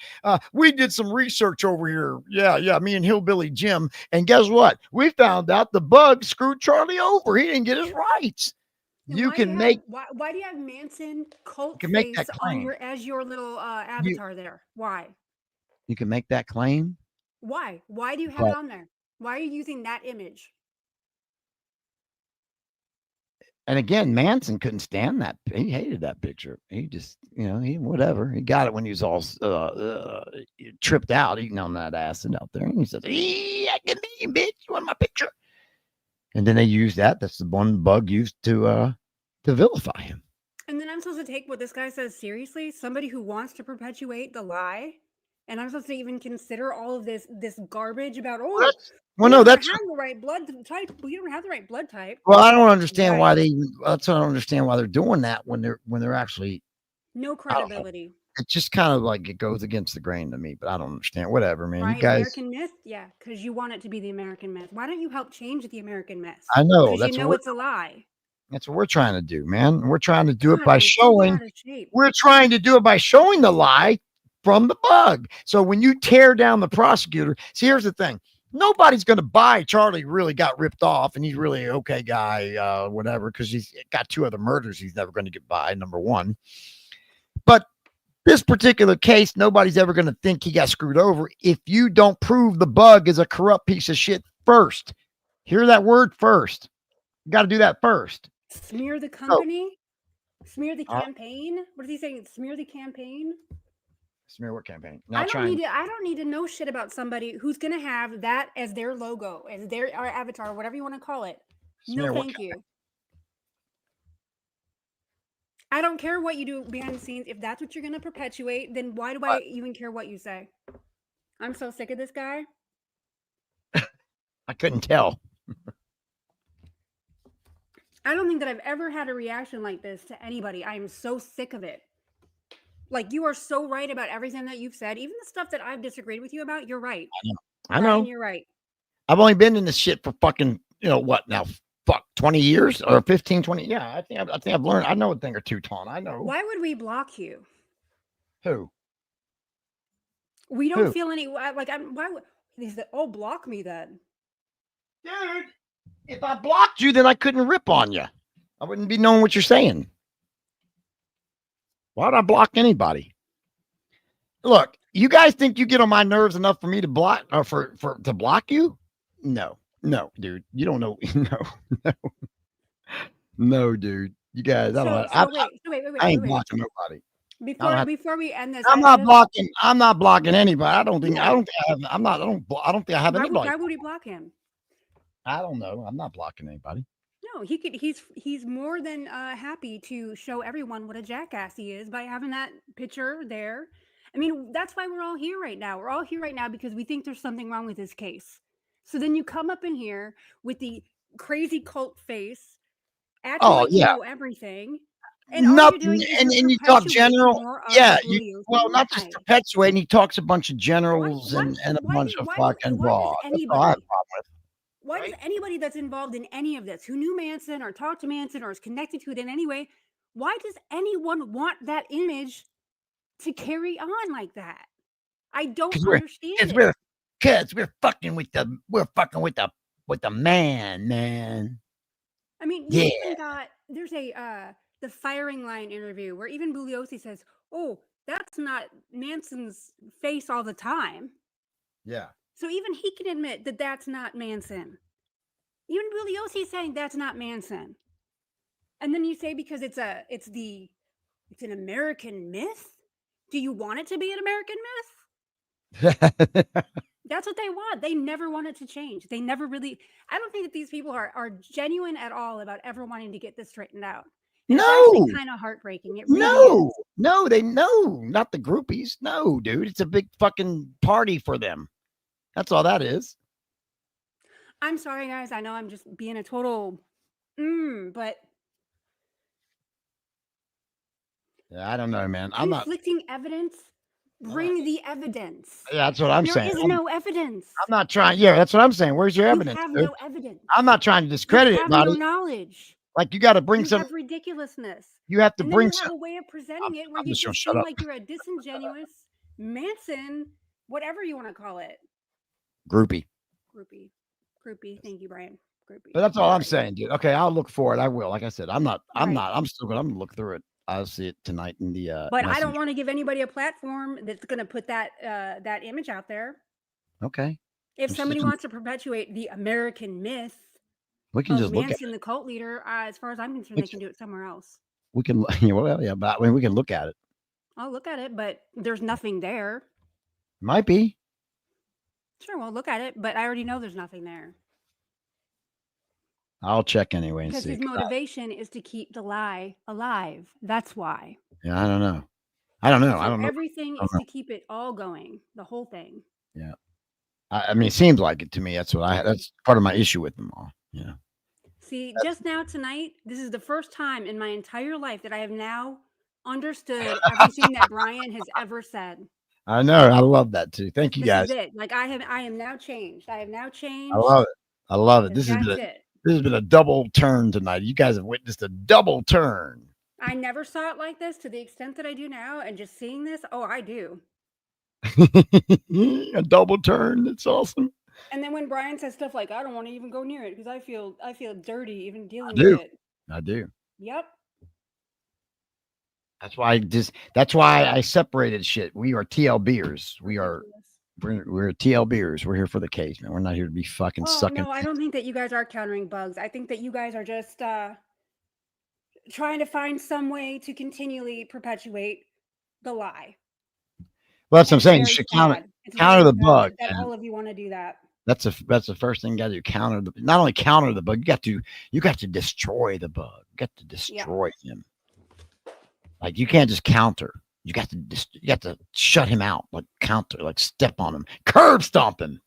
We did some research over here. Yeah, me and Hillbilly Jim. And guess what? We found out the bug screwed Charlie over. He didn't get his rights. Why do you have Manson cult face on as your little avatar there? Why? You can make that claim. Why? Why do you have it on there? Why are you using that image? And again, Manson couldn't stand that. He hated that picture. He just, he whatever. He got it when he was all tripped out, eating on that acid out there. And he says, "Yeah, give me, bitch. You want my picture?" And then they used that. That's the one Bug used to vilify him. And then I'm supposed to take what this guy says seriously? Somebody who wants to perpetuate the lie? And I'm supposed to even consider all of this garbage about, we don't have the right blood type. We don't have the right blood type. Well, I don't understand why that's what I don't understand why they're doing that when they're actually no credibility. It's just kind of like it goes against the grain to me, but I don't understand. Whatever, man. Right? You guys, American myth? Yeah, because you want it to be the American myth. Why don't you help change the American myth? I know. Because you know it's a lie. That's what we're trying to do, man. We're trying to do it by showing. We're trying to do it by showing the lie from the Bug. So when you tear down the prosecutor, see, here's the thing. Nobody's going to buy Charlie really got ripped off and he's really an okay guy, whatever, because he's got 2 other murders he's never going to get by, number one. But this particular case, nobody's ever going to think he got screwed over if you don't prove the Bug is a corrupt piece of shit first. Hear that word first. You got to do that first. Smear the company? Smear the campaign? What is he saying? Smear the campaign? Smear what campaign? I don't need to know shit about somebody who's going to have that as their logo, as their avatar, whatever you want to call it. No, thank you. I don't care what you do behind the scenes. If that's what you're going to perpetuate, then why do I even care what you say? I'm so sick of this guy. I couldn't tell. I don't think that I've ever had a reaction like this to anybody. I am so sick of it. Like, you are so right about everything that you've said. Even the stuff that I've disagreed with you about, you're right. I know. Ryan, you're right. I've only been in this shit for fucking, what now? Fuck, 20 years or 15, 20. Yeah, I think I've learned. I know a thing or two, Tawna. I know. Why would we block you? Who? We don't feel any, why would, he said, block me then. Dude, if I blocked you, then I couldn't rip on you. I wouldn't be knowing what you're saying. Why would I block anybody? Look, you guys think you get on my nerves enough for me to block or to block you? No, dude. You don't know. No, dude. You guys, I ain't blocking nobody. Before we end this, I'm not blocking anybody. I don't think I have anybody. Why would he block him? I don't know. I'm not blocking anybody. No, he's more than happy to show everyone what a jackass he is by having that picture there. I mean, that's why we're all here right now. We're all here right now because we think there's something wrong with this case. So then you come up in here with the crazy cult face, acting like you know everything. And nothing, and you talk general, not just perpetuating. He talks a bunch of generals and a bunch of fucking broad. That's all I have a problem with. Why does anybody that's involved in any of this, who knew Manson or talked to Manson or is connected to it in any way, why does anyone want that image to carry on like that? I don't understand it. Because we're fucking with the man. I mean, you even got, there's the firing line interview where even Bugliosi says, that's not Manson's face all the time. Yeah. So even he can admit that that's not Manson. Even Bugliosi saying that's not Manson. And then you say because it's an American myth? Do you want it to be an American myth? That's what they want. They never want it to change. They never really, I don't think that these people are genuine at all about ever wanting to get this straightened out. It's actually kind of heartbreaking. It really is. Not the groupies. No, dude, it's a big fucking party for them. That's all that is. I'm sorry, guys. I know I'm just being a total, but I don't know, man. I'm not conflicting evidence. Bring the evidence. Yeah, that's what I'm saying. There is no evidence. I'm not trying. Yeah, that's what I'm saying. Where's your evidence? You have no evidence. I'm not trying to discredit it, buddy. No knowledge. Like you got to bring some ridiculousness. You have to bring some. You have a way of presenting it where you just seem like you're a disingenuous Manson, whatever you want to call it. Groupie. Thank you, Brian. Groupie. But that's all I'm saying, dude. Okay, I'll look for it. I will. Like I said, I'm still going to look through it. I'll see it tonight in the But I don't want to give anybody a platform that's going to put that image out there. Okay. If I'm somebody sitting- wants to perpetuate the American myth we can of just look at Manson, it. the cult leader, as far as I'm concerned, We they can do it somewhere else. We can, well, yeah, but I mean, we can look at it. I'll look at it, but there's nothing there. Might be. Sure, we'll look at it, but I already know there's nothing there. I'll check anyway and Because see. his 'Cause motivation is to keep the lie alive. That's why. yeah, I don't know. I don't know. I So don't know. everything I is don't to keep it all going, the whole thing. Yeah. I mean, it seems like it to me. That's what that's part of my issue with them all. Yeah. See, just now tonight, this is the first time in my entire life that I have now understood everything that Brian has ever said. I know. I love that too. Thank you This guys. is it. Like I am now changed. I have now changed. I love it. I love it. That's This it. has been a double turn tonight. You guys have witnessed a double turn. I never saw it like this to the extent that I do now, and just seeing this, oh, I do. A double turn. It's awesome. And then when Brian says stuff like, "I don't want to even go near it because I feel dirty even dealing do. with it." I do. Yep. That's why I separated shit. We are TLBers. We're TLBers. We're here for the case, man. We're not here to be fucking Oh sucking. no, I don't think that you guys are countering bugs. I think that you guys are just trying to find some way to continually perpetuate the lie. Well, that's what I'm It's saying. You very should sad. It's counter very the sad bug. that man. all of you want to do that. That's the first thing you got to do. Not only counter the bug, you got to destroy the bug. You got to destroy him. Like you can't just counter. You got to shut him out. Like counter. Like step on him. Curb stomp him.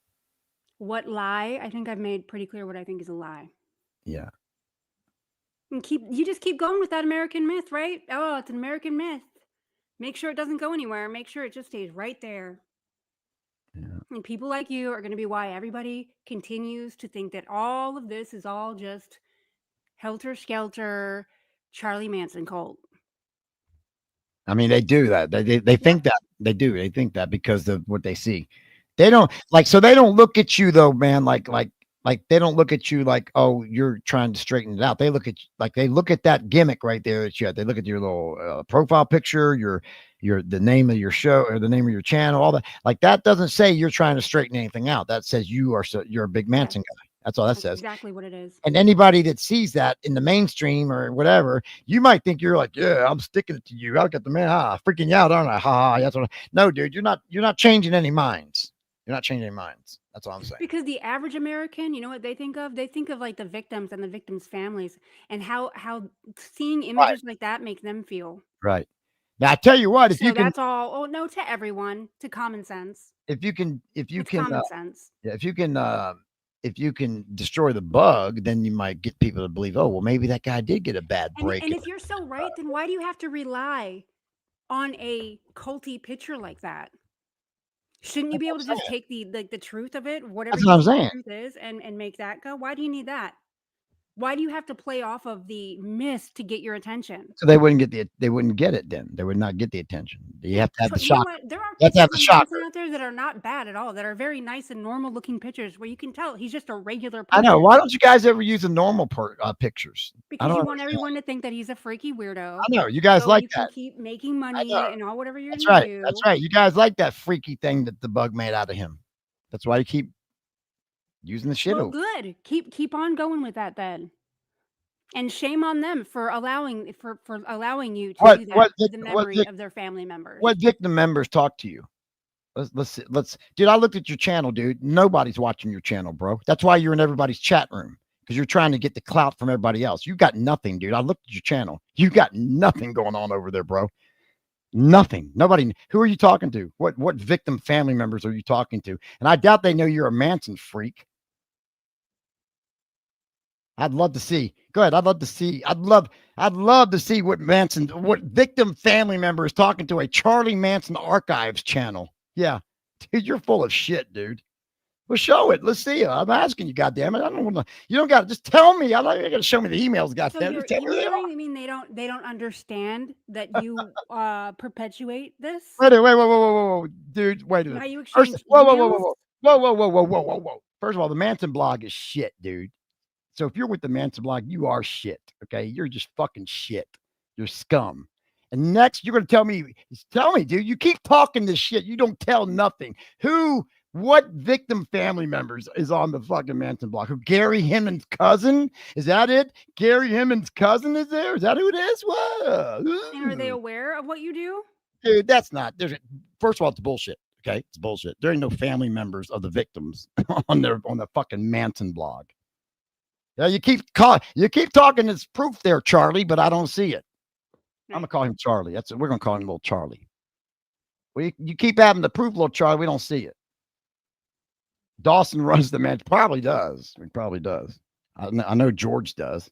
What lie? I think I've made pretty clear what I think is a lie. Yeah. And you just keep going with that American myth, right? Oh, it's an American myth. Make sure it doesn't go anywhere. Make sure it just stays right there. Yeah. And people like you are going to be why everybody continues to think that all of this is all just helter-skelter Charlie Manson cult. I mean, they do that. They think that. They do. They think that because of what they see. They don't so they don't look at you though, man, like they don't look at you like, oh, you're trying to straighten it out. They look at they look at that gimmick right there that you had. They look at your little profile picture, the name of your show or the name of your channel, all that. Like that doesn't say you're trying to straighten anything out. That says you're a big Manson guy. That's all that says. Exactly what it is. And anybody that sees that in the mainstream or whatever, you might think you're like, yeah, I'm sticking it to you. I'll get the man, freaking you out, aren't I? Ha, that's what no, dude, you're not changing any minds. You're not changing any minds. That's all I'm saying. Because the average American, you know what they think of? They think of like the victims and the victims' families and how seeing images like that make them feel. Right. Now I tell you what, if So you can, that's all. Oh no, to everyone, to common sense. if you can, Common sense. yeah, if you can destroy the bug, then you might get people to believe, oh, well, maybe that guy did get a bad break. And if you're so right, then why do you have to rely on a culty picture like that? Shouldn't you be able to just take the truth of it, whatever That's what I'm the saying. truth is, and make that go? Why do you need that? Why do you have to play off of the myth to get your attention? So they wouldn't get it then. They would not get the attention. You have to have the You know shock. what? There are You have to have the pictures of shocker. Manson out there that are not bad at all, that are very nice and normal looking pictures where you can tell he's just a regular I person. know. Why don't you guys ever use the normal pictures? Because you want everyone to think that he's a freaky weirdo. I know. You guys like you can that. keep making money and all whatever you're That's gonna right. do. That's right. You guys like that freaky thing that the bug made out of him. That's why you keep using the shit Well, over. good. Keep on going with that then. And shame on them for allowing you to do that to the memory of their family members. What victim members talk to you? Let's dude, I looked at your channel, dude. Nobody's watching your channel, bro. That's why you're in everybody's chat room, because you're trying to get the clout from everybody else. You got nothing, dude. I looked at your channel. You got nothing going on over there, bro. Nothing. Nobody. Who are you talking to? What victim family members are you talking to? And I doubt they know you're a Manson freak. I'd love to see. Go ahead. I'd love to see what victim family member is talking to a Charlie Manson archives channel. Yeah. Dude, you're full of shit, dude. Well, show it. Let's see. I'm asking you, goddammit. I don't want to. You don't got to just tell me. I'm not going to show me the emails, goddammit. So you mean they don't understand that you perpetuate this? Whoa, dude. Wait a minute. How you exchange Whoa. First of all, the Manson blog is shit, dude. So if you're with the Manson blog, you are shit. Okay, you're just fucking shit. You're scum. And next, you're going to tell me, dude. You keep talking this shit. You don't tell nothing. Who What victim family members is on the fucking Manson block? Who, Gary Hemmons' cousin? Is that it? Gary Hemmons' cousin is there? Is that who it is? Whoa. And are they aware of what you do? Dude, that's not. First of all, it's bullshit. Okay, it's bullshit. There ain't no family members of the victims on the fucking Manson blog. Yeah, you keep talking this proof there, Charlie, but I don't see it. I'm gonna call him Charlie. We're gonna call him little Charlie. You keep having the proof, little Charlie. We don't see it. Dawson runs the man. Probably does. He probably does. I know George does.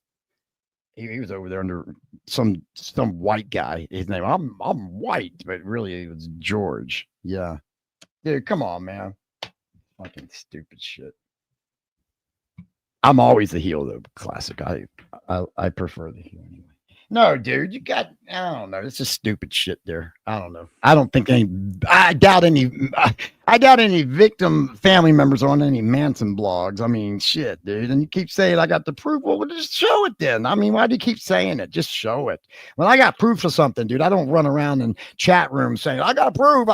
He was over there under some white guy. His name. I'm white, but really it was George. Yeah, dude, come on, man. Fucking stupid shit. I'm always the heel though. Classic. I prefer the heel anyway. No, dude, I don't know. It's just stupid shit there. I don't know. I doubt any victim family members are on any Manson blogs. I mean, shit, dude. And you keep saying I got the proof. Well, just show it then. I mean, why do you keep saying it? Just show it. When I got proof of something, dude, I don't run around in chat rooms saying I got proof,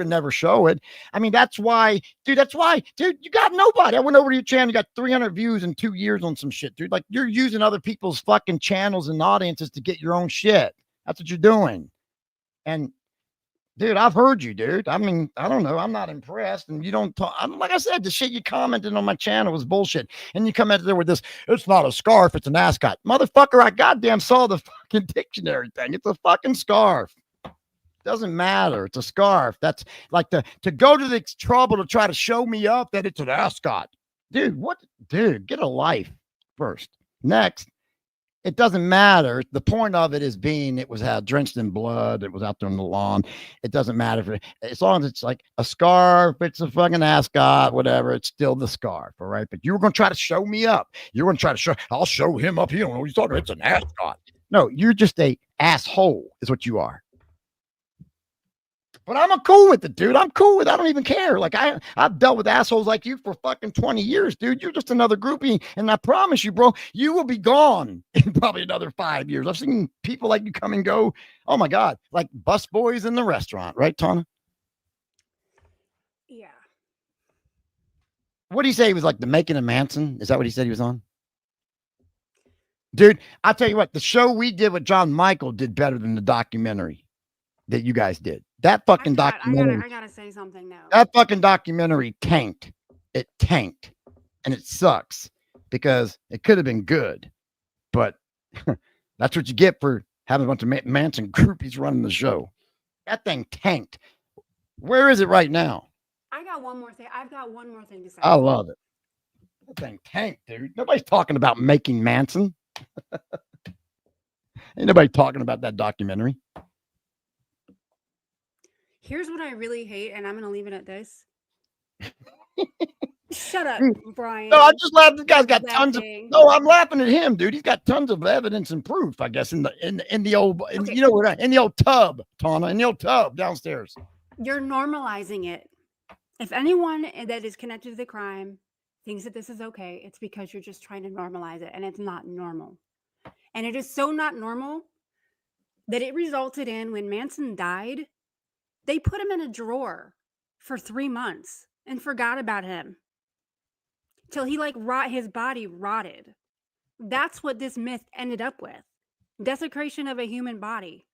and never show it. I mean, that's why, dude, you got nobody. I went over to your channel, you got 300 views in 2 years on some shit, dude. Like, you're using other people's fucking channels and audiences to get your own shit. That's what you're doing. And dude, I've heard you, dude. I mean, I don't know. I'm not impressed. And you don't talk. Like I said, the shit you commented on my channel was bullshit. And you come out there with this, it's not a scarf, it's an ascot. Motherfucker, I goddamn saw the fucking dictionary thing. It's a fucking scarf. Doesn't matter. It's a scarf. That's like to go to the trouble to try to show me up that it's an ascot. Dude, what? Dude, get a life first. Next. It doesn't matter. The point of it is it was drenched in blood. It was out there on the lawn. It doesn't matter as long as it's like a scarf, it's a fucking ascot, whatever. It's still the scarf. All right. But you were going to try to show me up. You're going to try to I'll show him up. He don't know what he's talking about. It's an ascot. No, you're just a asshole is what you are. But I'm cool with it, dude. I'm cool with it. I don't even care. Like I've dealt with assholes like you for fucking 20 years, dude. You're just another groupie. And I promise you, bro, you will be gone in probably another 5 years. I've seen people like you come and go. Oh my God. Like busboys in the restaurant, right, Tawna? Yeah. What did he say? He was like the Making of Manson. Is that what he said he was on? Dude, I'll tell you what, the show we did with John Michael did better than the documentary that you guys did. That fucking documentary. I gotta say something now. That fucking documentary tanked. It tanked. And it sucks because it could have been good. But that's what you get for having a bunch of Manson groupies running the show. That thing tanked. Where is it right now? I've got one more thing to say. I love it. That thing tanked, dude. Nobody's talking about Making Manson. Ain't nobody talking about that documentary. Here's what I really hate, and I'm going to leave it at this. Shut up, Brian. No, I just laughed. This guy's got tons of. No, I'm laughing at him, dude. He's got tons of evidence and proof, I guess, in the old, Okay. you know what? In the old tub, Tawna, in the old tub downstairs. You're normalizing it. If anyone that is connected to the crime thinks that this is okay, it's because you're just trying to normalize it, and it's not normal. And it is so not normal that it resulted in when Manson died, they put him in a drawer for 3 months and forgot about him till he his body rotted. That's what this myth ended up with. Desecration of a human body.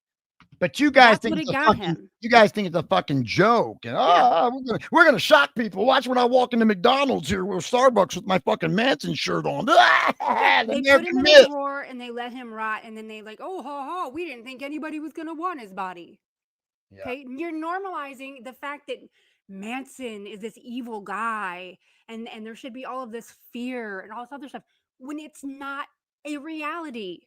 But you guys That's think what you guys think it's a fucking joke. And we're gonna shock people. Watch when I walk into McDonald's here or Starbucks with my fucking Manson shirt on. They put him in a drawer and they let him rot, and then they we didn't think anybody was gonna want his body. Yeah. Okay, you're normalizing the fact that Manson is this evil guy, and there should be all of this fear and all this other stuff when it's not a reality.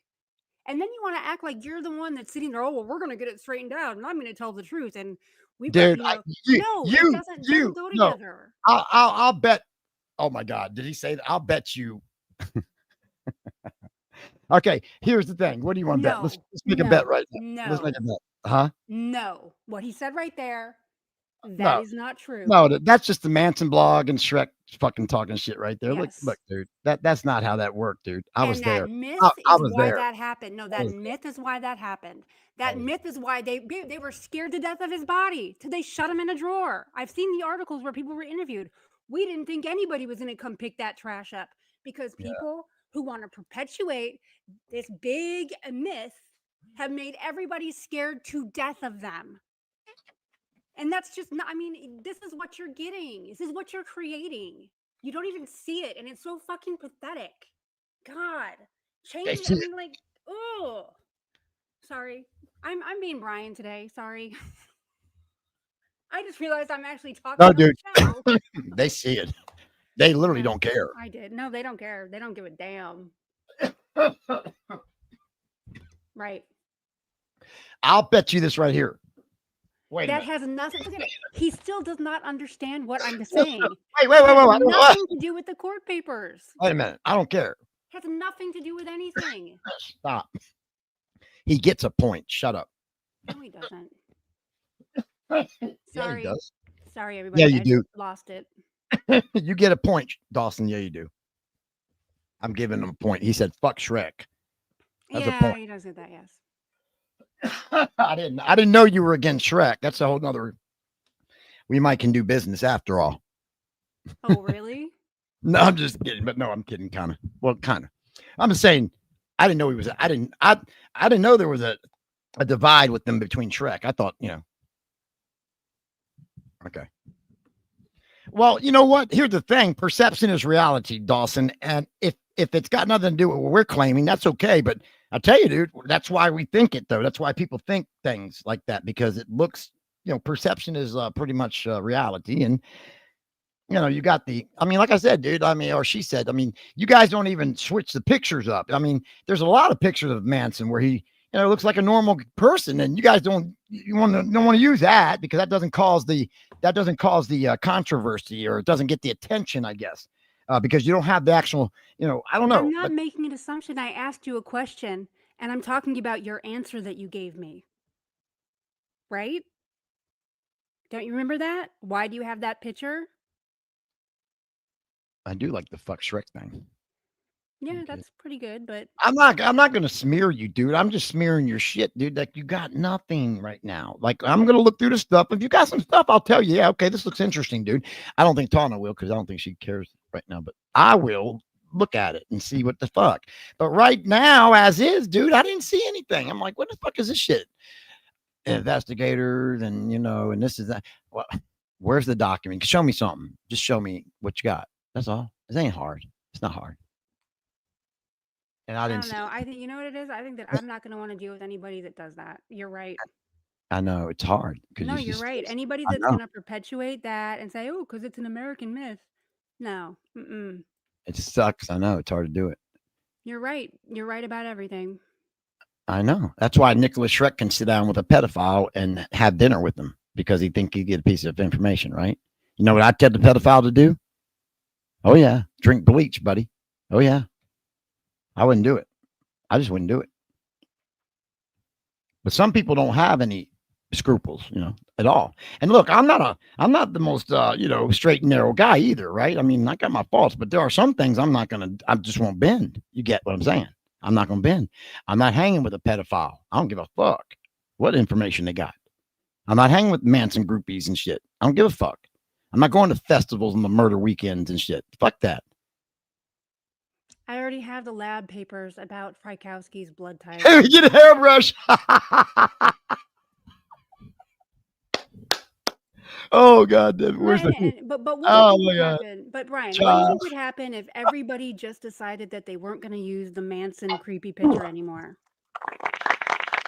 And then you want to act like you're the one that's sitting there. Oh, well, we're going to get it straightened out, and I'm going to tell the truth. And we, dude, it doesn't go together. I'll bet. Oh my God, did he say that? I'll bet you. Okay, here's the thing. What do you want to bet? Let's make a bet right now. No. Let's make a bet. Huh? No. What he said right there That is not true. No, that's just the Manson blog and Shrek fucking talking shit right there. Yes. Look, dude, that's not how that worked, dude. I was and that there. myth I is was why there. that happened. No, that myth is why that happened. That myth is why they were scared to death of his body. So they shut him in a drawer. I've seen the articles where people were interviewed. We didn't think anybody was going to come pick that trash up because people who want to perpetuate this big myth have made everybody scared to death of them. And that's just not, I mean, this is what you're getting. This is what you're creating. You don't even see it. And it's so fucking pathetic. God. Change it. I mean, like, oh. Sorry. I'm being Brian today. Sorry. I just realized I'm actually talking No, on dude. the show. They see it. They literally don't care. I did. No, they don't care. They don't give a damn. Right. I'll bet you this right here. Wait. That has nothing. Look at it. He still does not understand what I'm saying. Wait. Nothing to do with the court papers. Wait a minute. I don't care. Has nothing to do with anything. Stop. He gets a point. Shut up. No, he doesn't. Yeah, he does. Sorry, everybody. Yeah, you do. Lost it. You get a point, Dawson. Yeah, you do. I'm giving him a point. He said, "Fuck Shrek." That's a point. He does get that. Yes. I didn't know you were against Shrek. That's a whole nother. We might can do business after all. Oh, really? No, I'm just kidding. But no, I'm kidding. Kind of. Well, kind of. I'm just saying. I didn't know he was. I didn't know there was a divide with them between Shrek. I thought, Okay. Well, you know what? Here's the thing. Perception is reality, Dawson. And if it's got nothing to do with what we're claiming, that's okay. But I tell you, dude, that's why we think it, though. That's why people think things like that, because it looks, perception is pretty much reality. And, you got like I said, dude, or she said, you guys don't even switch the pictures up. There's a lot of pictures of Manson where he, looks like a normal person, and you guys don't want to use that because that doesn't cause the controversy, or it doesn't get the attention, I guess, because you don't have the actual, I don't know. I'm not making an assumption. I asked you a question, and I'm talking about your answer that you gave me. Right? Don't you remember that? Why do you have that picture? I do like the fuck Shrek thing. Yeah, Okay. that's pretty good, but I'm not gonna smear you, dude. I'm just smearing your shit, dude. Like, you got nothing right now. Like, I'm gonna look through the stuff. If you got some stuff, I'll tell you. Yeah, okay, this looks interesting, dude. I don't think Tawna will, because I don't think she cares right now, but I will look at it and see what the fuck. But right now, as is, dude, I didn't see anything. I'm like, what the fuck is this shit? Investigators, and and this is that. Well, where's the document? Show me something. Just show me what you got. That's all. It ain't hard. It's not hard. And I didn't know. I think, you know what it is? I think that I'm not going to want to deal with anybody that does that. You're right. I know it's hard. No, you're right. Anybody that's going to perpetuate that and say, oh, because it's an American myth. No. Mm-mm. It sucks. I know it's hard to do it. You're right. You're right about everything. I know. That's why Nicholas Shrek can sit down with a pedophile and have dinner with them, because he think he'd get a piece of information, right? You know what I tell the pedophile to do? Oh, yeah. Drink bleach, buddy. Oh, yeah. I wouldn't do it. I just wouldn't do it. But some people don't have any scruples, at all. And look, I'm not the most, straight and narrow guy either, right? I got my faults, but there are some things I just won't bend. You get what I'm saying? I'm not going to bend. I'm not hanging with a pedophile. I don't give a fuck what information they got. I'm not hanging with Manson groupies and shit. I don't give a fuck. I'm not going to festivals and the murder weekends and shit. Fuck that. I already have the lab papers about Frykowski's blood type. Get a hairbrush. Oh God, where's but what do you think would happen? But Brian, what do you think would happen if everybody just decided that they weren't going to use the Manson creepy picture anymore?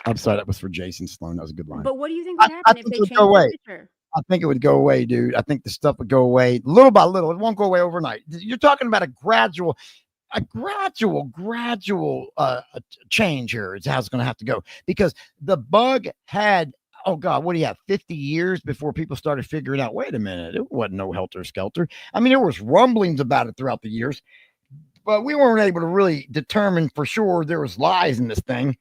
I'm sorry, that was for Jason Sloan. That was a good line. But what do you think would happen if they changed the picture? I think it would go away, dude. I think the stuff would go away little by little. It won't go away overnight. You're talking about a gradual change here. Is how it's going to have to go, because the bug had, oh God, what do you have? 50 years before people started figuring out, wait a minute, it wasn't no helter skelter. There was rumblings about it throughout the years, but we weren't able to really determine for sure there was lies in this thing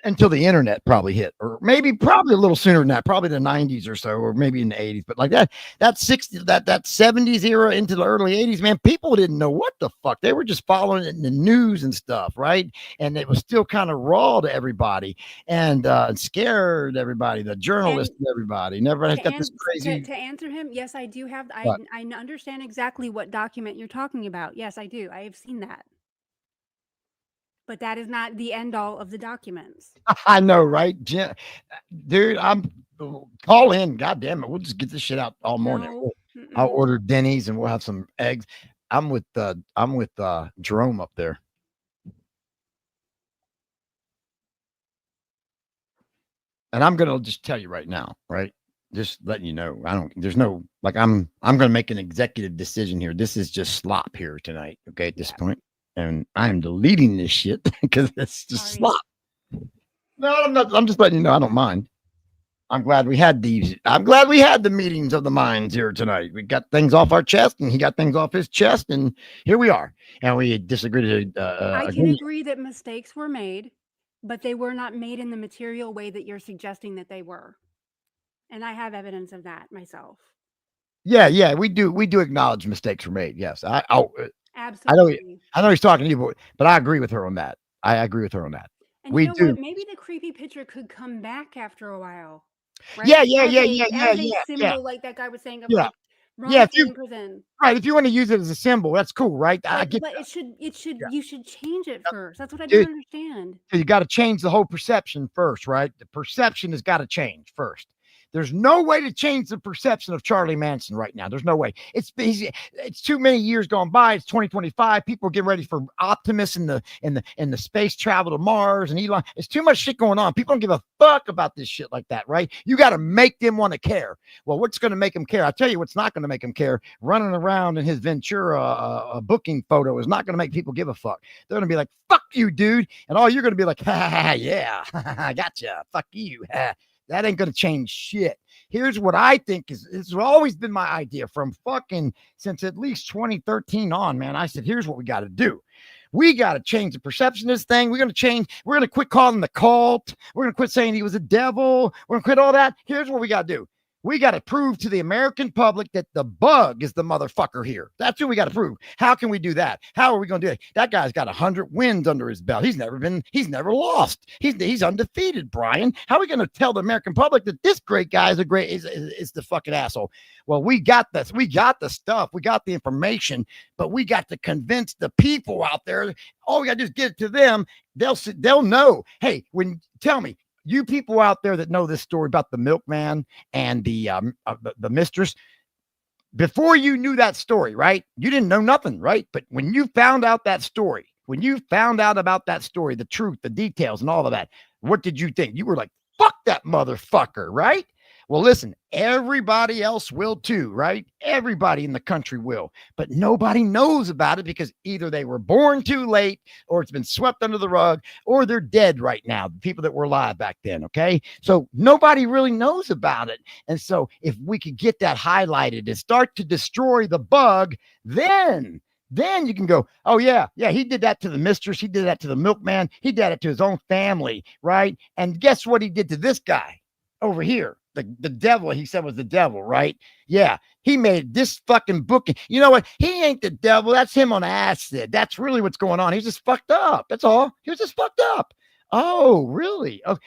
until the internet probably hit, or probably a little sooner than that, probably the 90s or so, or maybe in the 80s. But like that 60s, that 70s era into the early 80s, man, people didn't know what the fuck. They were just following it in the news and stuff, right? And it was still kind of raw to everybody, and scared everybody, the journalists, and everybody. Never has got this crazy. To answer him, yes, I do have. I understand exactly what document you're talking about. Yes, I do. I have seen that. But that is not the end all of the documents. I know, right? Dude, call in. God damn it. We'll just get this shit out all morning. I'll order Denny's and we'll have some eggs. I'm with Jerome up there. And I'm going to just tell you right now, right? Just letting you know, there's no, like, I'm going to make an executive decision here. This is just slop here tonight. Okay. At this point. And I'm deleting this shit because it's just slop. No, I'm not. I'm just letting you know I don't mind. I'm glad we had these. I'm glad we had the meetings of the minds here tonight. We got things off our chest, and he got things off his chest, and here we are. And we disagreed. I can agree that mistakes were made, but they were not made in the material way that you're suggesting that they were. And I have evidence of that myself. Yeah, we do acknowledge mistakes were made. Yes, absolutely. I know he's talking to you, but I agree with her on that. I agree with her on that. And you know what? Maybe the creepy picture could come back after a while. Right? Yeah. Symbol, like that guy was saying. Like, if you prison. Right, if you want to use it as a symbol, that's cool, right? But it should. You should change it first. That's what I don't understand. You got to change the whole perception first, right? The perception has got to change first. There's no way to change the perception of Charlie Manson right now. There's no way. It's too many years gone by. It's 2025. People are getting ready for Optimus and the space travel to Mars and Elon. It's too much shit going on. People don't give a fuck about this shit like that, right? You got to make them want to care. Well, what's going to make them care? I'll tell you what's not going to make them care. Running around in his Ventura booking photo is not going to make people give a fuck. They're going to be like, fuck you, dude. And all you're going to be like, yeah, I gotcha. Fuck you. That ain't going to change shit. Here's what I think it's always been my idea from fucking since at least 2013 on, man. I said, here's what we got to do. We got to change the perception of this thing. We're going to quit calling the cult. We're going to quit saying he was a devil. We're going to quit all that. Here's what we got to do. We got to prove to the American public that the bug is the motherfucker here. That's what we got to prove. How can we do that? How are we going to do it? That guy's got 100 wins under his belt. He's never lost. He's undefeated, Brian. How are we going to tell the American public that this great guy is the fucking asshole? Well, we got this. We got the stuff. We got the information, but we got to convince the people out there. All we got to do is get it to them. They'll know. Hey, tell me. You people out there that know this story about the milkman and the mistress, before you knew that story, right? You didn't know nothing, right? But when you found out that story, the truth, the details and all of that, what did you think? You were like, fuck that motherfucker, right? Well, listen, everybody else will too, right? Everybody in the country will, but nobody knows about it because either they were born too late or it's been swept under the rug or they're dead right now. The people that were alive back then. Okay. So nobody really knows about it. And so if we could get that highlighted and start to destroy the bug, then you can go, oh yeah, he did that to the mistress. He did that to the milkman. He did it to his own family. Right. And guess what he did to this guy over here? The devil, he said was the devil, right? Yeah, he made this fucking booking. You know what? He ain't the devil. That's him on acid. That's really what's going on. He's just fucked up. That's all. He was just fucked up. Oh, really? Oh,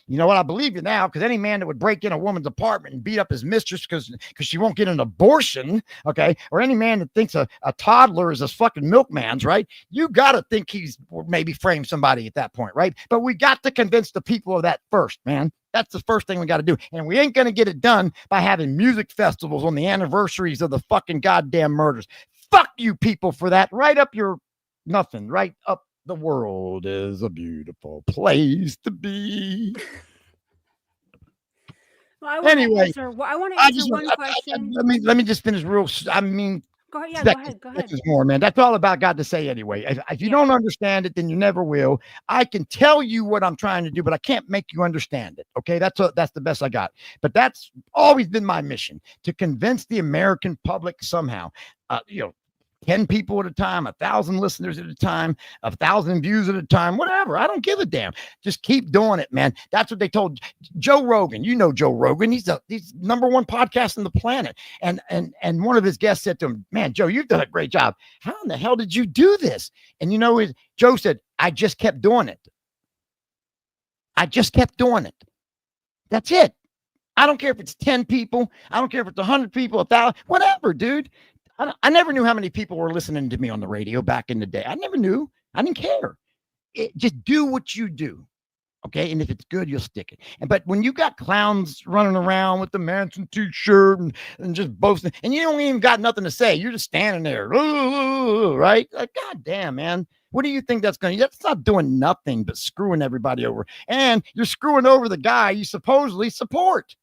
you know what? I believe you now, because any man that would break in a woman's apartment and beat up his mistress because she won't get an abortion, okay, or any man that thinks a toddler is a fucking milkman's, right? You got to think he's maybe framed somebody at that point, right? But we got to convince the people of that first, man. That's the first thing we got to do. And we ain't going to get it done by having music festivals on the anniversaries of the fucking goddamn murders. Fuck you people for that. Right up your nothing, right up. The world is a beautiful place to be. Well, I want to answer one question. Let me just finish real. I mean, go ahead. More, man. That's all about God to say anyway. If you don't understand it, then you never will. I can tell you what I'm trying to do, but I can't make you understand it. Okay, that's the best I got. But that's always been my mission, to convince the American public somehow. 10 people at a time, 1,000 listeners at a time, 1,000 views at a time, whatever. I don't give a damn. Just keep doing it, man. That's what they told Joe Rogan. You know Joe Rogan. He's number one podcast on the planet. And one of his guests said to him, man, Joe, you've done a great job. How in the hell did you do this? And you know, Joe said, I just kept doing it. I just kept doing it. That's it. I don't care if it's 10 people. I don't care if it's 100 people, 1,000, whatever, dude. I never knew how many people were listening to me on the radio back in the day. I never knew. I didn't care. Just do what you do. Okay. And if it's good, you'll stick it. But when you got clowns running around with the Manson t-shirt and just boasting, and you don't even got nothing to say, you're just standing there, right? Like, God damn, man. What do you think that's going to, that's not doing nothing but screwing everybody over. And you're screwing over the guy you supposedly support.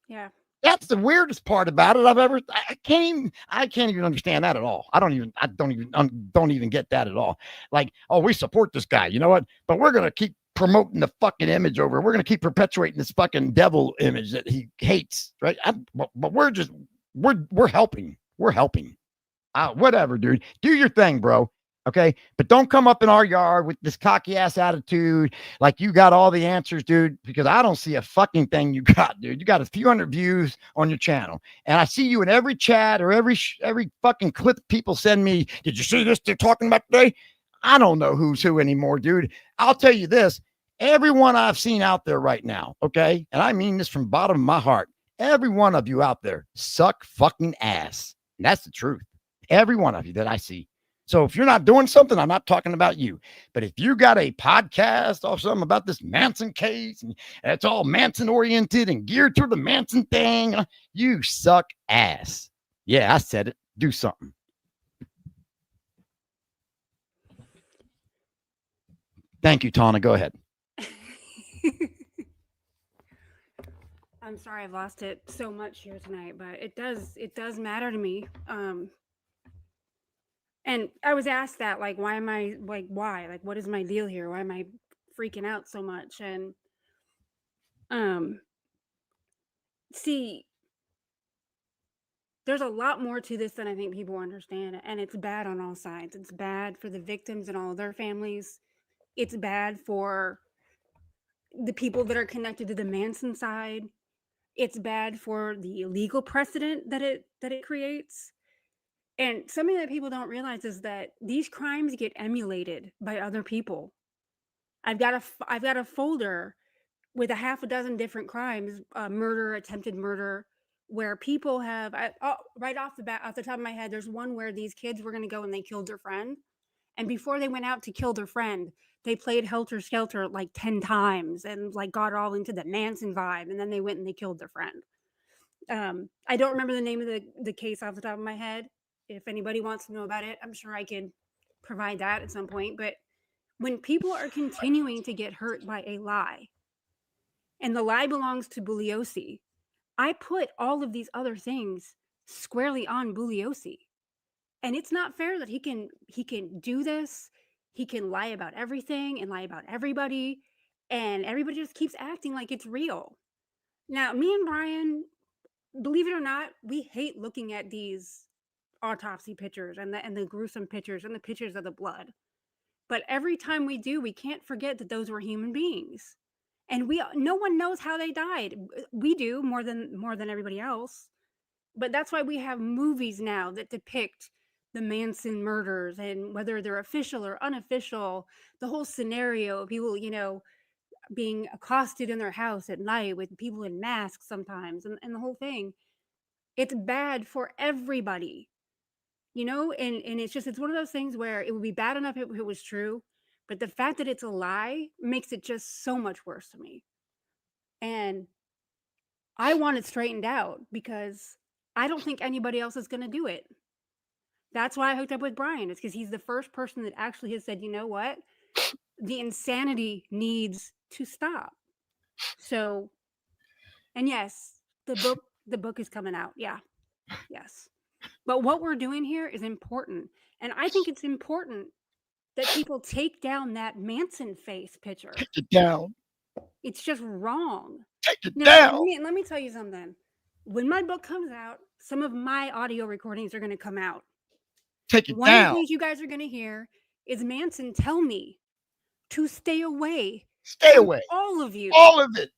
Yeah. That's the weirdest part about it I can't even understand that at all. I don't even get that at all. Like, oh, we support this guy. You know what? But we're going to keep promoting the fucking image over. We're going to keep perpetuating this fucking devil image that he hates. Right. But we're helping. We're helping. Whatever, dude. Do your thing, bro. Okay. But don't come up in our yard with this cocky ass attitude. Like you got all the answers, dude, because I don't see a fucking thing you got, dude. You got a few hundred views on your channel. And I see you in every chat or every fucking clip people send me. Did you see this they're talking about today? I don't know who's who anymore, dude. I'll tell you this. Everyone I've seen out there right now. Okay. And I mean this from the bottom of my heart. Every one of you out there suck fucking ass. And that's the truth. Every one of you that I see. So if you're not doing something, I'm not talking about you. But if you got a podcast or something about this Manson case, and it's all Manson oriented and geared toward the Manson thing, you suck ass. Yeah, I said it. Do something. Thank you, Tawna. Go ahead. I'm sorry I've lost it so much here tonight, but it does matter to me. And I was asked that, like, why? Like, what is my deal here? Why am I freaking out so much? And, see, there's a lot more to this than I think people understand. And it's bad on all sides. It's bad for the victims and all of their families. It's bad for the people that are connected to the Manson side. It's bad for the illegal precedent that it creates. And something that people don't realize is that these crimes get emulated by other people. I've got a folder with a half a dozen different crimes, murder, attempted murder, where people have, right off the top of my head, there's one where these kids were going to go and they killed their friend. And before they went out to kill their friend, they played Helter Skelter like 10 times and like got all into the Manson vibe. And then they went and they killed their friend. I don't remember the name of the case off the top of my head. If anybody wants to know about it, I'm sure I could provide that at some point. But when people are continuing to get hurt by a lie, and the lie belongs to Bugliosi, I put all of these other things squarely on Bugliosi. And it's not fair that he can do this. He can lie about everything and lie about everybody. And everybody just keeps acting like it's real. Now, me and Brian, believe it or not, we hate looking at these autopsy pictures and the gruesome pictures and the pictures of the blood. But every time we do, we can't forget that those were human beings. And no one knows how they died. We do more than everybody else. But that's why we have movies now that depict the Manson murders, and whether they're official or unofficial, the whole scenario of people, being accosted in their house at night with people in masks sometimes, and the whole thing. It's bad for everybody. And it's one of those things where it would be bad enough if it was true, but the fact that it's a lie makes it just so much worse to me. And I want it straightened out because I don't think anybody else is going to do it. That's why I hooked up with Brian. It's because he's the first person that actually has said, you know what? The insanity needs to stop. So, and yes, the book is coming out. Yeah. Yes. But what we're doing here is important. And I think it's important that people take down that Manson face picture. Take it down. It's just wrong. Take it down. Let me tell you something. When my book comes out, some of my audio recordings are going to come out. Take it One of the down. things you guys are going to hear is Manson tell me to stay away. Stay from away. all of you. All of it.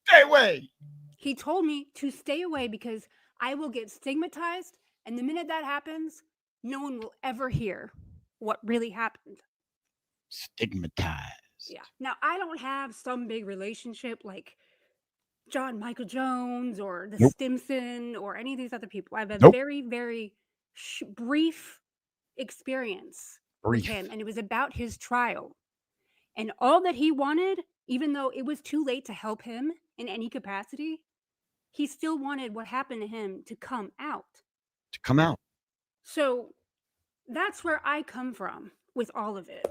Stay away. He told me to stay away because I will get stigmatized. And the minute that happens, no one will ever hear what really happened. Stigmatized. Yeah. Now, I don't have some big relationship like John Michael Jones or the Nope. Stimson or any of these other people. I have a Nope. very, very brief experience Brief. with him. And it was about his trial. And all that he wanted, even though it was too late to help him in any capacity, he still wanted what happened to him to come out. To come out. So that's where I come from with all of it.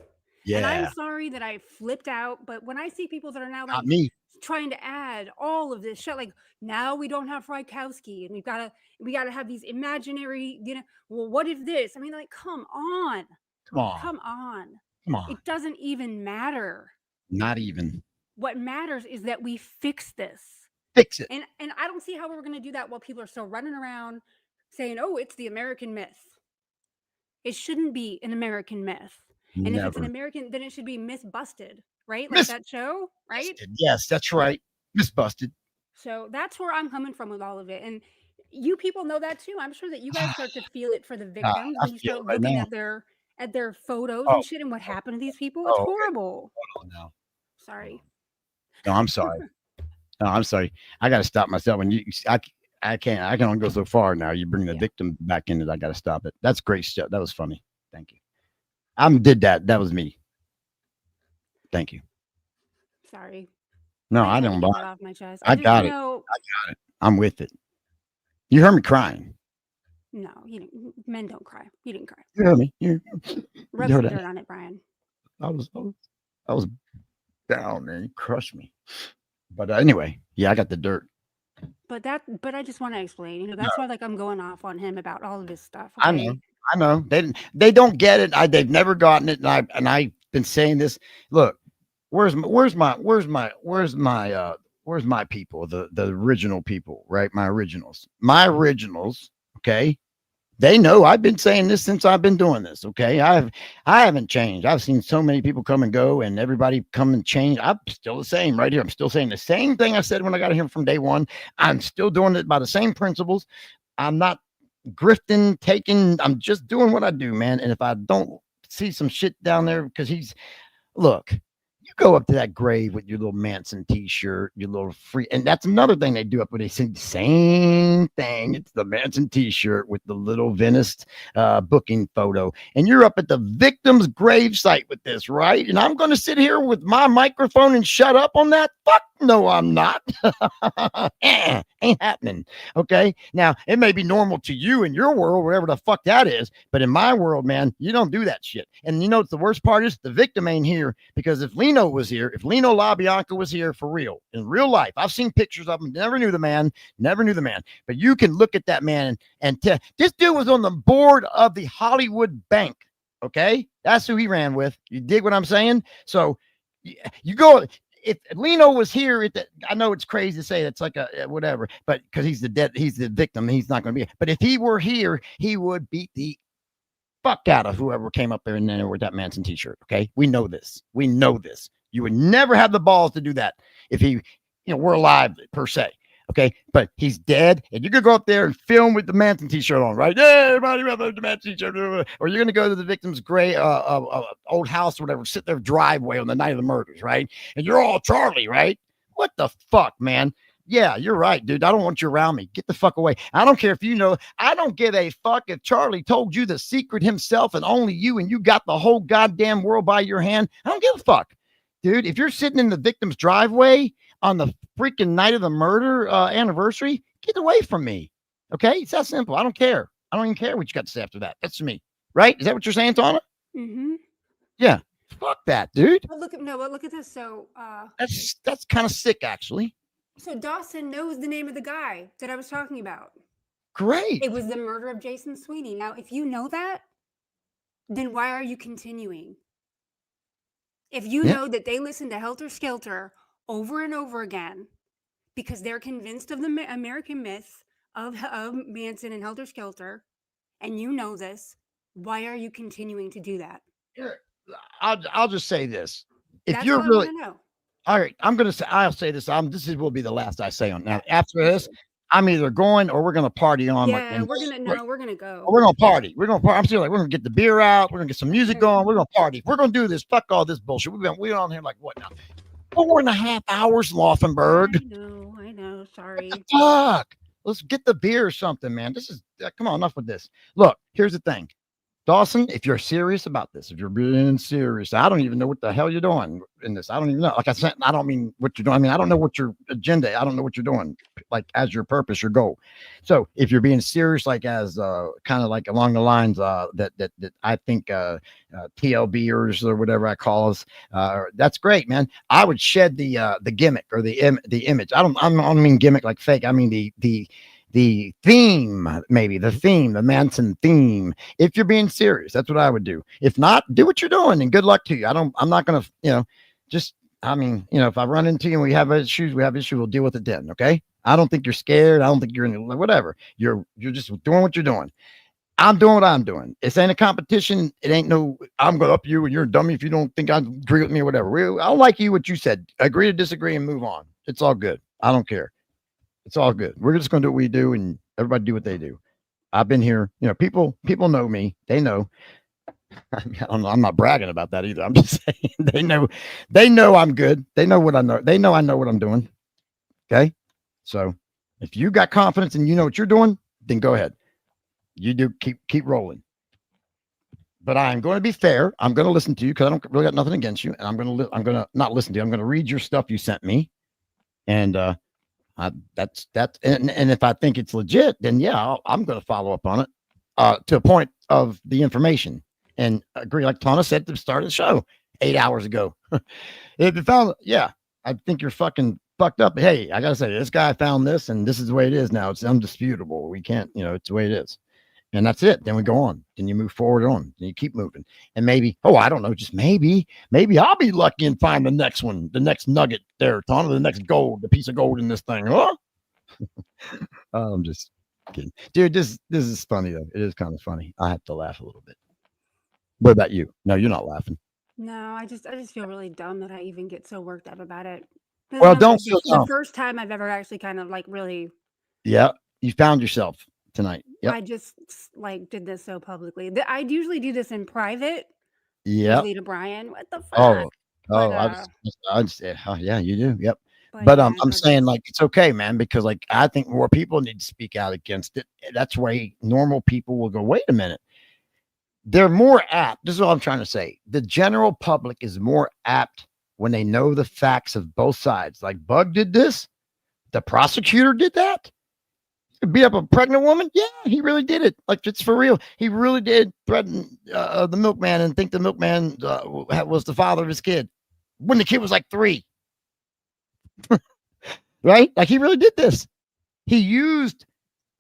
Yeah. And I'm sorry that I flipped out, but when I see people that are now like Not me. trying to add all of this shit, like now we don't have Frykowski and we gotta have these imaginary, well, what if this? I mean, like, come on. Come on. Come on. Come on. It doesn't even matter. Not even. What matters is that we fix this. Fix it. And I don't see how we're going to do that while people are still running around saying, oh, it's the American myth. It shouldn't be an American myth. And if it's an American, then it should be Myth Busted, right? Like that show, right? Busted. Yes, that's right. Miss Busted. So that's where I'm coming from with all of it. And you people know that too. I'm sure that you guys start to feel it for the victims I when you feel start it right looking now. at their photos Oh. and shit and what happened to these people. It's Oh, okay. horrible. Hold on now. Sorry. No, I'm sorry. No, I'm sorry. I got to stop myself. When I can't. I can only go so far now. You bring the victim back in it. I got to stop it. That's great stuff. That was funny. Thank you. I did that. That was me. Thank you. Sorry. No, I I had to don't get buy that it. off my chest. I got it. I got it. I'm with it. You heard me crying. No, men don't cry. You didn't cry. You heard me. You Rub heard some that. dirt on it, Brian. I was down, man. You crushed me. But anyway, yeah, I got the dirt. But I just want to explain. That's why I'm going off on him about all of this stuff. Okay? Okay? I know. They don't get it. They've never gotten it, and I've been saying this. Look, where's my people, the original people, right? My originals, okay? They know I've been saying this since I've been doing this, okay? I haven't changed. I've seen so many people come and go and everybody come and change. I'm still the same right here. I'm still saying the same thing I said when I got here from day one. I'm still doing it by the same principles. I'm not grifting, I'm just doing what I do, man. And if I don't see some shit down there, because look, you go up to that grave with your little Manson t-shirt, your little free, and that's another thing they do up where they say the same thing. It's the Manson t-shirt with the little Venice booking photo, and you're up at the victim's grave site with this, right? And I'm going to sit here with my microphone and shut up on that? Fuck no, I'm not. Ain't happening. Okay. Now it may be normal to you in your world, wherever the fuck that is, but in my world, man, you don't do that shit. And you know what the worst part is? The victim ain't here, because if Lino was here, if Lino LaBianca was here for real, in real life, I've seen pictures of him, never knew the man, but you can look at that man and tell this dude was on the board of the Hollywood Bank. Okay. That's who he ran with. You dig what I'm saying? So you go, if Lino was here, I know it's crazy to say that's like a whatever, but because he's the victim, he's not going to be. But if he were here, he would beat the fuck out of whoever came up there and then with that Manson t-shirt. Okay, we know this. You would never have the balls to do that if he, we're alive per se. Okay, but he's dead, and you could go up there and film with the Manson t-shirt on, right? Hey, everybody, the Manson t-shirt, or you're gonna go to the victim's gray old house or whatever, sit their driveway on the night of the murders, right? And you're all Charlie, right? What the fuck, man? Yeah, you're right, dude. I don't want you around me. Get the fuck away. I don't care if I don't give a fuck if Charlie told you the secret himself and only you, and you got the whole goddamn world by your hand. I don't give a fuck, dude. If you're sitting in the victim's driveway on the freaking night of the murder anniversary, get away from me. Okay, it's that simple. I don't care. I don't even care what you got to say after that. That's me, right? Is that what you're saying, Tawna? Mm-hmm. Yeah. Fuck that, dude. But look at this. So that's kind of sick, actually. So Dawson knows the name of the guy that I was talking about. Great. It was the murder of Jason Sweeney. Now, if you know that, then why are you continuing? If you know that they listen to Helter Skelter over and over again because they're convinced of the American myth of Manson and Helter Skelter, and you know this, Why are you continuing to do that? I'll just say this. If That's you're what I really want to know. all right, I'll say this. Will be the last I say on now. After Me this, too. I'm either going or we're gonna party on like Yeah, and we're gonna go. we're gonna party. We're gonna party. I'm still like we're gonna get the beer out, we're gonna get some music Yeah. going, we're gonna party. We're gonna do this. Fuck all this bullshit. We're on here like what now? 4.5 hours, Laufenberg. I know. Sorry. Fuck. Let's get the beer or something, man. This is come on, enough with this. Look, here's the thing. Dawson, if you're serious about this, if you're being serious, I don't even know what the hell you're doing in this. I don't even know. Like I said, I don't mean what you're doing. I mean, I don't know what your agenda. I don't know what you're doing, like as your purpose, your goal. So if you're being serious, like as kind of like along the lines that I think TLBers or whatever I call us, that's great, man. I would shed the gimmick or the image. I don't mean gimmick like fake. I mean the theme, maybe the Manson theme. If you're being serious, that's what I would do. If not, do what you're doing and good luck to you. I'm not going to, just, if I run into you and we have issues, we'll deal with it then. Okay. I don't think you're scared. I don't think you're in whatever. You're just doing what you're doing. I'm doing what I'm doing. This ain't a competition. It ain't no, I'm going to up you and you're a dummy if you don't think I agree with me or whatever. I'll like you, what you said. Agree to disagree and move on. It's all good. I don't care. It's all good. We're just going to do what we do and everybody do what they do. I've been here. People know me. They know. I'm not bragging about that either. I'm just saying they know I'm good. They know what I know. They know I know what I'm doing. Okay. So if you got confidence and you know what you're doing, then go ahead. You do keep rolling. But I'm going to be fair. I'm going to listen to you because I don't really got nothing against you. And I'm going to not listen to you. I'm going to read your stuff you sent me. And, that's and if I think it's legit, then yeah, I'm going to follow up on it to a point of the information and agree, like Tawna said at the start of the show 8 hours ago. If you found, yeah, I think you're fucking fucked up. Hey, I gotta say, this guy found this, and this is the way it is now. It's undisputable. We can't, it's the way it is. And that's it. Then we go on. Then you move forward on. Then you keep moving. And maybe, I don't know, just maybe I'll be lucky and find the next one, the next nugget there, Tawna, the next gold, the piece of gold in this thing. Huh? I'm just kidding. Dude, this is funny though. It is kind of funny. I have to laugh a little bit. What about you? No, you're not laughing. No, I just feel really dumb that I even get so worked up about it. Well, don't feel dumb. The first time I've ever actually kind of like really. Yeah, you found yourself tonight. Yep. I just like did this so publicly. I usually do this in private. Yeah. Usually to Brian. What the fuck? Yeah, you do. Yep. But I'm saying like it's okay, man, because like I think more people need to speak out against it. That's why normal people will go, wait a minute. They're more apt. This is what I'm trying to say. The general public is more apt when they know the facts of both sides. Like Bug did this. The prosecutor did that. Beat up a pregnant woman. Yeah, he really did it. Like it's for real. He really did threaten the milkman and think the milkman was the father of his kid when the kid was like 3. Right? Like he really did this. Here's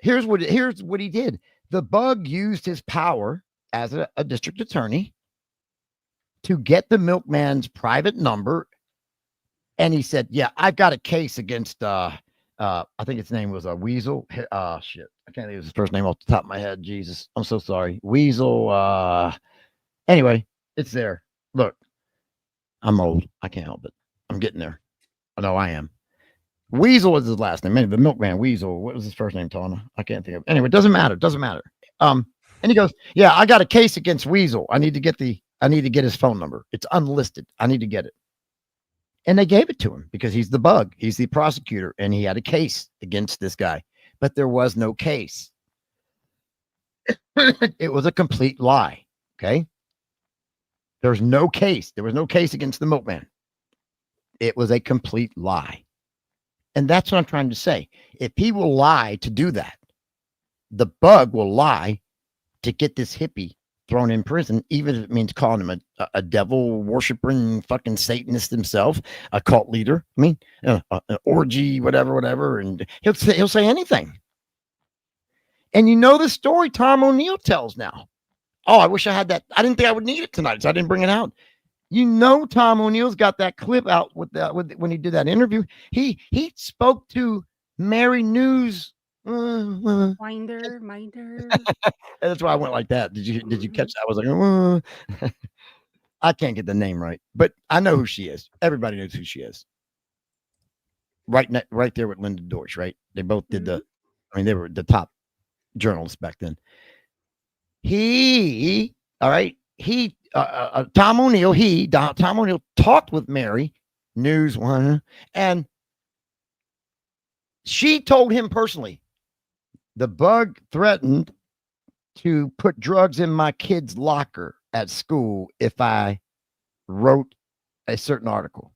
what he did. The Bug used his power as a district attorney to get the milkman's private number. And he said, yeah, I've got a case against, I think its name was a Weasel. Shit. I can't think of his first name off the top of my head. Jesus. I'm so sorry. Weasel. Anyway, it's there. Look, I'm old. I can't help it. I'm getting there. I know I am. Weasel was his last name. Maybe the milkman Weasel. What was his first name, Tawna? I can't think of it. Anyway, it doesn't matter. It doesn't matter. And he goes, yeah, I got a case against Weasel. I need to get his phone number. It's unlisted. I need to get it. And they gave it to him because he's the Bug. He's the prosecutor. And he had a case against this guy. But there was no case. It was a complete lie. Okay. There's no case. There was no case against the milkman. It was a complete lie. And that's what I'm trying to say. If he will lie to do that, the Bug will lie to get this hippie thrown in prison, even if it means calling him a devil worshiping fucking Satanist himself, a cult leader. I mean, an orgy, whatever. And he'll say anything. And you know the story Tom O'Neill tells now. Oh, I wish I had that. I didn't think I would need it tonight, so I didn't bring it out. You know, Tom O'Neill's got that clip out with when he did that interview. He spoke to Mary News Minder. And that's why I went like that. Did you catch that? I was like, I can't get the name right, but I know who she is. Everybody knows who she is. Right there with Linda Deutsch, right? They both did they were the top journalists back then. All right. Tom O'Neill talked with Mary News One, and she told him personally, the bug threatened to put drugs in my kid's locker at school if I wrote a certain article.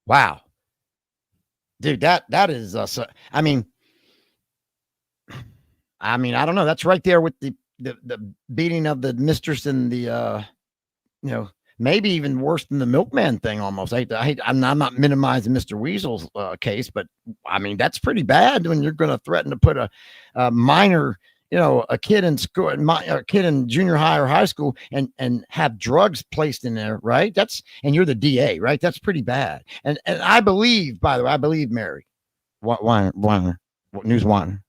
Wow. Dude, that is I mean, I don't know. That's right there with the beating of the mistress and the maybe even worse than the milkman thing almost. I'm not minimizing Mr. Weasel's case, but I mean, that's pretty bad when you're going to threaten to put a minor, a kid in school, a kid in junior high or high school and have drugs placed in there, right? And you're the DA, right? That's pretty bad. And I believe, by the way, I believe Mary Weiner, News Weiner.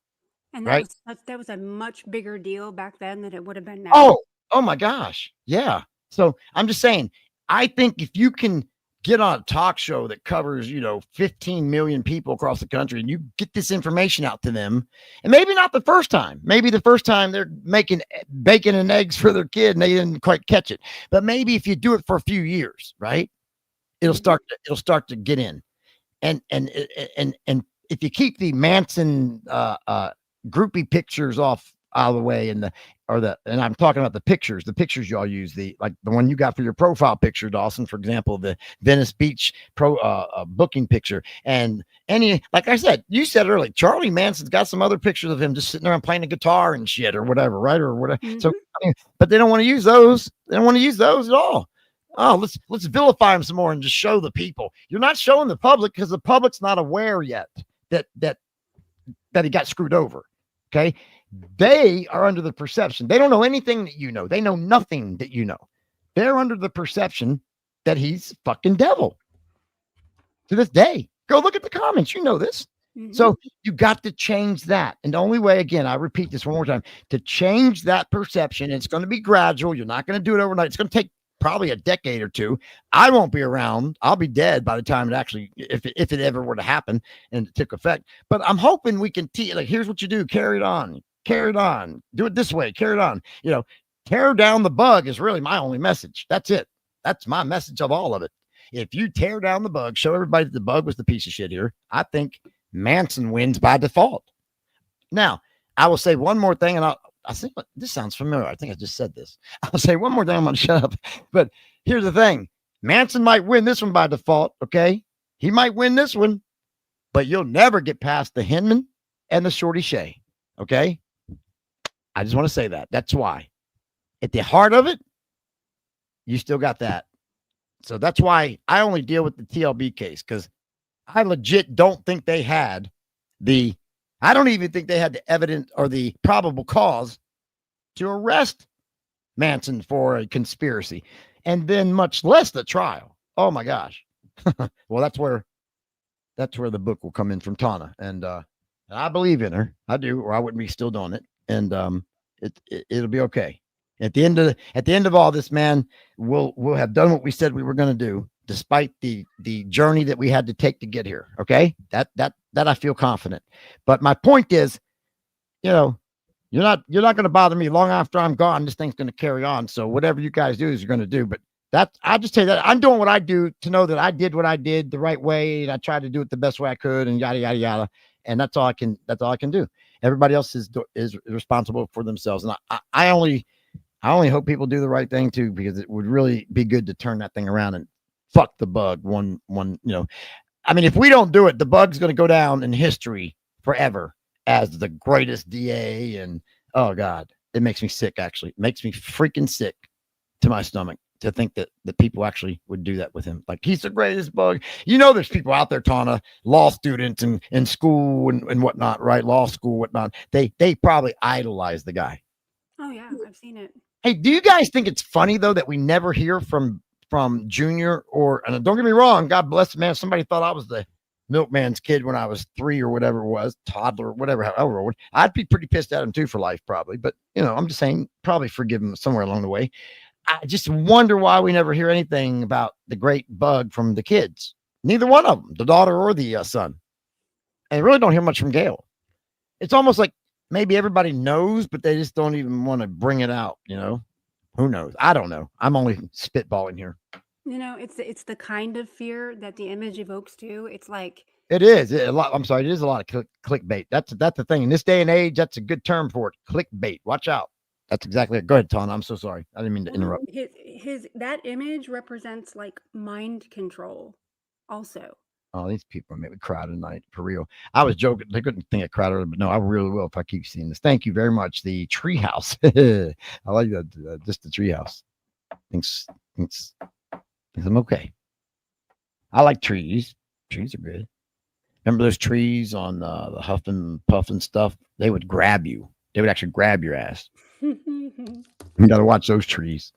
And right? that was a much bigger deal back then than it would have been now. Oh my gosh. Yeah. So I'm just saying, I think if you can get on a talk show that covers, 15 million people across the country and you get this information out to them, and maybe not the first time, maybe the first time they're making bacon and eggs for their kid and they didn't quite catch it. But maybe if you do it for a few years, right, it'll start to get in. And if you keep the Manson, groupie pictures off out of the way and I'm talking about the pictures y'all use, like the one you got for your profile picture, Dawson, for example, the Venice Beach booking picture, and like I said, you said earlier, Charlie Manson's got some other pictures of him just sitting around playing a guitar and shit or whatever, right? Or whatever. So, but they don't want to use those. They don't want to use those at all. Oh, let's vilify him some more and just show the people. You're not showing the public because the public's not aware yet that he got screwed over. Okay. They are under the perception. They don't know anything that you know. They know nothing that you know. They're under the perception that he's fucking devil to this day. Go look at the comments. You know this. So you got to change that. And the only way, again, I repeat this one more time, to change that perception, it's going to be gradual. You're not going to do it overnight. It's going to take probably a decade or two. I won't be around. I'll be dead by the time it actually, if it ever were to happen and it took effect. But I'm hoping we can like, here's what you do. Carry it on. Do it this way. Carry it on. Tear down the bug is really my only message. That's it. That's my message of all of it. If you tear down the bug, show everybody that the bug was the piece of shit here, I think Manson wins by default. Now, I will say one more thing, and I think this sounds familiar. I think I just said this. I'll say one more thing. I'm going to shut up. But here's the thing. Manson might win this one by default, okay? He might win this one, but you'll never get past the Hinman and the Shorty Shea, okay? I just want to say that. That's why. At the heart of it, you still got that. So that's why I only deal with the TLB case, because I legit don't think they had I don't even think they had the evidence or the probable cause to arrest Manson for a conspiracy, and then much less the trial. Oh my gosh. Well, that's where the book will come in from Tawna. And I believe in her. I do, or I wouldn't be still doing it. And it'll be okay. At the end of all this, man, we'll have done what we said we were going to do, despite the journey that we had to take to get here. Okay. That I feel confident. But my point is, you're not going to bother me long after I'm gone. This thing's going to carry on. So whatever you guys do is you're going to do. But I'll just tell you that I'm doing what I do to know that I did what I did the right way. And I tried to do it the best way I could, and yada, yada, yada. And that's all I can do. Everybody else is responsible for themselves. And I only hope people do the right thing too, because it would really be good to turn that thing around and fuck the bug. I mean, if we don't do it, the bug's going to go down in history forever as the greatest DA. And oh God, it makes me sick. Actually, it makes me freaking sick to my stomach to think that the people actually would do that with him. Like, he's the greatest bug. There's people out there, Tawna, law students and in school and whatnot, right? Law school, whatnot. They probably idolize the guy. Oh yeah, I've seen it. Hey, do you guys think it's funny though that we never hear from Junior, and don't get me wrong, God bless the man. Somebody thought I was the milkman's kid when I was 3 or whatever it was, toddler, whatever, however old, I'd be pretty pissed at him too for life, probably. But I'm just saying, probably forgive him somewhere along the way. I just wonder why we never hear anything about the great bug from the kids. Neither one of them, the daughter or the son. And I really don't hear much from Gail. It's almost like maybe everybody knows, but they just don't even want to bring it out. Who knows? I don't know. I'm only spitballing here. It's the kind of fear that the image evokes too. It's like it is a lot. I'm sorry, it is a lot of clickbait. That's the thing in this day and age. That's a good term for it. Clickbait. Watch out. That's exactly it. Go ahead, Tawna. I'm so sorry. I didn't mean to interrupt. That image represents like mind control. Also. Oh, these people made me cry tonight for real. I was joking. They couldn't think I cried earlier, but no, I really will if I keep seeing this. Thank you very much. The treehouse. I like that. Just the treehouse. Thinks I'm okay. I like trees. Trees are good. Remember those trees on the Huff and Puff and stuff? They would grab you. They would actually grab your ass. You got to watch those trees.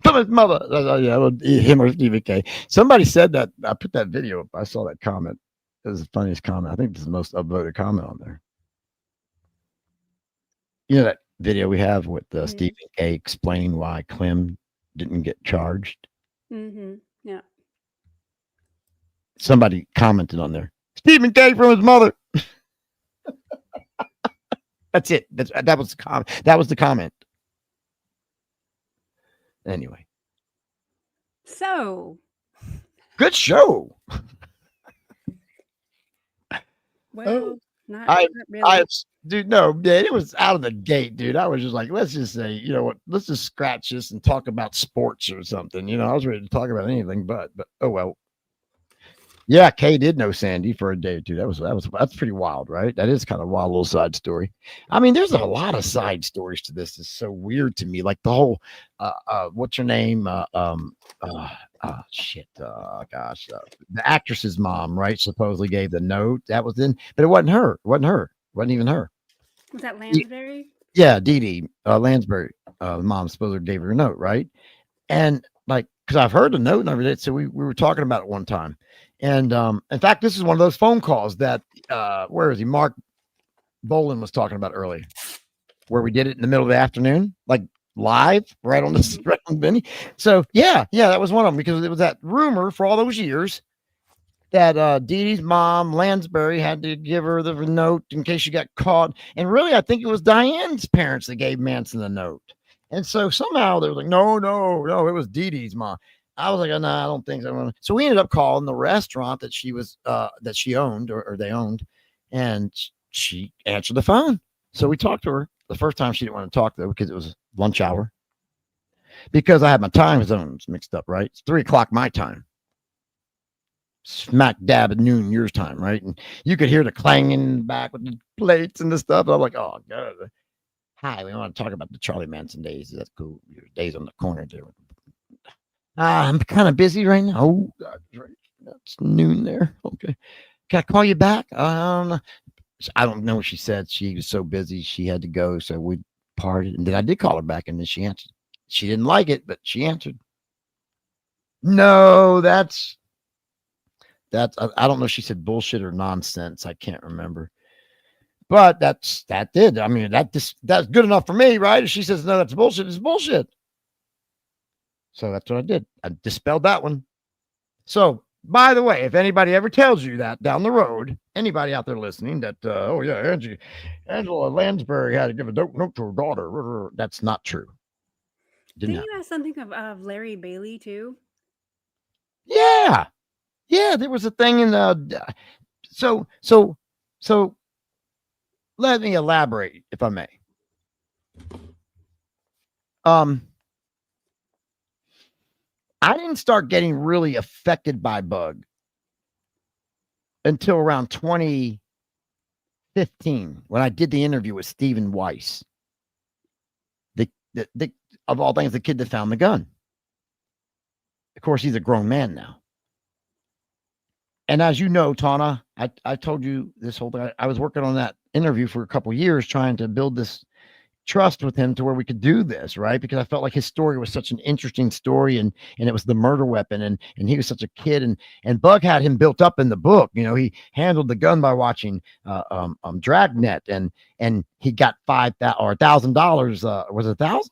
His mother. Yeah, him or Stephen K. Somebody said that. I put that video up. I saw that comment. It was the funniest comment. I think it's the most upvoted comment on there. That video we have with Stephen K. explaining why Clem didn't get charged. Yeah. Somebody commented on there. Stephen K. from his mother. That's it. That was the comment. That was the comment. Anyway. So. Good show. Well, not really. Dude, no, man, it was out of the gate, dude. I was just like, let's just say, you know what? Let's just scratch this and talk about sports or something. I was ready to talk about anything, but oh well. Yeah, Kay did know Sandy for a day or two. That's pretty wild, right? That is kind of a wild little side story. I mean, there's a lot of side stories to this. It's so weird to me. Like the whole what's her name? The actress's mom, right? Supposedly gave the note. That was in, but it wasn't her. It wasn't even her. Was that Lansbury? Yeah, Dee Dee Lansbury. The mom supposedly gave her a note, right? And like, because I've heard the note and everything, so we were talking about it one time. And in fact, this is one of those phone calls that where is he? Mark Boland was talking about earlier, where we did it in the middle of the afternoon, like live, right on this, right on Benny. So yeah, that was one of them, because it was that rumor for all those years that Dee Dee's mom, Lansbury, had to give her the note in case she got caught. And really, I think it was Diane's parents that gave Manson the note. And so somehow they were like, no, it was Dee Dee's mom. I was like, oh, no, I don't think so. So we ended up calling the restaurant that she was that she owned or they owned, and she answered the phone. So we talked to her. The first time she didn't want to talk, though, because it was lunch hour. Because I had my time zones mixed up, right? It's 3:00 my time. Smack dab at noon yours time, right? And you could hear the clanging back with the plates and the stuff. And I'm like, oh, God. Hi, we want to talk about the Charlie Manson days. That's cool. Your days on the corner there. I'm kind of busy right now. Oh, God, right. That's noon there. Okay. Can I call you back? I don't know what she said. She was so busy. She had to go. So we parted. And then I did call her back, and then she answered. She didn't like it, but she answered. No, that's I don't know if she said bullshit or nonsense. I can't remember. But that did. I mean, that's good enough for me, right? If she says no, that's bullshit, it's bullshit. So that's what I did. I dispelled that one. So, by the way, if anybody ever tells you that down the road, anybody out there listening, that oh yeah, Angela Lansbury had to give a note to her daughter, that's not true. Didn't you have something of Larry Bailey too? Yeah, there was a thing in so let me elaborate, if I may. I didn't start getting really affected by bug until around 2015, when I did the interview with Stephen Weiss, the of all things, the kid that found the gun. Of course, he's a grown man now. And as you know, Tawna, I told you this whole thing. I was working on that interview for a couple of years, trying to build this trust with him to where we could do this, right? Because I felt like his story was such an interesting story, and it was the murder weapon, and he was such a kid, and Bug had him built up in the book. You know, he handled the gun by watching Dragnet, and he got $5,000 or $1,000. Was it 1,000?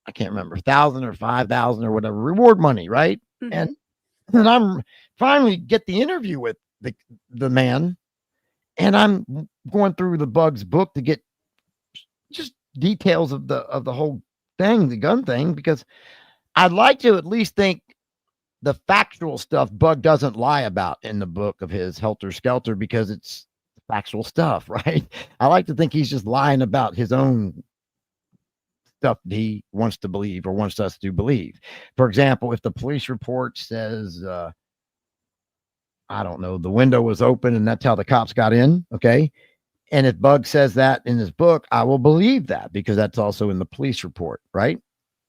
I can't remember, 1,000 or 5,000 or whatever reward money, right? Mhm. And then I'm finally get the interview with the man, and I'm going through the Bug's book to get just details of the whole thing, the gun thing, because I'd like to at least think the factual stuff Bug doesn't lie about in the book of his Helter Skelter, because it's factual stuff, right? I like to think he's just lying about his own stuff that he wants to believe or wants us to believe. For example, if the police report says, I don't know, the window was open and that's how the cops got in, okay? And if Bug says that in his book, I will believe that, because that's also in the police report, right?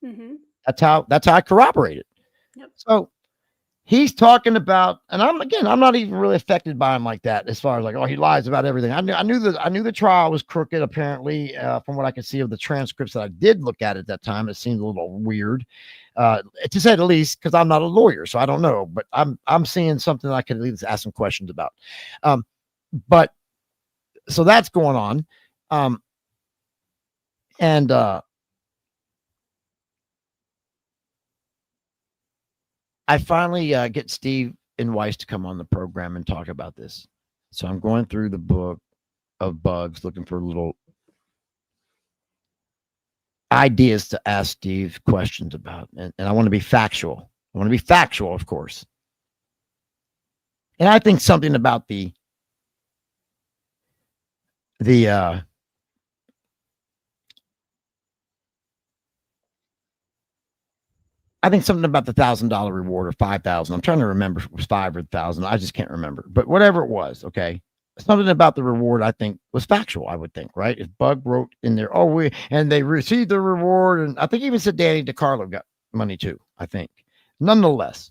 Mhm. That's how I corroborate it. Yep. So he's talking about, and I'm not even really affected by him like that, as far as like, oh, he lies about everything. I knew the trial was crooked, apparently, from what I could see of the transcripts that I did look at that time. It seemed a little weird, to say the least, because I'm not a lawyer, so I don't know. But I'm seeing something that I could at least ask some questions about. But so that's going on, and I finally get Steve and Weiss to come on the program and talk about this. So I'm going through the book of Bugs, looking for little ideas to ask Steve questions about. And I want to be factual. I want to be factual, of course. And I think something about the I think something about the $1,000 reward or 5,000. I'm trying to remember if it was 5 or 1,000. I just can't remember. But whatever it was, okay. Something about the reward, I think, was factual. I would think, right? If Bug wrote in there, they received the reward, and I think even said Danny DeCarlo got money too. I think, nonetheless,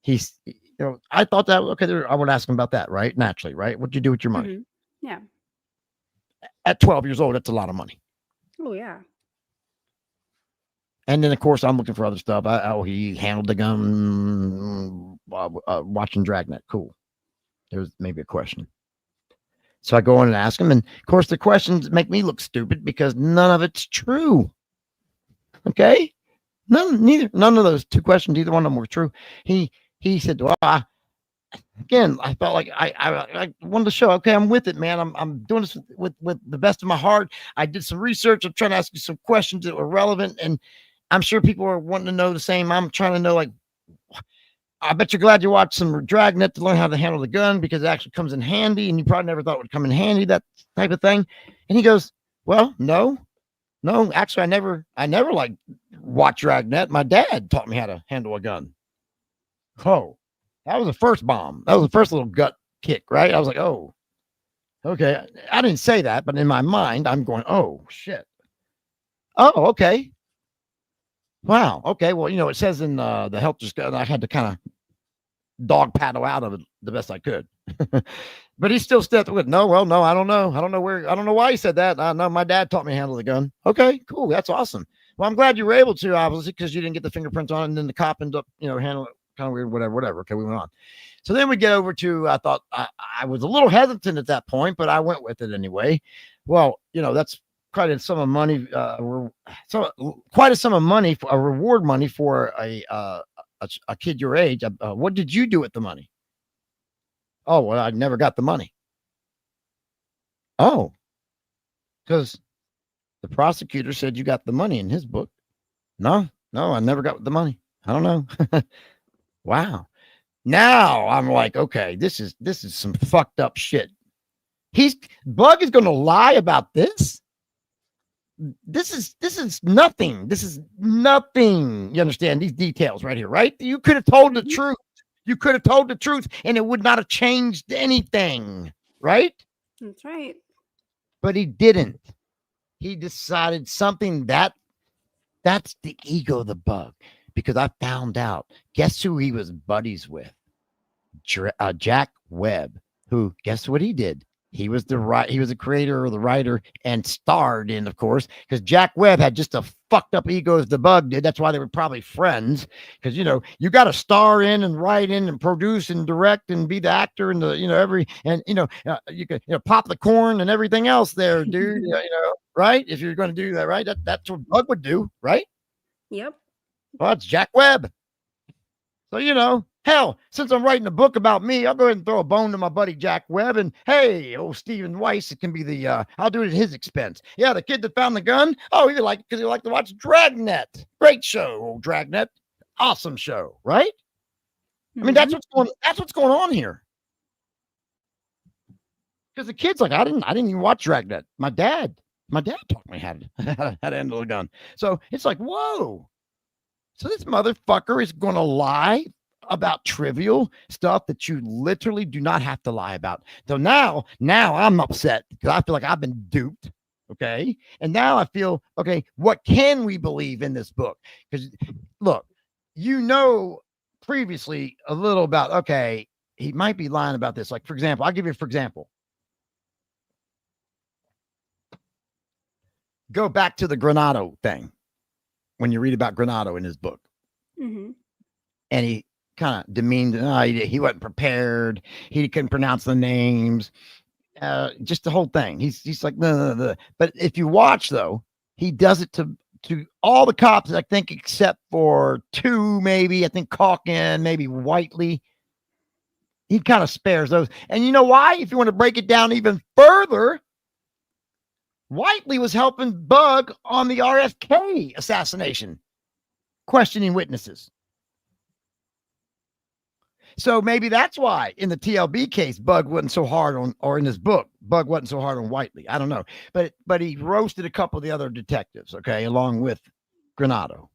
I thought that okay. I would ask him about that, right? Naturally, right? What'd you do with your money? Mhm. Yeah. At 12 years old, that's a lot of money. Oh yeah. And then, of course, I'm looking for other stuff. He handled the gun watching Dragnet. Cool. There's maybe a question. So I go in and ask him. And, of course, the questions make me look stupid because none of it's true. Okay? None of those two questions, either one of them were true. He said, well, I felt like I wanted to show, okay, I'm with it, man. I'm doing this with the best of my heart. I did some research. I'm trying to ask you some questions that were relevant, and I'm sure people are wanting to know the same. I'm trying to know, like, I bet you're glad you watched some Dragnet to learn how to handle the gun, because it actually comes in handy, and you probably never thought it would come in handy, that type of thing. And he goes, well, no, actually, I never like watched Dragnet. My dad taught me how to handle a gun. Oh, that was the first bomb. That was the first little gut kick, right? I was like, oh, okay. I didn't say that, but in my mind, I'm going, oh, shit. Oh, okay. Wow. Okay. Well, it says in the Helter Skelter, I had to kind of dog paddle out of it the best I could. But he still stepped with, no, I don't know. I don't know why he said that. No, my dad taught me to handle the gun. Okay, cool. That's awesome. Well, I'm glad you were able to, obviously, because you didn't get the fingerprints on it, and then the cop ended up, handling it kind of weird, whatever. Okay, we went on. So then we get over to, I thought I was a little hesitant at that point, but I went with it anyway. Well, that's quite a sum of money, quite a sum of money for a reward money for a kid your age. What did you do with the money? Oh, well, I never got the money. Oh, because the prosecutor said you got the money in his book. No, I never got the money. I don't know. Wow. Now I'm like, okay, this is some fucked up shit. Bug is going to lie about this. This is nothing. This is nothing. You understand these details right here, right? You could have told the truth. You could have told the truth, and it would not have changed anything, right? That's right. But he didn't. He decided something that's the ego of the Bug, because I found out. Guess who he was buddies with? Jack Webb, who, guess what he did? He was the creator or the writer and starred in, of course, because Jack Webb had just a fucked up ego as the Bug did. That's why they were probably friends. Because you got to star in and write in and produce and direct and be the actor and the you can pop the corn and everything else there, dude. Right? If you're going to do that, right? That's what Bug would do, right? Yep. Well, it's Jack Webb. So, hell, since I'm writing a book about me, I'll go ahead and throw a bone to my buddy Jack Webb. And hey, old Stephen Weiss, it can be I'll do it at his expense. Yeah, the kid that found the gun. Oh, because he liked to watch Dragnet. Great show, old Dragnet. Awesome show, right? I mean, that's what's going on here. Because the kid's like, I didn't even watch Dragnet. My dad taught me how to handle a gun. So it's like, whoa. So this motherfucker is going to lie about trivial stuff that you literally do not have to lie about. So now I'm upset because I feel like I've been duped. Okay. And now I feel, okay, what can we believe in this book? Because look, previously a little about, okay, he might be lying about this. Like, for example, I'll give you for example. Go back to the Granado thing. When you read about Granado in his book, and he kind of demeaned, he wasn't prepared. He couldn't pronounce the names, just the whole thing. He's like, no. But if you watch though, he does it to all the cops, I think, except for two, maybe. I think Calkin, maybe Whiteley. He kind of spares those. And you know why? If you want to break it down even further, Whiteley was helping Bug on the RFK assassination, questioning witnesses. So maybe that's why in the TLB case, Bug wasn't so hard on, or in his book, Bug wasn't so hard on Whiteley. I don't know. But he roasted a couple of the other detectives, okay, along with Granado.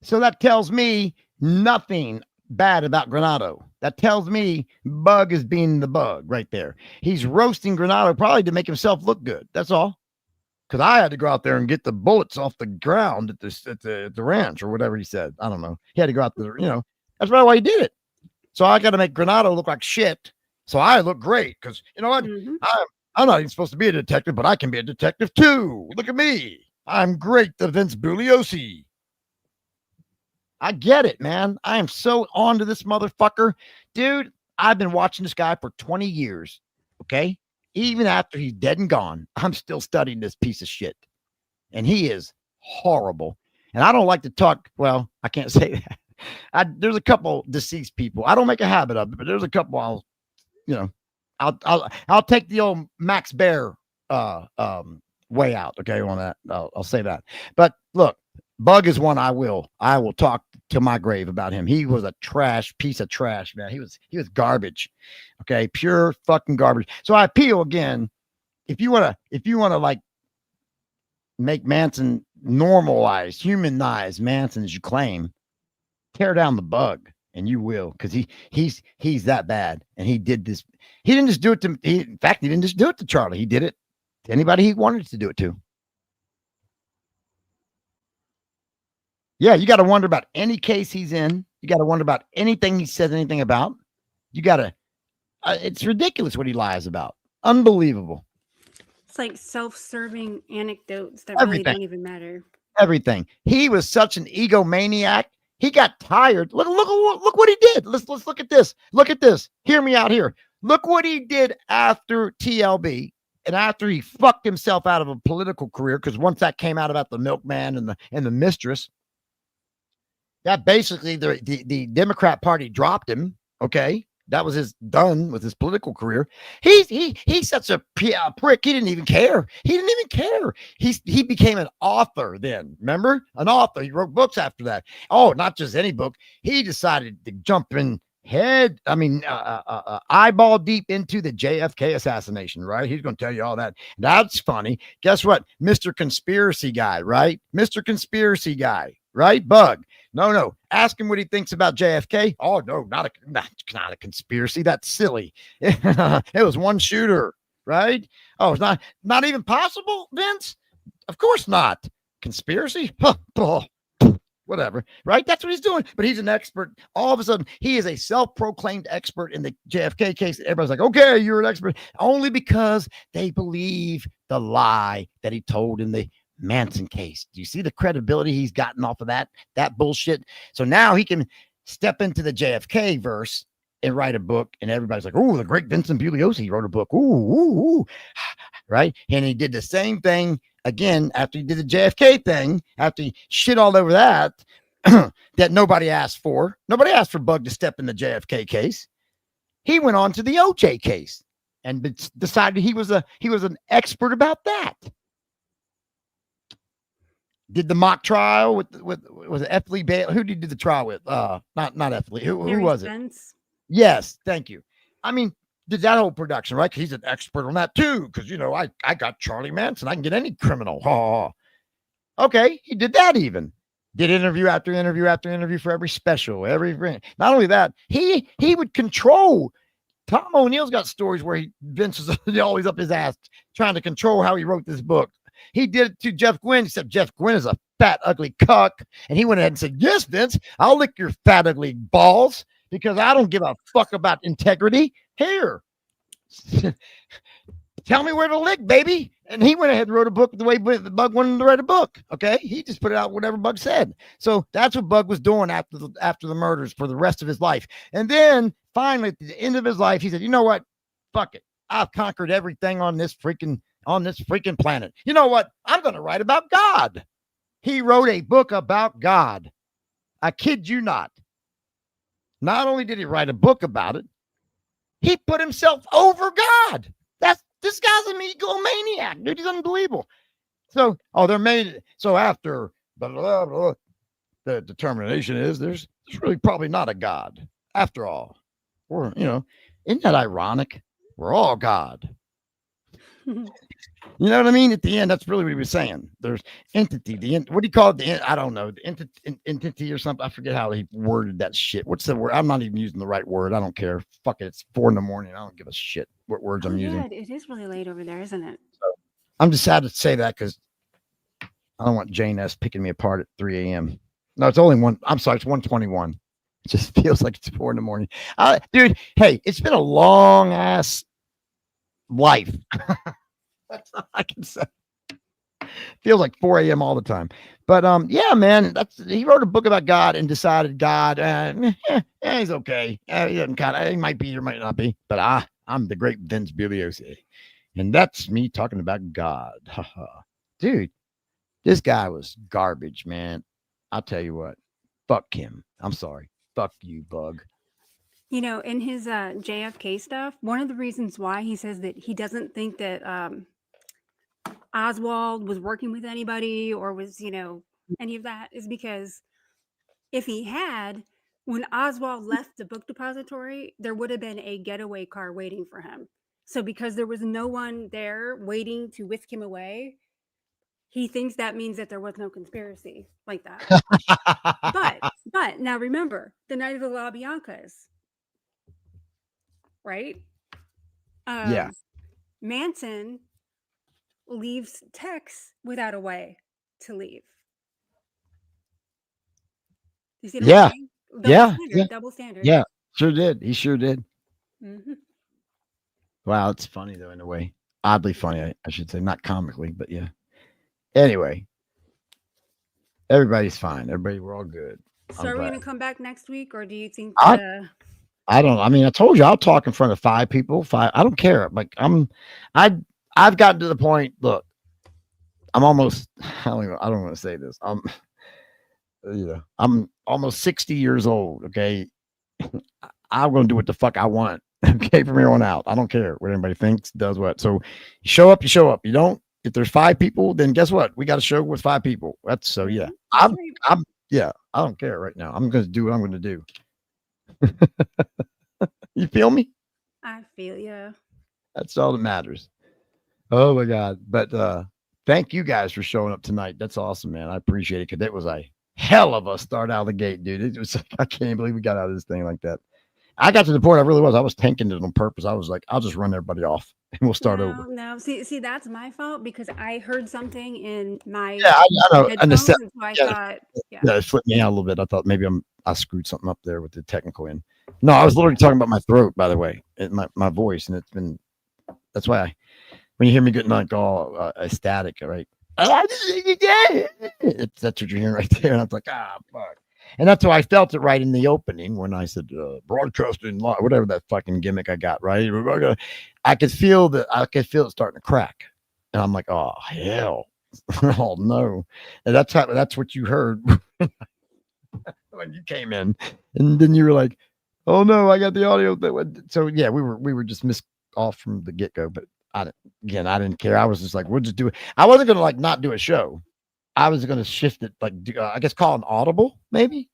So that tells me nothing bad about Granado. That tells me Bug is being the Bug right there. He's roasting Granado probably to make himself look good. That's all. Because I had to go out there and get the bullets off the ground at the ranch or whatever he said. I don't know. He had to go out there, that's probably why he did it. So I got to make Granado look like shit. So I look great because you know what? I'm not even supposed to be a detective, but I can be a detective too. Look at me. I'm great, the Vince Bugliosi. I get it, man. I am so on to this motherfucker. Dude, I've been watching this guy for 20 years, okay? Even after he's dead and gone, I'm still studying this piece of shit. And he is horrible. And I don't like to talk, well, I can't say that. There's a couple deceased people. I don't make a habit of it, but there's a couple I'll take the old Max Bear way out, okay, on that. I'll say that. But look, Bug is one I will talk to my grave about him. He was a piece of trash, man. He was garbage. Okay, pure fucking garbage. So I appeal again. If you wanna like make Manson normalize, humanize Manson as you claim, tear down the Bug, and you will, because he's that bad. And he did this. He didn't just do it to in fact, he didn't just do it to Charlie. He did it to anybody he wanted to do it to. Yeah, you got to wonder about any case he's in. You got to wonder about anything he says anything about. You got to, it's ridiculous what he lies about. Unbelievable. It's like self-serving anecdotes that really don't even matter. Everything. He was such an egomaniac. He got tired. Look what he did. Let's look at this. Look at this. Hear me out here. Look what he did after TLB. And after he fucked himself out of a political career, because once that came out about the milkman and the mistress, that basically the Democrat Party dropped him. Okay, that was done with his political career. He's such a prick. He didn't even care. He became an author then. Remember, an author. He wrote books after that. Oh, not just any book. He decided to jump in eyeball deep into the JFK assassination. Right? He's going to tell you all that. That's funny. Guess what, Mr. Conspiracy Guy? Right, Mr. Conspiracy Guy. Right, Bug. No. Ask him what he thinks about JFK. Oh, no, not a conspiracy. That's silly. It was one shooter, right? Oh, it's not even possible, Vince? Of course not. Conspiracy? whatever, right? That's what he's doing. But he's an expert. All of a sudden, he is a self-proclaimed expert in the JFK case. Everybody's like, okay, you're an expert. Only because they believe the lie that he told in the Manson case. Do you see the credibility he's gotten off of that bullshit? So now he can step into the JFK verse and write a book, and everybody's like, oh, the great Vincent Bugliosi wrote a book. Ooh, right? And he did the same thing again after he did the JFK thing, after he shit all over that, that nobody asked for. Nobody asked for Bug to step in the JFK case. He went on to the OJ case and decided he was an expert about that. Did the mock trial with was it F. Lee Bailey? Who did he do the trial with? Not F. Lee. Who was it? Spence. Yes, thank you. I mean, did that whole production, right? Because he's an expert on that too. Because I got Charlie Manson. I can get any criminal. Oh. Okay, he did that even. Did interview after interview after interview for every special, not only that, he would control. Tom O'Neill's got stories where Vince is always up his ass trying to control how he wrote this book. He did it to Jeff Gwynne, except Jeff Gwynne is a fat, ugly cuck. And he went ahead and said, yes, Vince, I'll lick your fat, ugly balls because I don't give a fuck about integrity. Here, tell me where to lick, baby. And he went ahead and wrote a book the way Bug wanted to write a book. Okay. He just put it out whatever Bug said. So that's what Bug was doing after the murders for the rest of his life. And then finally, at the end of his life, he said, you know what? Fuck it. I've conquered everything on this freaking planet. You know what? I'm going to write about God. He wrote a book about God. I kid you not. Not only did he write a book about it, he put himself over God. This guy's an egomaniac, dude. He's unbelievable. So, so after blah, blah, blah, the determination is there's really probably not a God after all. Or, isn't that ironic? We're all God. You know what I mean? At the end, that's really what he was saying. There's entity. What do you call it? I don't know. The entity or something. I forget how he worded that shit. What's the word? I'm not even using the right word. I don't care. Fuck it. It's 4 a.m. I don't give a shit what words I'm using. It is really late over there, isn't it? So, I'm just sad to say that because I don't want Jane S. picking me apart at 3 a.m. No, it's only one. I'm sorry. It's 1:21. It just feels like it's 4 a.m. Dude, hey, it's been a long ass life. That's all I can say. Feels like 4 a.m. all the time. But yeah, man, he wrote a book about God and decided God, he's okay. He might be or might not be. But I'm the great Vince Bugliosi. And that's me talking about God. Dude, this guy was garbage, man. I'll tell you what. Fuck him. I'm sorry. Fuck you, Bug. In his JFK stuff, one of the reasons why he says that he doesn't think that Oswald was working with anybody or was, any of that is because if he had, when Oswald left the book depository, there would have been a getaway car waiting for him. So because there was no one there waiting to whisk him away, he thinks that means that there was no conspiracy like that. But now remember, the night of the LaBiancas, right? Yeah. Manson leaves Tex without a way to leave. You see what I'm saying? Double standard. Yeah, sure did. He sure did. Mm-hmm. Wow, it's funny though in a way. Oddly funny, I should say. Not comically, but yeah. Anyway, everybody's fine. We're all good. So are we going to come back next week, or do you think? I don't. I mean, I told you I'll talk in front of 5 people. I don't care. Like I've gotten to the point. Look, I'm almost. I don't want to say this. I'm almost 60 years old. Okay, I'm going to do what the fuck I want. Okay, from here on out, I don't care what anybody thinks, does what. So you show up. You don't. If there's 5 people, then guess what? We got a show with 5 people. That's so yeah. I don't care right now. I'm going to do what I'm going to do. You feel me? I feel you. That's all that matters. Oh my God. But thank you guys for showing up tonight. That's awesome, man. I appreciate it because it was a hell of a start out of the gate, dude. It was I can't believe we got out of this thing like that. I got to the point I was tanking it on purpose. I was like, I'll just run everybody off and we'll start over. No. See, that's my fault because I heard something in my I know. headphones, and so I Yeah. Yeah, it flipped me out a little bit. I thought maybe I screwed something up there with the technical end. No, I was literally talking about my throat, by the way, my voice, and that's why when you hear me getting like all ecstatic, right? That's what you're hearing right there. And I was like, fuck. And that's how I felt it right in the opening when I said broadcasting live, whatever that fucking gimmick I got, right? I could feel it starting to crack. And I'm like, oh hell. Oh no. And that's what you heard when you came in. And then you were like, oh no, I got the audio. So yeah, we were just missed off from the get-go, but I didn't care. I was just like, we'll just do it. I wasn't gonna like not do a show. I was gonna shift it, like I guess call an audible maybe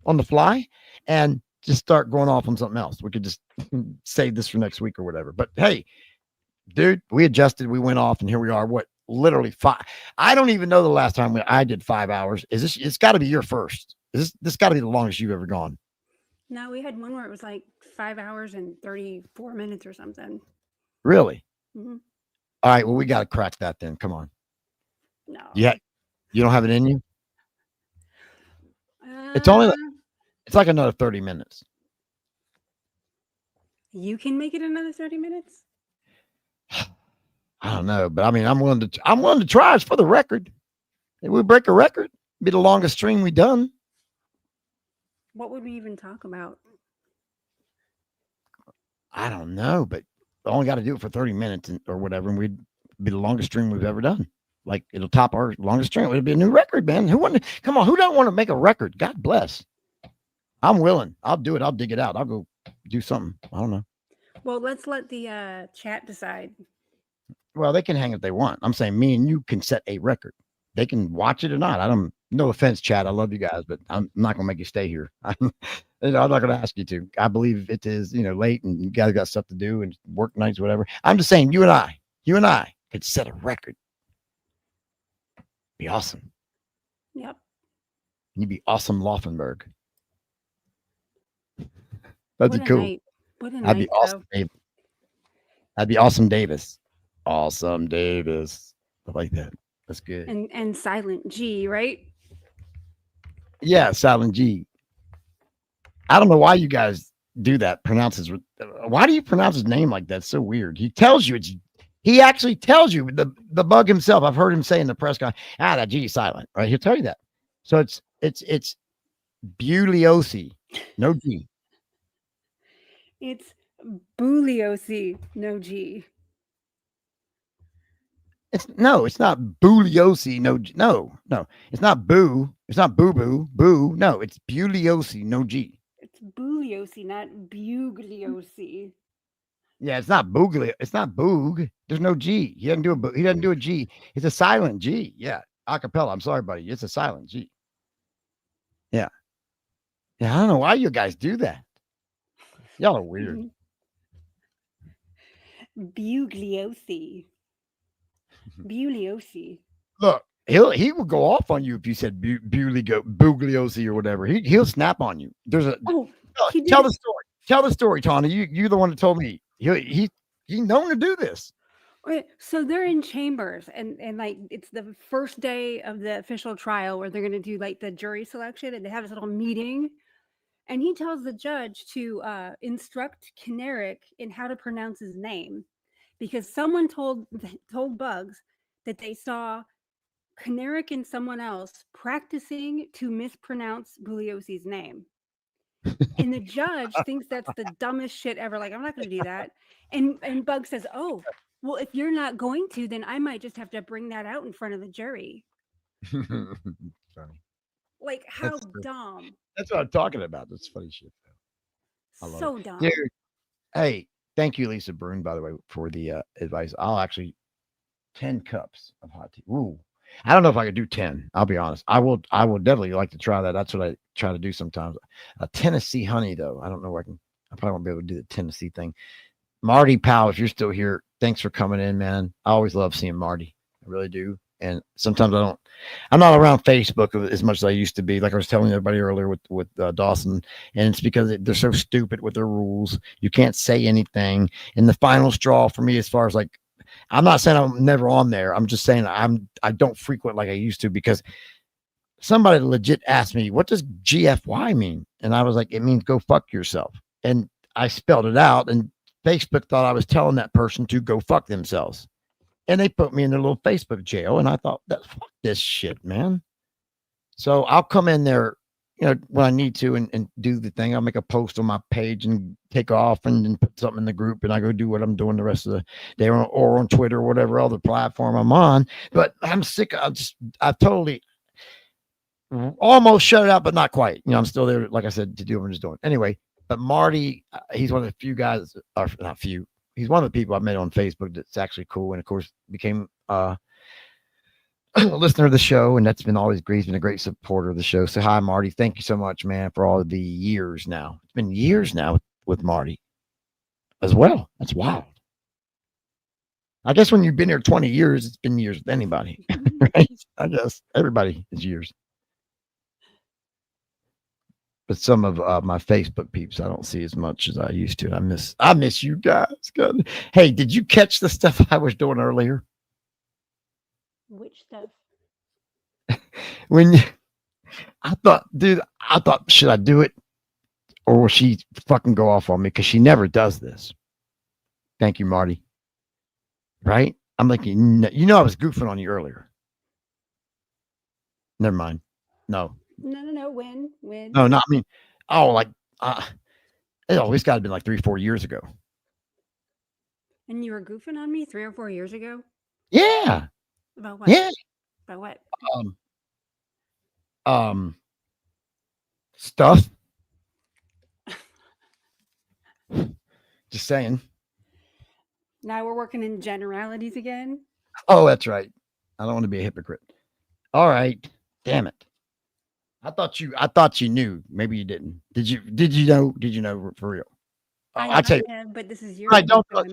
on the fly and just start going off on something else. We could just save this for next week or whatever. But hey, dude, we adjusted, we went off, and here we are. What, literally 5? I don't even know the last time I did 5 hours. It's got to be your first. This got to be the longest you've ever gone. No, we had one where it was like 5 hours and 34 minutes or something. Really? Mm-hmm. All right, well, we got to crack that then. Come on. No. Yeah. You don't have it in you? It's like another 30 minutes. You can make it another 30 minutes? I don't know, but I mean, I'm willing to try. It's for the record. If we break a record, it'd be the longest stream we done. What would we even talk about? I don't know, but I only got to do it for 30 minutes or whatever, and we'd be the longest stream we've ever done. Like, it'll top our longest stream. It'll be a new record, man. Who don't want to make a record? God bless. I'm willing. I'll do it. I'll dig it out. I'll go do something. I don't know. Well, let's let the chat decide. Well, they can hang if they want. I'm saying me and you can set a record. They can watch it or not. No offense, chat. I love you guys, but I'm not going to make you stay here. I'm not going to ask you to. I believe it is, late and you guys got stuff to do and work nights, whatever. I'm just saying you and I could set a record. Be awesome. Yep. You'd be awesome, Laufenberg. That'd be cool. That'd be awesome. That'd be awesome, Davis. Awesome, Davis. I like that. That's good. And silent G, right? Yeah, silent G. I don't know why you guys do that. Why do you pronounce his name like that? It's so weird. He actually tells you, the bug himself. I've heard him say in the press conference, that G is silent, right? He'll tell you that. So it's Bugliosi, no G. It's Bugliosi, no G. It's not Bugliosi, no, it's not boo. It's not boo. No, it's Bugliosi, no G. It's Bugliosi, not Bugliosi. Yeah, it's not Boogly. It's not Boog. There's no G. He doesn't do a G. It's a silent G. Yeah, acapella. I'm sorry, buddy. It's a silent G. Yeah. Yeah, I don't know why you guys do that. Y'all are weird. Bugliosi. Look, he will go off on you if you said Bugliosi or whatever. He'll snap on you. Tell the story. Tell the story, Tawna. You're the one that told me. He's known to do this. Okay, so they're in chambers and like it's the first day of the official trial where they're going to do like the jury selection and they have this little meeting and he tells the judge to instruct Kineric in how to pronounce his name because someone told Bugs that they saw Kineric and someone else practicing to mispronounce Bugliosi's name. And the judge thinks that's the dumbest shit ever. Like, I'm not going to do that. And Bug says, oh, well, if you're not going to, then I might just have to bring that out in front of the jury. Funny. Like, how dumb. That's what I'm talking about. That's funny shit. I love so it. dumb. Dude, hey, thank you, Lisa Brune, by the way, for the advice. I'll actually 10 cups of hot tea. Ooh. I don't know if I could do 10. I'll be honest. I will definitely like to try that. That's what I try to do sometimes. A Tennessee honey, though. I don't know where I probably won't be able to do the Tennessee thing. Marty Powell, if you're still here, thanks for coming in, man. I always love seeing Marty. I really do. And sometimes I'm not around Facebook as much as I used to be. Like I was telling everybody earlier with Dawson, and it's because they're so stupid with their rules. You can't say anything. And the final straw for me, as far as like, I'm not saying I'm never on there. I'm just saying I don't frequent like I used to because somebody legit asked me, what does GFY mean? And I was like, it means go fuck yourself. And I spelled it out, and Facebook thought I was telling that person to go fuck themselves. And they put me in their little Facebook jail. And I thought, fuck this shit, man. So I'll come in there, when I need to and do the thing. I'll make a post on my page and take off and put something in the group, and I go do what I'm doing the rest of the day, or on Twitter or whatever other platform I'm on. But I'm sick. I totally almost shut it out, but not quite. I'm still there, like I said, to do what I'm just doing. Anyway, but Marty, he's one of the few guys, or not few, he's one of the people I met on Facebook that's actually cool. And of course became a listener of the show, and that's been always great. He's been a great supporter of the show. So hi, Marty. Thank you so much, man, for all of the years now. It's been years now with Marty as well. That's wild. I guess when you've been here 20 years, it's been years with anybody, right? I guess everybody is years. But some of my Facebook peeps, I don't see as much as I used to. I miss you guys. God. Hey, did you catch the stuff I was doing earlier? Which stuff? I thought, should I do it? Or will she fucking go off on me? Because she never does this. Thank you, Marty. Right? I'm like, I was goofing on you earlier. Never mind. No. No. When? No, not me. Oh, like, it always got to be like 3-4 years ago. And you were goofing on me 3 or 4 years ago? Yeah. About what? Yeah. About what? Stuff. Just saying. Now we're working in generalities again. Oh, that's right. I don't want to be a hypocrite. All right. Damn it. I thought you knew. Maybe you didn't. Did you know? Did you know for real? I tell you. have, but this is your Right. Don't talk.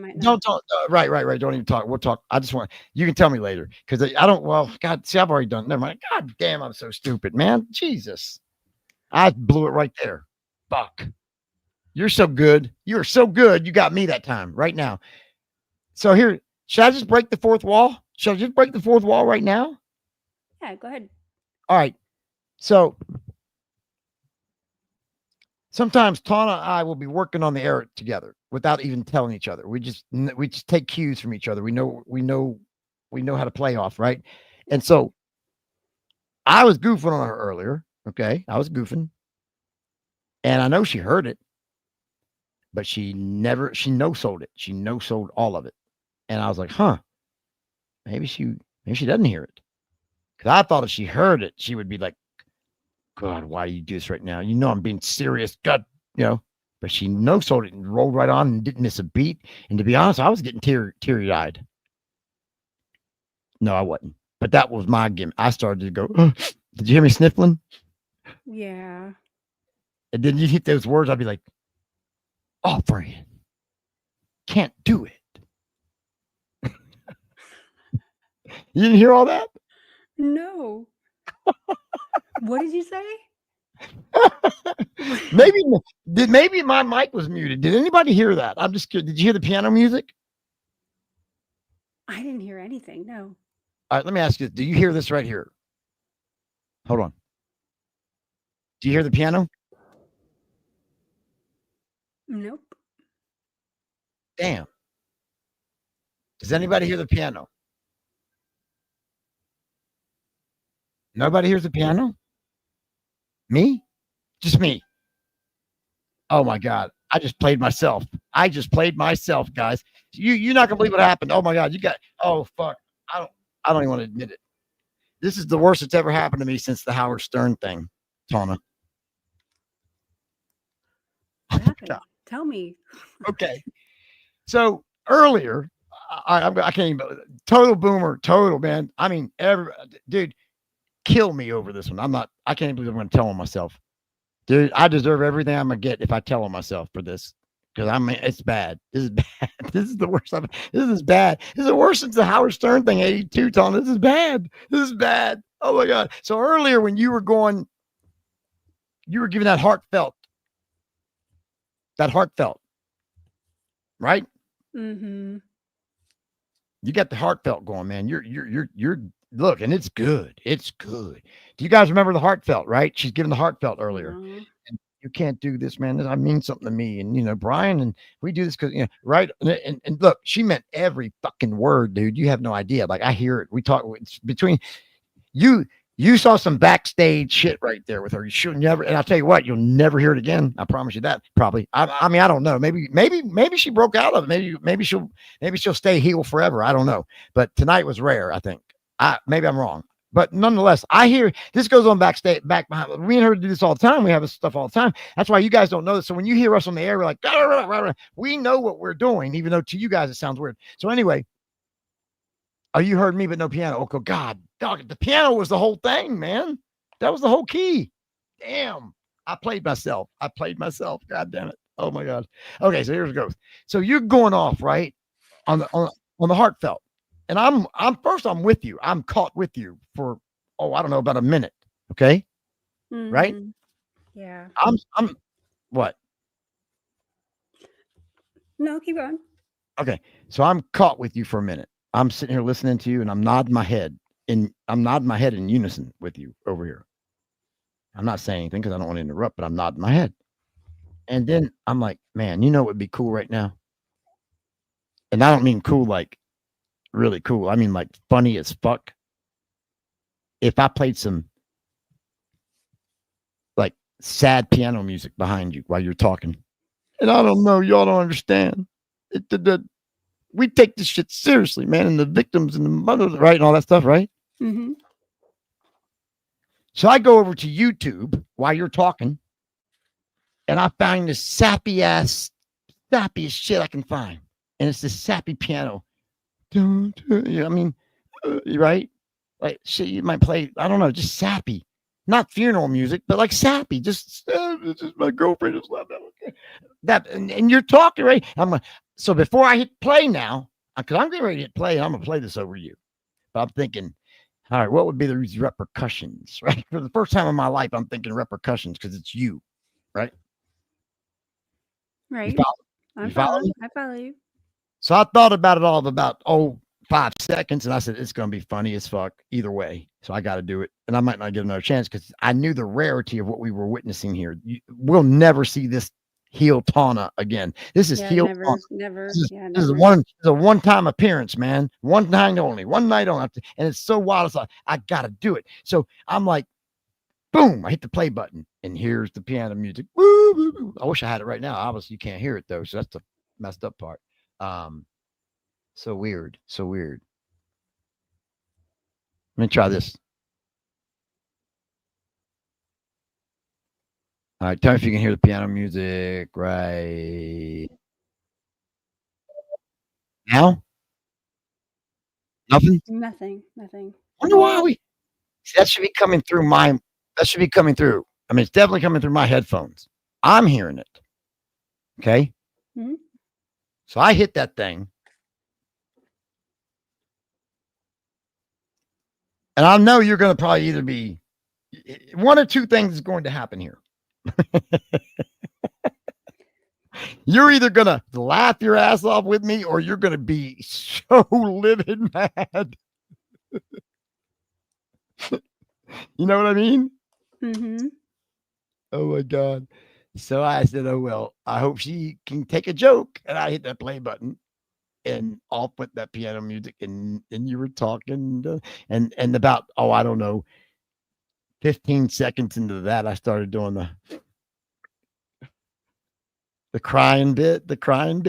Right. Don't even talk. We'll talk. I just want, you can tell me later. Cause I don't, well, God, see, I've already done, never mind. God damn, I'm so stupid, man. Jesus. I blew it right there. Fuck. You're so good. You're so good. You got me that time right now. So here, should I just break the fourth wall? Should I just break the fourth wall right now? Yeah, go ahead. All right. So sometimes Tawna and I will be working on the air together without even telling each other. We just take cues from each other. We know how to play off, right? And so I was goofing on her earlier. Okay, I was goofing, and I know she heard it, but she no-sold it. She no-sold all of it, and I was like, huh, maybe she doesn't hear it, because I thought if she heard it, she would be like, God, why do you do this right now? I'm being serious. God, but she no-sold it and rolled right on and didn't miss a beat. And to be honest, I was getting teary-eyed. No, I wasn't. But that was my gimmick. I started to go, did you hear me sniffling? Yeah. And then you hit those words, I'd be like, oh, friend, can't do it. You didn't hear all that? No. What did you say? maybe my mic was muted. Did anybody hear that? I'm just curious. Did you hear the piano music? I didn't hear anything. No. All right, let me ask you. Do you hear this right here? Hold on. Do you hear the piano? Nope. Damn. Does anybody hear the piano? Nobody hears the piano? Me? Just me. Oh my God. I just played myself. Guys. You're not gonna believe what happened. Oh my God. Oh fuck. I don't even want to admit it. This is the worst that's ever happened to me since the Howard Stern thing, Tawna. What happened? Tell me. Okay. So earlier, I can't even, total boomer, total, man. I mean, dude, kill me over this one. I can't believe I'm going to tell on myself. Dude, I deserve everything I'm going to get if I tell on myself for this. Because it's bad. This is bad. This is the worst. This is bad. This is the worst since the Howard Stern thing, 82, Tom. This is bad. This is bad. Oh my God. So earlier when you were giving that heartfelt, right? Mm-hmm. You got the heartfelt going, man. You're look, and it's good. It's good. Do you guys remember the heartfelt, right? She's giving the heartfelt earlier. No. And you can't do this, man. I mean something to me. And, Brian, and we do this because, right. And look, she meant every fucking word, dude. You have no idea. Like, I hear it. We talk it's between you. You saw some backstage shit right there with her. You should never, and I'll tell you what, you'll never hear it again. I promise you that. Probably. I mean, I don't know. Maybe she broke out of it. Maybe she'll stay heel forever. I don't know. But tonight was rare, I think. Maybe I'm wrong. But nonetheless, I hear this goes on back behind. Me and her do this all the time. We have this stuff all the time. That's why you guys don't know this. So when you hear us on the air, we're like, we know what we're doing, even though to you guys it sounds weird. So anyway, you heard me, but no piano. Oh, God, dog, the piano was the whole thing, man. That was the whole key. Damn. I played myself. God damn it. Oh my God. Okay, so here it goes. So you're going off, right? On the heartfelt. And I'm with you. I'm caught with you for, I don't know, about a minute. Okay. Mm-hmm. Right? Yeah. I'm what? No, keep going. Okay. So I'm caught with you for a minute. I'm sitting here listening to you and I'm nodding my head in unison with you over here. I'm not saying anything because I don't want to interrupt, but I'm nodding my head. And then I'm like, man, what would be cool right now? And I don't mean cool like really cool. I mean like funny as fuck. If I played some like sad piano music behind you while you're talking. And I don't know, y'all don't understand. We take this shit seriously, man, and the victims and the mothers, right, and all that stuff, right? Mm-hmm. So I go over to YouTube while you're talking, and I find this sappiest shit I can find, and it's this sappy piano. I mean, right? Like shit, you might play. I don't know, just sappy, not funeral music, but like sappy. Just my girlfriend just left that, and you're talking, right? I'm like. So before I hit play now, because I'm getting ready to hit play, I'm going to play this over you. But I'm thinking, all right, what would be the repercussions, right? For the first time in my life, I'm thinking repercussions because it's you, right? Right. You follow me? I follow you. So I thought about it all of about, 5 seconds. And I said, it's going to be funny as fuck either way. So I got to do it. And I might not get another chance because I knew the rarity of what we were witnessing here. We'll never see this heel Tawna again. This is heel Tawna. Never. This is a one-time appearance, man. One night only. And it's so wild. It's like, I gotta do it. So I'm like, boom, I hit the play button, and here's the piano music. Woo, woo, woo. I wish I had it right now. Obviously, you can't hear it though, so that's the messed up part. So weird. Let me try this. All right, tell me if you can hear the piano music right now. Nothing. Nothing. Wonder why that should be coming through That should be coming through. I mean, it's definitely coming through my headphones. I'm hearing it. Okay. Mm-hmm. So I hit that thing, and I know you're going to probably either be one or two things is going to happen here. You're either gonna laugh your ass off with me or you're gonna be so livid mad. You know what I mean? Mm-hmm. Oh my God. So I said, oh well, I hope she can take a joke. And I hit that play button and off with that piano music, and you were talking and about, I don't know, 15 seconds into that, I started doing the crying bit, the crying.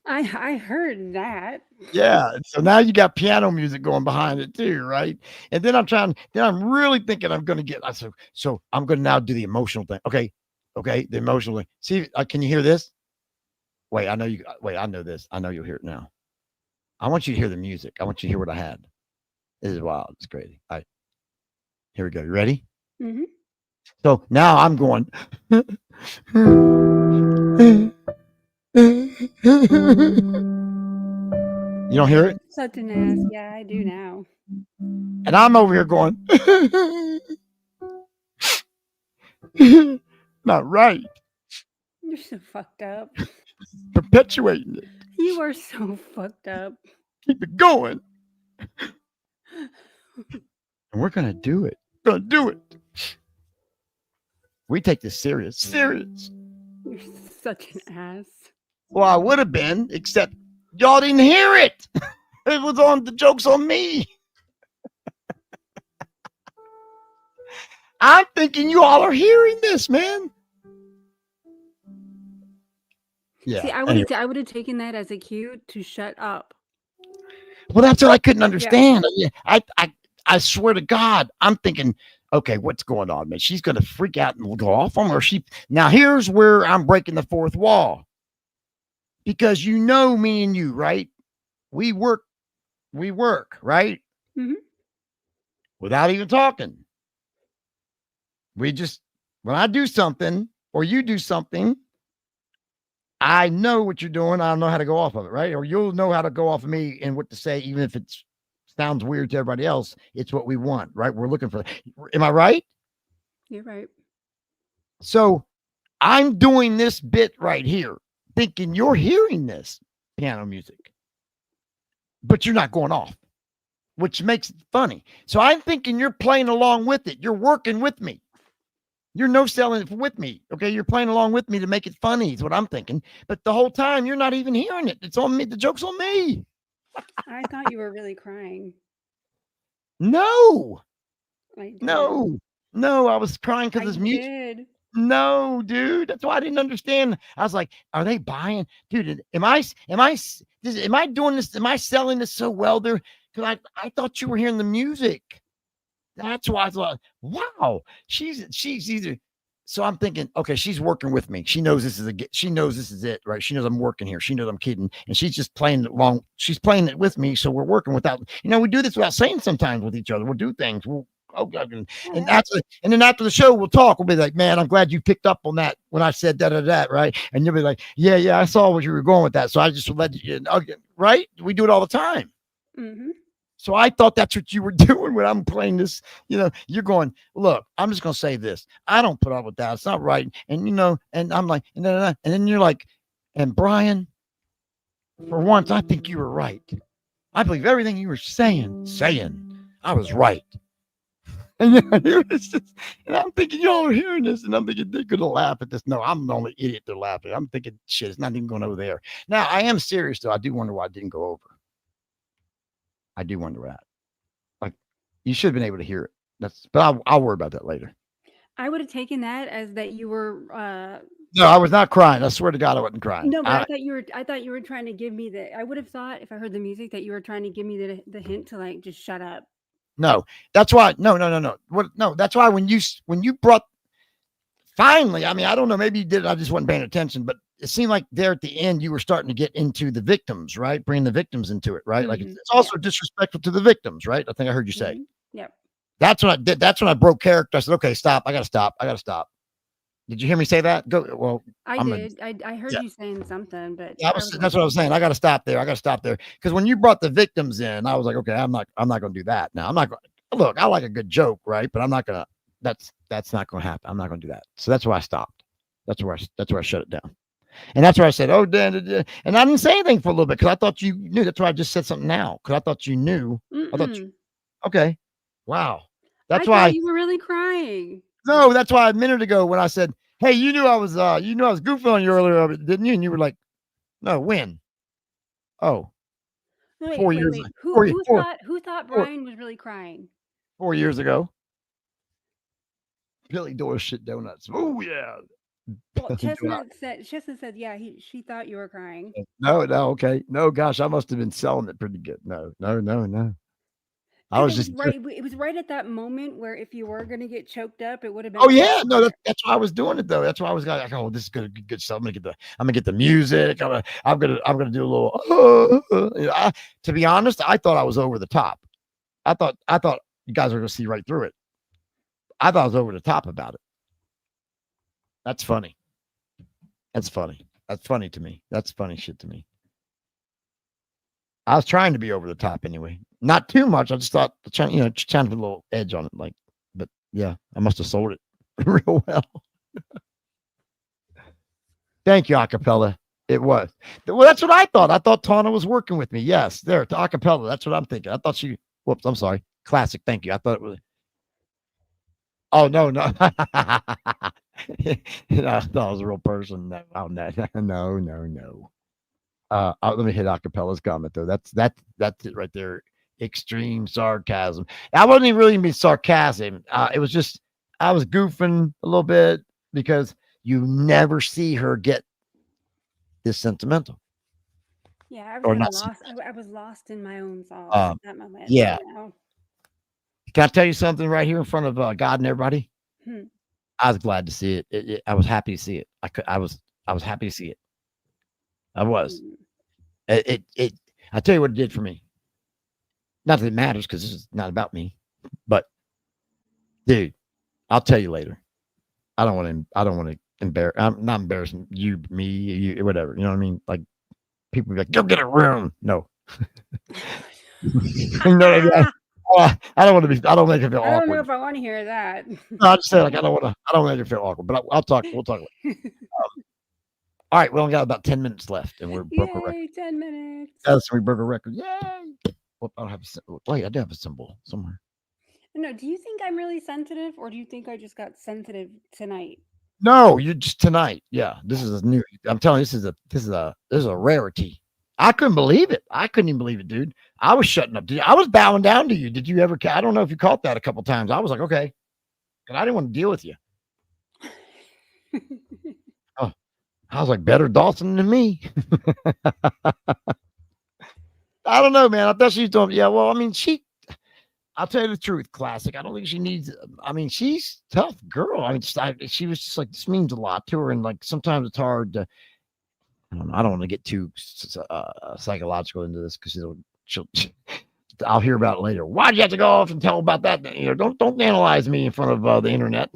I heard that. Yeah. So now you got piano music going behind it too, right? And then I'm really thinking I'm going to get, so I'm going to now do the emotional thing. Okay. The emotional thing. See, can you hear this? I know this. I know you'll hear it now. I want you to hear the music. I want you to hear what I had. This is wild. It's crazy. All right. Here we go. You ready? Mm-hmm. So now I'm going. You don't hear it? Such an ass. Yeah, I do now. And I'm over here going. Not right. You're so fucked up. Perpetuating it. You are so fucked up. Keep it going. And we're going to do it. Going to do it. We take this serious. Serious. You're such an ass. Well, I would have been, except y'all didn't hear it. It was on the joke's on me. I'm thinking you all are hearing this, man. Yeah. See, I would have taken that as a cue to shut up. Well, that's what I couldn't understand. Yeah. I swear to God, I'm thinking, okay, what's going on, man? She's going to freak out and go off on her. Now, here's where I'm breaking the fourth wall. Because you know me and you, right? We work, right? Mm-hmm. Without even talking. We just, when I do something or you do something, I know what you're doing. I know how to go off of it, right? Or you'll know how to go off of me and what to say, even if it sounds weird to everybody else. It's what we want, right? We're looking for. Am I right? You're right. So I'm doing this bit right here, thinking you're hearing this piano music, but you're not going off, which makes it funny. So I'm thinking you're playing along with it. You're working with me. You're no selling it with me. Okay. You're playing along with me to make it funny is what I'm thinking. But the whole time you're not even hearing it. It's on me. The joke's on me. I thought you were really crying. No. I did. No. I was crying because this music. Did. No, dude. That's why I didn't understand. I was like, are they buying? Dude, am I doing this? Am I selling this so well there? Because I thought you were hearing the music. That's why I thought, wow, she's either. So I'm thinking, okay, she's working with me. She knows this is it, right? She knows I'm working here. She knows I'm kidding, and she's just playing it along. She's playing it with me, so we're working without. We do this without saying sometimes with each other. We'll do things. And then after the show, we'll talk. We'll be like, man, I'm glad you picked up on that when I said that, right? And you'll be like, yeah, I saw where you were going with that, so I just let you, right? We do it all the time. Mm-hmm. So I thought that's what you were doing when I'm playing this. You're going, look, I'm just going to say this. I don't put up with that. It's not right. And, and I'm like, and then you're like, and Brian, for once, I think you were right. I believe everything you were saying, I was right. And I'm thinking, y'all are hearing this. And I'm thinking, they're going to laugh at this. No, I'm the only idiot they're laughing. I'm thinking, shit, it's not even going over there. Now, I am serious, though. I do wonder why it didn't go over. I do wonder that. Like, you should have been able to hear it. But I'll worry about that later. I would have taken that as that you were. No, I was not crying. I swear to God, I wasn't crying. No, but I thought you were trying to give me I would have thought if I heard the music that you were trying to give me the hint to like just shut up. No, that's why. No. No, that's why when you brought. Finally, I mean, I don't know. Maybe you did. I just wasn't paying attention, but it seemed like there at the end, you were starting to get into the victims, right? Bringing the victims into it, right? Mm-hmm. Like it's also disrespectful to the victims, right? I think I heard you say. Mm-hmm. Yep. That's what I did. That's when I broke character. I said, okay, stop. I got to stop. Did you hear me say that? Go. Well, I did. I heard you saying something, but that's what I was saying. I got to stop there. Because when you brought the victims in, I was like, okay, I'm not going to do that. Now I'm not going to look, I like a good joke, right? But I'm not going to, that's not going to happen. I'm not going to do that. So that's why I stopped. That's where I shut it down. And that's where I said, oh, and I didn't say anything for a little bit because I thought you knew. That's why I just said something now because I thought you knew. I thought okay. Wow. That's why you were really crying. No, that's why a minute ago when I said, hey, you knew I was goofing on you earlier, didn't you? And you were like, no, when? Oh, wait, 4 years. Wait. Who thought Brian was really crying? 4 years ago. Billy Doyle shit donuts. Oh yeah. Well, Chestnut said, yeah, she thought you were crying. No, okay. No, gosh, I must have been selling it pretty good. No. I was just right. It was right at that moment where if you were going to get choked up, it would have been. Oh yeah, no, that's why I was doing it though. That's why I was like, oh, this is gonna be good stuff. I'm gonna get the music. I'm gonna do a little. To be honest, I thought I was over the top. I thought you guys were gonna see right through it. I thought I was over the top about it. That's funny. That's funny to me. That's funny shit to me. I was trying to be over the top anyway. Not too much. I just thought, trying to put a little edge on it. But yeah, I must have sold it real well. Thank you, acapella. It was. Well, that's what I thought. I thought Tawna was working with me. Yes, there, to acapella. That's what I'm thinking. I thought whoops, I'm sorry. Classic. Thank you. I thought it was, Oh no, no. I thought it was a real person. No, no, no, no. Let me hit Acapella's comment though. That's it right there. Extreme sarcasm. I wasn't even really being sarcasm. It was just I was goofing a little bit because you never see her get this sentimental Yeah, I was or kind not. of lost. I was lost in my own thoughts Um, at that moment. yeah. You know? Can I tell you something right here in front of God and everybody? Hmm. I was glad to see it. I was happy to see it. I was happy to see it. I was. Hmm. It. I tell you what it did for me. Not that it matters because this is not about me, but dude, I'll tell you later. I don't want to. I don't want to embarrass. I'm not embarrassing you, me, you, whatever. You know what I mean? Like people be like, "Go get a room." No, you know what I mean? I don't want to be. I don't make it feel I don't know awkward. if I want to hear that. No, I just say like I don't want to. I don't make it feel awkward. But I'll talk. We'll talk. All right, we only got about 10 minutes left, and we're broke a record. Yay, 10 minutes. Yes, we broke a record. Yay! Well, I don't have a symbol. Wait, I do have a symbol somewhere. No, do you think I'm really sensitive, or do you think I just got sensitive tonight? No, you just tonight. Yeah, this is a new. I'm telling you, this is a rarity. I couldn't believe it. I couldn't even believe it, dude. I was shutting up. I was bowing down to you. Did you ever? I don't know if you caught that a couple times. I was like, okay, and I didn't want to deal with you. Oh, I was like, better Dawson than me. I don't know, man. I thought she was doing. Yeah, well, I mean, I'll tell you the truth, classic. I don't think she needs. I mean, she's a tough girl. I mean, she was just like this means a lot to her, and like sometimes it's hard to. I don't want to get too psychological into this because she'll. I'll hear about it later. Why'd you have to go off and tell about that? You know, don't analyze me in front of the internet.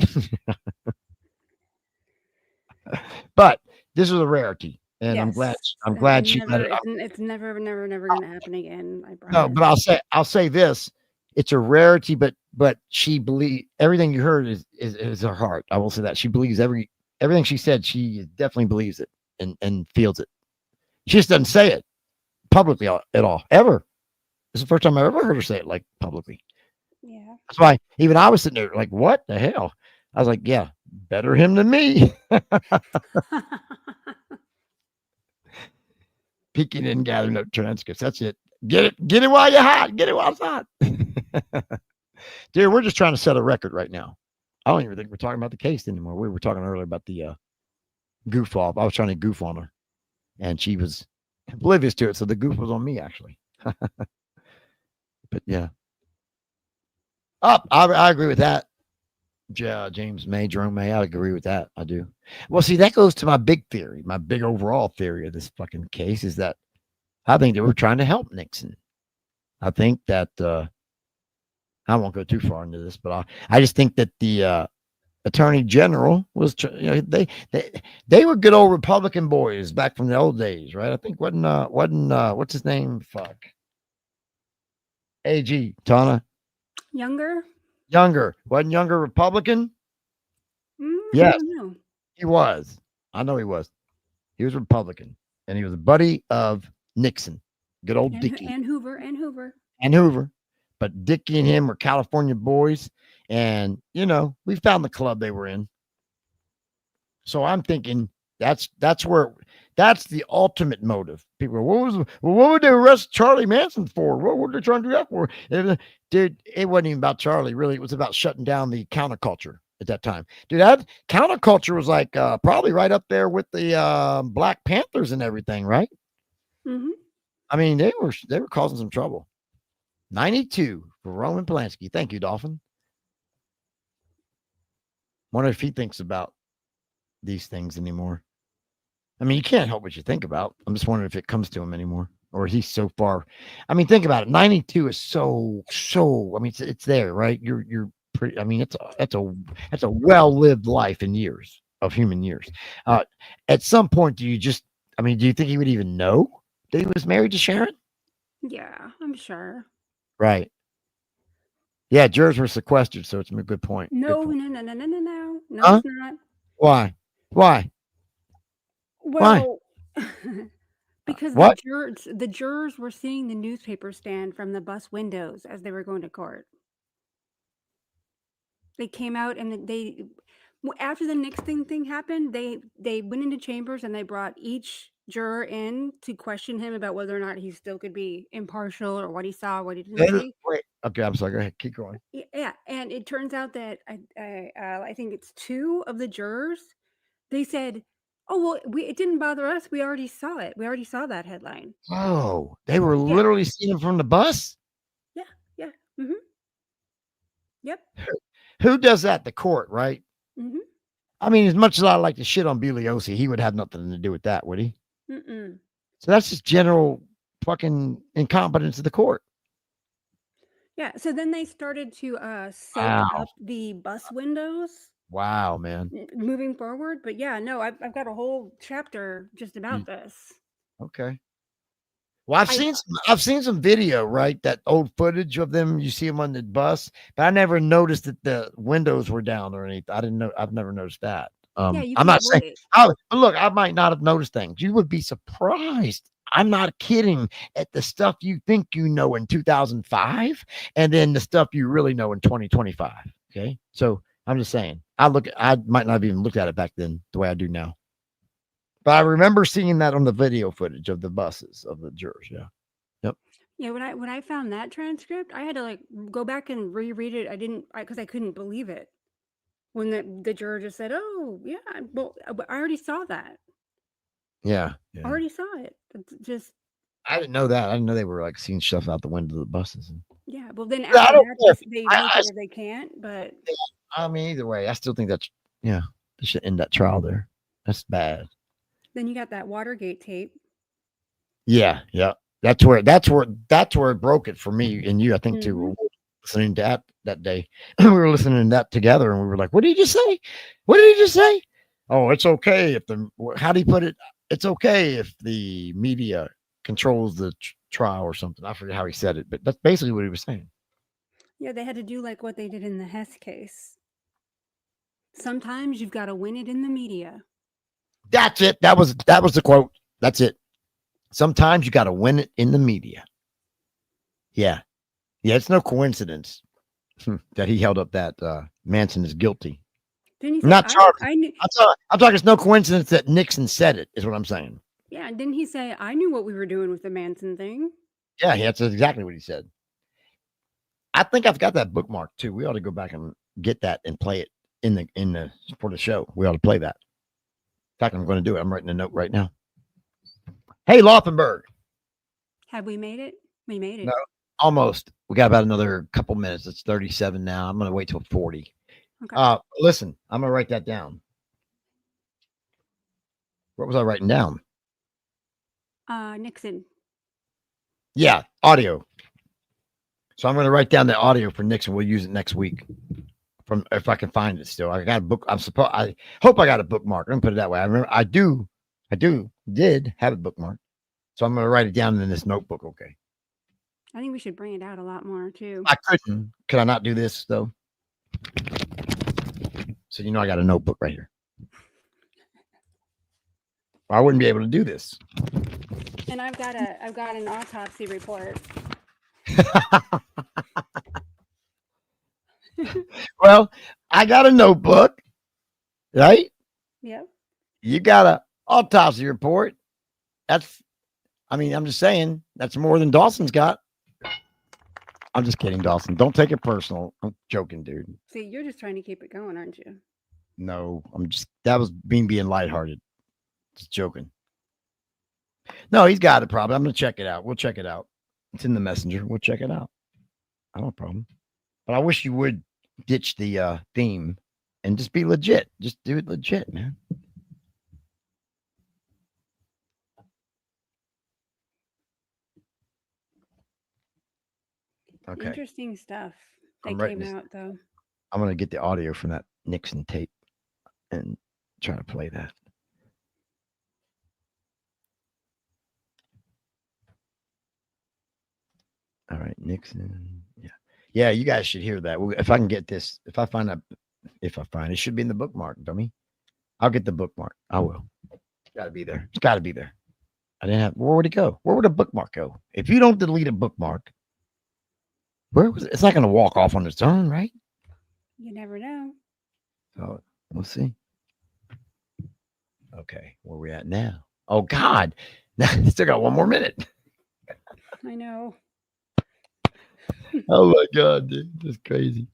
But this was a rarity, and I'm glad. Yes. I'm glad she Never, let it. it's never going to happen again. I No, promise. but I'll say this: it's a rarity, but she believe everything you heard is her heart. I will say that she believes everything she said. She definitely believes it and feels it. She just doesn't say it publicly at all ever. This is the first time I ever heard her say it like publicly. Yeah. That's why even I was sitting there like, what the hell? I was like, yeah, better him than me. Peeking and gathering up transcripts. That's it. Get it while you're hot. Get it while it's hot. Dude, we're just trying to set a record right now. I don't even think we're talking about the case anymore. We were talking earlier about the goof off. I was trying to goof on her, and she was oblivious to it. So the goof was on me, actually. But yeah. I agree with that. James May, Jerome May, I agree with that. I do. Well, see, that goes to my big theory, my big overall theory of this fucking case is that I think they were trying to help Nixon. I think that I won't go too far into this, but I just think that the Attorney General was, they were good old Republican boys back from the old days, right? I think wasn't what's his name? Fuck. AG Tawna. Younger? Wasn't Younger Republican? I Yes, don't know. he was. I know he was. He was Republican, and he was a buddy of Nixon. Good old Dickie And Hoover. But Dickie and him were California boys, and we found the club they were in. So I'm thinking that's the ultimate motive. People go, what would they arrest Charlie Manson for? What were they trying to do that for? Dude, it wasn't even about Charlie, really. It was about shutting down the counterculture at that time. Dude, that counterculture was like probably right up there with the Black Panthers and everything, right? Mm-hmm. I mean, they were causing some trouble. 92 for Roman Polanski. Thank you, Dolphin. Wonder if he thinks about these things anymore. I mean, you can't help what you think about. I'm just wondering if it comes to him anymore, or he's so far. I mean, think about it. 92 is so. I mean, it's there, right? You're pretty. I mean, that's a well-lived life in years of human years. At some point, do you think he would even know that he was married to Sharon? Yeah, I'm sure. Right. Yeah, jurors were sequestered, so it's a good point. No, good point. No, Huh? it's not. Why? Well, because What? the jurors were seeing the newspaper stand from the bus windows as they were going to court. They came out and after the Nixon thing happened, they went into chambers and they brought each juror in to question him about whether or not he still could be impartial or what he saw, what he didn't see. Wait. Okay, I'm sorry. Go ahead. Keep going. Yeah, and it turns out that I think it's 2 of the jurors. They said, "Oh well, it didn't bother us. We already saw it. We already saw that headline." Oh, they were literally seeing him from the bus? Yeah, yeah. Mm-hmm. Yep. Who does that? The court, right? Mm-hmm. I mean, as much as I like to shit on Bugliosi, he would have nothing to do with that, would he? Mm-mm. So that's just general fucking incompetence of the court. Yeah. So then they started to soak up the bus windows. Wow, man. Moving forward, but yeah, no, I've got a whole chapter just about this. Okay. Well, I've seen some video, right? That old footage of them. You see them on the bus, but I never noticed that the windows were down or anything. I didn't know. I've never noticed that. Yeah, I'm not saying. Look, I might not have noticed things. You would be surprised. I'm not kidding at the stuff you think you know in 2005, and then the stuff you really know in 2025. Okay, so I'm just saying. I might not have even looked at it back then the way I do now. But I remember seeing that on the video footage of the buses of the jurors. Yeah. Yep. Yeah. When I found that transcript, I had to go back and reread it. I didn't because I couldn't believe it when the juror just said, "Oh yeah, well I already saw that." Yeah. I already saw it. It's just. I didn't know that. I didn't know they were seeing stuff out the window of the buses. Yeah. Well, then after that, they make it or they can't. But I mean, either way, I still think that's they should end that trial there. That's bad. Then you got that Watergate tape. Yeah, yeah. That's where it broke it for me and you. I think too. We were listening to that day. We were listening to that together, and we were like, "What did he just say? What did he just say? Oh, it's okay if how do you put it? It's okay if the media controls the trial or something." I forget how he said it, but that's basically what he was saying. Yeah, they had to do like what they did in the Hess case. Sometimes you've got to win it in the media. That's it. That was the quote. That's it. Sometimes you got to win it in the media. Yeah. Yeah. It's no coincidence that he held up that Manson is guilty. Didn't he say, not charged. I'm talking. It's no coincidence that Nixon said it, is what I'm saying. Yeah. Didn't he say, I knew what we were doing with the Manson thing? Yeah. That's exactly what he said. I think I've got that bookmark too. We ought to go back and get that and play it for the show. We ought to play that. In fact, I'm going to do it. I'm writing a note right now. Hey, Laufenberg. Have we made it? We made it. No, almost. We got about another couple minutes. It's 37 now. I'm going to wait till 40. Okay. Listen, I'm going to write that down. What was I writing down? Nixon. Yeah, audio. So I'm going to write down the audio for Nixon. We'll use it next week. If I can find it still. I got a book. I hope I got a bookmark. I'm gonna put it that way. I remember I did have a bookmark. So I'm gonna write it down in this notebook. Okay. I think we should bring it out a lot more too. I couldn't. Could I not do this though? So I got a notebook right here. I wouldn't be able to do this. And I've got an autopsy report. Well, I got a notebook, right? Yep. You got an autopsy report. I'm just saying that's more than Dawson's got. I'm just kidding, Dawson. Don't take it personal. I'm joking, dude. See, you're just trying to keep it going, aren't you? No, that was being lighthearted. Just joking. No, he's got a problem. I'm going to check it out. We'll check it out. It's in the messenger. We'll check it out. I don't have a problem. But I wish you would ditch the theme and just be legit. Just do it legit, man. Okay. Interesting stuff that came out, though. I'm going to get the audio from that Nixon tape and try to play that. All right, Nixon. Yeah. Yeah, you guys should hear that. If I can get this, if I find it should be in the bookmark, dummy. I'll get the bookmark. I will. It's got to be there. It's got to be there. Where would it go? Where would a bookmark go? If you don't delete a bookmark, it's not going to walk off on its own, right? You never know. So we'll see. Okay, where we at now? Oh God, still got 1 more minute. I know. Oh my God, dude, that's crazy.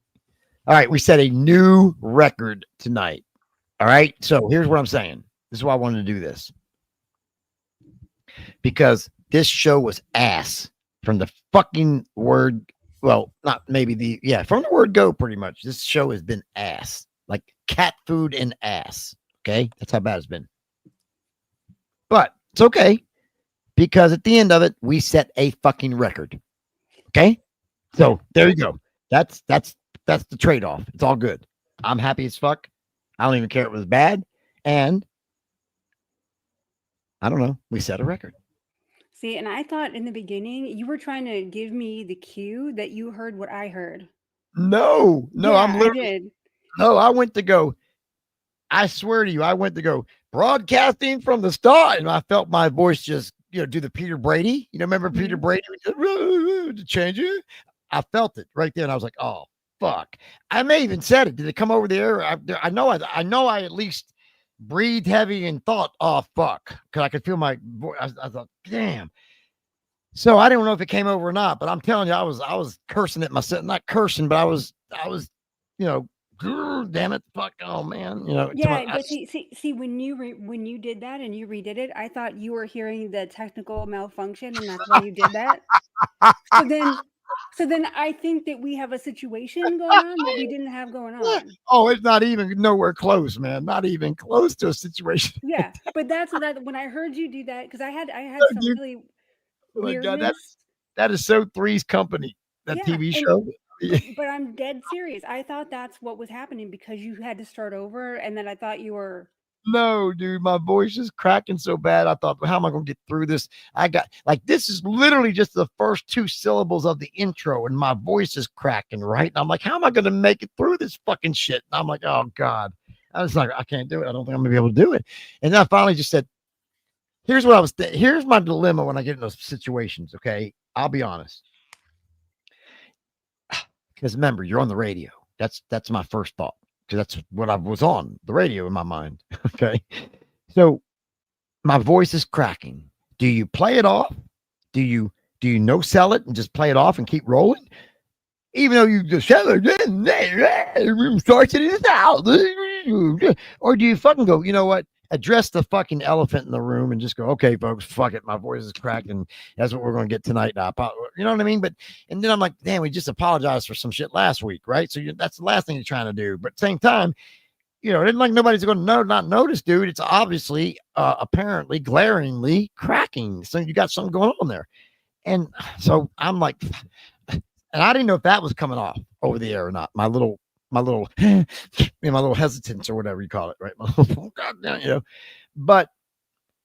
All right, we set a new record tonight. All right, so here's what I'm saying. This is why I wanted to do this, because this show was ass from the fucking word. Well, not maybe from the word go. Pretty much, this show has been ass, like cat food and ass. Okay, that's how bad it's been. But it's okay, because at the end of it, we set a fucking record. Okay, so there you go. That's the trade-off. It's all good. I'm happy as fuck. I don't even care if it was bad. And I don't know. We set a record. See, and I thought in the beginning you were trying to give me the cue that you heard what I heard. No, Yeah, I'm literally. I did. No, I went to go. I swear to you, I went to go broadcasting from the start, and I felt my voice just, do the Peter Brady. Remember Peter Brady to change it? I felt it right there, and I was like, "Oh fuck!" I may even said it. Did it come over the air? I know I at least breathed heavy and thought, "Oh fuck," because I could feel my voice. I thought, "Damn." So I don't know if it came over or not, but I'm telling you, I was cursing at myself, not cursing, but I was, damn it, fuck, oh man, Yeah, but see, when you did that and you redid it, I thought you were hearing the technical malfunction, and that's why you did that. So then I think that we have a situation going on that we didn't have going on. Oh, it's not even nowhere close, man. Not even close to a situation. Yeah, but that's that. When I heard you do that, because I had some Dude, really oh my God, weirdness. that is so Three's Company, that Yeah, TV show. but I'm dead serious. I thought that's what was happening because you had to start over, and then I thought you were. No, dude, my voice is cracking so bad. I thought, how am I going to get through this? I got this is literally just the first 2 syllables of the intro, and my voice is cracking, right? And I'm like, how am I going to make it through this fucking shit? And I'm like, oh God. I was like, I can't do it. I don't think I'm going to be able to do it. And then I finally just said, here's my dilemma when I get in those situations. Okay. I'll be honest. Because remember, you're on the radio. That's my first thought. Because that's what I was on the radio in my mind. Okay. So my voice is cracking. Do you play it off? Do you no sell it and just play it off and keep rolling? Even though you just starts it in out. Or do you fucking go, you know what? Address the fucking elephant in the room and just go, okay, folks, fuck it. My voice is cracking. That's what we're going to get tonight. Now, you know what I mean? And then I'm like, damn, we just apologized for some shit last week, right? So that's the last thing you're trying to do. But at the same time, it isn't like nobody's going to not notice, dude. It's obviously, apparently, glaringly cracking. So you got something going on there. And so I'm like, and I didn't know if that was coming off over the air or not. My little hesitance or whatever you call it, right? God, but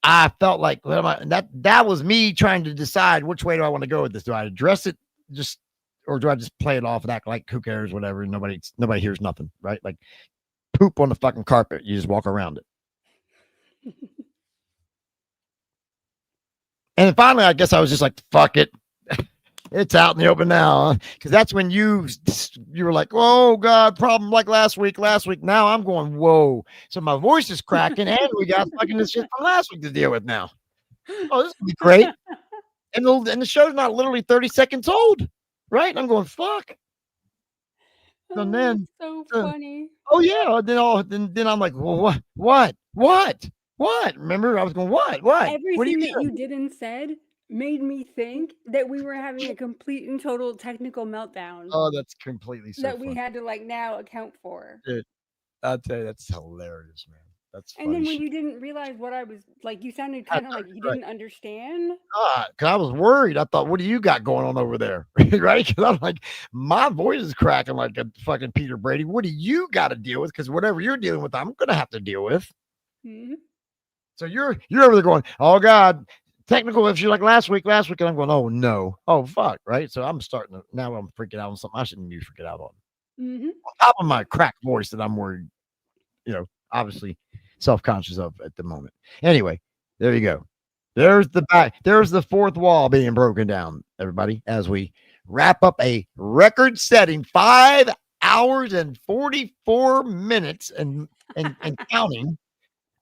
I felt like that was me trying to decide which way do I want to go with this. Do I address it or do I just play it off and act like who cares, whatever? Nobody hears nothing, right? Like poop on the fucking carpet. You just walk around it. And finally, I guess I was just like, fuck it. It's out in the open now, because that's when you were like, oh God, problem like last week. Now I'm going, whoa. So my voice is cracking, and we got fucking this shit from last week to deal with now. Oh, this will be great. And the show's not literally 30 seconds old, right? And I'm going, fuck. And then so funny. Oh yeah. Then I'm like, well, what? Remember, I was going, what? Everything that you did and said made me think that we were having a complete and total technical meltdown. Oh, that's completely so that funny. We had to now account for. Dude, I'll tell you, that's hilarious, man. That's funny. And then when you didn't realize what I was like, you sounded kind of like you didn't understand. Because I was worried. I thought, what do you got going on over there? Right? Because I'm like, my voice is cracking like a fucking Peter Brady. What do you got to deal with? Because whatever you're dealing with, I'm gonna have to deal with. Mm-hmm. So you're over there going, oh God, technical issue like last week, and I'm going, oh no, oh fuck, right? So I'm freaking out on something I shouldn't be freaking out on. Mm-hmm. On top of my cracked voice that I'm worried, obviously self-conscious of at the moment. Anyway, there you go. There's the fourth wall being broken down, everybody, as we wrap up a record-setting 5 hours and 44 minutes and counting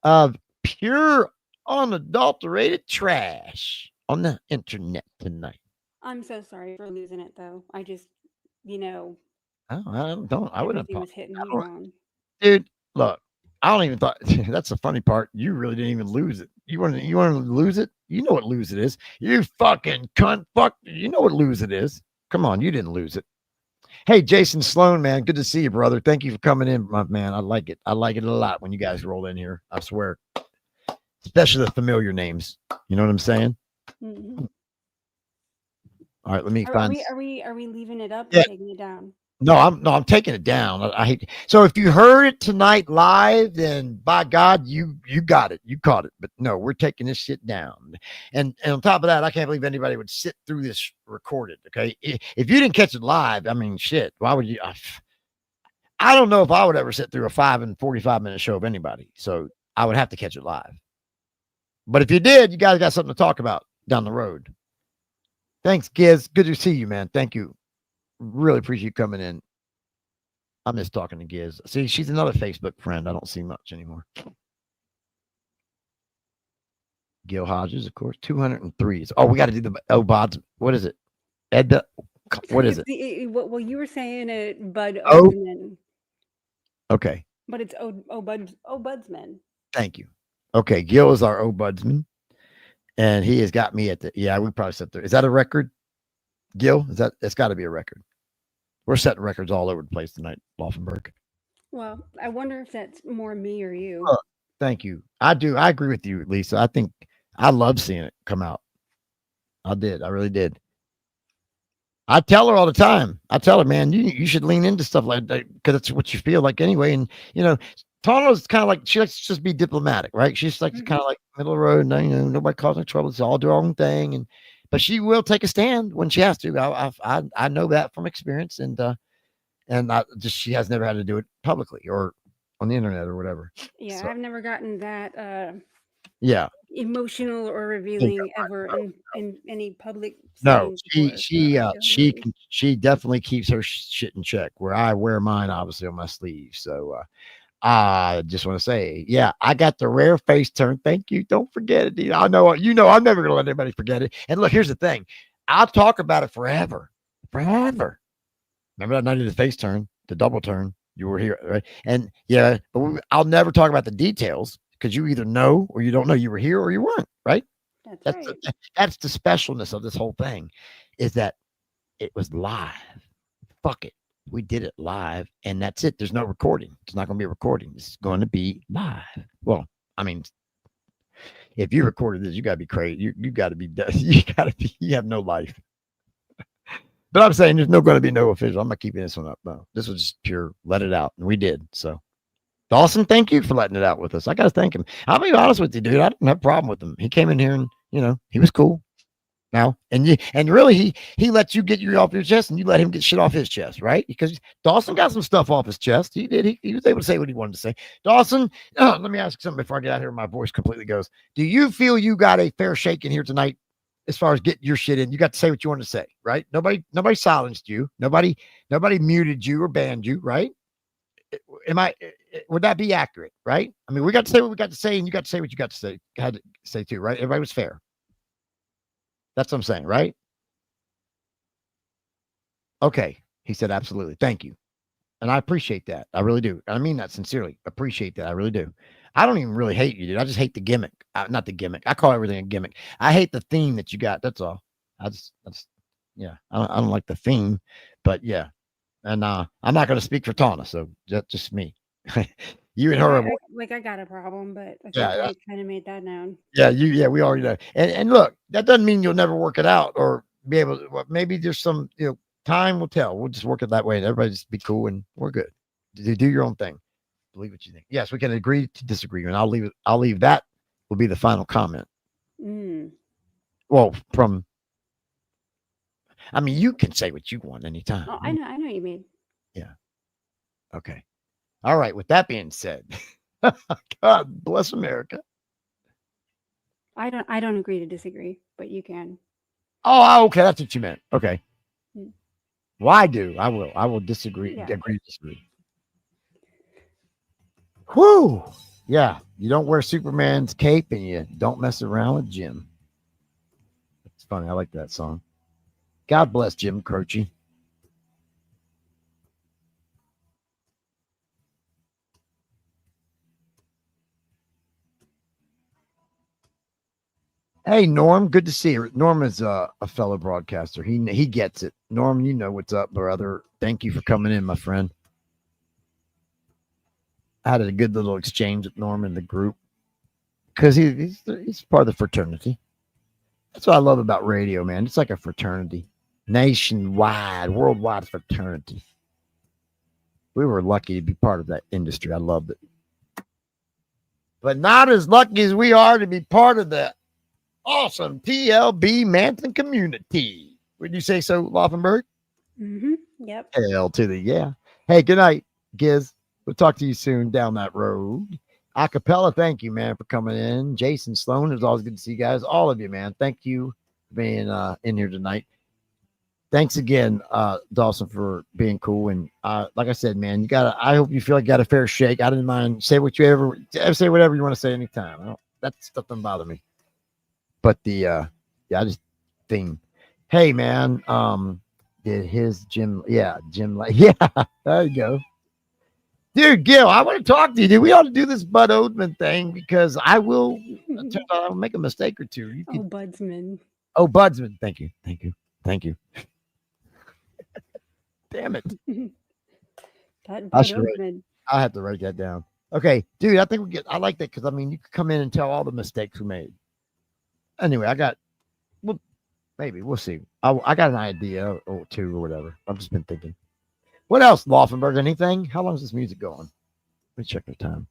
of pure unadulterated trash on the internet tonight. I'm so sorry for losing it, though. I just, you know, Oh, I wouldn't everything have was hitting I me don't, wrong. dude. Look, I don't even thought that's the funny part. You really didn't even lose it. You want to lose it? You know what lose it is. You fucking cunt. Fuck. You know what lose it is. Come on, you didn't lose it. Hey, Jason Sloan, man, good to see you, brother. Thank you for coming in, my man. I like it. I like it a lot when you guys roll in here. I swear, especially the familiar names. You know what I'm saying? Mm-hmm. All right, let me Are find. we leaving it up or Yeah. taking it down? No, I'm taking it down. I hate. So if you heard it tonight live, then by God, you got it. You caught it. But no, we're taking this shit down. And on top of that, I can't believe anybody would sit through this recorded. Okay, if you didn't catch it live, I mean, shit. Why would you? I don't know if I would ever sit through a 5 and 45-minute show of anybody. So I would have to catch it live. But if you did, you guys got something to talk about down the road. Thanks, Giz. Good to see you, man. Thank you. Really appreciate you coming in. I miss talking to Giz. See, she's another Facebook friend. I don't see much anymore. Gil Hodges, of course. 203. Oh, we got to do the Bods. What is it? Edda. What is it? Well, you were saying it, Bud Oh. Odsman, Okay. but it's Budsman. Thank you. Okay. Gil is our Budsman. And he has got me at the, yeah, we probably set there. Is that a record? Gil? It's got to be a record. We're setting records all over the place tonight, Laufenberg. Well, I wonder if that's more me or you. Thank you. I do. I agree with you, Lisa. I think I love seeing it come out. I did. I really did. I tell her all the time. I tell her, man, you should lean into stuff like that because it's what you feel like anyway. And, you know, Tawna's kind of like, she likes to just be diplomatic, right? She's like kind of like middle of the road. And, you know, nobody causing trouble. It's all do our own thing. But she will take a stand when she has to. I know that from experience. And she has never had to do it publicly or on the internet or whatever. Yeah, So, I've never gotten that yeah, emotional or revealing ever in any public no, settings before, she definitely keeps her shit in check, where I wear mine obviously on my sleeve. So I just want to say, yeah, I got the rare face turn. Thank you. Don't forget it. Dude. I know, I'm never gonna let anybody forget it. And look, here's the thing. I'll talk about it forever. Remember that night of the face turn, the double turn? You were here, right? And yeah, but I'll never talk about the details because you either know or you don't know. You were here or you weren't, right? That's right. That's the specialness of this whole thing, is that it was live. Fuck it. We did it live, and that's it. There's no recording. It's not going to be a recording. It's going to be live. Well, I mean, if you recorded this, you got to be crazy. You got to be, you have no life. But I'm saying there's going to be no official. I'm not keeping this one up. No, this was just pure let it out. And we did. So, Dawson, thank you for letting it out with us. I got to thank him. I'll be honest with you, dude. I didn't have a problem with him. He came in here and, he was cool. Now, and really, he lets you get you off your chest and you let him get shit off his chest, right? Because Dawson got some stuff off his chest. He did. He was able to say what he wanted to say. Dawson, let me ask you something before I get out here. My voice completely goes. Do you feel you got a fair shake in here tonight? As far as getting your shit in, you got to say what you want to say, right? Nobody silenced you. Nobody muted you or banned you, right? Would that be accurate, right? I mean, we got to say what we got to say, and you got to say what you got to say, had to say too, right? Everybody was fair. That's what I'm saying, right? Okay. He said, absolutely. Thank you. And I appreciate that. I really do. I mean that sincerely. Appreciate that. I really do. I don't even really hate you, dude. I just hate the gimmick. Not the gimmick. I call everything a gimmick. I hate the theme that you got. That's all. Yeah. I don't like the theme, but yeah. And I'm not going to speak for Tawna, so that's just me. You and her. I got a problem, but I think I kind of made that known. Yeah, we already know. And look, that doesn't mean you'll never work it out or be able to. Well, maybe there's some, time will tell. We'll just work it that way, and everybody just be cool, and we're good. Do your own thing. Believe what you think. Yes, we can agree to disagree, and I'll leave that. Will be the final comment. Well, I mean, you can say what you want anytime. Oh, I know what you mean. Yeah. Okay. All right. With that being said, God bless America. I don't agree to disagree, but you can. Oh, okay. That's what you meant. Okay. Well, I do. I will. I will disagree. Yeah. Agree to disagree. Whew. Yeah. You don't wear Superman's cape and you don't mess around with Jim. It's funny. I like that song. God bless Jim Croce. Hey, Norm. Good to see you. Norm is a fellow broadcaster. He gets it. Norm, you know what's up, brother. Thank you for coming in, my friend. I had a good little exchange with Norm in the group because he's part of the fraternity. That's what I love about radio, man. It's like a fraternity, nationwide, worldwide fraternity. We were lucky to be part of that industry. I loved it, but not as lucky as we are to be part of the awesome TLB Manton community. Would you say so, Laufenberg? Mm-hmm. Yep. Hell to the yeah. Hey, good night, Giz. We'll talk to you soon down that road. Acapella, thank you, man, for coming in. Jason Sloan, it's always good to see you guys. All of you, man. Thank you for being in here tonight. Thanks again, Dawson, for being cool. And like I said, man, I hope you feel like you got a fair shake. I didn't mind. Say whatever you want to say anytime. That stuff doesn't bother me. But I just think, hey, man, did his Jim, yeah, there you go. Dude, Gil, I want to talk to you, dude. We ought to do this Bud Oldman thing because I'll make a mistake or two. Budsman. Oh, Budsman. Thank you. Damn it. That Bud Oldman. I have to write that down. Okay, dude, I think I like that because, I mean, you could come in and tell all the mistakes we made. Anyway, maybe we'll see. I got an idea or two or whatever. I've just been thinking. What else, Laufenberg? Anything? How long is this music going? Let me check the time.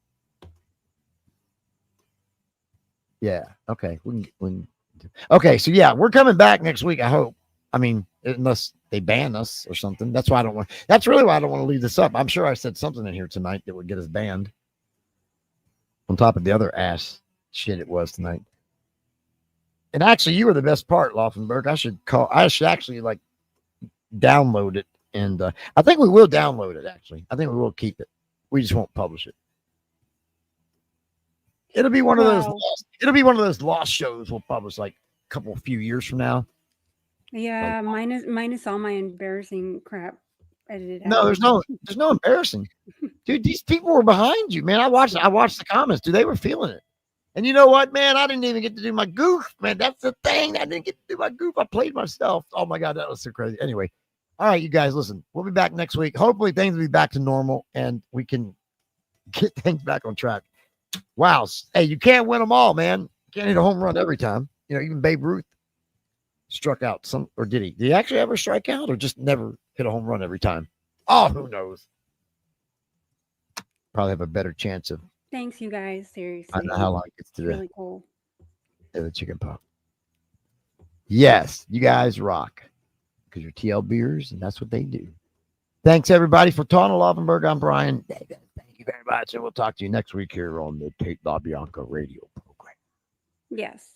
Yeah. Okay. Okay. So yeah, we're coming back next week. I hope. I mean, unless they ban us or something. That's really why I don't want to leave this up. I'm sure I said something in here tonight that would get us banned. On top of the other ass shit it was tonight. And actually, you were the best part, Laufenberg. I should actually like download it. And I think we will download it, actually. I think we will keep it. We just won't publish it. It'll be one of those lost shows we'll publish like a few years from now. Yeah, minus all my embarrassing crap edited out. No, there's no embarrassing. Dude, these people were behind you, man. I watched the comments, dude. They were feeling it. And you know what, man? I didn't even get to do my goof, man. That's the thing. I didn't get to do my goof. I played myself. Oh my God, that was so crazy. Anyway. All right, you guys, listen, we'll be back next week. Hopefully things will be back to normal and we can get things back on track. Wow. Hey, you can't win them all, man. You can't hit a home run every time. You know, even Babe Ruth struck out or did he? Did he actually ever strike out or just never hit a home run every time? Oh, who knows? Probably have a better chance of. Thanks, you guys. Seriously. I don't know how long it gets to really cool. The chicken pop. Yes, you guys rock. Because you're TLBers, and that's what they do. Thanks, everybody, for Tawna Laufenberg. I'm Brian. Thank you very much, and we'll talk to you next week here on the Tate LaBianca radio program. Yes.